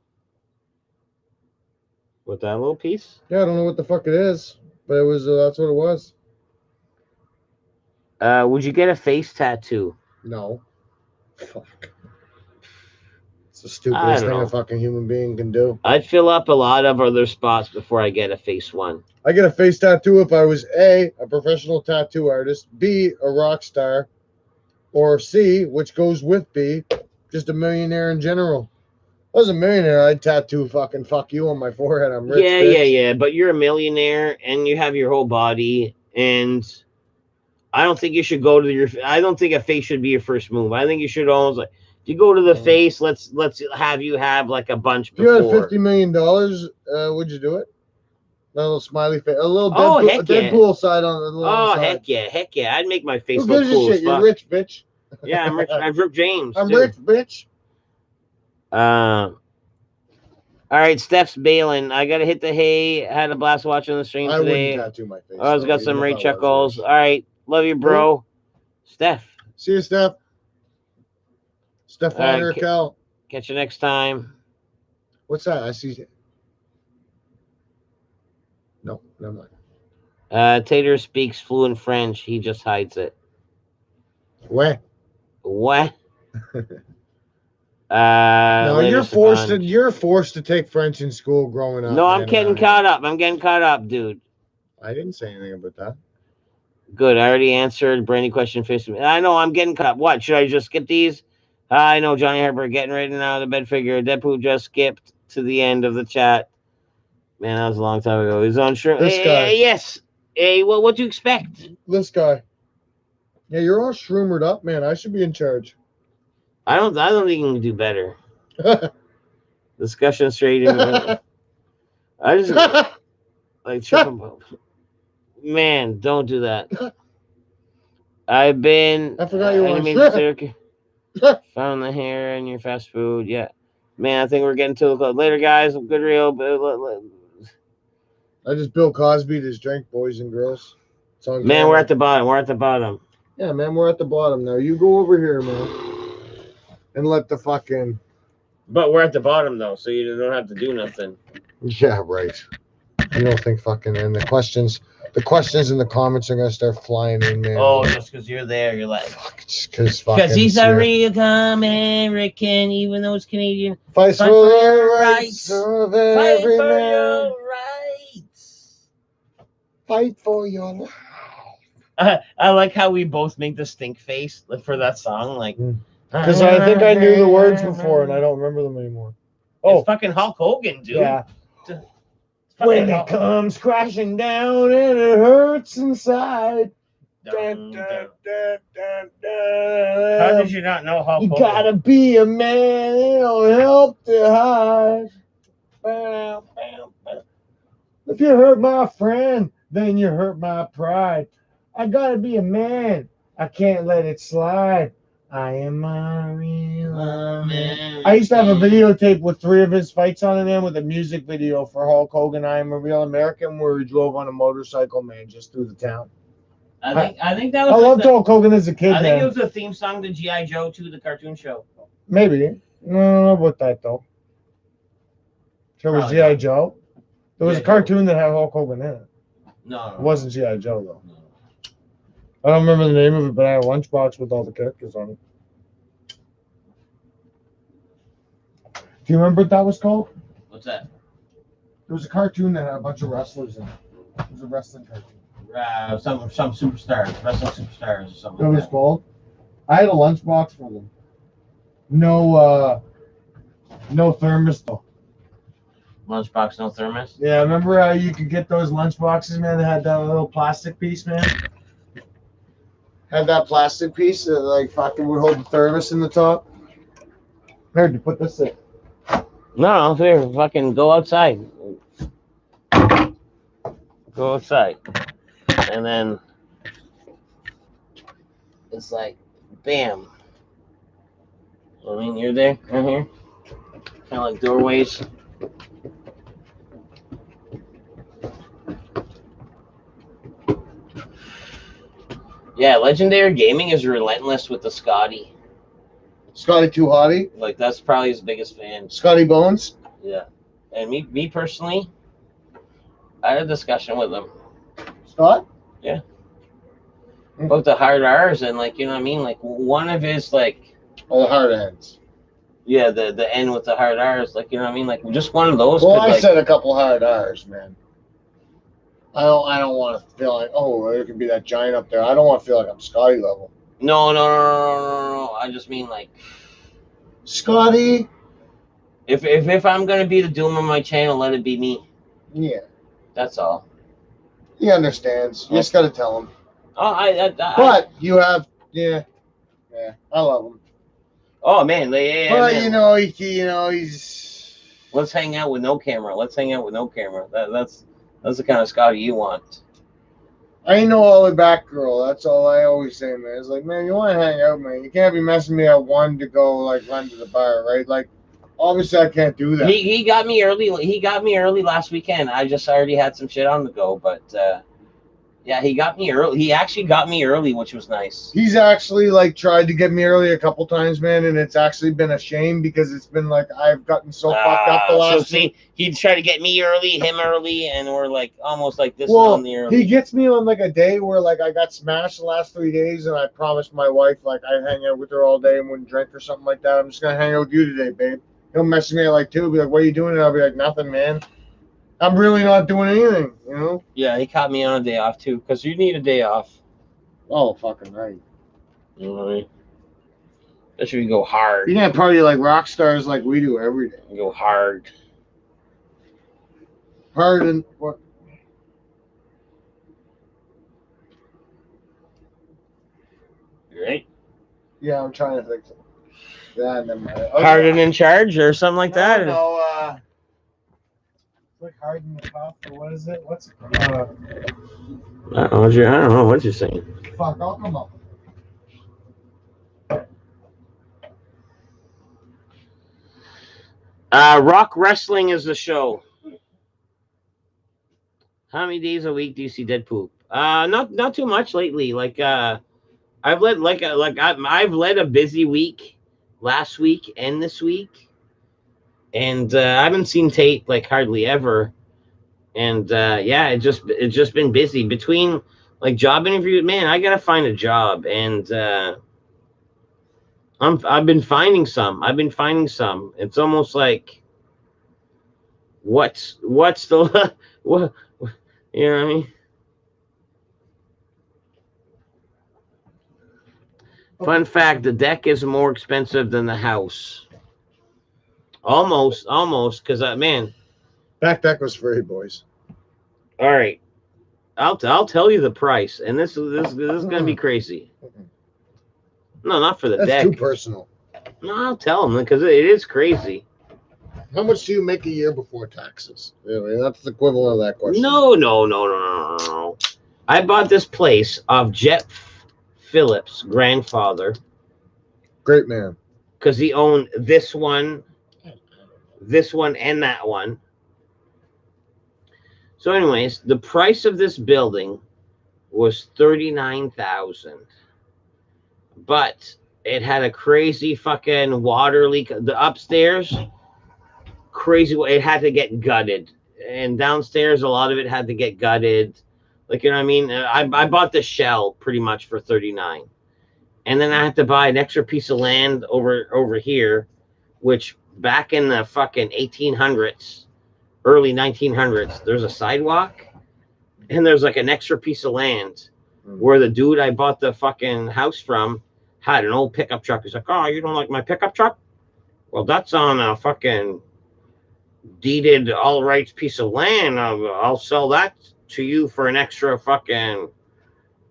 With that little piece. Yeah, I don't know what the fuck it is, but it was. That's what it was. Would you get a face tattoo? No. Fuck. It's the I stupidest don't thing know. a fucking human being can do. I'd fill up a lot of other spots before I get a face one. I get a face tattoo if I was A, a professional tattoo artist, B, a rock star, or C, which goes with B, just a millionaire in general. If I was a millionaire, I'd tattoo fucking fuck you on my forehead. I'm rich. bitch. Yeah. But you're a millionaire and you have your whole body, and I don't think you should go to your. I don't think a face should be your first move. I think you should almost like if you go to the face. Let's have you have like a bunch If you had before. $50 million, would you do it? A little smiley face, a little Oh, Deadpool, heck yeah. Deadpool side on the little Oh side. heck yeah! I'd make my face Who look gives a cool as shit? You're fuck. rich, bitch. Yeah, I'm rich. I'm Rick James. I'm too. rich, bitch. All right, Steph's bailing. I gotta hit the hay. I had a blast watching the stream I today. wouldn't tattoo my face. I was though, got even some if Ray I was chuckles. rich. All right, love you, bro. Steph. See you, Steph. Stefan All right, Urkel. Catch you next time. What's that? I see. No, never mind. Tater speaks fluent French. He just hides it. What? What? No, later, you're forced to take French in school growing up. No, I'm man, getting around caught up. I'm getting caught up, dude. here. I didn't say anything about that. Good. I already answered Brandy question. I know I'm getting caught up. What? Should I just skip these? I know Johnny Herbert getting ready now. The bed figure. Deadpool just skipped to the end of the chat. Man, that was a long time ago. He's on shroom. This guy. Yes. Hey, what do you expect? This guy. Yeah, you're all shroomered up, man. I should be in charge. I don't think you can do better. Discussion straight. I just like tripping. Man, don't do that. I've been. I forgot you were on animated shrimp. circuit. Found the hair in your fast food. Yeah, man. I think we're getting to the club later, guys. Good real. I just Bill Cosby his drink, boys and girls. It's on Man, camera. we're at the bottom. We're at the bottom. Yeah, man, we're at the bottom now. You go over here, man, and let the fucking. But we're at the bottom though, so you don't have to do nothing. Yeah, right. You don't think fucking and the questions in the comments are gonna start flying in, man. Oh, just because you're there, you're like. Fuck, just because He's a real American, even though he's Canadian. Fight for your the rights. rights of Fight every for man. your rights. Fight for your life. I like how we both make the stink face for that song, like. Because I think I knew the words before and I don't remember them anymore. It's fucking Hulk Hogan, dude. Yeah. Fucking When it Hulk- comes crashing down and it hurts inside. Dun, dun. How How did you not know Hulk You Hogan? gotta be a man, it'll help to hide. Bam, bam, bam. If you hurt my friend, then you hurt my pride. I gotta be a man, I can't let it slide. I am a real American. I used to have a videotape with 3 of his fights on it in with a music video for Hulk Hogan, I Am a Real American, where he drove on a motorcycle, man, just through the town. I think that I was. loved Hulk Hogan as a kid, I think man. it was the theme song to GI Joe 2, the cartoon show. Maybe. No, I don't know about that, though. So it was Probably G.I. not. Joe? There was a G.I. Joe. cartoon that had Hulk Hogan in it. No. It wasn't G.I. Joe, though. No. I don't remember the name of it, but I had a lunchbox with all the characters on it. Do you remember what that was called? What's that? There was a cartoon that had a bunch of wrestlers in it. It was a wrestling cartoon. Some superstars, wrestling superstars or something. That like was called. I had a lunchbox for them. No thermos though. Lunchbox, no thermos. Yeah, remember how you could get those lunchboxes, man? That had that little plastic piece, man. Had that plastic piece that like fucking would hold the thermos in the top. Here, you put this in. No, here, fucking go outside. Go outside. And then it's like, bam. I mean, you're there, right here. Kind of like doorways. Yeah, Legendary Gaming is relentless with the Scotty. Scotty Too Hottie. Like, that's probably his biggest fan. Scotty Bones. Yeah. And me personally, I had a discussion with him Scott? about the hard R's and, like, you know what I mean? Like, one of his, like, Oh, the hard ends. yeah, the end with the hard R's, like, you know what I mean? Like, just one of those. Well, could, I like, said a couple hard R's, man. I don't want to feel like, oh, there could be that giant up there. I don't want to feel like I'm Scotty level. no. I just mean, like, Scotty? if I'm gonna be the doom of my channel, let it be me. Yeah. That's all. He understands. You just got to tell him. Oh, But you have, yeah, I love him. oh man, yeah, But man. He's. Let's hang out with no camera. That's the kind of Scotty you want. I ain't no all the way back girl. That's all I always say, man. It's like, man, you want to hang out, man. You can't be messing me at 1 to go like run to the bar, right? Like, obviously, I can't do that. He got me early. He got me early last weekend. I already had some shit on the go, but yeah, he got me early. He actually got me early, which was nice. He's actually like tried to get me early a couple times, man, and it's actually been a shame because it's been like I've gotten so fucked up the last. So see, he'd try to get me early, him early, and we're like almost like this Well, on the early. he gets me on like a day where like I got smashed the last 3 days, and I promised my wife like I'd hang out with her all day and wouldn't drink or something like that. I'm just gonna hang out with you today, babe. He'll message me at like 2, be like, "What are you doing?" And I'll be like, "Nothing, man. I'm really not doing anything," you know. Yeah, he caught me on a day off too, because you need a day off. Oh, fucking right. You know what I mean? Especially if you go hard. You can't party like rock stars like we do every day. You go hard. Hard and what? You right? Yeah, I'm trying to think. Yeah, never mind. Hard and in charge or something like that. No, like hard in the cuff or what is it? What's it called? I don't know what you're saying. Fuck, I'll come up. Rock Wrestling is the show. How many days a week do you see Deadpool? Not too much lately. Like I've led I've led a busy week last week and this week, and I haven't seen Tate like hardly ever. And yeah, it's just been busy between like job interviews. Man, I gotta find a job, and I've been finding some. It's almost like what's the what you know what I mean? Fun fact: the deck is more expensive than the house. Almost, because man. Back deck was free, boys. All right, I'll tell you the price, and this is gonna be crazy. No, not for the That's deck. too personal. No, I'll tell them because it is crazy. How much do you make a year before taxes? Really, that's the equivalent of that question. No. I bought this place off Jet Phillips' grandfather, Great man. because he owned this one, and that one. So, anyways, the price of this building was $39,000, but it had a crazy fucking water leak. The upstairs, crazy. It had to get gutted, and downstairs, a lot of it had to get gutted. Like, you know what I mean? I bought the shell pretty much for 39, and then I had to buy an extra piece of land over here, which back in the fucking 1800s, early 1900s, there's a sidewalk, and there's like an extra piece of land where the dude I bought the fucking house from had an old pickup truck. He's like, "Oh, you don't like my pickup truck? Well, that's on a fucking deeded all rights piece of land. I'll sell that to you for an extra fucking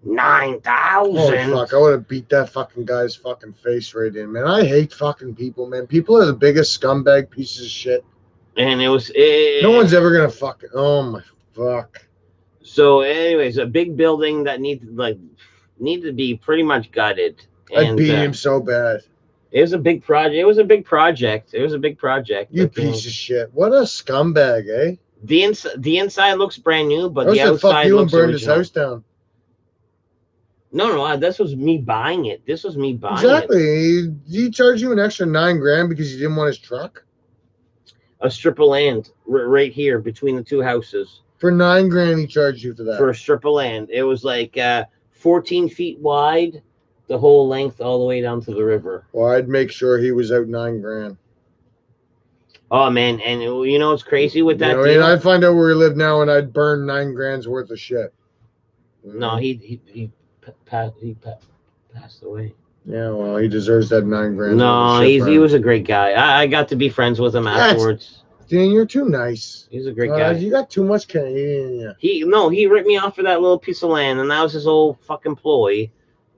Holy $9,000." fuck! I would have beat that fucking guy's fucking face right in, man. I hate fucking people, man. People are the biggest scumbag pieces of shit. And it was No one's ever gonna fucking. Oh my fuck. So, anyways, a big building that needed to be pretty much gutted. I beat him so bad. It was a big project. It was a big project. You piece of shit. What a scumbag, eh? The inside looks brand new, but I the said, outside fuck you and looks burned his original. house down. No, this was me buying it. Exactly. He charged you an extra $9,000 because you didn't want his truck? A strip of land right here between the two houses. For $9,000, he charged you for that. For a strip of land. It was like 14 feet wide, the whole length all the way down to the river. Well, I'd make sure he was out $9,000. Oh, man. And you know what's crazy with that deal? And I'd find out where he lived now and I'd burn $9,000 worth of shit. No, he passed away. Yeah, well, he deserves that $9,000. No, he was a great guy. I got to be friends with him afterwards. Dan, you're too nice. He's a great guy. You got too much Canadian. He ripped me off for that little piece of land, and that was his old fucking ploy.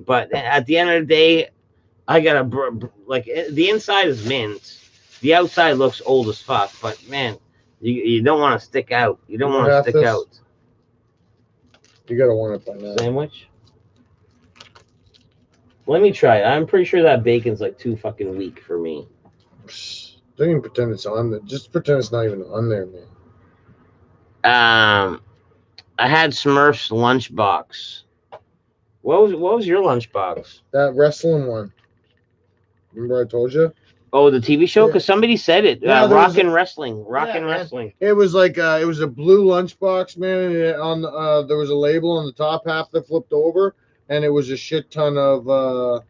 But at the end of the day, I got the inside is mint. The outside looks old as fuck. But man, you don't want to stick out. You don't want to stick out. You gotta want it by now. Sandwich. Let me try it. I'm pretty sure that bacon's like too fucking weak for me. Don't even pretend it's on there. Just pretend it's not even on there, man. I had Smurf's lunchbox. What was your lunchbox? That wrestling one. Remember I told you? Oh, the TV show? Because somebody said it. Yeah, Rockin' Wrestling. Rockin' Wrestling. It was like it was a blue lunchbox, man. And there was a label on the top half that flipped over, and it was a shit ton of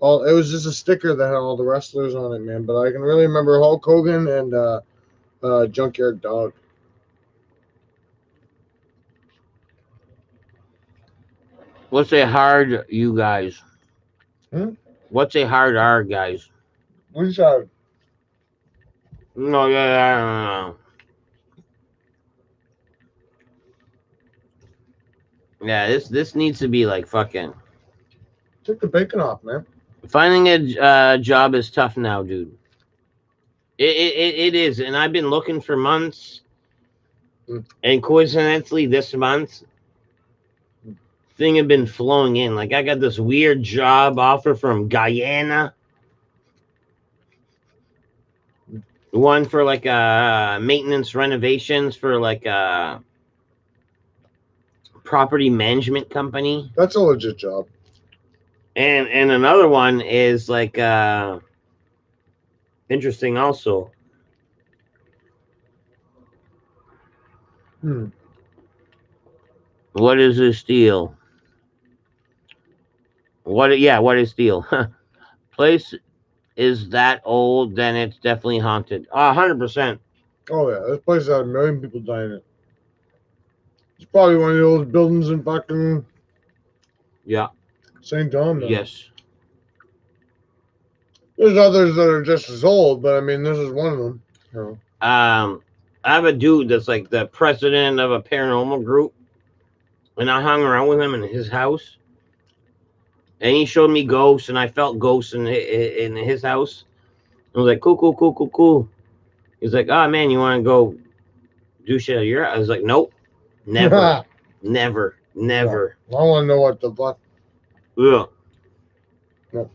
it was just a sticker that had all the wrestlers on it, man. But I can really remember Hulk Hogan and Junkyard Dog. What's a hard you guys? What's a hard R, guys? Which side? No, yeah. Yeah, this needs to be like fucking. Took the bacon off, man. Finding a job is tough now, dude. It is, and I've been looking for months, and coincidentally, this month, thing had been flowing in. Like I got this weird job offer from Guyana. One for like maintenance renovations for like a property management company. That's a legit job. And another one is like interesting also. What is this deal? What is deal? Place is that old, then it's definitely haunted. 100%. Oh yeah, this place had 1 million people dying in it. It's probably one of the oldest buildings in fucking St. Tom. Yes. There's others that are just as old, but I mean, this is one of them. You know. I have a dude that's like the president of a paranormal group, and I hung around with him in his house, and he showed me ghosts, and I felt ghosts in his house. I was like, cool. He's like, oh man, you want to go do shit at your house? I was like, nope, never. Yeah. I want to know what the fuck. Yeah. No.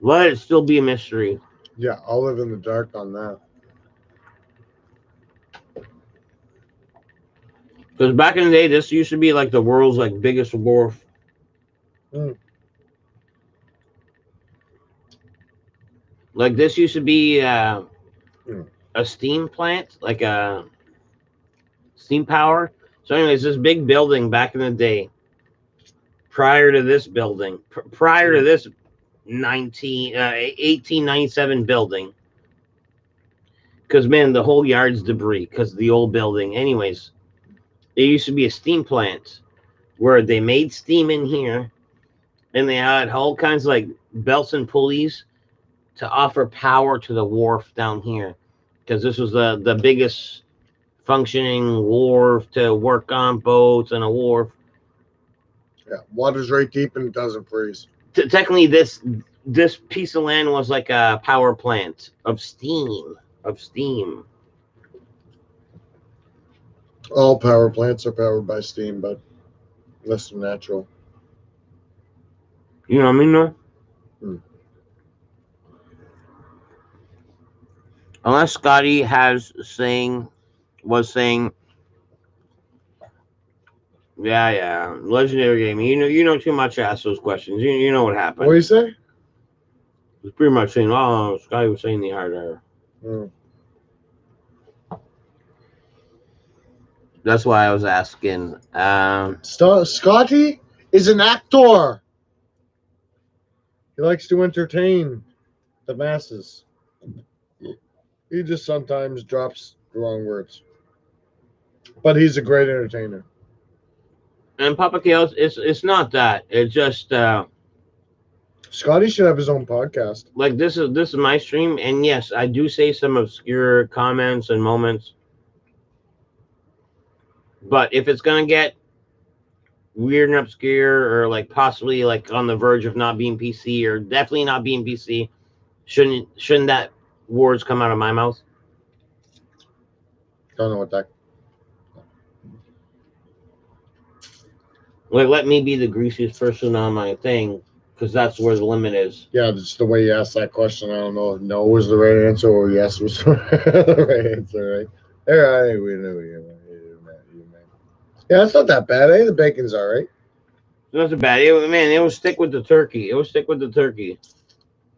Let it still be a mystery. Yeah, I'll live in the dark on that. Because back in the day, this used to be like the world's like biggest wharf. Mm. Like this used to be Mm. a steam plant, like a steam power. So, anyways, this big building back in the day, prior to this building, prior to this 1897 building, because man, the whole yard's debris because of the old building. Anyways, it used to be a steam plant where they made steam in here, and they had all kinds of like belts and pulleys to offer power to the wharf down here, because this was the biggest functioning wharf to work on boats and a wharf. Yeah, water's right deep and it doesn't freeze. Technically, this piece of land was like a power plant of steam. All power plants are powered by steam, but less than natural. You know what I mean? No. Unless Scotty was saying, yeah, legendary gaming. You know too much to ask those questions. You know what happened. What do you say? It's pretty much saying, oh, Scotty was saying the hard error. Mm. That's why I was asking. Scotty is an actor. He likes to entertain the masses. He just sometimes drops the wrong words. But he's a great entertainer. And Papa Kale, it's not that. It's just Scotty should have his own podcast. like this is my stream, and yes, I do say some obscure comments and moments. But if it's gonna get weird and obscure, or like possibly like on the verge of not being PC, or definitely not being PC, shouldn't that words come out of my mouth? Don't know what that. Like, let me be the greasiest person on my thing, because that's where the limit is. Yeah, just the way you asked that question. I don't know if no was the right answer or yes was the right answer, right? Yeah, we know you. Yeah, it's not that bad, eh? The bacon's all right. Not so bad. It will stick with the turkey. It will stick with the turkey.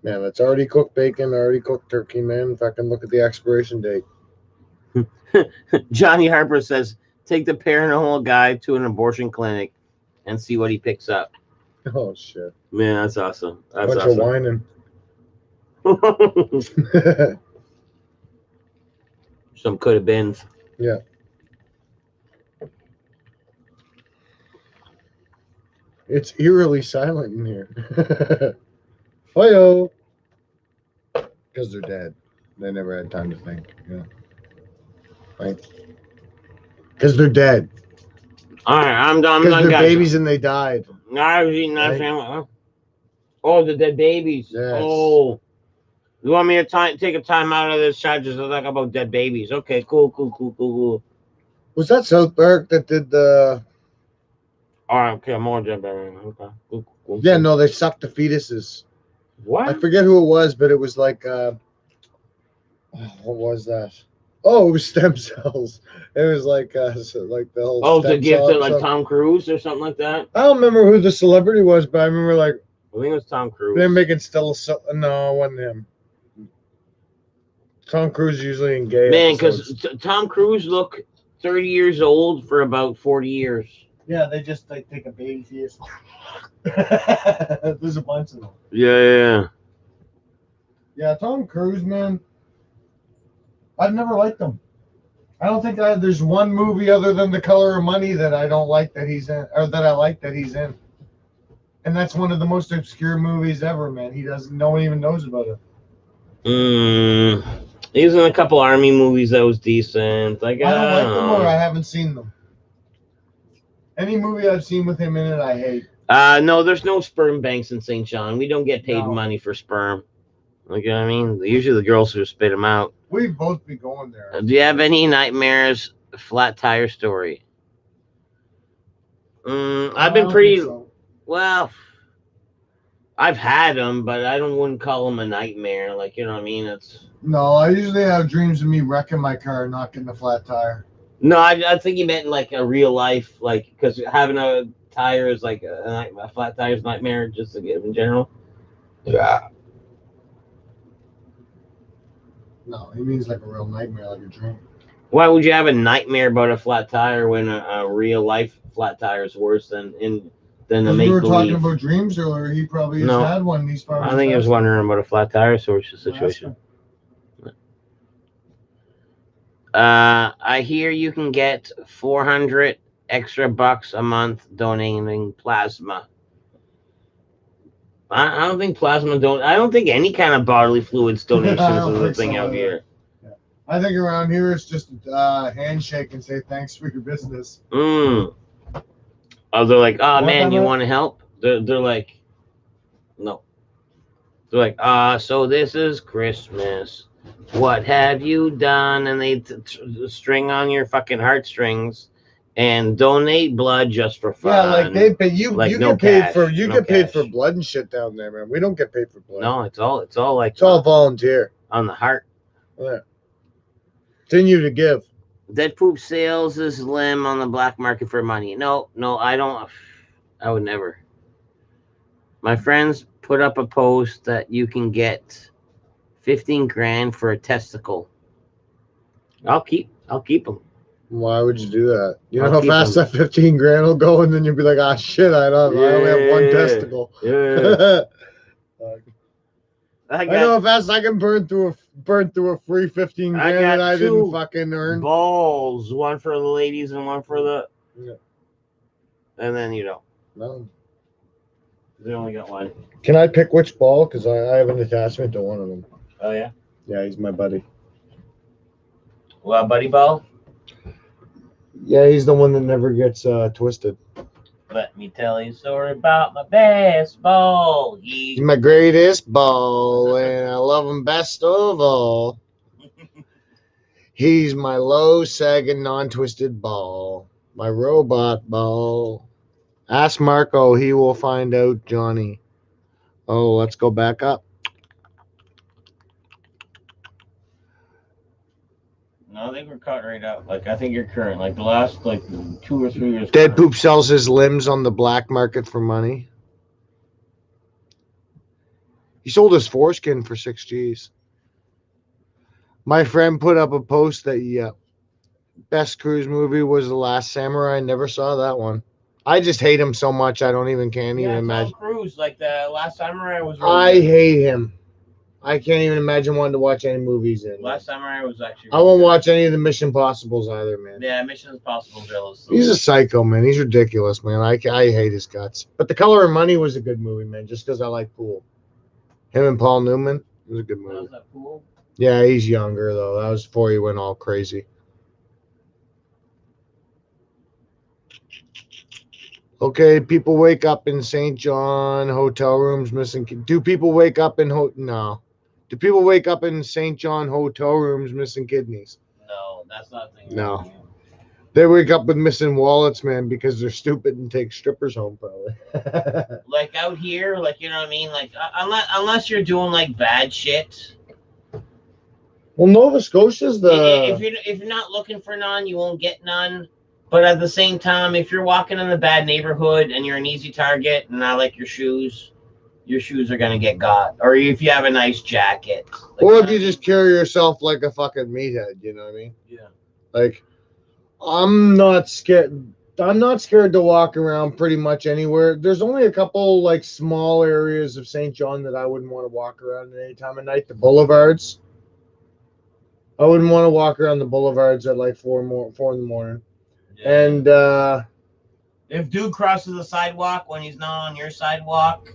Man, that's already cooked bacon, already cooked turkey, man. If I can look at the expiration date. Johnny Harper says, take the paranormal guy to an abortion clinic and see what he picks up. Oh, shit. Man, that's awesome. That's Bunch awesome. of whining. Some could have been. Yeah. It's eerily silent in here. Hi-yo. Because they're dead. They never had time to think. Yeah. Right? Because they're dead. All right, I'm done. Because they're babies and they died. I was eating that Right. sandwich. Oh, the dead babies. Yes. Oh. You want me to take a time out of this chat just to talk about dead babies? Okay, cool. Was that South Park that did the... All right, okay, more dead babies. Okay, cool. Yeah, no, they sucked the fetuses. What? I forget who it was, but it was like... what was that? Oh, it was stem cells. It was like the whole... Oh, to stem give cell to like stuff. Tom Cruise or something like that? I don't remember who the celebrity was, but I remember like... I think it was Tom Cruise. They're making Stella... No, it wasn't him. Tom Cruise usually in gay Man, episodes. because Tom Cruise looked 30 years old for about 40 years. Yeah, they just like take a baby fetus. There's a bunch of them. Yeah. Yeah, Tom Cruise, man. I've never liked him. I don't think there's one movie other than The Color of Money that I don't like that he's in, or that I like that he's in. And that's one of the most obscure movies ever, man. No one even knows about it. He's in a couple army movies that was decent. Like, I don't like them know. or I haven't seen them. Any movie I've seen with him in it, I hate. No, there's no sperm banks in St. John. We don't get paid No. money for sperm. Like, you know what I mean? Usually the girls who spit them out. We'd both be going there. Do you have any nightmares? Flat tire story. I've been pretty. Well, I've had them, but I wouldn't call them a nightmare. Like, you know what I mean? It's No, I usually have dreams of me wrecking my car and not getting a flat tire. no, I think you meant like a real life, like because having a tire is like a flat tire is nightmare just to get in general. Yeah. No, he means like a real nightmare, like a dream. Why would you have a nightmare about a flat tire when a real life flat tire is worse than the Because we make were talking believe? about dreams earlier. He probably has No. had one. These I think he was wondering about a flat tire sort of situation. I hear you can get 400 extra bucks a month donating plasma. I don't think plasma don't. I don't think any kind of bodily fluids donations is a thing out here. Yeah. I think around here it's just a handshake and say thanks for your business. Oh, they're like, oh What man, you about- want to help? They're like, no. They're like, so this is Christmas. What have you done? And they string on your fucking heartstrings and donate blood just for fun. Yeah, like they pay you. Like, you no get paid cash, for you no get paid cash. for blood and shit down there, man. We don't get paid for blood. No, it's all like It's all volunteer. on the heart. Yeah. Continue to give. Dead poop sales is slim on the black market for money. No, I don't. I would never. My friends put up a post that you can get 15 grand for a testicle. I'll keep them. Why would you do that? You know I'll how keep fast them. that 15 grand will go, and then you'll be like, ah, shit, I only have one Yeah. testicle. Yeah. I know how fast I can burn through a free 15 I grand got that I two didn't fucking earn. balls, one for the ladies and one for the. Yeah. And then No. they only got one. Can I pick which ball? Because I have an attachment to one of them. Oh yeah. Yeah, he's my buddy. Well, buddy ball. Yeah, he's the one that never gets twisted. Let me tell you a story about my best ball. He's my greatest ball, and I love him best of all. He's my low sagging, non-twisted ball, my robot ball. Ask Marco, he will find out, Johnny. Oh, let's go back up. No, they were cut right out. Like I think you're current. Like the last 2 or 3 years. Dead current. Poop sells his limbs on the black market for money. He sold his foreskin for 6 G's. My friend put up a post that best cruise movie was The Last Samurai. I never saw that one. I just hate him so much I don't even can't even imagine. Tom Cruise, like the Last Samurai was. Really I good. hate him. I can't even imagine wanting to watch any movies in. Last Samurai was actually. I won't watch any of the Mission Impossibles either, man. Yeah, Mission Impossible jealous. He's a psycho, man. He's ridiculous, man. I hate his guts. But The Color of Money was a good movie, man, just because I like pool. Him and Paul Newman, it was a good movie. Was that cool? Yeah, he's younger, though. That was before he went all crazy. Okay, people wake up in St. John hotel rooms missing. Do people wake up in no? Do people wake up in St. John hotel rooms missing kidneys? No, that's not the thing. No. They wake up with missing wallets, man, because they're stupid and take strippers home, probably. Like out here, like you know what I mean. Like unless you're doing like bad shit. Well, Nova Scotia's If you're not looking for none, you won't get none. But at the same time, if you're walking in a bad neighborhood and you're an easy target, and I like your shoes are gonna get got. Or if you have a nice jacket. Like, or if you just carry yourself like a fucking meathead, you know what I mean? Yeah. Like, I'm not scared. I'm not scared to walk around pretty much anywhere. There's only a couple like small areas of St. John that I wouldn't want to walk around at any time of night. The boulevards. I wouldn't want to walk around the boulevards at like 4 in the morning. Yeah. And if dude crosses the sidewalk when he's not on your sidewalk,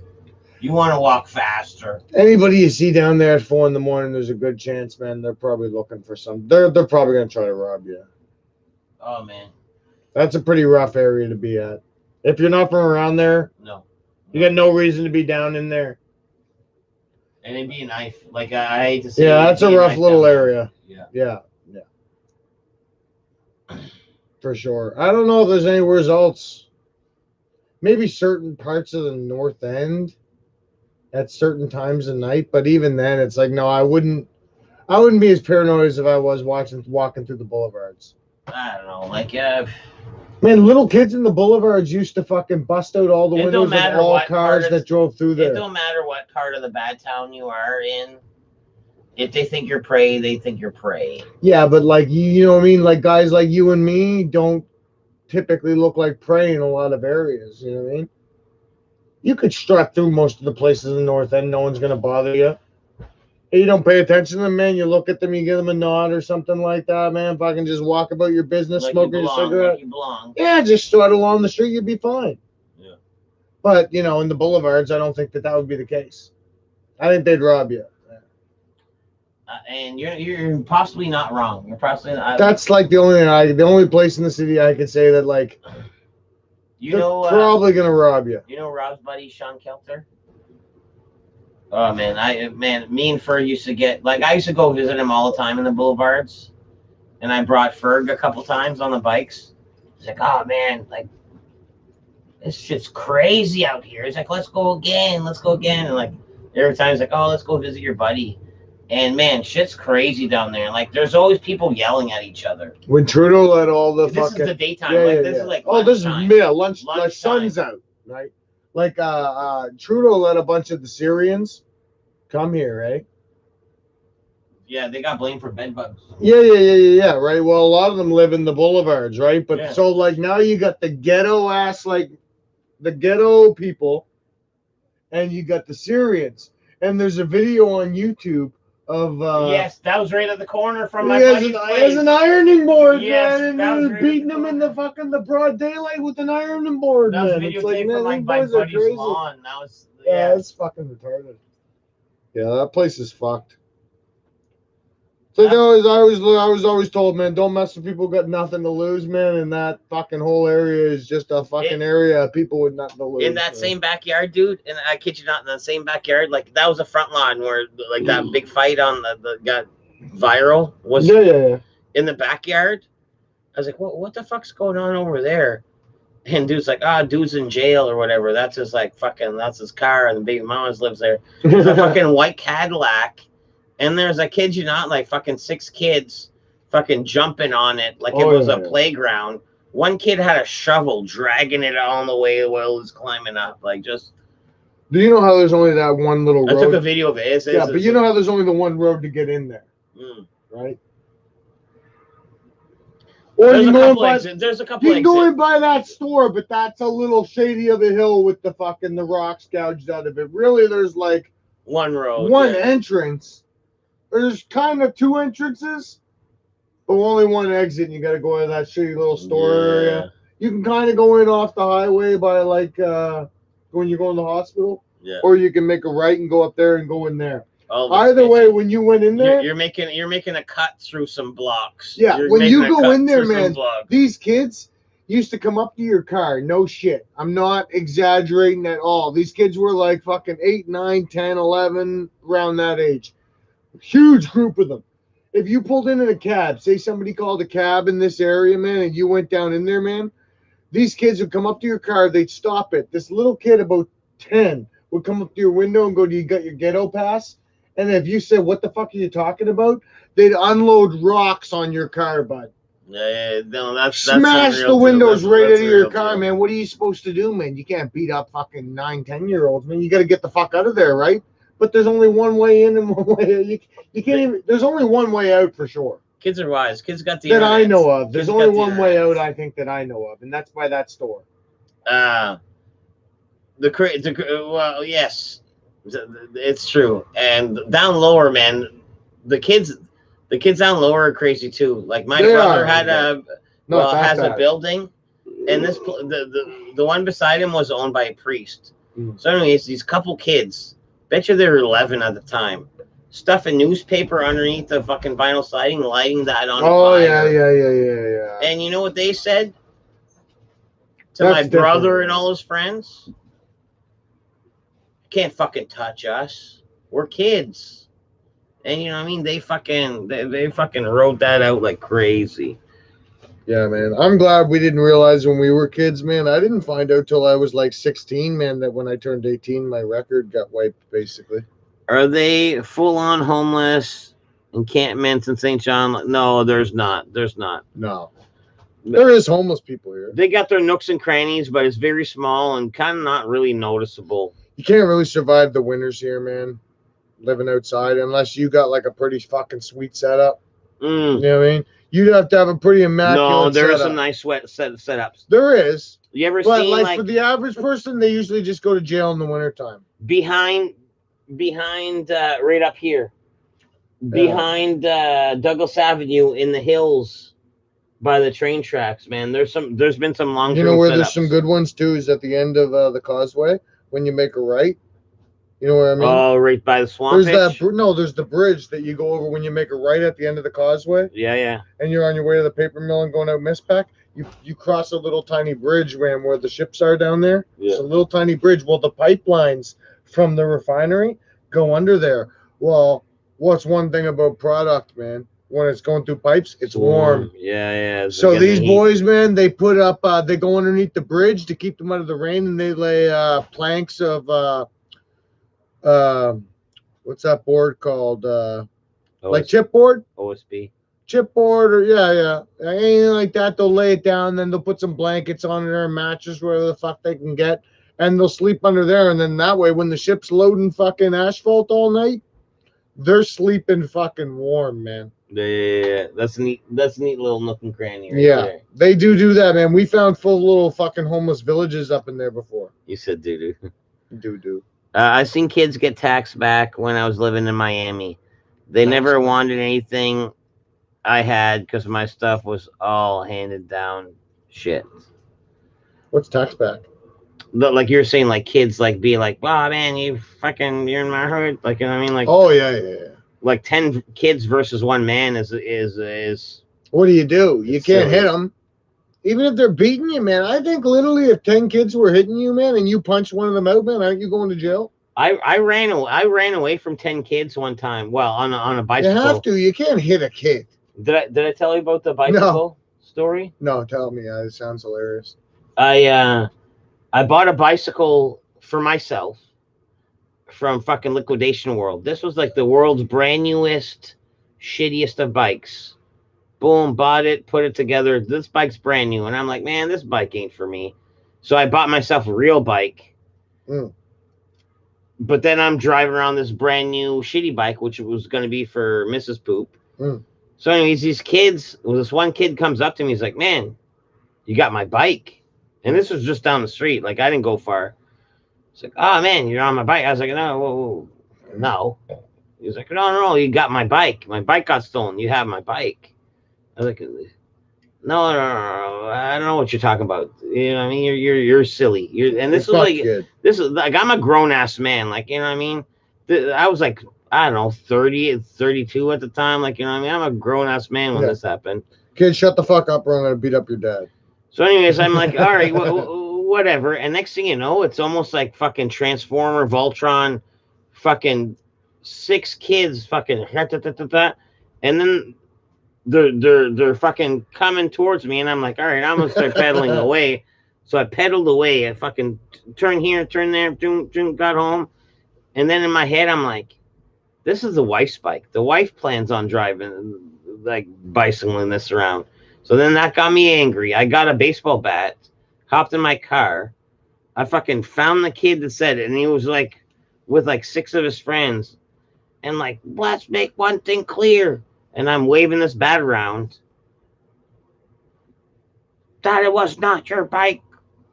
you want to walk faster. anybody you see down there at 4 in the morning, there's a good chance, man, they're probably looking for some. They're probably gonna try to rob you. Oh man. That's a pretty rough area to be at. If you're not from around there, No. you got no reason to be down in there. And it'd be a knife. Like I hate to say. Yeah, it'd that's a be rough knife little down there. area. Yeah. Yeah. For sure. I don't know if there's anywhere else. Maybe certain parts of the north end. at certain times of night. But even then, it's like, no, I wouldn't be as paranoid as if I was walking through the boulevards. I don't know, like Man, little kids in the boulevards used to fucking bust out all the It don't windows of matter all what cars part of- that drove through it there. don't matter what part of the bad town you are in. If they think you're prey, they think you're prey. Yeah, but like you know what I mean? Like guys like you and me don't typically look like prey in a lot of areas. You know what I mean? You could strut through most of the places in the North End. No one's gonna bother you. You don't pay attention to them, man. You look at them, you give them a nod or something like that, man. If I can just walk about your business, Like smoking you your belong, cigarette. like you belong. Yeah, just strut along the street, you'd be fine. Yeah. But, you know, in the boulevards, I don't think that would be the case. I think they'd rob you. And you're possibly not wrong. You're possibly not. That's like the only place in the city I could say that, like, they're probably going to rob you. You know Rob's buddy, Sean Kelter? Oh, man, me and Ferg used to get, like, I used to go visit him all the time in the boulevards. And I brought Ferg a couple times on the bikes. He's like, oh, man, like, this shit's crazy out here. He's like, let's go again. And, like, every time he's like, oh, let's go visit your buddy. And, man, shit's crazy down there. Like, there's always people yelling at each other. When Trudeau let all the This fucking... is the daytime. Yeah, this is like lunchtime. Like sun's out, right? Like Trudeau let a bunch of the Syrians come here, right? Yeah, they got blamed for bed bugs. Yeah, right. Well, a lot of them live in the boulevards, right? But Yeah. so like now you got the ghetto ass, like the ghetto people, and you got the Syrians. And there's a video on YouTube of yes, that was right at the corner from my he buddy's has an ironing board, Yes, man, and that he was was right beating at him the in the fucking the broad daylight with an ironing board, That was man. It's like, videotaped man, from like these my boys are buddy's crazy. lawn. That was Yeah, it's fucking retarded. Yeah, that place is fucked. So I was always told, man, don't mess with people who got nothing to lose, man. And that fucking whole area is just a fucking area of people with nothing to lose. in that same backyard, dude. And I kid you not, in that same backyard, like that was a front lawn where like that big fight on the got viral was Yeah. in the backyard. I was like, what the fuck's going on over there? And dude's like, dude's in jail or whatever. That's his that's his car, and the baby mama's lives there. There's a fucking white Cadillac, and there's, I kid you not, like fucking 6 kids fucking jumping on it like it was a playground. One kid had a shovel dragging it on the way while it was climbing up. Like just. Do you know how there's only that one little road? I took a video of it. But you know how there's only the one road to get in there, right? Or There's you a go couple by, exits. There's a couple you can go exits. in by that store, but that's a little shady of a hill with the fucking the rocks gouged out of it. Really, there's like one road, one entrance. There's kind of 2 entrances, but only one exit. And you got to go to that shitty little store area. You can kind of go in off the highway by like when you go in the hospital, or you can make a right and go up there and go in there. Either way, when you went in there, you're making a cut through some blocks. Yeah, when you go in there, man, these kids used to come up to your car. No shit. I'm not exaggerating at all. These kids were like fucking 8, 9, 10, 11, around that age. Huge group of them. If you pulled in a cab, say somebody called a cab in this area, man, and you went down in there, man, these kids would come up to your car. They'd stop it. This little kid, about 10, would come up to your window and go, "Do you got your ghetto pass?" And if you said, "What the fuck are you talking about?" they'd unload rocks on your car, bud. Yeah, no, that's smash the windows right out of your car, man. What are you supposed to do, man? You can't beat up fucking 9, 10-year-olds, man. You got to get the fuck out of there, right? But there's only one way in and one way out. You can't even. There's only one way out for sure. Kids are wise. Kids got the that internet. I know of. There's only one way out, I think, that I know of, and that's by that store. Well, yes. It's true. And down lower, man, the kids down lower are crazy too. Like my brother had has a building, and the one beside him was owned by a priest. So anyways, these couple kids, bet you they were 11 at the time, stuffing newspaper underneath the fucking vinyl siding, lighting that on fire. Yeah. And you know what they said to my brother and all his friends? Can't fucking touch us. We're kids. And you know what I mean? They fucking wrote that out like crazy. Yeah, man. I'm glad we didn't realize when we were kids, man. I didn't find out till I was like 16, man, that when I turned 18, my record got wiped, basically. Are they full on homeless encampments in St. John? No, there's not. There's not. No. There is homeless people here. They got their nooks and crannies, but it's very small and kind of not really noticeable. You can't really survive the winters here, man, living outside, unless you got like a pretty fucking sweet setup. Mm. You know what I mean? You'd have to have a pretty immaculate No, there is setup. some nice setups. There is. You ever But seen like for the average person, they usually just go to jail in the wintertime. behind right up here, behind Douglas Avenue in the hills by the train tracks, man? There's been some long. You know where there's setups. some good ones too is at the end of the causeway when you make a right. You know what I mean? Oh, right by the swamp. There's there's the bridge that you go over when you make a right at the end of the causeway. Yeah. And you're on your way to the paper mill and going out Mistpack. You cross a little tiny bridge, man, where the ships are down there. Yeah. It's a little tiny bridge. Well, the pipelines from the refinery go under there. Well, what's one thing about product, man? When it's going through pipes, it's warm. Yeah. So these boys, man, they put up, they go underneath the bridge to keep them out of the rain, and they lay planks of, what's that board called? Like chipboard? OSB. Chipboard or anything like that. They'll lay it down, then they'll put some blankets on there, mattress, whatever the fuck they can get, and they'll sleep under there. And then that way, when the ship's loading fucking asphalt all night, they're sleeping fucking warm, man. Yeah, that's a neat little nook and cranny. Right there. They do that, man. We found full little fucking homeless villages up in there before. You said doo. Do. I seen kids get taxed back when I was living in Miami. They never wanted anything I had because my stuff was all handed down shit. What's tax back? Like you're saying, like kids like be like, wow, man, you're in my hood. Like, you know what I mean? Like, oh yeah. Like 10 kids versus one man is. What do? You can't hit them, even if they're beating you, man. I think literally if 10 kids were hitting you, man, and you punch one of them out, man, aren't you going to jail? I ran away from 10 kids one time. Well, on a bicycle. You have to. You can't hit a kid. Did I tell you about the bicycle story? No, tell me. It sounds hilarious. I bought a bicycle for myself from fucking Liquidation World. This was like the world's brand newest, shittiest of bikes. Boom, bought it, put it together. This bike's brand new. And I'm like, man, this bike ain't for me. So I bought myself a real bike. But then I'm driving around this brand new shitty bike, which was going to be for Mrs. Poop. So anyways, this one kid comes up to me. He's like, man, you got my bike. And this was just down the street. Like, I didn't go far. He's like, oh, man, you're on my bike. I was like, no. He's like, no, you got my bike. My bike got stolen. You have my bike. I was like, no, I don't know what you're talking about. You know what I mean? You're silly. I'm a grown ass man. Like, you know what I mean? I was like, I don't know, 30, 32 at the time. Like, you know what I mean? I'm a grown ass man when this happened. Kid, shut the fuck up or I'm going to beat up your dad. So anyways, I'm like, all right, whatever. And next thing you know, it's almost like fucking Transformer, Voltron, fucking 6 kids, fucking, and then they're fucking coming towards me, and I'm like, all right, I'm gonna start pedaling away. So I pedaled away. I fucking turn here, turn there, got home, and then in my head, I'm like, this is the wife's bike. The wife plans on driving, like bicycling this around. So then that got me angry. I got a baseball bat, hopped in my car. I fucking found the kid that said it, and he was like with like 6 of his friends, and like, let's make one thing clear. And I'm waving this bat around. That it was not your bike.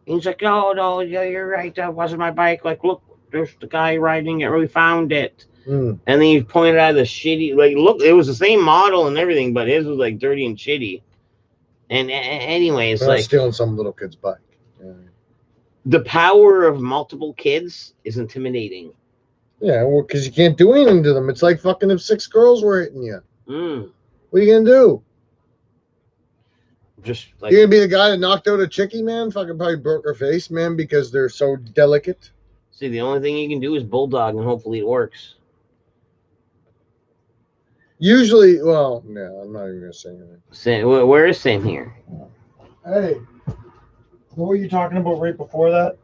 He's like, no, you're right. That wasn't my bike. Like, look, there's the guy riding it. We found it. And then he pointed out the shitty, like, look, it was the same model and everything, but his was like dirty and shitty. And anyways, like stealing some little kid's bike. Yeah. The power of multiple kids is intimidating. Yeah, well, because you can't do anything to them. It's like fucking if 6 girls were hitting you. What are you gonna do? Just like, you're gonna be the guy that knocked out a chickie, man? Fucking probably broke her face, man, because they're so delicate. See, the only thing you can do is bulldog, and hopefully it works. Usually, well, no, I'm not even gonna say anything. Same, where is same here? Hey, what were you talking about right before that?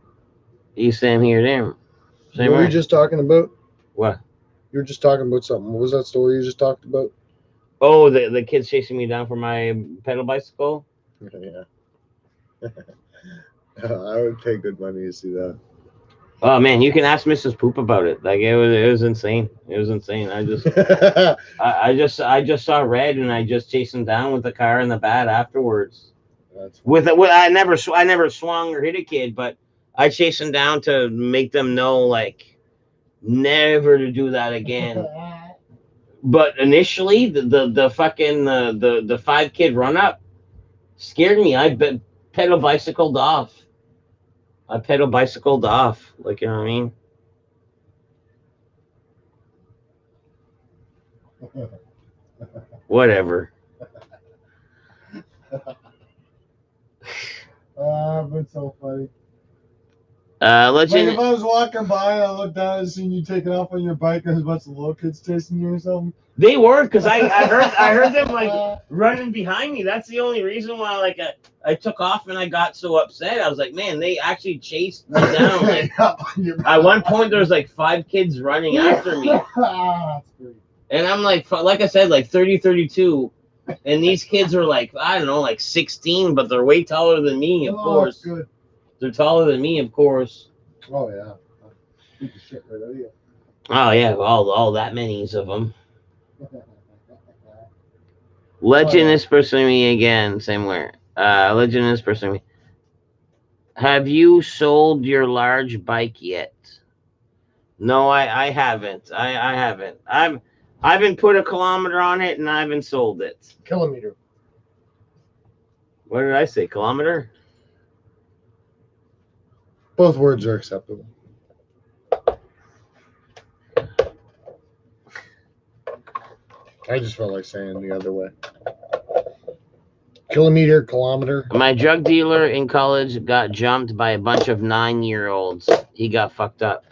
You same here there. Same What were where? you just talking about? What? You were just talking about something. What was that story you just talked about? Oh, the kids chasing me down for my pedal bicycle. Yeah. I would pay good money to see that. Oh man, you can ask Mrs. Poop about it. Like it was insane. It was insane. I just saw red and I just chased him down with the car in the bat afterwards. That's With I never swung or hit a kid, but I chased them down to make them know like never to do that again. But initially, the fucking the 5 kid run up scared me. Pedal bicycled off. I pedal bicycled off. Like you know what I mean? Whatever. That's so funny. Legend. Like if I was walking by and I looked down and seen you taking off on your bike and there's a bunch of little kids chasing you or something. They were because I heard them like running behind me. That's the only reason why like I took off and I got so upset. I was like, man, they actually chased me down. Like, at one point, there was like 5 kids running after me, and I'm like I said, like 30, 32, and these kids are like I don't know, like 16, but they're way taller than me. Of course, good. They're taller than me. Of course. Oh yeah. Beat the shit right out of you. Oh yeah, all that many's of them. Legend is pursuing me again. Same where. Legend is pursuing me. Have you sold your large bike yet? No, I haven't. I haven't. I haven't put a kilometer on it and I haven't sold it. Kilometer. What did I say? Kilometer? Both words are acceptable. I just felt like saying the other way. Kilometer, kilometer. My drug dealer in college got jumped by a bunch of 9-year-olds. He got fucked up.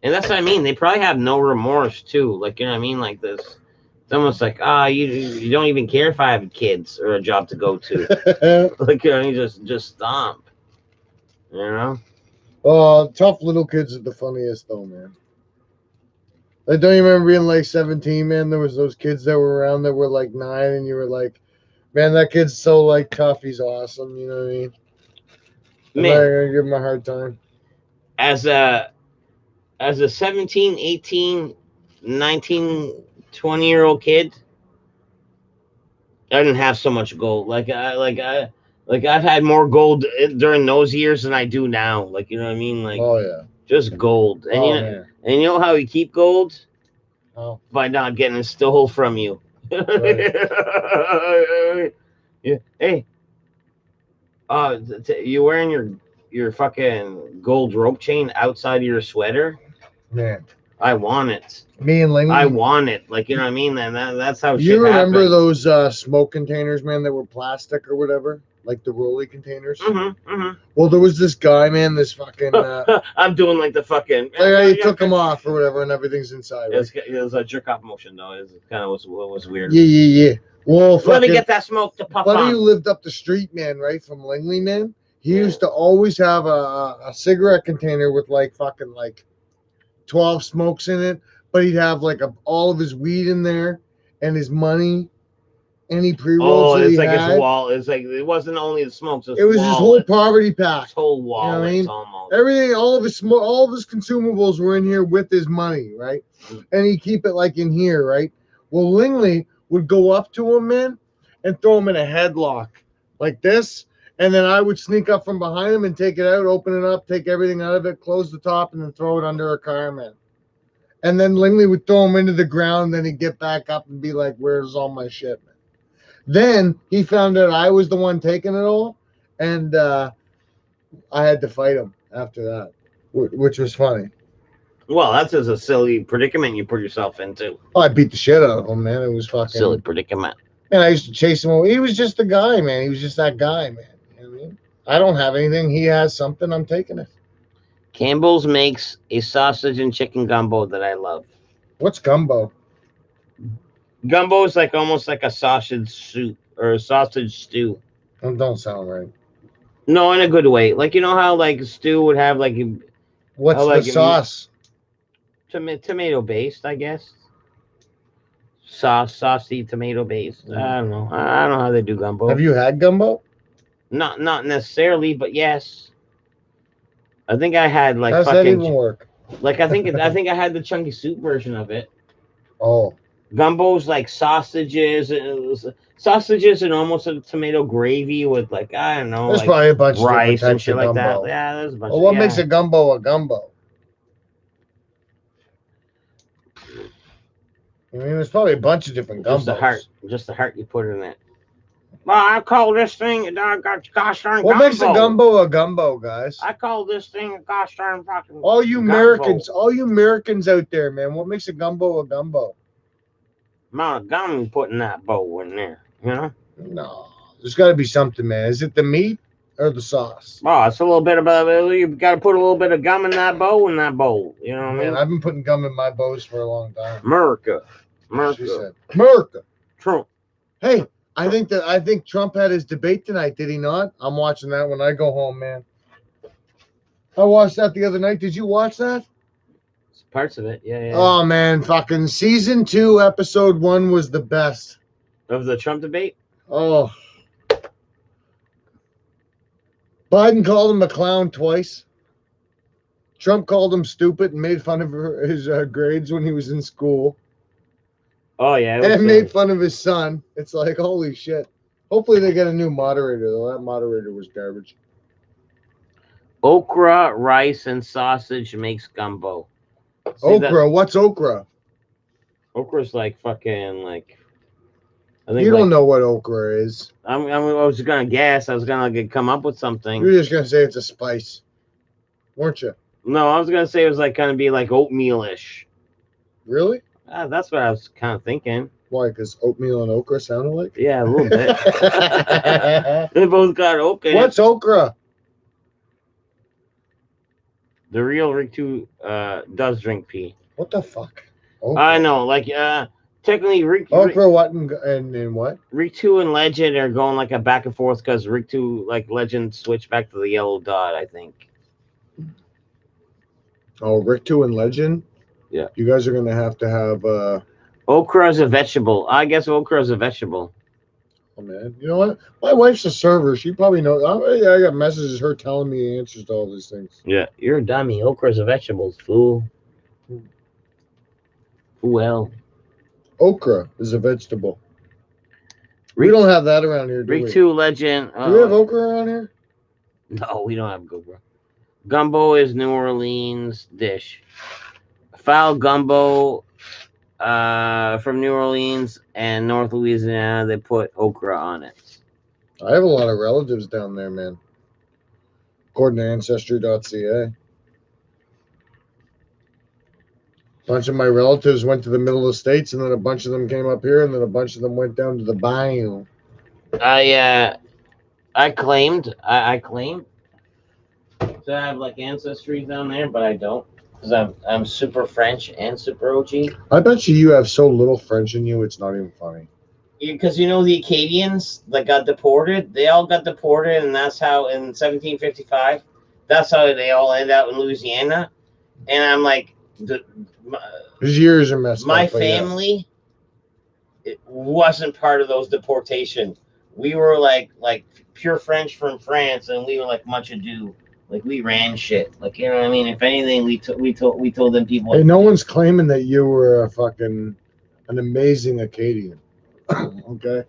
And that's what I mean. They probably have no remorse too. Like you know what I mean? Like this. It's almost like you don't even care if I have kids or a job to go to. Like you know, you just stomp. You know? Tough little kids are the funniest though, man. Like, don't you remember being like 17, man? There was those kids that were around that were like 9, and you were like, man, that kid's so like tough. He's awesome. You know what I mean? Man, I'm not gonna give him a hard time. As a 17, 18, 19, 20-year-old kid, I didn't have so much gold. Like I've had more gold during those years than I do now. Like you know what I mean? Like Oh yeah. just gold. And Man. and you know how you keep gold? Oh. By not getting it stole from you. Right. Yeah. Hey. You wearing your fucking gold rope chain outside of your sweater? Man. I want it. Me and Langley. I want it. Like you know what I mean? That's how shit You remember happens. those smoke containers, man, that were plastic or whatever? Like the rolly containers? Mm-hmm. Well, there was this guy, man, this fucking I'm doing like the fucking like he took them off or whatever and everything's inside. Right? It was a jerk off motion though. It kind of was weird. Yeah. Well, Let me get that smoke to puff buddy on. who lived up the street, man, right from Langley, man. He used to always have a cigarette container with like fucking like 12 smokes in it, but he'd have like all of his weed in there and his money, any pre-rolls that it's he like had. his wall. It's like it wasn't only the smokes. It was his whole poverty pack. His whole wallet. You know what I mean? Almost. Everything, all of his consumables were in here with his money, right? And he'd keep it like in here, right? Well, Langley would go up to him, man, and throw him in a headlock like this. And then I would sneak up from behind him and take it out, open it up, take everything out of it, close the top, and then throw it under a car, man. And then Langley would throw him into the ground. Then he'd get back up and be like, where's all my shit, man? Then he found out I was the one taking it all. And I had to fight him after that, which was funny. Well, that's just a silly predicament you put yourself into. Oh, I beat the shit out of him, man. It was fucking Silly predicament. And I used to chase him. He was just a guy, man. He was just that guy, man. You know what I mean? I don't have anything. He has something. I'm taking it. Campbell's makes a sausage and chicken gumbo that I love. What's gumbo? Gumbo is like almost like a sausage soup or a sausage stew. That don't sound right. No, in a good way. Like you know how like stew would have like What's like the sauce? tomato based, I guess. Saucy tomato based. I don't know. I don't know how they do gumbo. Have you had gumbo? Not necessarily, but yes. I think I had like How's that even work? like I think I think I had the chunky soup version of it. Oh, Gumbo's like sausages, sausages and almost a tomato gravy with like I don't know, there's like probably a bunch of rice different and types shit of like gumbo. that. Yeah, there's a bunch. Well, of, what yeah. makes a gumbo a gumbo? I mean, there's probably a bunch of different gumbos. Just the heart you put in it. Well, I call this thing gosh darn What gumbo. makes a gumbo, guys? I call this thing a gosh darn fucking. All you gumbo. Americans out there, man. What makes a gumbo a gumbo? Amount of gum you put in that bowl in there, you know? No, there's got to be something, man. Is it the meat or the sauce? Oh, it's a little bit about you got to put a little bit of gum in that bowl. You know what I mean? Man, I've been putting gum in my bows for a long time. America. She said, America. Trump. Hey, I think Trump had his debate tonight. Did he not? I'm watching that when I go home, man. I watched that the other night. Did you watch that? Parts of it, yeah. Oh man, fucking season 2, episode 1 was the best of the Trump debate. Oh, Biden called him a clown twice. Trump called him stupid and made fun of his grades when he was in school. Oh yeah, and made fun of his son. It's like holy shit. Hopefully they get a new moderator though. That moderator was garbage. Okra, rice, and sausage makes gumbo. Okra? What's okra? Okra's like fucking like. I think you don't know what okra is. I was gonna guess. I was gonna come up with something. You're just gonna say it's a spice, weren't you? No, I was gonna say it was like gonna be like oatmeal-ish. Really? That's what I was kind of thinking. Why? Because oatmeal and okra sound alike? Yeah, a little bit. They both got okra. What's okra? The real Rick 2 does drink pee. What the fuck? Okra. I know, like technically Rick Okra what and what? Rick 2 and Legend are going like a back and forth because Rick 2 like Legend switched back to the yellow dot, I think. Oh, Rick 2 and Legend? Yeah. You guys are gonna have okra is a vegetable. I guess okra is a vegetable. Oh man, you know what? My wife's a server. She probably knows. I got messages her telling me the answers to all these things. Yeah, you're a dummy. Okra is a vegetable, fool. Well, okra is a vegetable. We don't have that around here, do Rick we? 2 Legend. Do we have okra around here? No, we don't have okra. Gumbo is New Orleans dish. Foul gumbo from New Orleans and North Louisiana, they put okra on it. I have a lot of relatives down there, man. According to Ancestry.ca. A bunch of my relatives went to the middle of the states, and then a bunch of them came up here, and then a bunch of them went down to the bayou. I claimed to have like ancestry down there, but I don't. Because I'm super French and super OG. I bet you have so little French in you, it's not even funny. Because you know the Acadians that got deported, they all got deported, and that's how in 1755, that's how they all end up in Louisiana. And I'm like, his years are messed up. My family, it wasn't part of those deportation. We were like pure French from France, and we were like much ado. Like we ran shit. Like you know what I mean. If anything, we told them people. Hey, no one's claiming that you were an amazing Acadian. Okay.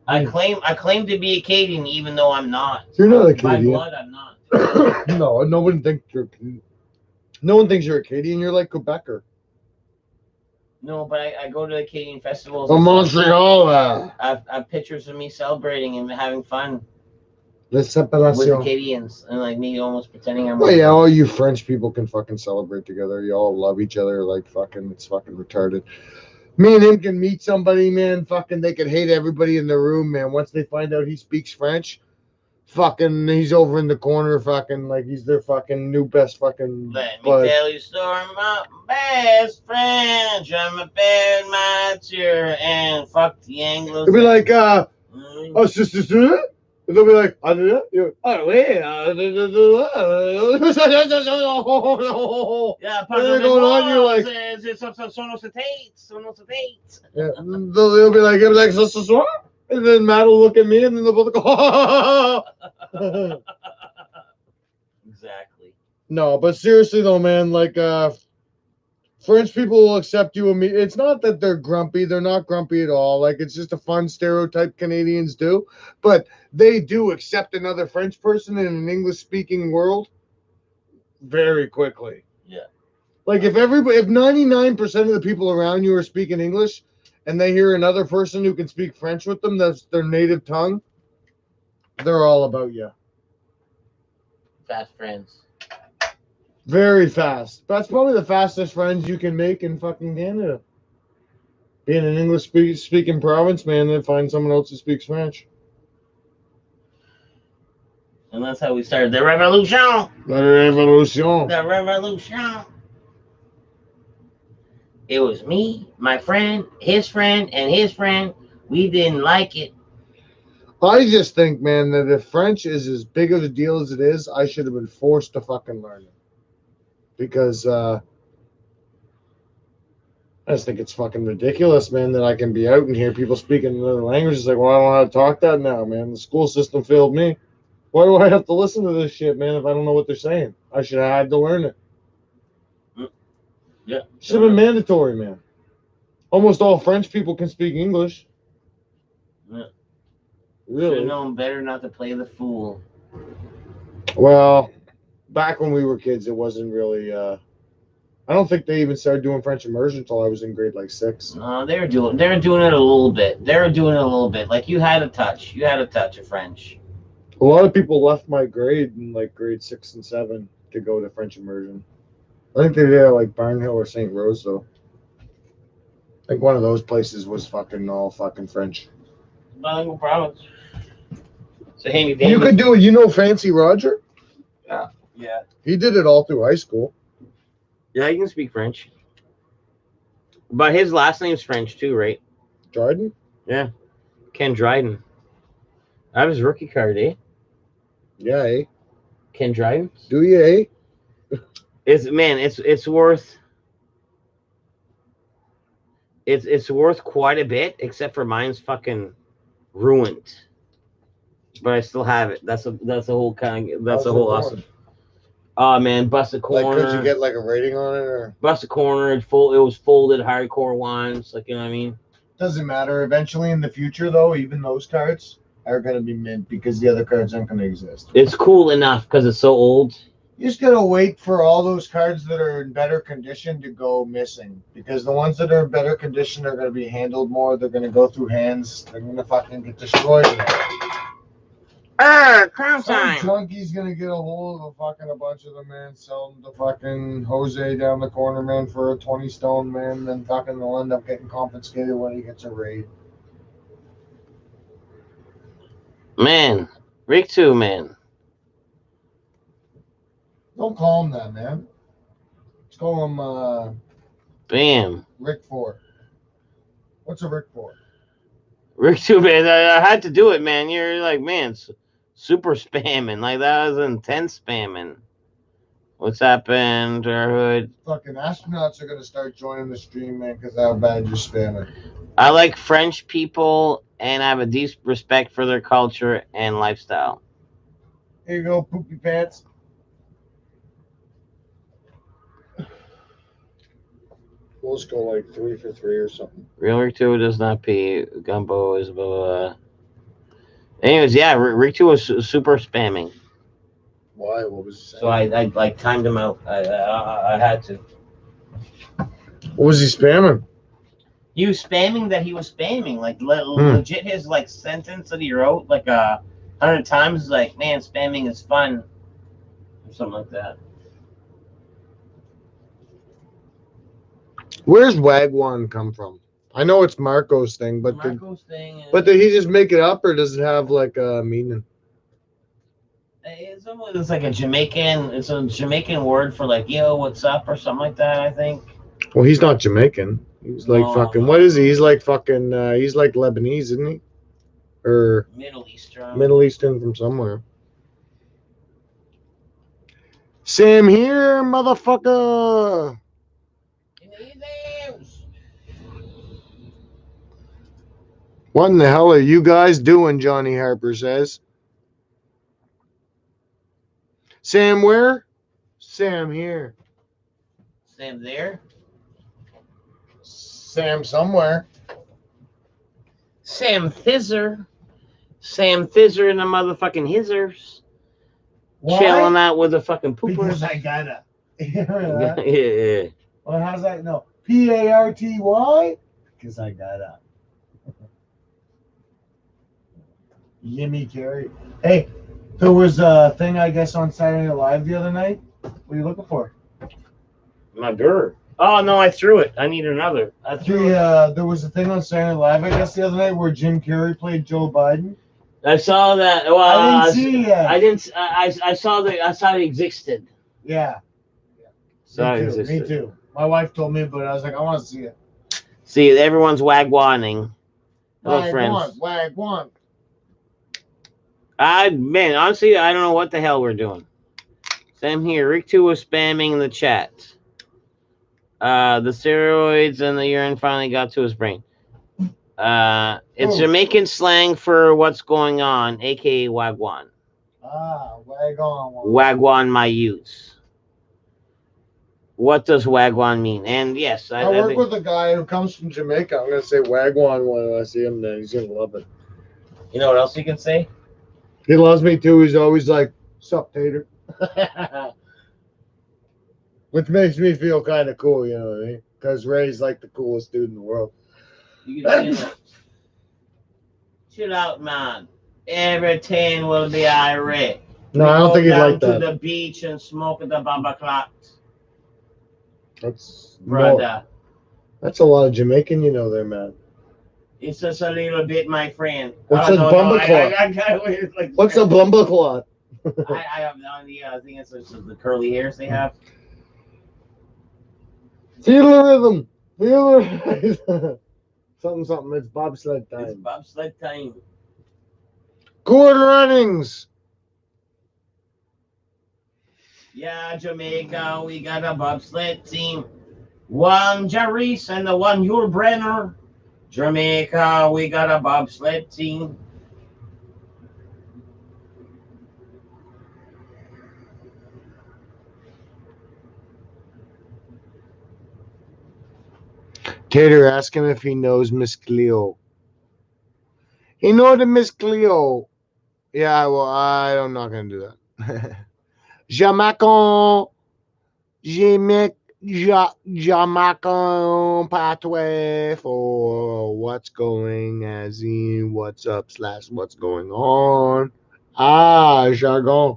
I claim to be Acadian, even though I'm not. You're not Acadian. By blood, I'm not. No one thinks you're. No one thinks you're Acadian. You're like Quebecer. No, but I go to Acadian festivals. Montreal. I have pictures of me celebrating and having fun. With Acadians and like me almost pretending I'm. Well, yeah, all you French people can fucking celebrate together. You all love each other like fucking. It's fucking retarded. Me and him can meet somebody, man. Fucking, they could hate everybody in the room, man. Once they find out he speaks French, fucking, he's over in the corner, fucking, like he's their fucking new best fucking Let me bud. tell you a story about my best friend. Drum a bed, my cheer, and fuck the Anglos. It'll be like, Mm. oh, sister, and they'll be like, I do that. You're, oh, yeah. Yeah, They're going on, you're like, sono se tates. yeah. They'll be like, so, and then Matt will look at me, and then they'll both go, Exactly. No, but seriously though, man, like French people will accept you immediately. It's not that they're grumpy; they're not grumpy at all. Like it's just a fun stereotype Canadians do, but they do accept another French person in an English-speaking world very quickly. Yeah. Like if 99% of the people around you are speaking English, and they hear another person who can speak French with them, that's their native tongue, they're all about you. Fast friends. Very fast. That's probably the fastest friends you can make in fucking Canada. Being an English speaking province, man, then find someone else who speaks French. And that's how we started the revolution. La revolution. The revolution. It was me, my friend, and his friend. We didn't like it. I just think, man, that if French is as big of a deal as it is, I should have been forced to fucking learn it. Because I just think it's fucking ridiculous, man, that I can be out and hear people speaking another language. It's like, well, I don't know how to talk that now, man. The school system failed me. Why do I have to listen to this shit, man, if I don't know what they're saying? I should have had to learn it. Yeah. Should have been mandatory, man. Almost all French people can speak English. Yeah. Really? Should have known better not to play the fool. Well, back when we were kids, it wasn't really. I don't think they even started doing French immersion until I was in grade like 6. No, they were doing it a little bit. Like you had a touch of French. A lot of people left my grade in like grade 6 and 7 to go to French immersion. I think they did it like Barnhill or St. Rose, though. I think one of those places was fucking all fucking French. Bilingual province. So Haney You David. could do it. You know Fancy Roger? Yeah. He did it all through high school. Yeah, he can speak French. But his last name's French too, right? Dryden? Yeah. Ken Dryden. I have his rookie card, eh? Yeah, eh? Ken Dryden. Do you, eh? It's worth it's worth quite a bit, except for mine's fucking ruined. But I still have it. That's a whole awesome. Oh man, busted corner. Like, could you get like a rating on it, or busted corner? It was folded hardcore ones. Like, you know what I mean? doesn't matter. Eventually, in the future, though, even those cards are gonna be mint because the other cards aren't gonna exist. It's cool enough because it's so old. You just gotta wait for all those cards that are in better condition to go missing, because the ones that are in better condition are gonna be handled more. They're gonna go through hands. They're gonna fucking get destroyed. Crown Some time. junky's gonna get a hold of a bunch of them, man. Sell them to fucking Jose down the corner, man, for a 20 stone, man. Then fucking they'll end up getting confiscated when he gets a raid. Man, Rick 2, man. Don't call him that, man. Let's call him Bam. Rick 4. What's a Rick 4? Rick 2, man. I had to do it, man. You're like, man, super spamming. Like, that was intense spamming. What's happened to our hood? Fucking astronauts are gonna start joining the stream, man, because how bad you're spamming. I like French people, and I have a deep respect for their culture and lifestyle. Here you go, poopy pants. We'll just go like 3 for 3 or something. Real Rick 2 does not pee. Gumbo is anyways, yeah, Rick 2 was super spamming. Why? What was he saying? So I like timed him out. I had to. What was he spamming? He was spamming that he was spamming. Like legit his like sentence that he wrote like 100 times is like, man, spamming is fun. Or something like that. Where's Wagwan come from? I know it's Marco's thing, but Marco's thing is, did he just make it up, or does it have like a meaning? It's like a Jamaican. It's a Jamaican word for like yo, what's up, or something like that. I think. Well, he's not Jamaican. He's like No, fucking. no, What is he? no. He's like fucking. He's like Lebanese, isn't he? Or Middle Eastern. Middle Eastern from somewhere. Sam here, motherfucker. What in the hell are you guys doing? Johnny Harper says. Sam where? Sam here. Sam there. Sam somewhere. Sam Thizzer. Sam Thizzer and the motherfucking Hizzers. Why? Chilling out with the fucking poopers. Because I gotta. Yeah, yeah. Well, how's that? No. Party? Because I gotta. Yimmy Carey. Hey, there was a thing, I guess, on Saturday Night Live the other night. What are you looking for? My bird. Oh no, I threw it. I need another. I threw it. There was a thing on Saturday Night Live, I guess, the other night where Jim Carrey played Joe Biden. I saw that. Well, I didn't see it yet. I didn't. I saw that. I saw it existed. Yeah. Saw it Me existed. too. My wife told me, but I was like, I want to see it. See, everyone's wagwaning. Hello, friends. Wagwan. Man, honestly, I don't know what the hell we're doing. Same here. Rick 2 was spamming in the chat. The steroids and the urine finally got to his brain. It's Jamaican slang for what's going on, aka wagwan. Wagwan. Wagwan, my youths. What does wagwan mean? And yes, I work with a guy who comes from Jamaica. I'm gonna say wagwan when I see him. Then he's gonna love it. You know what else you can say? He loves me too. He's always like, "Sup, tater," which makes me feel kind of cool. You know what I mean? Because Ray's like the coolest dude in the world. You can say that. Chill out, man. Everything will be alright. No, I don't think he'd like to that. the beach and smoke the bamba clot. That's Brother. That's a lot of Jamaican, you know, there, man. It's just a little bit, my friend. What's a bumba clot? What's a bumba clot? I have no idea. I think it's just the curly hairs they have. Feel the rhythm. Feel the something. It's bobsled time. It's bobsled time. Quarter innings. Yeah, Jamaica, we got a bobsled team. One Jarvis and the one Yul Brenner. Jamaica, we got a bobsled team. Tater, ask him if he knows Miss Cleo. He know the Miss Cleo. Yeah, well, I'm not gonna do that. Jamaican pathway for what's going as in what's up / what's going on. Jargon.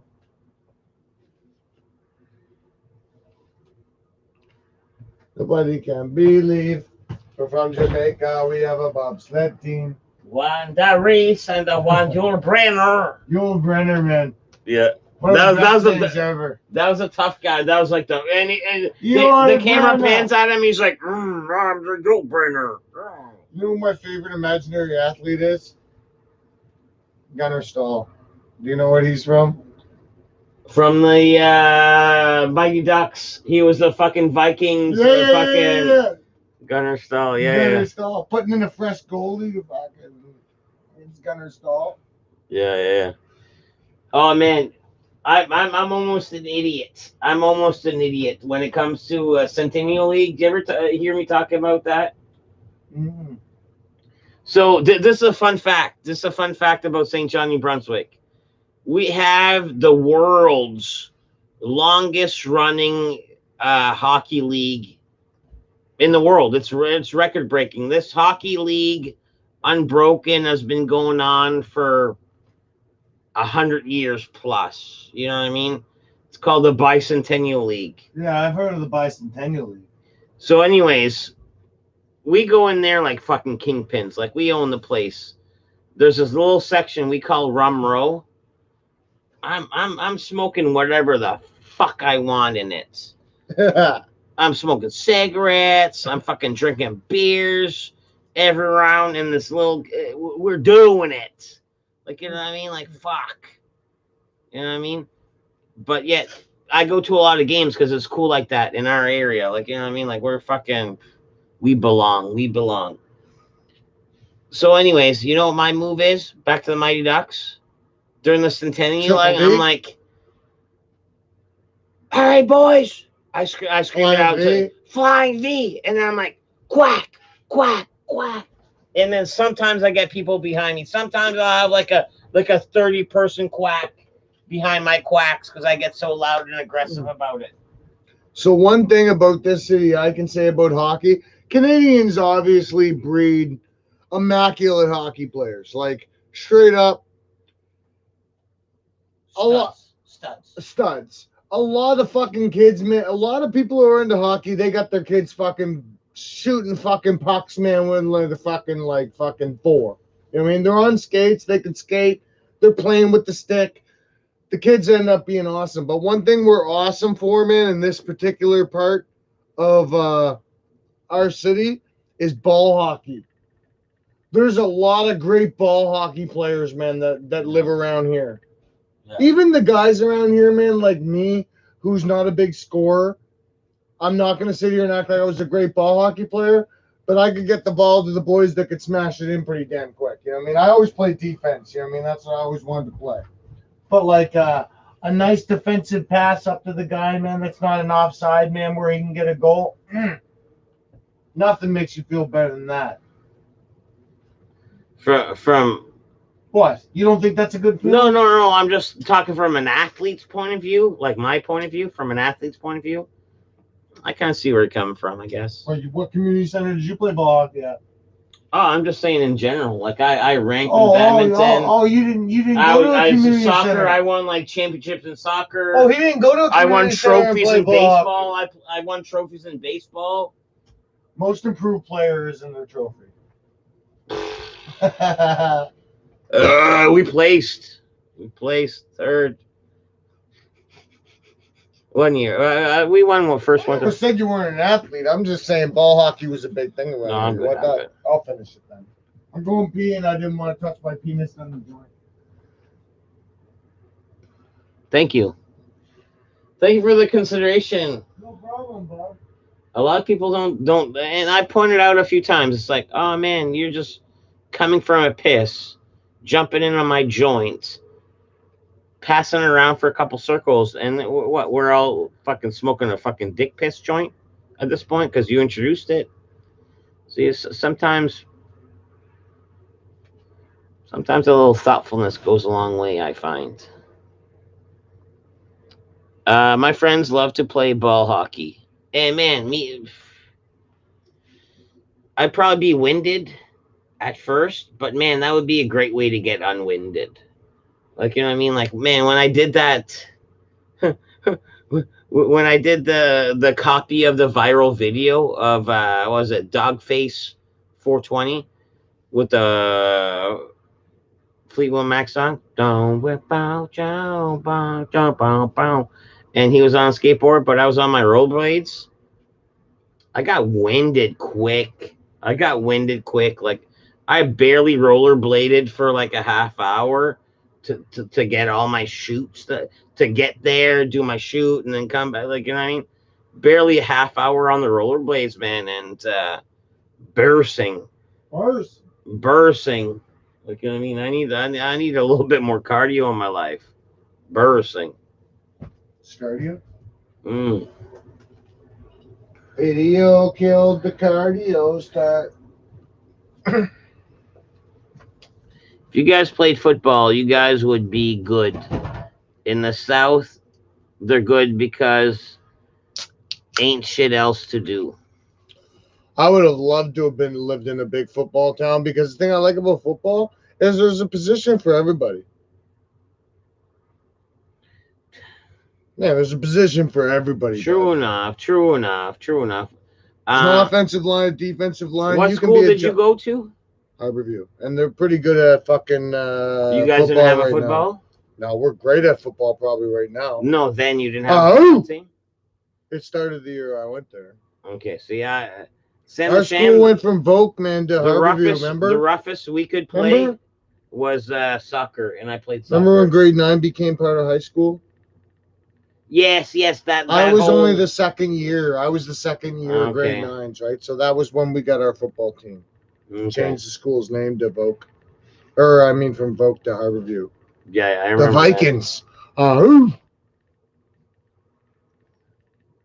Nobody can believe we're from Jamaica. We have a bobsled team. One Jarvis and the one Yul Brenner. Yul Brenner, man. Yeah. That was a tough guy. That was like the camera pans at him. He's like, I'm the Yul Brenner. You know who my favorite imaginary athlete is? Gunnar Stahl. Do you know where he's from? From the Mighty Ducks. He was the fucking Vikings. Yeah. Gunnar Stahl. Gunnar Stahl. Putting in a fresh goalie. It's Gunnar Stahl. Yeah. Oh, man. I'm almost an idiot. I'm almost an idiot when it comes to Centennial League. Do you ever hear me talking about that? Mm-hmm. So this is a fun fact. This is a fun fact about St. John, New Brunswick. We have the world's longest running hockey league in the world. It's record breaking. This hockey league, unbroken, has been going on for 100 years plus. You know what I mean? It's called the Bicentennial League. Yeah, I've heard of the Bicentennial League. So anyways, we go in there like fucking kingpins. Like we own the place. There's this little section we call Rum Row. I'm smoking whatever the fuck I want in it. I'm smoking cigarettes. I'm fucking drinking beers every round in this little. We're doing it. Like, you know what I mean? Like, fuck. You know what I mean? But yet, I go to a lot of games because it's cool like that in our area. Like, you know what I mean? Like, we're fucking. We belong. We belong. So, anyways, you know what my move is? Back to the Mighty Ducks. During the centennial, I'm like, all right, boys. I scream it out to Flying V. And then I'm like, quack, quack, quack. And then sometimes I get people behind me. Sometimes I'll have like a 30-person quack behind my quacks because I get so loud and aggressive about it. So one thing about this city I can say about hockey, Canadians obviously breed immaculate hockey players. Like, straight up. Studs. A lot of fucking kids, man. A lot of people who are into hockey, they got their kids fucking shooting fucking pucks, man, when they're fucking 4. You know what I mean? They're on skates. They can skate. They're playing with the stick. The kids end up being awesome. But one thing we're awesome for, man, in this particular part of our city is ball hockey. There's a lot of great ball hockey players, man, that live around here. Yeah. Even the guys around here, man, like me, who's not a big scorer, I'm not going to sit here and act like I was a great ball hockey player, but I could get the ball to the boys that could smash it in pretty damn quick. You know what I mean? I always play defense. You know what I mean? That's what I always wanted to play. But like a nice defensive pass up to the guy, man, that's not an offside, man, where he can get a goal. Nothing makes you feel better than that. From what? You don't think that's a good feeling? No. I'm just talking from an athlete's point of view, like my point of view, from an athlete's point of view. I kind of see where you're coming from, I guess. What community center did you play ball hockey at? Oh, I'm just saying in general. Like I ranked in badminton. You didn't go to a community soccer, center. I won like championships in soccer. Oh, he didn't go to a community center. I won trophies in baseball. I won trophies in baseball. Most improved player is in their trophy. We placed third. 1 year. We won the first one. I never said you weren't an athlete. I'm just saying ball hockey was a big thing around here. I'll finish it then. I'm going pee and I didn't want to touch my penis on the joint. Thank you. Thank you for the consideration. No problem, bud. A lot of people don't, and I pointed out a few times. It's like, oh man, you're just coming from a piss, jumping in on my joint, passing it around for a couple circles, and what? We're all fucking smoking a fucking dick piss joint at this point because you introduced it. See, sometimes a little thoughtfulness goes a long way, I find. My friends love to play ball hockey, and man, I'd probably be winded at first, but man, that would be a great way to get unwinded. Like, you know what I mean? Like, man, when I did that, when I did the copy of the viral video of, what was it, Dogface 420 with the Fleetwood Mac song, don't whip out, and he was on a skateboard, but I was on my rollerblades. I got winded quick. Like, I barely rollerbladed for like a half hour to get all my shoots to get there, do my shoot, and then come back. Like, you know what I mean? Barely a half hour on the rollerblades, man, and bursting. Like, you know what I mean? I need a little bit more cardio in my life. Bursting. Cardio? Video killed the cardio start. If you guys played football, you guys would be good. In the South, they're good because ain't shit else to do. I would have loved to have lived in a big football town because the thing I like about football is there's a position for everybody. Yeah, there's a position for everybody. True enough. No offensive line, defensive line. What school did you go to? Harborview, and they're pretty good at fucking. You guys didn't have a football? Now we're great at football probably right now. No, then you didn't have a Oh. football team? It started the year I went there. Okay, so yeah. Sam Our the school went from Volkman to the Harborview, roughest, remember? the roughest we could play Remember? was soccer, and I played soccer. Remember when grade 9 became part of high school? Yes, that I was whole... only the second year. I was the second year of grade Okay. 9s, right? So that was when we got our football team. Okay. Changed the school's name to Voke. Or, I mean, from Voke to Harborview. Yeah, I remember The Vikings. Oh.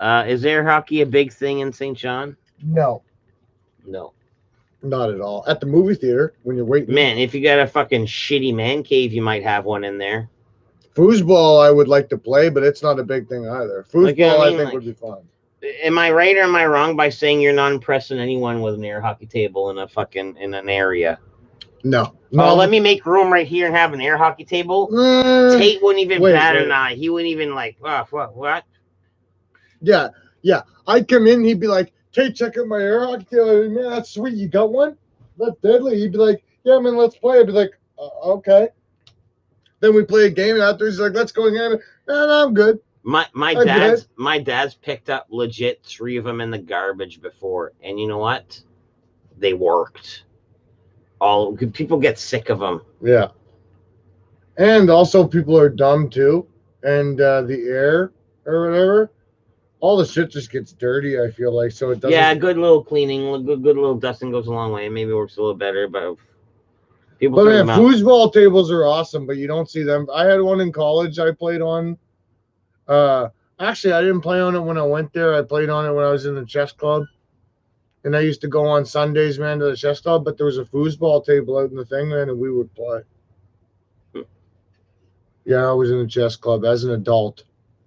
Is air hockey a big thing in St. John? No, No. not at all. At the movie theater, when you're waiting. Man, if you got a fucking shitty man cave, you might have one in there. Foosball, I would like to play, but it's not a big thing either. Foosball, I think, would be fun. Am I right or am I wrong by saying you're not impressing anyone with an air hockey table in an area? No. Oh, let me make room right here and have an air hockey table. Tate wouldn't even bat an eye. He wouldn't even like, what? Yeah. I'd come in, he'd be like, Tate, check out my air hockey table. I'd be, man, that's sweet. You got one? That's deadly. He'd be like, yeah, man, let's play. I'd be like, okay. Then we play a game, and after he's like, let's go again. And I'm good. My dad's picked up legit 3 of them in the garbage before, and you know what? They worked. People get sick of them. Yeah. And also people are dumb too. And the air or whatever, all the shit just gets dirty, I feel like. So it doesn't. Yeah, good little cleaning, good little dusting goes a long way. Maybe it works a little better, but people. But man, foosball tables are awesome, but you don't see them. I had one in college I played on. Actually, I didn't play on it when I went there. I played on it when I was in the chess club. And I used to go on Sundays, man, to the chess club, but there was a foosball table out in the thing, man, and we would play. Yeah, I was in the chess club as an adult.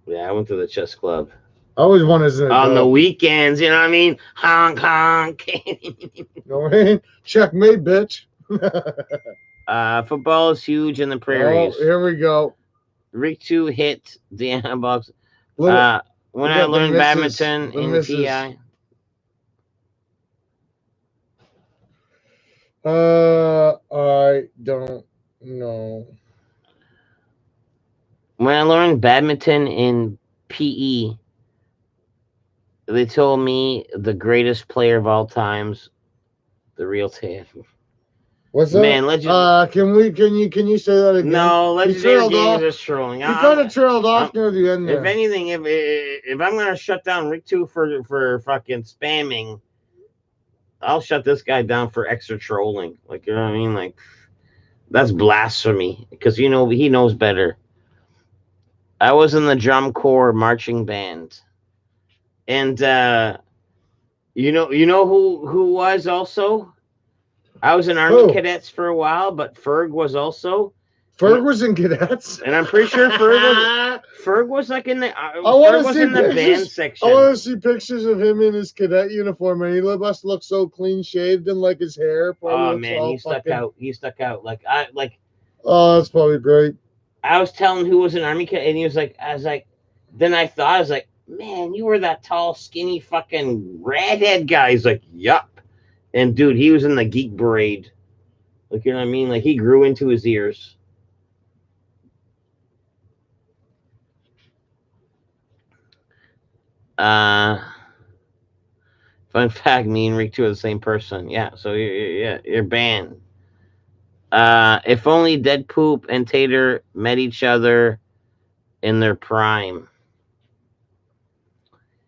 Yeah, I went to the chess club. I was one as an adult. On the weekends, you know what I mean? Honk, honk. You know what I mean? Checkmate, bitch. Football is huge in the prairies. Oh, here we go. Rick 2 hit the Anna box. When I learned badminton in PI. I don't know. When I learned badminton in PE, they told me the greatest player of all times, the real Tate. What's that? Man, can you say that again? No, Legendary Games is trolling. You kind of trailed off near the end there. If anything, if I'm gonna shut down Rick 2 for fucking spamming, I'll shut this guy down for extra trolling. Like, you know what I mean? Like, that's blasphemy because he knows better. I was in the drum corps marching band, and you know who was also. I was in Army Cadets for a while, but Ferg was also. Ferg was in Cadets, and I'm pretty sure Ferg was like in the. Ferg was in the band section. I want to see pictures of him in his cadet uniform, and he must look so clean shaved and like his hair. Oh man, he stuck out. He stuck out like. Oh, that's probably great. I was telling who was an Army cadet, and he was like, then I thought, I was like, man, you were that tall, skinny, fucking redhead guy. He's like, yup. And dude, he was in the geek braid. Like, you know what I mean? Like, he grew into his ears. Fun fact, me and Rick 2 are the same person. Yeah, so you're banned. If only Dead Poop and Tater met each other in their prime.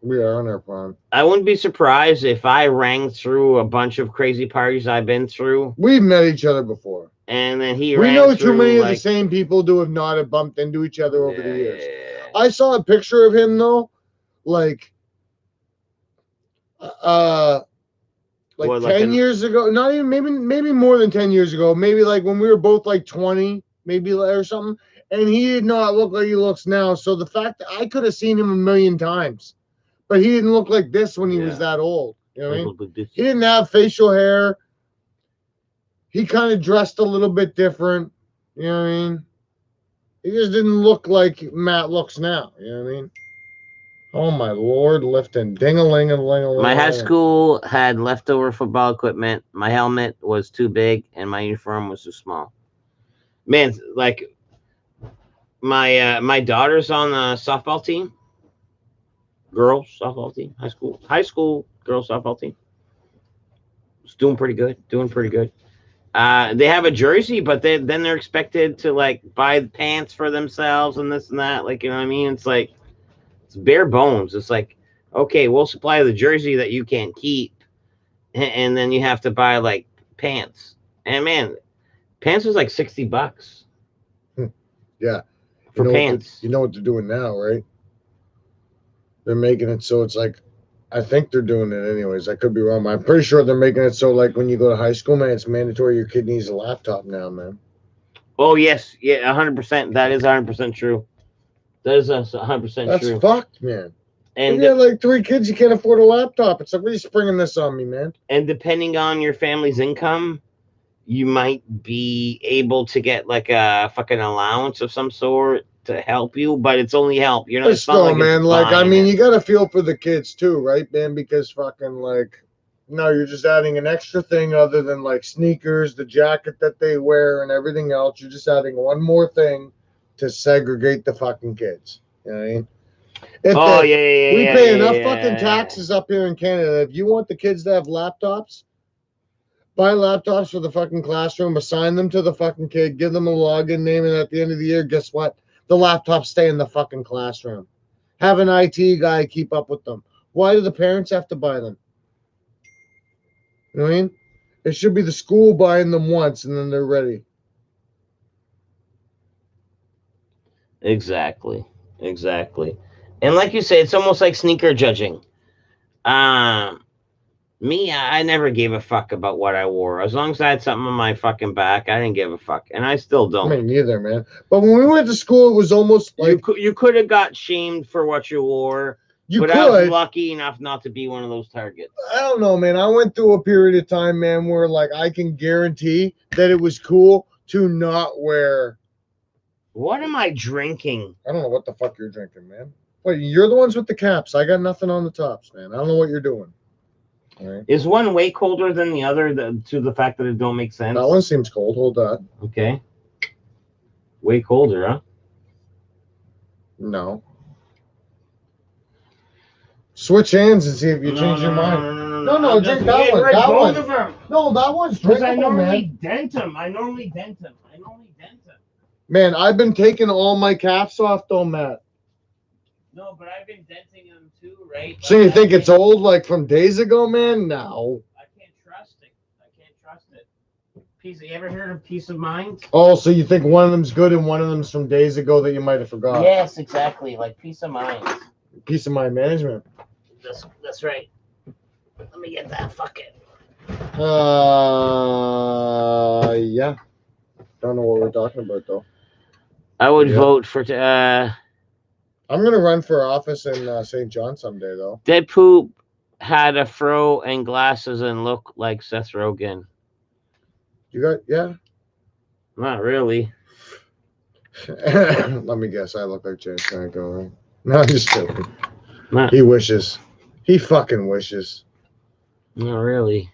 We are in our prime. I wouldn't be surprised if I rang through a bunch of crazy parties I've been through. We've met each other before. And then we know too many of the same people to have not have bumped into each other over the years. I saw a picture of him though, like 10 years ago. Not even maybe more than 10 years ago. Maybe like when we were both like 20, maybe or something. And he did not look like he looks now. So the fact that I could have seen him a million times. But he didn't look like this when he was that old. You know what I mean? He didn't have facial hair. He kind of dressed a little bit different. You know what I mean? He just didn't look like Matt looks now. You know what I mean? Oh, my Lord, lifting. Ding-a-ling-a-ling-a-ling. My high school had leftover football equipment. My helmet was too big, and my uniform was too small. Man, like, my daughter's on the softball team, girls softball team, high school girls softball team. It's doing pretty good. They have a jersey, but then they're expected to like buy pants for themselves and this and that. Like, you know what I mean? It's like it's bare bones. It's like, okay, we'll supply the jersey that you can't keep, and then you have to buy like pants. And man, pants was like $60 Yeah. for pants. You know what they're doing now, right? They're making it so it's like, I think they're doing it anyways. I could be wrong. But I'm pretty sure they're making it so like when you go to high school, man, it's mandatory your kid needs a laptop now, man. Oh yes, yeah, 100%. That is 100% true. That is 100% That's true. fucked, man. And If you have like 3 kids, you can't afford a laptop. It's like, what are you springing this on me, man? and depending on your family's income, you might be able to get like a fucking allowance of some sort to help you, but it's only help. You're not. But It's not still, like man, it's like, I buying mean, it. you got to feel for the kids too, right, man? Because fucking, like, no, you're just adding an extra thing other than, like, sneakers, the jacket that they wear, and everything else. You're just adding one more thing to segregate the fucking kids. You know what I mean? If Oh the- yeah. we yeah, pay yeah, enough yeah, fucking yeah. taxes up here in Canada. If you want the kids to have laptops, buy laptops for the fucking classroom, assign them to the fucking kid, give them a login name, and at the end of the year, guess what? The laptops stay in the fucking classroom. Have an IT guy keep up with them. Why do the parents have to buy them? You know what I mean? It should be the school buying them once and then they're ready. Exactly. And like you say, it's almost like sneaker judging. Me, I never gave a fuck about what I wore. As long as I had something on my fucking back, I didn't give a fuck, and I still I don't. mean, neither, man. But when we went to school, it was almost like You could have got shamed for what you wore, you but I was could. lucky enough not to be one of those targets. I don't know, man. I went through a period of time, man, where like I can guarantee that it was cool to not wear. What am I drinking? I don't know what the fuck you're drinking, man. Wait, you're the ones with the caps. I got nothing on the tops, man. I don't know what you're doing. All right. Is one way colder than the other to the fact that it don't make sense? That one seems cold. Hold that. Okay. Way colder, huh? No. Switch hands and see if you change your mind. No, I'm drink just that getting one, rid that both one. of them. No, that one's Because I drinkable, normally man. dent them. Man, I've been taking all my caps off, though, Matt. No, but I've been denting them too, right? So you think it's old, like from days ago, man? No. I can't trust it. You ever heard of peace of mind? Oh, so you think one of them's good and one of them's from days ago that you might have forgot? Yes, exactly. Like peace of mind. Peace of mind management. That's right. Let me get that fucking. Yeah. Don't know what we're talking about though. I would Yeah. vote for I'm gonna run for office in St. John someday though. Dead Poop had a fro and glasses and looked like Seth Rogen. You got Not really. Let me guess. I look like James Franco, right? No, I'm just joking. Not, He wishes. He fucking wishes. not really.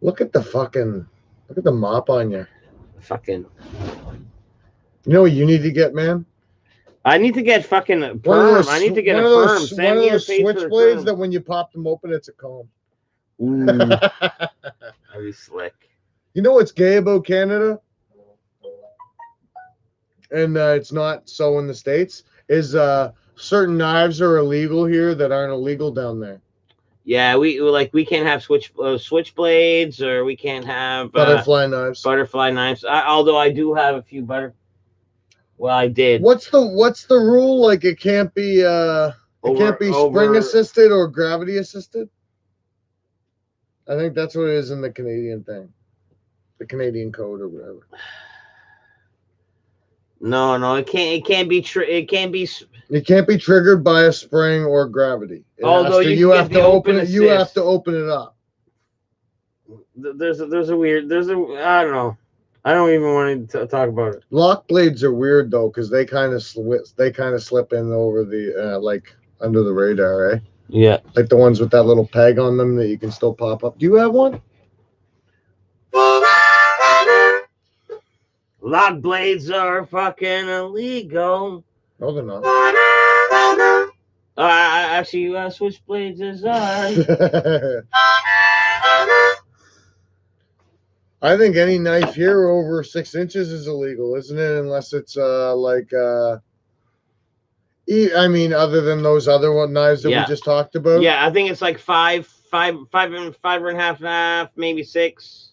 Look at the mop on you. Fucking. You know what you need to get, man? I need to get fucking a One of perm. those- I need to get a one of perm. those- Send one me of a those face for the switchblades perm. that when you pop them open, it's a comb. Ooh, that'd be slick. You know what's gay about Canada? And it's not so in the States, is certain knives are illegal here that aren't illegal down there. Yeah, we can't have switchblades, or we can't have Butterfly knives. butterfly knives. Although I do have a few Well, I did. What's the rule? Like it can't be spring assisted or gravity assisted? I think that's what it is in the Canadian thing. The Canadian code or whatever. No, it can't. It can't be. It can't be. It can't be triggered by a spring or gravity. Although you can have get to the open open it. You have assist. to open it up. There's a weird. I don't know. I don't even want to talk about it. Lock blades are weird though, because they kind of slip in over the like under the radar, eh? Yeah. Like the ones with that little peg on them that you can still pop up. Do you have one? Lock blades are fucking illegal. No, they're not. Actually, switchblades is I think any knife here over 6 inches is illegal, isn't it? Unless it's I mean, other than those other knives that Yeah. we just talked about. Yeah, I think it's like five and a half, maybe 6.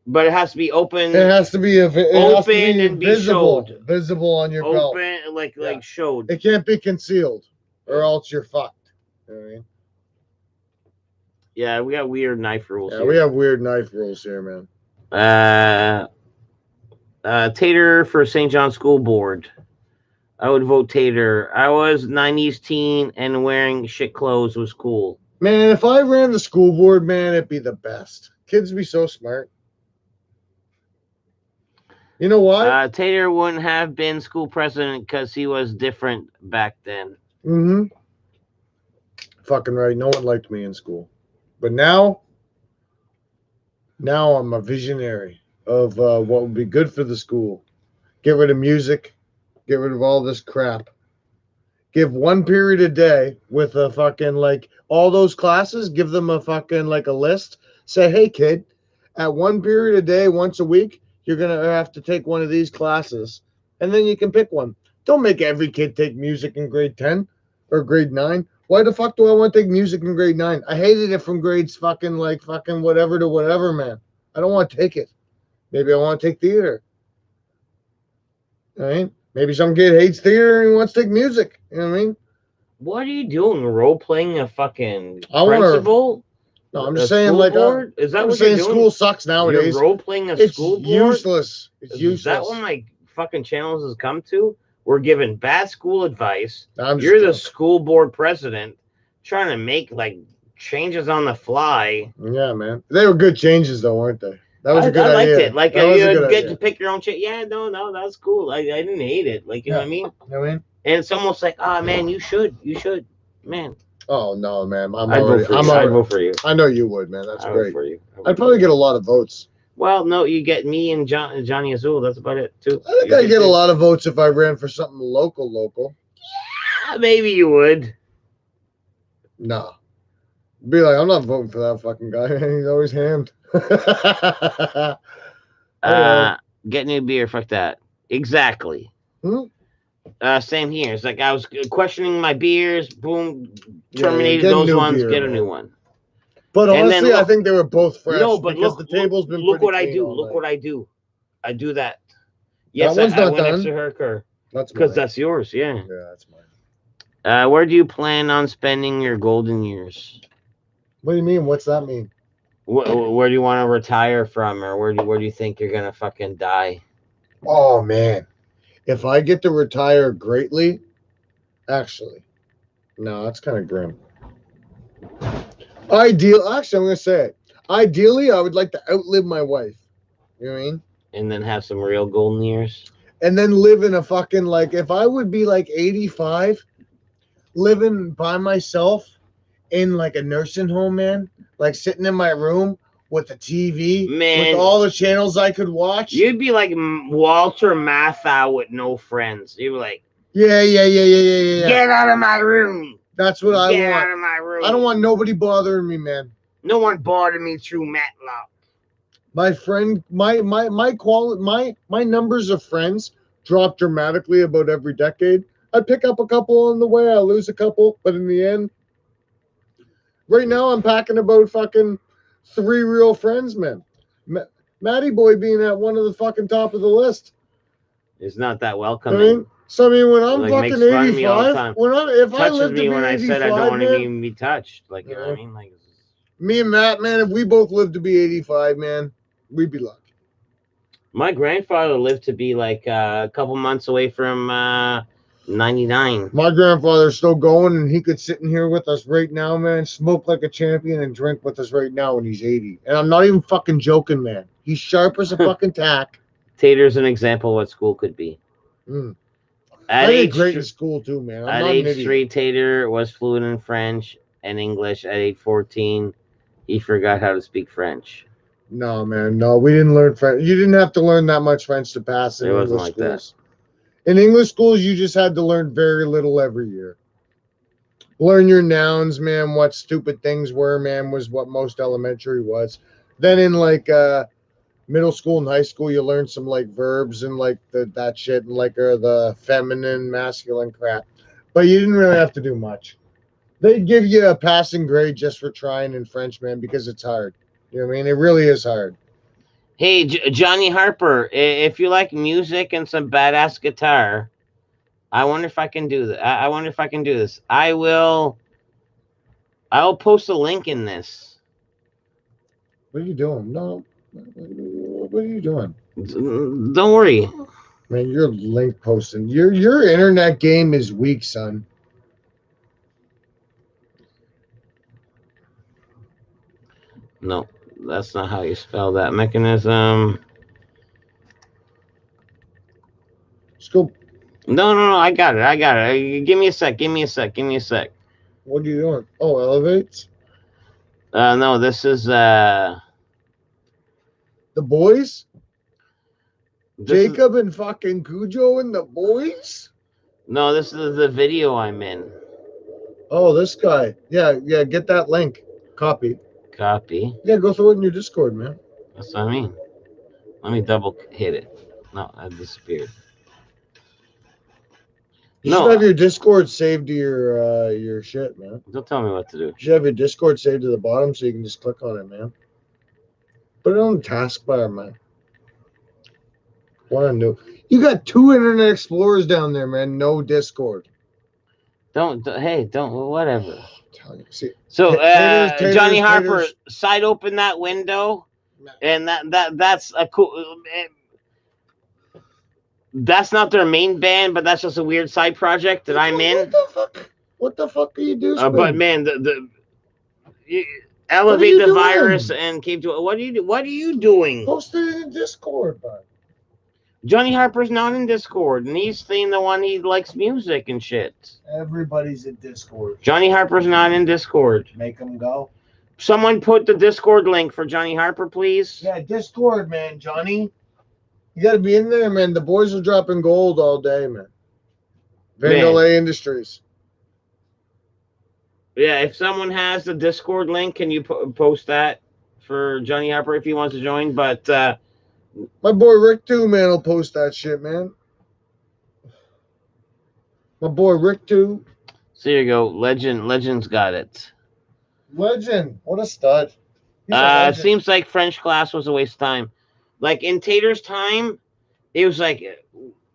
But it has to be open. It has to be Open and be showed. visible on your belt. Open, like showed. It can't be concealed, or else you're fucked. You know what I mean? Yeah, we got weird knife rules. Yeah, here. we have weird knife rules here, man. Tater for St. John School Board. I would vote Tater. I was 90s teen and wearing shit clothes was cool. Man, if I ran the school board, man, it'd be the best. Kids be so smart. You know why? Tater wouldn't have been school president because he was different back then. Mm-hmm. Fucking right. No one liked me in school. But now I'm a visionary of what would be good for the school. Get rid of music. Get rid of all this crap. Give 1 period a day with a fucking, like, all those classes. Give them a fucking, like, a list. Say, hey, kid, at 1 period a day, once a week, you're going to have to take one of these classes. And then you can pick one. Don't make every kid take music in grade 10 or grade 9. Why the fuck do I want to take music in grade 9? I hated it from grades fucking whatever to whatever, man. I don't want to take it. Maybe I want to take theater. All right? Maybe some kid hates theater and wants to take music. You know what I mean? What are you doing? Role playing a fucking wanna- principal? No, I'm just saying, like, board? Is that I'm what saying you're doing? school sucks nowadays. You're role playing a It's school board? useless. It's Is useless. that what my fucking channels has come to? We're giving bad school advice. I'm You're the just school board president trying to make like changes on the fly. yeah, man. They were good changes, though, weren't they? That was a good I liked idea. it. Like That was a you good get idea. to pick your own shit. Yeah, no, that's cool. I didn't hate it. Like you know what I mean? You know what I mean? And it's almost like, man, you should, man. Oh no, man! I'd vote for you. I know you would, man. That's I'd great. vote for you. I'd probably get a lot of votes. Well, no, you get me and Johnny Azul. That's about it too. I think I'd get a lot of votes if I ran for something local. Yeah, maybe you would. No. Be like, I'm not voting for that fucking guy. He's always hammed. Get new beer. Fuck that. Exactly. Same here. It's like I was questioning my beers. Boom, terminated get a those new ones. beer, get a man. new one. But And then honestly, I look- think they were both fresh. No, but because look, the table's been look pretty what I clean do. all Look night. what I do. I do that. Yes, one's I not went done. next to her car That's because mine. that's yours. Yeah. Yeah, that's mine. Where do you plan on spending your golden years? What do you mean? What's that mean? Where do you want to retire from, or where do you think you're gonna fucking die? Oh man, if I get to retire greatly, actually, no, that's kind of grim. Actually, I'm gonna say it. Ideally, I would like to outlive my wife. You know what I mean? And then have some real golden years. And then live in a fucking, like, if I would be like 85, living by myself in like a nursing home, man, like sitting in my room with a TV, Man. with all the channels I could watch. You'd be like Walter Matthau with no friends. You'd be like, Yeah. get out of my room. That's what I Get out want. of my room. I don't want nobody bothering me, man. No one bothered me through Matlock. My friend, my numbers of friends drop dramatically about every decade. I pick up a couple on the way, I lose a couple, but in the end, right now I'm packing about fucking 3 real friends, man. Matty Boy being at one of the fucking top of the list. It's not that I welcoming. mean, so I mean, when I'm Like, fucking makes fun of me all the 85, time. if I Touches live to me be when I 85, said I don't want to man, even be touched. Like, you know what I mean? Like, me and Matt, man, if we both lived to be 85, man, we'd be lucky. my grandfather lived to be like a couple months away from 99. My grandfather's still going, and he could sit in here with us right now, man, smoke like a champion and drink with us right now when he's 80. And I'm not even fucking joking, man. He's sharp as a fucking tack. Tater's an example of what school could be. Mm. At I did age, great in school, too, man. I'm at not an age idiot. 3, Tater was fluent in French and English. At age 14, he forgot how to speak French. No, man. No, we didn't learn French. You didn't have to learn that much French to pass in It wasn't English like that. schools. In English schools, you just had to learn very little every year. Learn your nouns, man. What stupid things were, man, was what most elementary was. Then in like middle school and high school, you learn some like verbs and like that shit and like the feminine, masculine crap. But you didn't really have to do much. They'd give you a passing grade just for trying in French, man, because it's hard. You know what I mean? It really is hard. Hey, Johnny Harper, if you like music and some badass guitar, I wonder if I can do that. I wonder if I can do this. I'll post a link in this. What are you doing? No. What are you doing? Don't worry. Man, you're link posting. Your internet game is weak, son. No, that's not how you spell that. Mechanism. Let's go. No. I got it. Give me a sec. What are you doing? Oh, elevates? No, this is The boys? Jacob and fucking Cujo and the boys? No, this is the video I'm in. Oh, this guy. Yeah, get that link. Copy. Copy. Yeah, go throw it in your Discord, man. That's what I mean. Let me double hit it. No, I disappeared. You should have your Discord saved to your shit, man. Don't tell me what to do. You should have your Discord saved to the bottom so you can just click on it, man. Put it on the taskbar, man. What I do? You got 2 Internet Explorers down there, man. No Discord. Don't whatever. See, So Johnny Taters. Harper, side open that window, and that's a cool. That's not their main band, but that's just a weird side project that I'm in. What the fuck are you doing? But man, you elevate the virus and keep doing. What are you doing? Post it in Discord, bud. Johnny Harper's not in Discord, and he's saying the one he likes music and shit. Everybody's in Discord. Johnny Harper's not in Discord. Make them go. Someone put the Discord link for Johnny Harper, please. Yeah, Discord, man, Johnny. You got to be in there, man. The boys are dropping gold all day, man. Vandalay Industries. Yeah, if someone has the Discord link, can you post that for Johnny Harper if he wants to join? But my boy Rick too, man, will post that shit, man. My boy Rick too. So here you go. Legend's got it. Legend. What a stud. It seems like French class was a waste of time. Like in Tater's time, it was like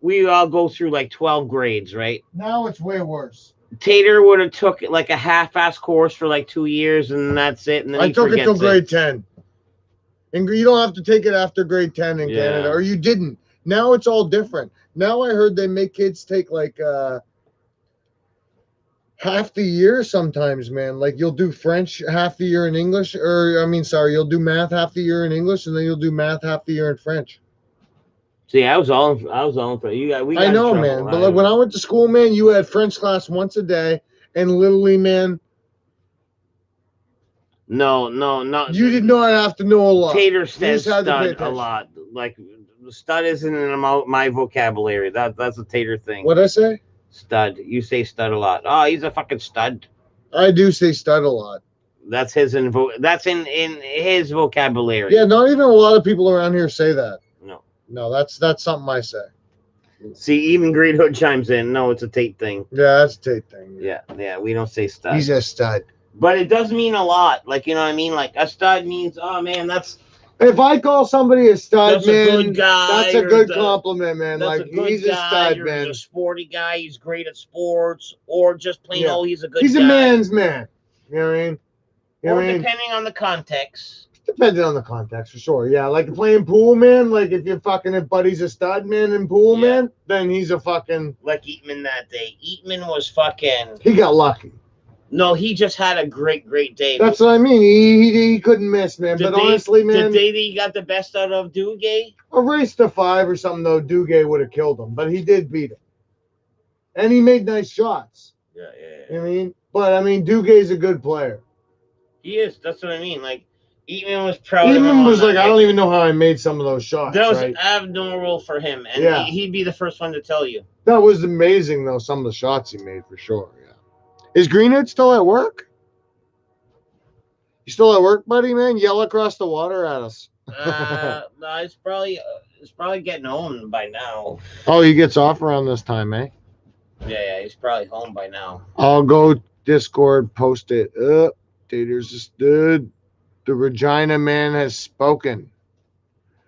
we all go through like 12 grades, right? Now it's way worse. Tater would have took like a half-ass course for like 2 years, and that's it. And then I took it till grade 10. And you don't have to take it after grade 10 in Canada, or you didn't. Now it's all different. Now I heard they make kids take like half the year sometimes, man. Like you'll do French half the year in English, you'll do math half the year in English, and then you'll do math half the year in French. See, I was all in you. I know, man. But like when I went to school, man, you had French class once a day, and literally, man. No. You did not have to know a lot. Tater says stud a lot. Like stud isn't in my vocabulary. That's a Tater thing. What'd I say? Stud. You say stud a lot. Oh, he's a fucking stud. I do say stud a lot. That's in his vocabulary. Yeah, not even a lot of people around here say that. No, that's something I say. See, even Great Hood chimes in. No, it's a Tate thing. Yeah, that's a Tate thing. Yeah, we don't say stud. He's a stud. But it does mean a lot. Like, you know what I mean? Like, a stud means, oh, man, that's... If I call somebody a stud, man, a good guy, that's a good compliment, man. Like, he's a stud, man. He's a sporty guy. He's great at sports. Or just plain old, he's a good guy. He's a man's man. You know what I mean? Depending on the context. Depending on the context, for sure. Yeah, like playing pool, man. Like if buddy's a stud, man, in pool, man, then he's a fucking... Like Eatman that day. Eatman was fucking... He got lucky. No, he just had a great day. That's what I mean. He couldn't miss, man. But honestly, man... The day that he got the best out of Duguay? A race to 5 or something, though, Duguay would have killed him. But he did beat him. And he made nice shots. Yeah. You know what I mean? But, I mean, Dugay's a good player. He is. That's what I mean. Like, Eatman was proud of him. Eatman was on like, that I don't day. even know how I made some of those shots. That was Right? abnormal for him, and Yeah. he'd be the first one to tell you. That was amazing, though. Some of the shots he made for sure. Yeah. Is Greenwood still at work? You still at work, buddy? Man, yell across the water at us. No, it's probably getting home by now. Oh, he gets off around this time, eh? Yeah, he's probably home by now. I'll go Discord, post it. Taters just did. The Regina man has spoken.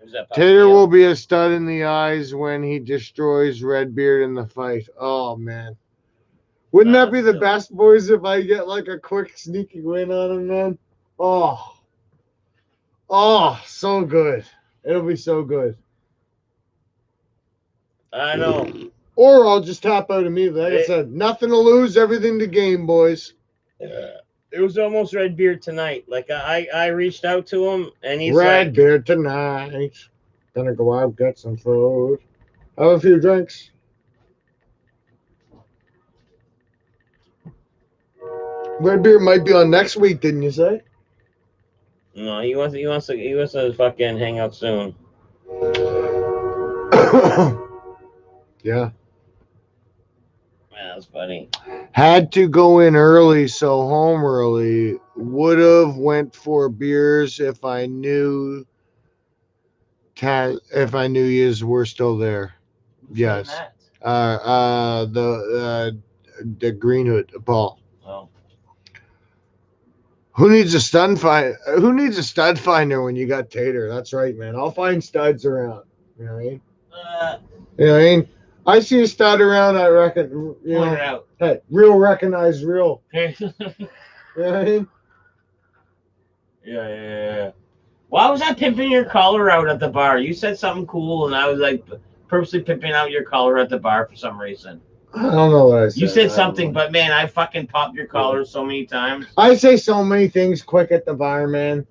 Who's that? Tater will be a stud in the eyes when he destroys Redbeard in the fight. Oh, man. Wouldn't that be the best, boys, if I get like a quick sneaky win on him, man? Oh, so good. It'll be so good. I know. Or I'll just tap out immediately. Like I said, nothing to lose, everything to gain, boys. It was almost Redbeard tonight. Like I reached out to him, and he's Redbeard tonight. Gonna go out, get some food. Have a few drinks. Redbeard might be on next week, didn't you say? No, he wants to fucking hang out soon. Yeah. Man, that's funny. Had to go in early, so home early. Would have went for beers if I knew yous were still there. Yes. The Greenwood, Paul. Oh. Who needs a stud finder? Who needs a stud finder when you got Tater? That's right, man. I'll find studs around. You know what I mean? You know what I mean? I see a stud around, I reckon. You know, out. hey, real recognize real. Yeah. You know what I mean? Yeah. Why was I pimping your collar out at the bar? You said something cool, and I was like purposely pimping out your collar at the bar for some reason. I don't know what I said. You said something, but man, I fucking popped your collar so many times. I say so many things quick at the bar, man.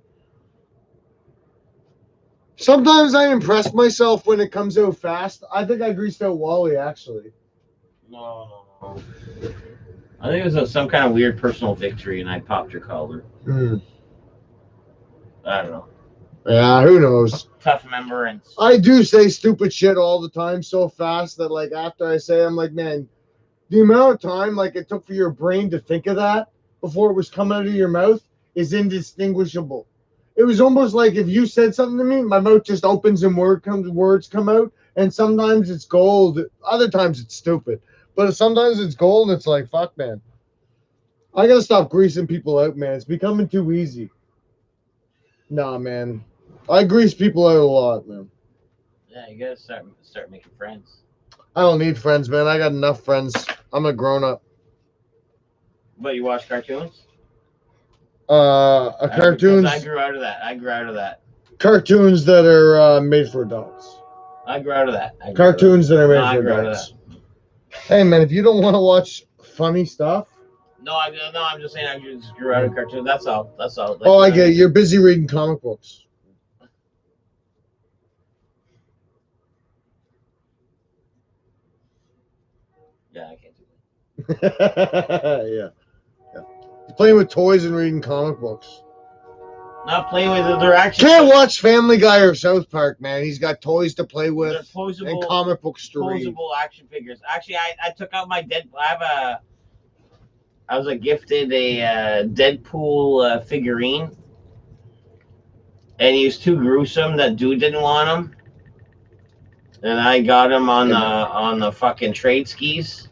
Sometimes I impress myself when it comes out fast. I think I greased out Wally, actually. No. I think it was some kind of weird personal victory, and I popped your collar. I don't know. Yeah, who knows? Tough remembrance. I do say stupid shit all the time so fast that, like, after I say, I'm like, man, the amount of time, like, it took for your brain to think of that before it was coming out of your mouth is indistinguishable. It was almost like if you said something to me, my mouth just opens and words come out, and sometimes it's gold. Other times it's stupid. But sometimes it's gold, and it's like, fuck, man. I got to stop greasing people out, man. It's becoming too easy. Nah, man. I grease people out a lot, man. Yeah, you gotta start making friends. I don't need friends, man. I got enough friends. I'm a grown-up. But you watch cartoons? Cartoons. I grew out of that. Cartoons that are made for adults. I grew out of that. Cartoons that are made for adults. Hey, man, if you don't want to watch funny stuff. No, I'm just saying I just grew out of cartoons. That's all. Like, oh, I get it. You're busy reading comic books. Yeah, I can't do that. Yeah. Playing with toys and reading comic books. Not playing with it. They're actually can't watch Family Guy or South Park, man. He's got toys to play with and comic books to read. Posable action figures. Actually, I took out my Deadpool. I was gifted a Deadpool figurine, and he was too gruesome. That dude didn't want him, and I got him on the fucking trade skis.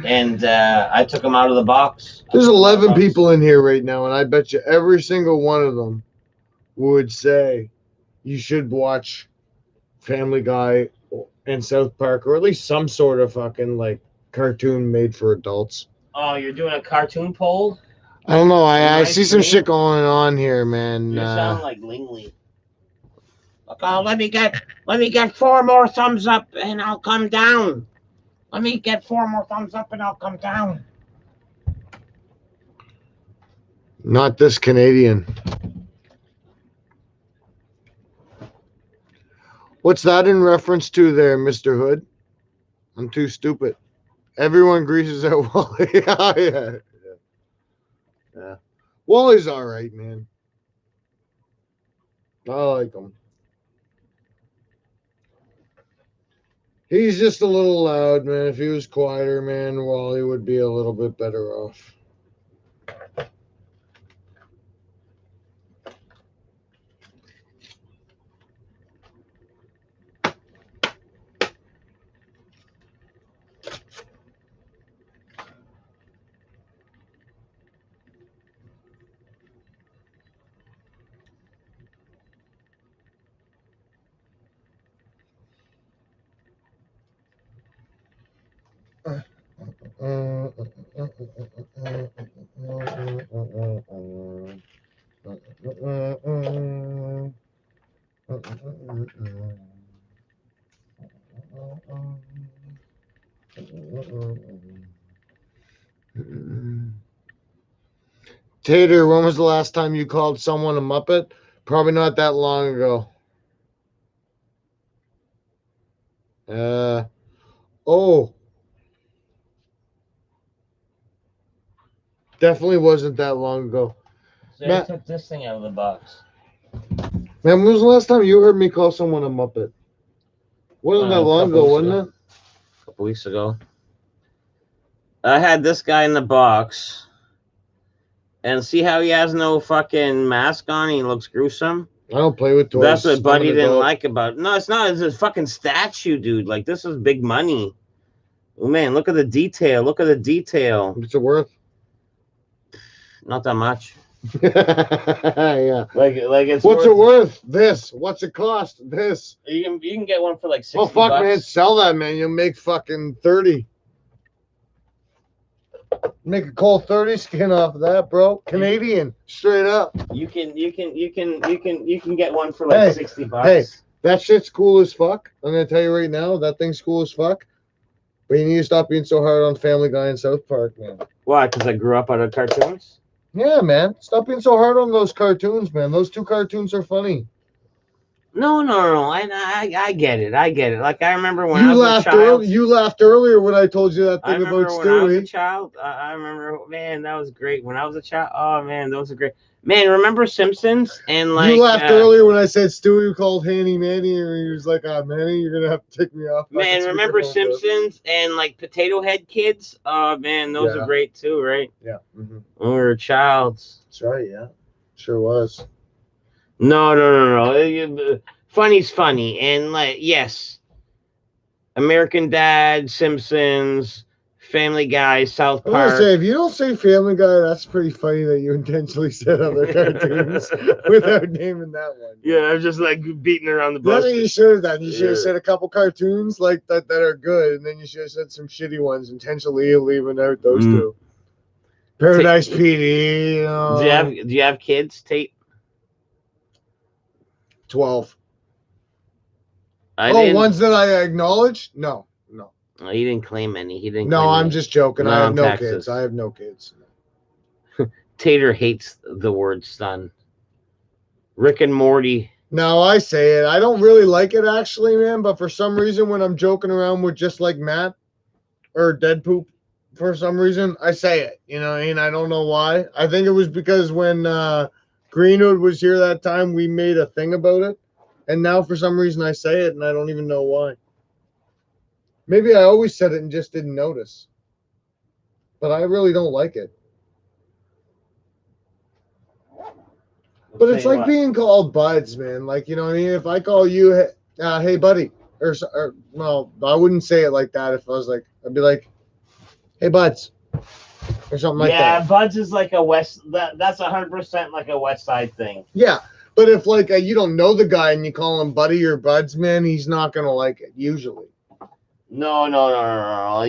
And I took them out of the box. There's 11 people in here right now, and I bet you every single one of them would say you should watch Family Guy and South Park, or at least some sort of fucking like cartoon made for adults. Oh, you're doing a cartoon poll? I don't know. I see some shit going on here, man. You sound like Lingley. Look, let me get 4 more thumbs up, and I'll come down. Let me get 4 more thumbs up and I'll come down. Not this Canadian. What's that in reference to there, Mr. Hood? I'm too stupid. Everyone greases out Wally. Yeah. Wally's all right, man. I like him. He's just a little loud, man. If he was quieter, man, Wally would be a little bit better off. Tater, when was the last time you called someone a Muppet? Probably not that long ago. Oh. Definitely wasn't that long ago. So Matt- I took this thing out of the box. Man, when was the last time you heard me call someone a Muppet? Wasn't that A long couple ago, weeks wasn't ago. it? A couple weeks ago. I had this guy in the box. And see how he has no fucking mask on? He looks gruesome. I don't play with toys. That's what I'm Buddy an didn't adult. like about it. No, it's not. It's a fucking statue, dude. Like, this is big money. Oh, man, look at the detail. Look at the detail. What's it worth? Not that much. Yeah. Like it's What's it worth? This. What's it cost? This. You can get one for like 60 Oh, fuck, bucks. man. Sell that, man. You'll make fucking 30. Make a cold 30 skin off of that, bro. Canadian. Straight up. You can get one for like Hey, 60 bucks. hey. That shit's cool as fuck. I'm going to tell you right now. That thing's cool as fuck. But you need to stop being so hard on Family Guy and South Park, man. Why? Because I grew up out of cartoons? Yeah, man. Stop being so hard on those cartoons, man. Those two cartoons are funny. No. I get it. I get it. Like, I remember when You I was a laughed child. You laughed earlier when I told you that I thing about remember when I was a Stewie. child. I remember, man, that was great. When I was a child, oh man, those are great. Man, remember Simpsons? And like, You laughed earlier when I said Stewie called Hanny Manny, and he was like, "Ah, Manny, you're gonna have to take me off." man, fucking remember speakerphone, bro." Simpsons and like Potato Head Kids? Oh man, those Yeah. are great too, right? Yeah, When we were childs. that's right. Yeah, sure was. No. Funny's funny, and like, yes, American Dad, Simpsons, Family Guy, South I'm gonna Park. say, if you don't say Family Guy, that's pretty funny that you intentionally said other cartoons without naming that one. Yeah, I'm just like beating around the That's bush. what you should have done. You should have Yeah. said a couple cartoons like that are good, and then you should have said some shitty ones intentionally leaving out those two. Paradise PD. You know, Do you have kids, Tate? 12. I Oh, didn't. ones that I acknowledge? No. Oh, he didn't claim any. He didn't. No, claim I'm any. just joking. Not I have on no taxes. kids. I have no kids. Tater hates the word son. Rick and Morty. No, I say it. I don't really like it actually, man. But for some reason, when I'm joking around with just like Matt or Dead Poop, for some reason, I say it. You know what I mean? I don't know why. I think it was because when Greenwood was here that time, we made a thing about it. And now for some reason I say it and I don't even know why. Maybe I always said it and just didn't notice. But I really don't like it. But it's like being called buds, man. Like, you know what I mean? If I call you, hey, buddy, or well, I wouldn't say it like that. If I was like, I'd be like, hey, buds, or something like that. Yeah, Buds is like a West. That's 100% like a West Side thing. Yeah, but if like you don't know the guy and you call him buddy or buds, man, he's not gonna like it usually. No.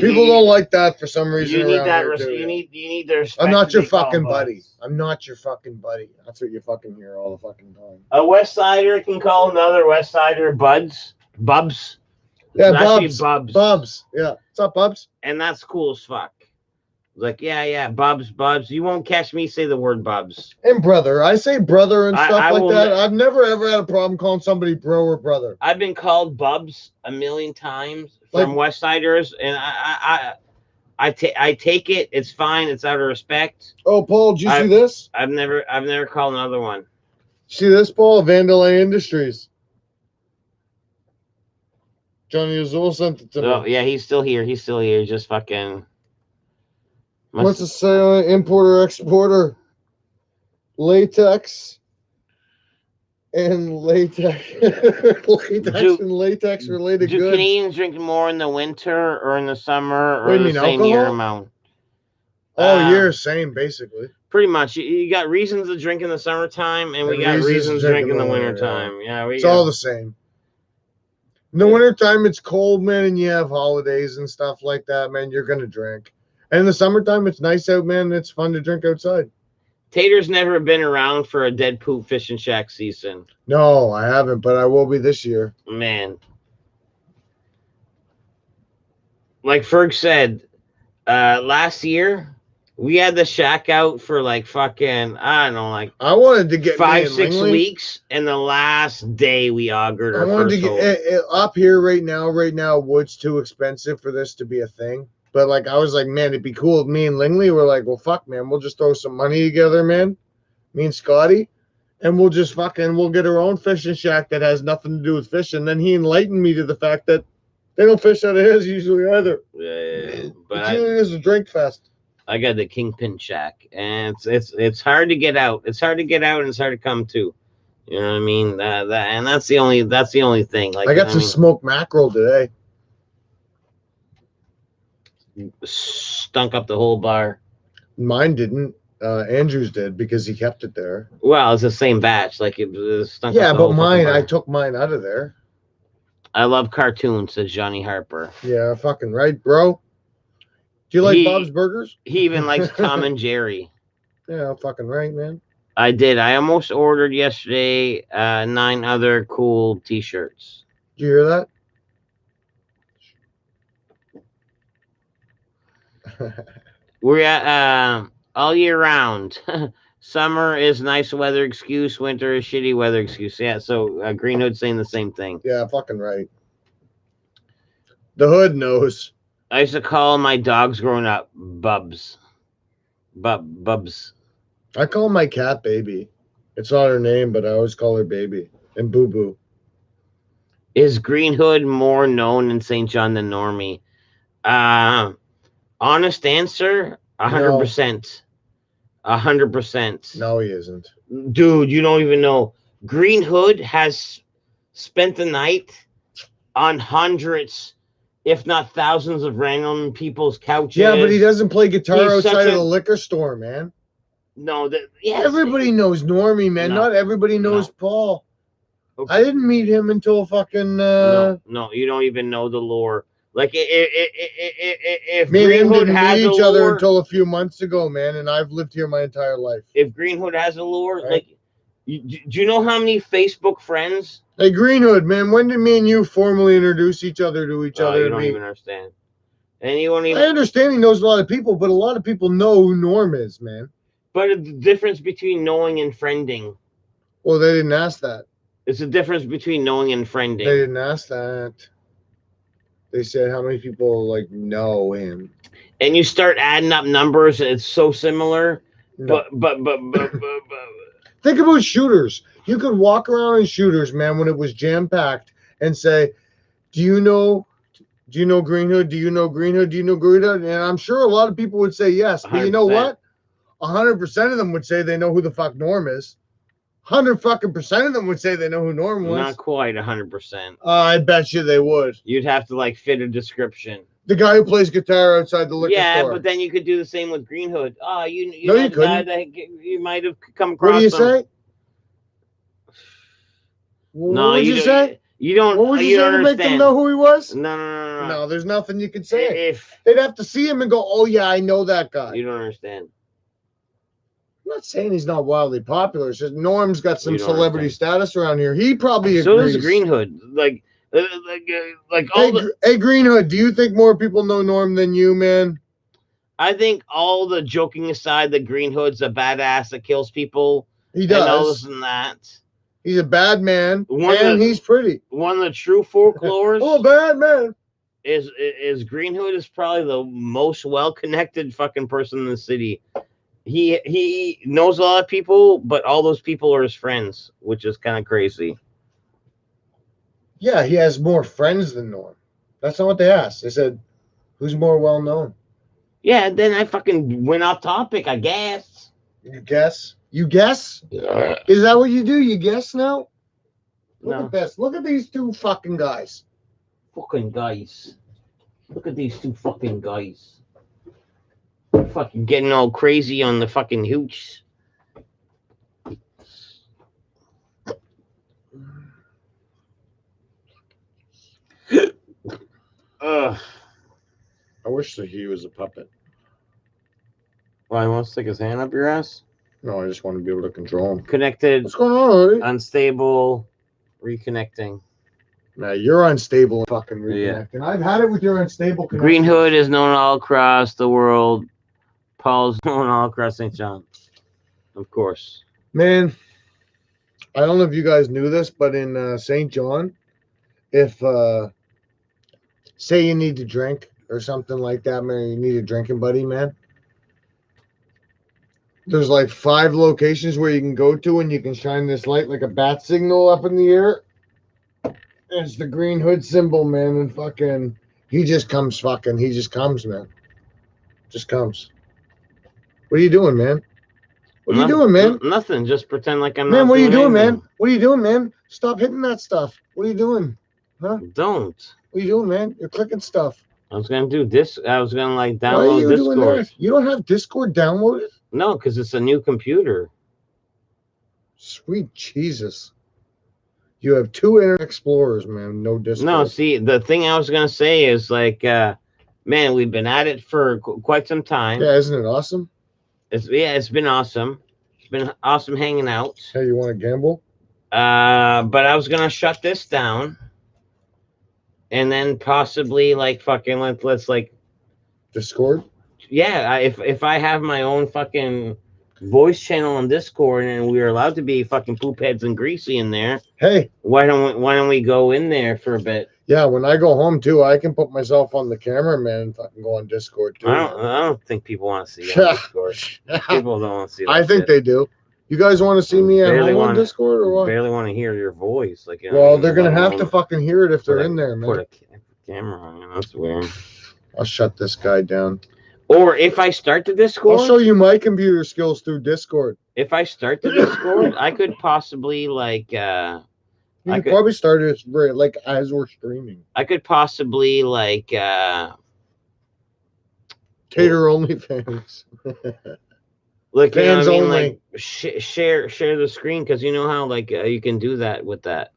People don't like that for some reason. You need around that. here, do You you? need their. I'm not your respect to be fucking called buddy. Buds. I'm not your fucking buddy. That's what you fucking hear all the fucking time. A West Sider can call another West Sider Bubs. Yeah, It's actually Bubs. Bubs. Yeah. What's up, Bubs? And that's cool as fuck. Like, yeah, Bubs. You won't catch me say the word Bubs. And brother. I say brother and stuff I like will that. ne- I've never ever had a problem calling somebody bro or brother. I've been called Bubs a million times from West Siders, and I take it. It's fine. It's out of respect. Oh, Paul, did you see this? I've never called another one. See this, Paul? Vandalay Industries. Johnny Azul sent it to Oh me. yeah, he's still here. He's still here. Just fucking. What's it say on it? Importer, exporter, latex, and latex, and latex related Do goods. Canadians drink more in the winter or in the summer What do or you the mean, same year alcohol? amount? Oh, year same basically. Pretty much. You got reasons to drink in the summertime, and we And got reasons to drink in the winter, wintertime. Yeah, It's all the same. In the wintertime, it's cold, man, and you have holidays and stuff like that, man. You're gonna drink. And in the summertime, it's nice out, man. It's fun to drink outside. Tater's never been around for a dead poop fishing shack season. No, I haven't, but I will be this year. Man. Like Ferg said, last year we had the shack out for like fucking, I don't know, like I wanted to get 5-6 weeks, and the last day we augured I our wanted to first get hole. up here right now. Right now, wood's too expensive for this to be a thing. But like, I was like, man, it'd be cool if me and Lingley were like, well, fuck, man, we'll just throw some money together, man. Me and Scotty, and we'll just we'll get our own fishing shack that has nothing to do with fishing. Then he enlightened me to the fact that they don't fish out of his usually either. Yeah, but It usually is a drink fest. I got the Kingpin Shack, and it's hard to get out. It's hard to get out, and it's hard to come to. You know what I mean? And that's the only thing. Like I got some smoked mackerel today. Stunk up the whole bar. Mine didn't. Andrews did because he kept it there. Well, it's the same batch. Like it stunk. Yeah, up the but whole mine, bar. I took mine out of there. I love cartoons, says Johnny Harper. Yeah, fucking right, bro. Do you like Bob's Burgers? He even likes Tom and Jerry. Yeah, fucking right, man. I did. I almost ordered yesterday 9 other cool T-shirts. Did you hear that? We're at all year round. Summer is nice weather excuse. Winter is shitty weather excuse. Yeah, so Green Hood saying the same thing. Yeah, fucking right. The hood knows. I used to call my dogs growing up Bubs. Bubs. I call my cat Baby. It's not her name, but I always call her Baby. And Boo Boo. Is Green Hood more known in St. John than Normie? Honest answer, 100%. 100%. No, he isn't. Dude, you don't even know. Green Hood has spent the night on hundreds, if not thousands, of random people's couches. Yeah, but he doesn't play guitar outside of the liquor store, man. No, everybody knows Normie, man. No. Not everybody knows Paul. Okay. I didn't meet him until fucking. No, you don't even know the lore. Like if me Green and him Hood didn't has meet each a other lore, until a few months ago, man, and I've lived here my entire life. If Green Hood has a lure, Right. like, do you know how many Facebook friends? Hey, Green Hood, man, when did me and you formally introduce each other to each other? You don't even understand. And you won't even. I understand he knows a lot of people, but a lot of people know who Norm is, man. But the difference between knowing and friending. Well, they didn't ask that. It's the difference between knowing and friending. They didn't ask that. They said how many people like know him. And you start adding up numbers, and it's so similar. No. But Think about Shooters. You could walk around in Shooters, man, when it was jam packed, and say, "Do you know Green Hood? Do you know Green Hood? Do you know Green Hood?" And I'm sure a lot of people would say yes. But you know 100%. what? 100% of them would say they know who the fuck Norm is. 100% of them would say they know who Norm was. Not quite 100%. I bet you they would. You'd have to like fit a description. The guy who plays guitar outside the liquor store. But then you could do the same with Green Hood. Oh, you No, know you the guy couldn't. that you might have come across. What do you him. say? No, what would you say? You don't. What would you you say don't to make understand. them know who he was? No. No, there's nothing you could say. If They'd have to see him and go, "Oh yeah, I know that guy." you don't understand. I'm not saying he's not wildly popular. It's just Norm's got some You don't celebrity understand. status around here. He probably So agrees. does Green Hood. Like all Hey, hey, Green Hood, do you think more people know Norm than you, man? I think all the joking aside, that Green Hood's a badass that kills people. He And all does. this and that. He's a bad man, One and of the- he's pretty. One of the true folklores Oh, bad man. is Green Hood is probably the most well connected fucking person in the city. He knows a lot of people, but all those people are his friends, which is kind of crazy. Yeah, he has more friends than Norm. That's not what they asked. They said, "Who's more well known?" Yeah, then I fucking went off topic, I guess. You guess. You guess. Is that what you do? You guess now? Look No, at this. Look at these two fucking guys. fucking guys. Look at these two fucking guys. Fucking getting all crazy on the fucking hooch. Ugh. I wish that he was a puppet. Why, he wants to stick his hand up your ass? No, I just want to be able to control him. Connected, What's going on, Odie? unstable, reconnecting. Nah, you're unstable and fucking reconnecting. I've had it with your unstable connection. Green Hood is known all across the world. Paul's known all across St. John. Of course. Man, I don't know if you guys knew this, but in St. John, if say you need to drink or something like that, man, you need a drinking buddy, man. There's like 5 locations where you can go to and you can shine this light like a bat signal up in the air. And it's the Green Hood symbol, man, and fucking he just comes, man. Just comes. What are you doing, man? What are you doing, man? Nothing. Just pretend like I'm Man, not what are you doing, anything. man? What are you doing, man? Stop hitting that stuff. What are you doing? Don't. What are you doing, man? You're clicking stuff. I was gonna do this. I was gonna like Why are download you doing Discord. that? You don't have Discord downloaded? No, because it's a new computer. Sweet Jesus. You have 2 Internet Explorers, man. No Discord. No, see, the thing I was gonna say is like, man, we've been at it for quite some time. Yeah, isn't it awesome? It's been awesome. It's been awesome hanging out. Hey, you want to gamble? But I was gonna shut this down, and then possibly like fucking let's like Discord? yeah. If I have my own fucking voice channel on Discord and we're allowed to be fucking poop heads and greasy in there, Hey, why don't we go in there for a bit? yeah, when I go home too, I can put myself on the camera, man, and fucking go on Discord too. I don't think people want to see you on Discord. People don't want to see that I think shit. they do. You guys want to see me at home on Discord or what? Barely want to hear your voice. Like, Well, they're gonna have to fucking hear it if they're in there, man. Put a camera on you. That's weird. I'll shut this guy down. Or if I start the Discord, I'll show you my computer skills through Discord. if I start the Discord, I could possibly like You could probably start it like as we're streaming. I could possibly like Tater OnlyFans. like you know Fans what I mean? only. Like share the screen because you know how like you can do that with that.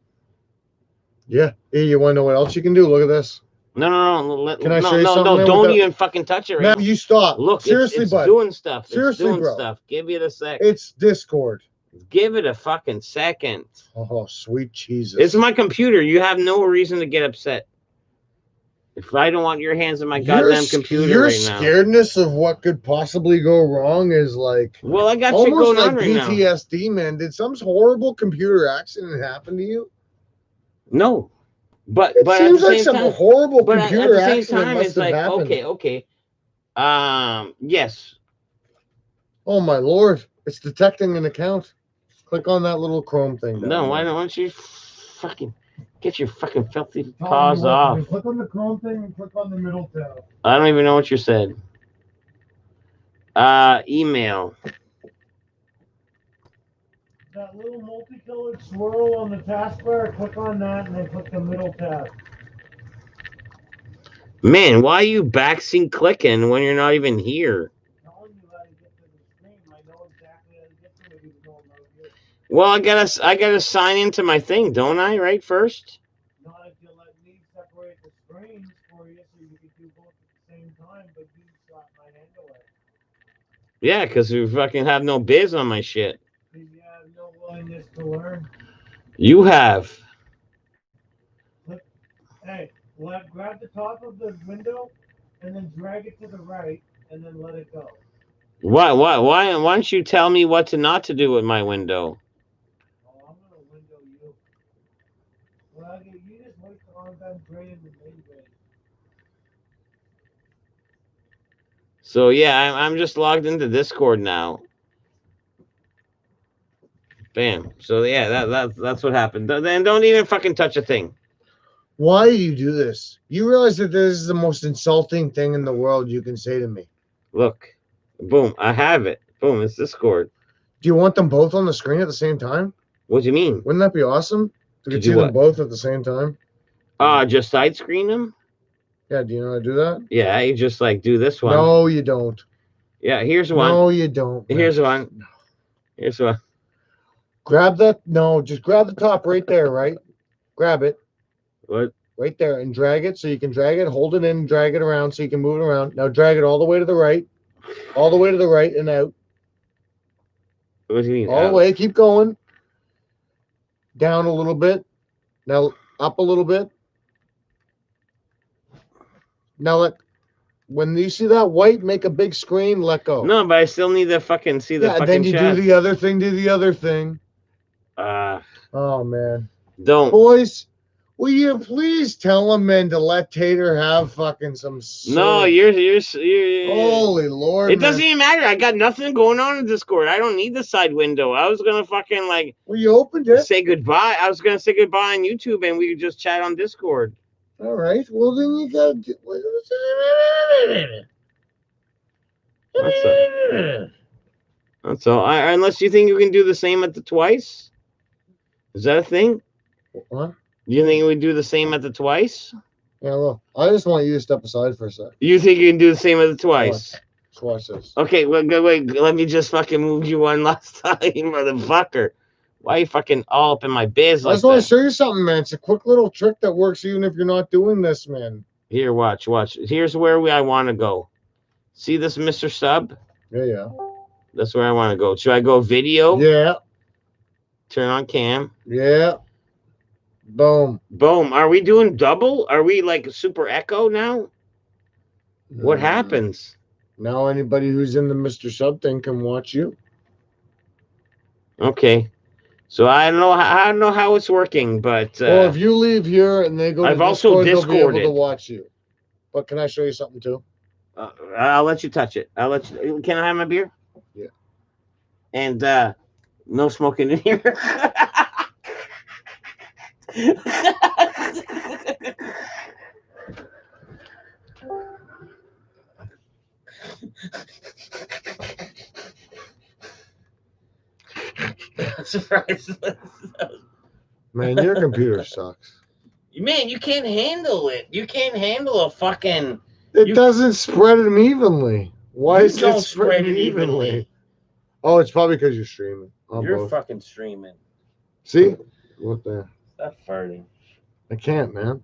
Yeah. Hey, you want to know what else you can do? Look at this. No. Can I show you something, man, don't without- even fucking touch it right Matt, now. you stop. Look, seriously, it's bud. doing stuff. Seriously, it's doing bro. stuff. Give it a sec. It's Discord. Give it a fucking second. Oh, sweet Jesus. It's my computer. You have no reason to get upset. If I don't want your hands on my goddamn computer Your right now. scaredness of what could possibly go wrong is like Well, I got shit almost going like on right now. PTSD, man. Did some horrible computer accident happen to you? No. But It at seems the like same some time, horrible but at computer the same accident time, must it's have like, happened. okay. Yes. Oh my lord! It's detecting an account. Click on that little Chrome thing. down No, there. why don't you fucking get your fucking filthy paws off? Click on the Chrome thing and click on the middle tab. I don't even know what you said. Email. That little multicolored swirl on the taskbar, click on that and then click the middle tab. Man, why are you backseat clicking when you're not even here? Telling you how to get to the screen. I know exactly how to get to it even though I'm not here. Well, I gotta sign into my thing, don't I? Right first. Not if you let me separate the screens for you so you can do both at the same time, but you slap my hand away. Yeah, because you fucking have no biz on my shit. Because you have no willingness to learn. You have. Hey, grab the top of the window and then drag it to the right and then let it go. Why don't you tell me what to not to do with my window? Oh, I'm gonna window you. Well, you just wait till I'm done draining the main drain. So yeah, I'm just logged into Discord now. Bam. So yeah, that's what happened. Then don't even fucking touch a thing. Why do you do this? You realize that this is the most insulting thing in the world you can say to me. Look, boom, I have it. Boom, it's Discord. Do you want them both on the screen at the same time? What do you mean? Wouldn't that be awesome? To To could do see what? them both at the same time? Just side screen them? Yeah, do you know how to do that? Yeah, you just like do this one. No, you don't. Yeah, here's one. No, you don't. man. Here's one. Here's one. Grab that. No, just grab the top right there, right? Grab it What? right there and drag it so you can drag it, hold it in, drag it around so you can move it around. Now drag it all the way to the right. All the way to the right and out. What do you mean? All the way. Keep going. Down a little bit. Now up a little bit. Now when you see that white, make a big screen, let go. No, but I still need to fucking see the Yeah, fucking then you chat. do the other thing, do the other thing. Oh man. Don't. Boys, will you please tell them man to let Tater have fucking some No, you're Holy Lord. It doesn't man. even matter. I got nothing going on in Discord. I don't need the side window. I was gonna fucking like Well, you opened it. say goodbye. I was gonna say goodbye on YouTube and we could just chat on Discord. All right. Well, then you got That's all. Unless you think you can do the same at the twice. Is that a thing? What? You think we do the same at the twice? Yeah, look. I just want you to step aside for a sec. You think you can do the same at the twice? Let's watch this. Okay, well, wait. Let me just fucking move you one last time, motherfucker. Why you fucking all up in my biz I like just want to that? show you something, man. It's a quick little trick that works even if you're not doing this, man. Here, watch. Here's where I want to go. See this, Mr. Sub? Yeah. That's where I want to go. Should I go video? Yeah. Turn on cam. Yeah. Boom. Boom. Are we doing double? Are we like super echo now? What happens? Now anybody who's in the Mr. Sub thing can watch you. Okay. So I don't know how it's working, but Well, if you leave here and they go to I've also Discord, they'll be able to Discorded. watch you. But can I show you something too? I'll let you touch it. I'll let you. Can I have my beer? Yeah. And no smoking in here. Surprise. Man, your computer sucks. Man, you can't handle it. You can't handle a fucking. It doesn't spread them evenly. Why You is don't it spread it evenly. Oh, it's probably because you're streaming. On You're both. fucking streaming. See? Look there. Stop farting. I can't, man.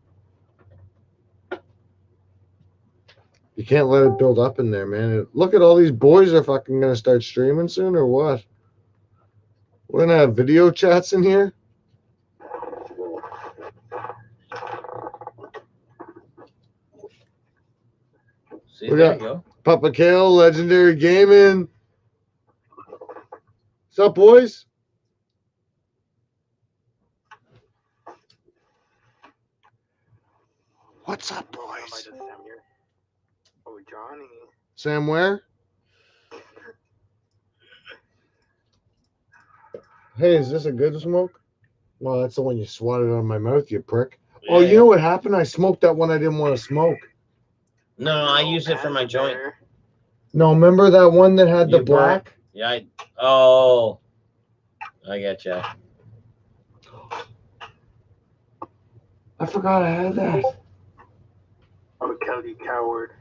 You can't let it build up in there, man. Look at all these boys are fucking gonna start streaming soon or what? We're gonna have video chats in here. See, We there got- you go. Papa Kale, Legendary Gaming. What's up, boys? What's up, boys? Oh, Johnny. Sam, where? Hey, is this a good smoke? Well, that's the one you swatted on my mouth, you prick. Oh, you know what happened? I smoked that one I didn't want to smoke. No, I use it for my joint. No, remember that one that had the You black? Yeah. Oh, I get you. I forgot I had that. I'm a Kelly coward.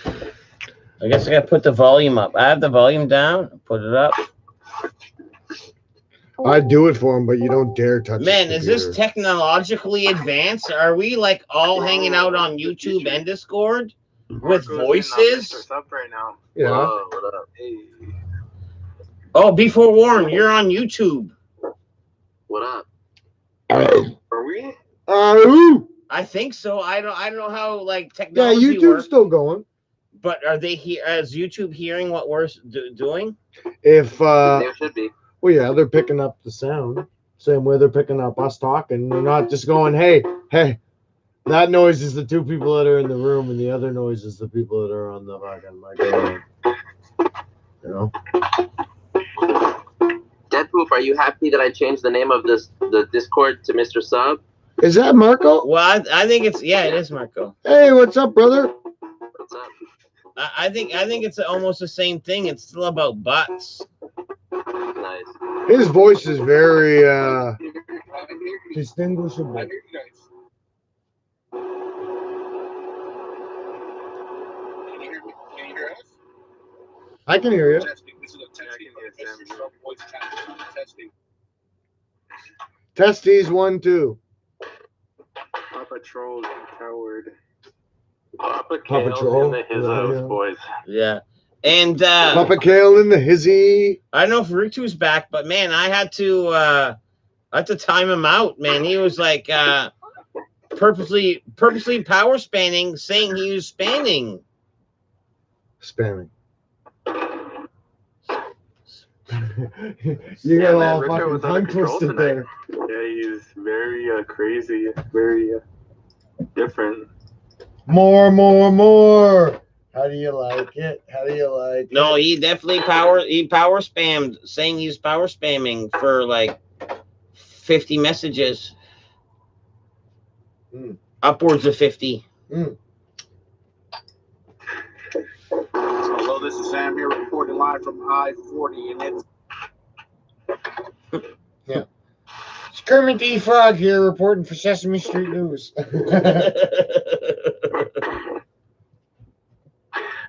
I guess I gotta put the volume up. I have the volume down. Put it up. I'd do it for him, but you don't dare touch Man, his is this computer. technologically advanced? Are we like all hanging out on YouTube and Discord with voices? What's up right now? Yeah. Whoa, what up? Hey, Oh, be forewarned, you're on YouTube. what up? Are we? Ooh. I think so. I don't know how like Yeah, technology YouTube's works. still going. But are they here? Is YouTube hearing what we're doing? If There should be. well, yeah, they're picking up the sound. Same way they're picking up us talking. They're not just going, hey, That noise is the two people that are in the room, and the other noise is the people that are on the fucking microphone. You know? Deadpoop, are you happy that I changed the name of the Discord to Mr. Sub? Is that Marco? Well, I think it's it is Marco. Hey, what's up, brother? What's up? I think it's almost the same thing. It's still about butts. Nice. His voice is very distinguishable. I hear you guys. Can you hear me? Can you hear us? I can hear you. Testing. This is a testing. Yeah, I can hear This is a voice testing. Testes 1, 2. Papa Troll, you coward. Papa Papa Kale Troll. in the his house, boys. Yeah. And Papa Kale in the hizzy. I don't know if Ritu's back, but man, I had to time him out, man. He was like purposely power spanning, saying he was spanning. Spamming. You got all Richard fucking was under tongue control twisted tonight. there. Yeah, he's very crazy, very different. More. How do you like it? How do you like No, it? he definitely power spammed, saying he's power spamming for like 50 messages. Upwards of 50. Hello, this is Sam here reporting live from I-40, and it's It's Kermit the Frog here reporting for Sesame Street News.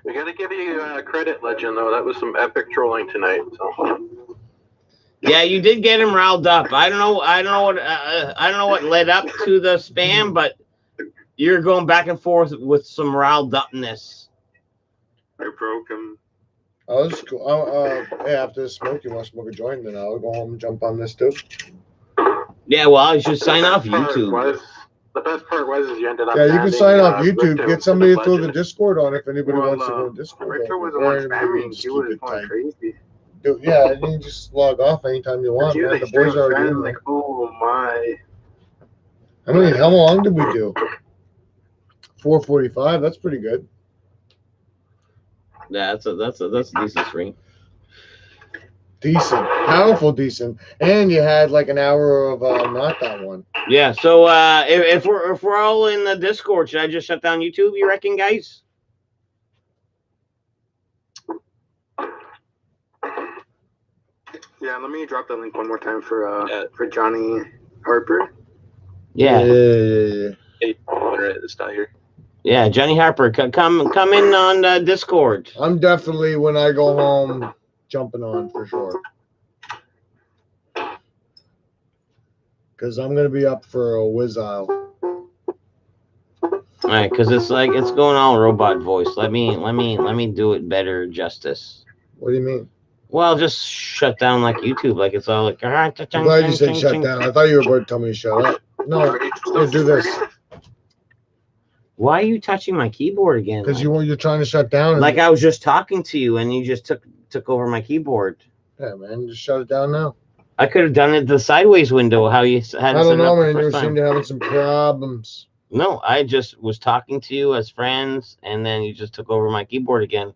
We gotta give you credit, Legend, though. That was some epic trolling tonight. So. Yeah, you did get him riled up. I don't know what led up to the spam, but you're going back and forth with some riled upness. I broke him. Oh, this is cool. Hey, after this smoke, you want to smoke a joint? Then I'll go home and jump on this too. Yeah, well, you should sign off YouTube. The best part was you ended up. Yeah, you can adding, sign off YouTube. Richard Get somebody to throw the Legend. Discord on if anybody Well, wants to go to Discord. Richard was the Or one anybody spamming. wants to He keep was it going tight. crazy. Yeah, and you can just log off anytime you want, man. The boys are already in there. like, oh my. I mean, how long did we do? 4:45. That's pretty good. Yeah, that's a decent stream. Decent, powerful, decent, and you had like an hour of not that one. Yeah, so if we're all in the Discord, should I just shut down YouTube? You reckon, guys? Yeah, let me drop that link one more time for Johnny Harper. Yeah. Hey, it's not here. Yeah, Johnny Harper, come in on Discord. I'm definitely, when I go home, jumping on for sure. Because I'm gonna be up for a whiz aisle. All right, because it's going all robot voice. Let me do it better justice. What do you mean? Well, just shut down like YouTube, like it's all like. I'm glad you said shut down. I thought you were about to tell me to shut up. No, here, do this. Why are you touching my keyboard again? Because you're trying to shut down. Like I was just talking to you, and you just took over my keyboard. Yeah, man, just shut it down now. I could have done it the sideways window. How you had? I don't know, man. You You seem to having some problems. No, I just was talking to you as friends, and then you just took over my keyboard again.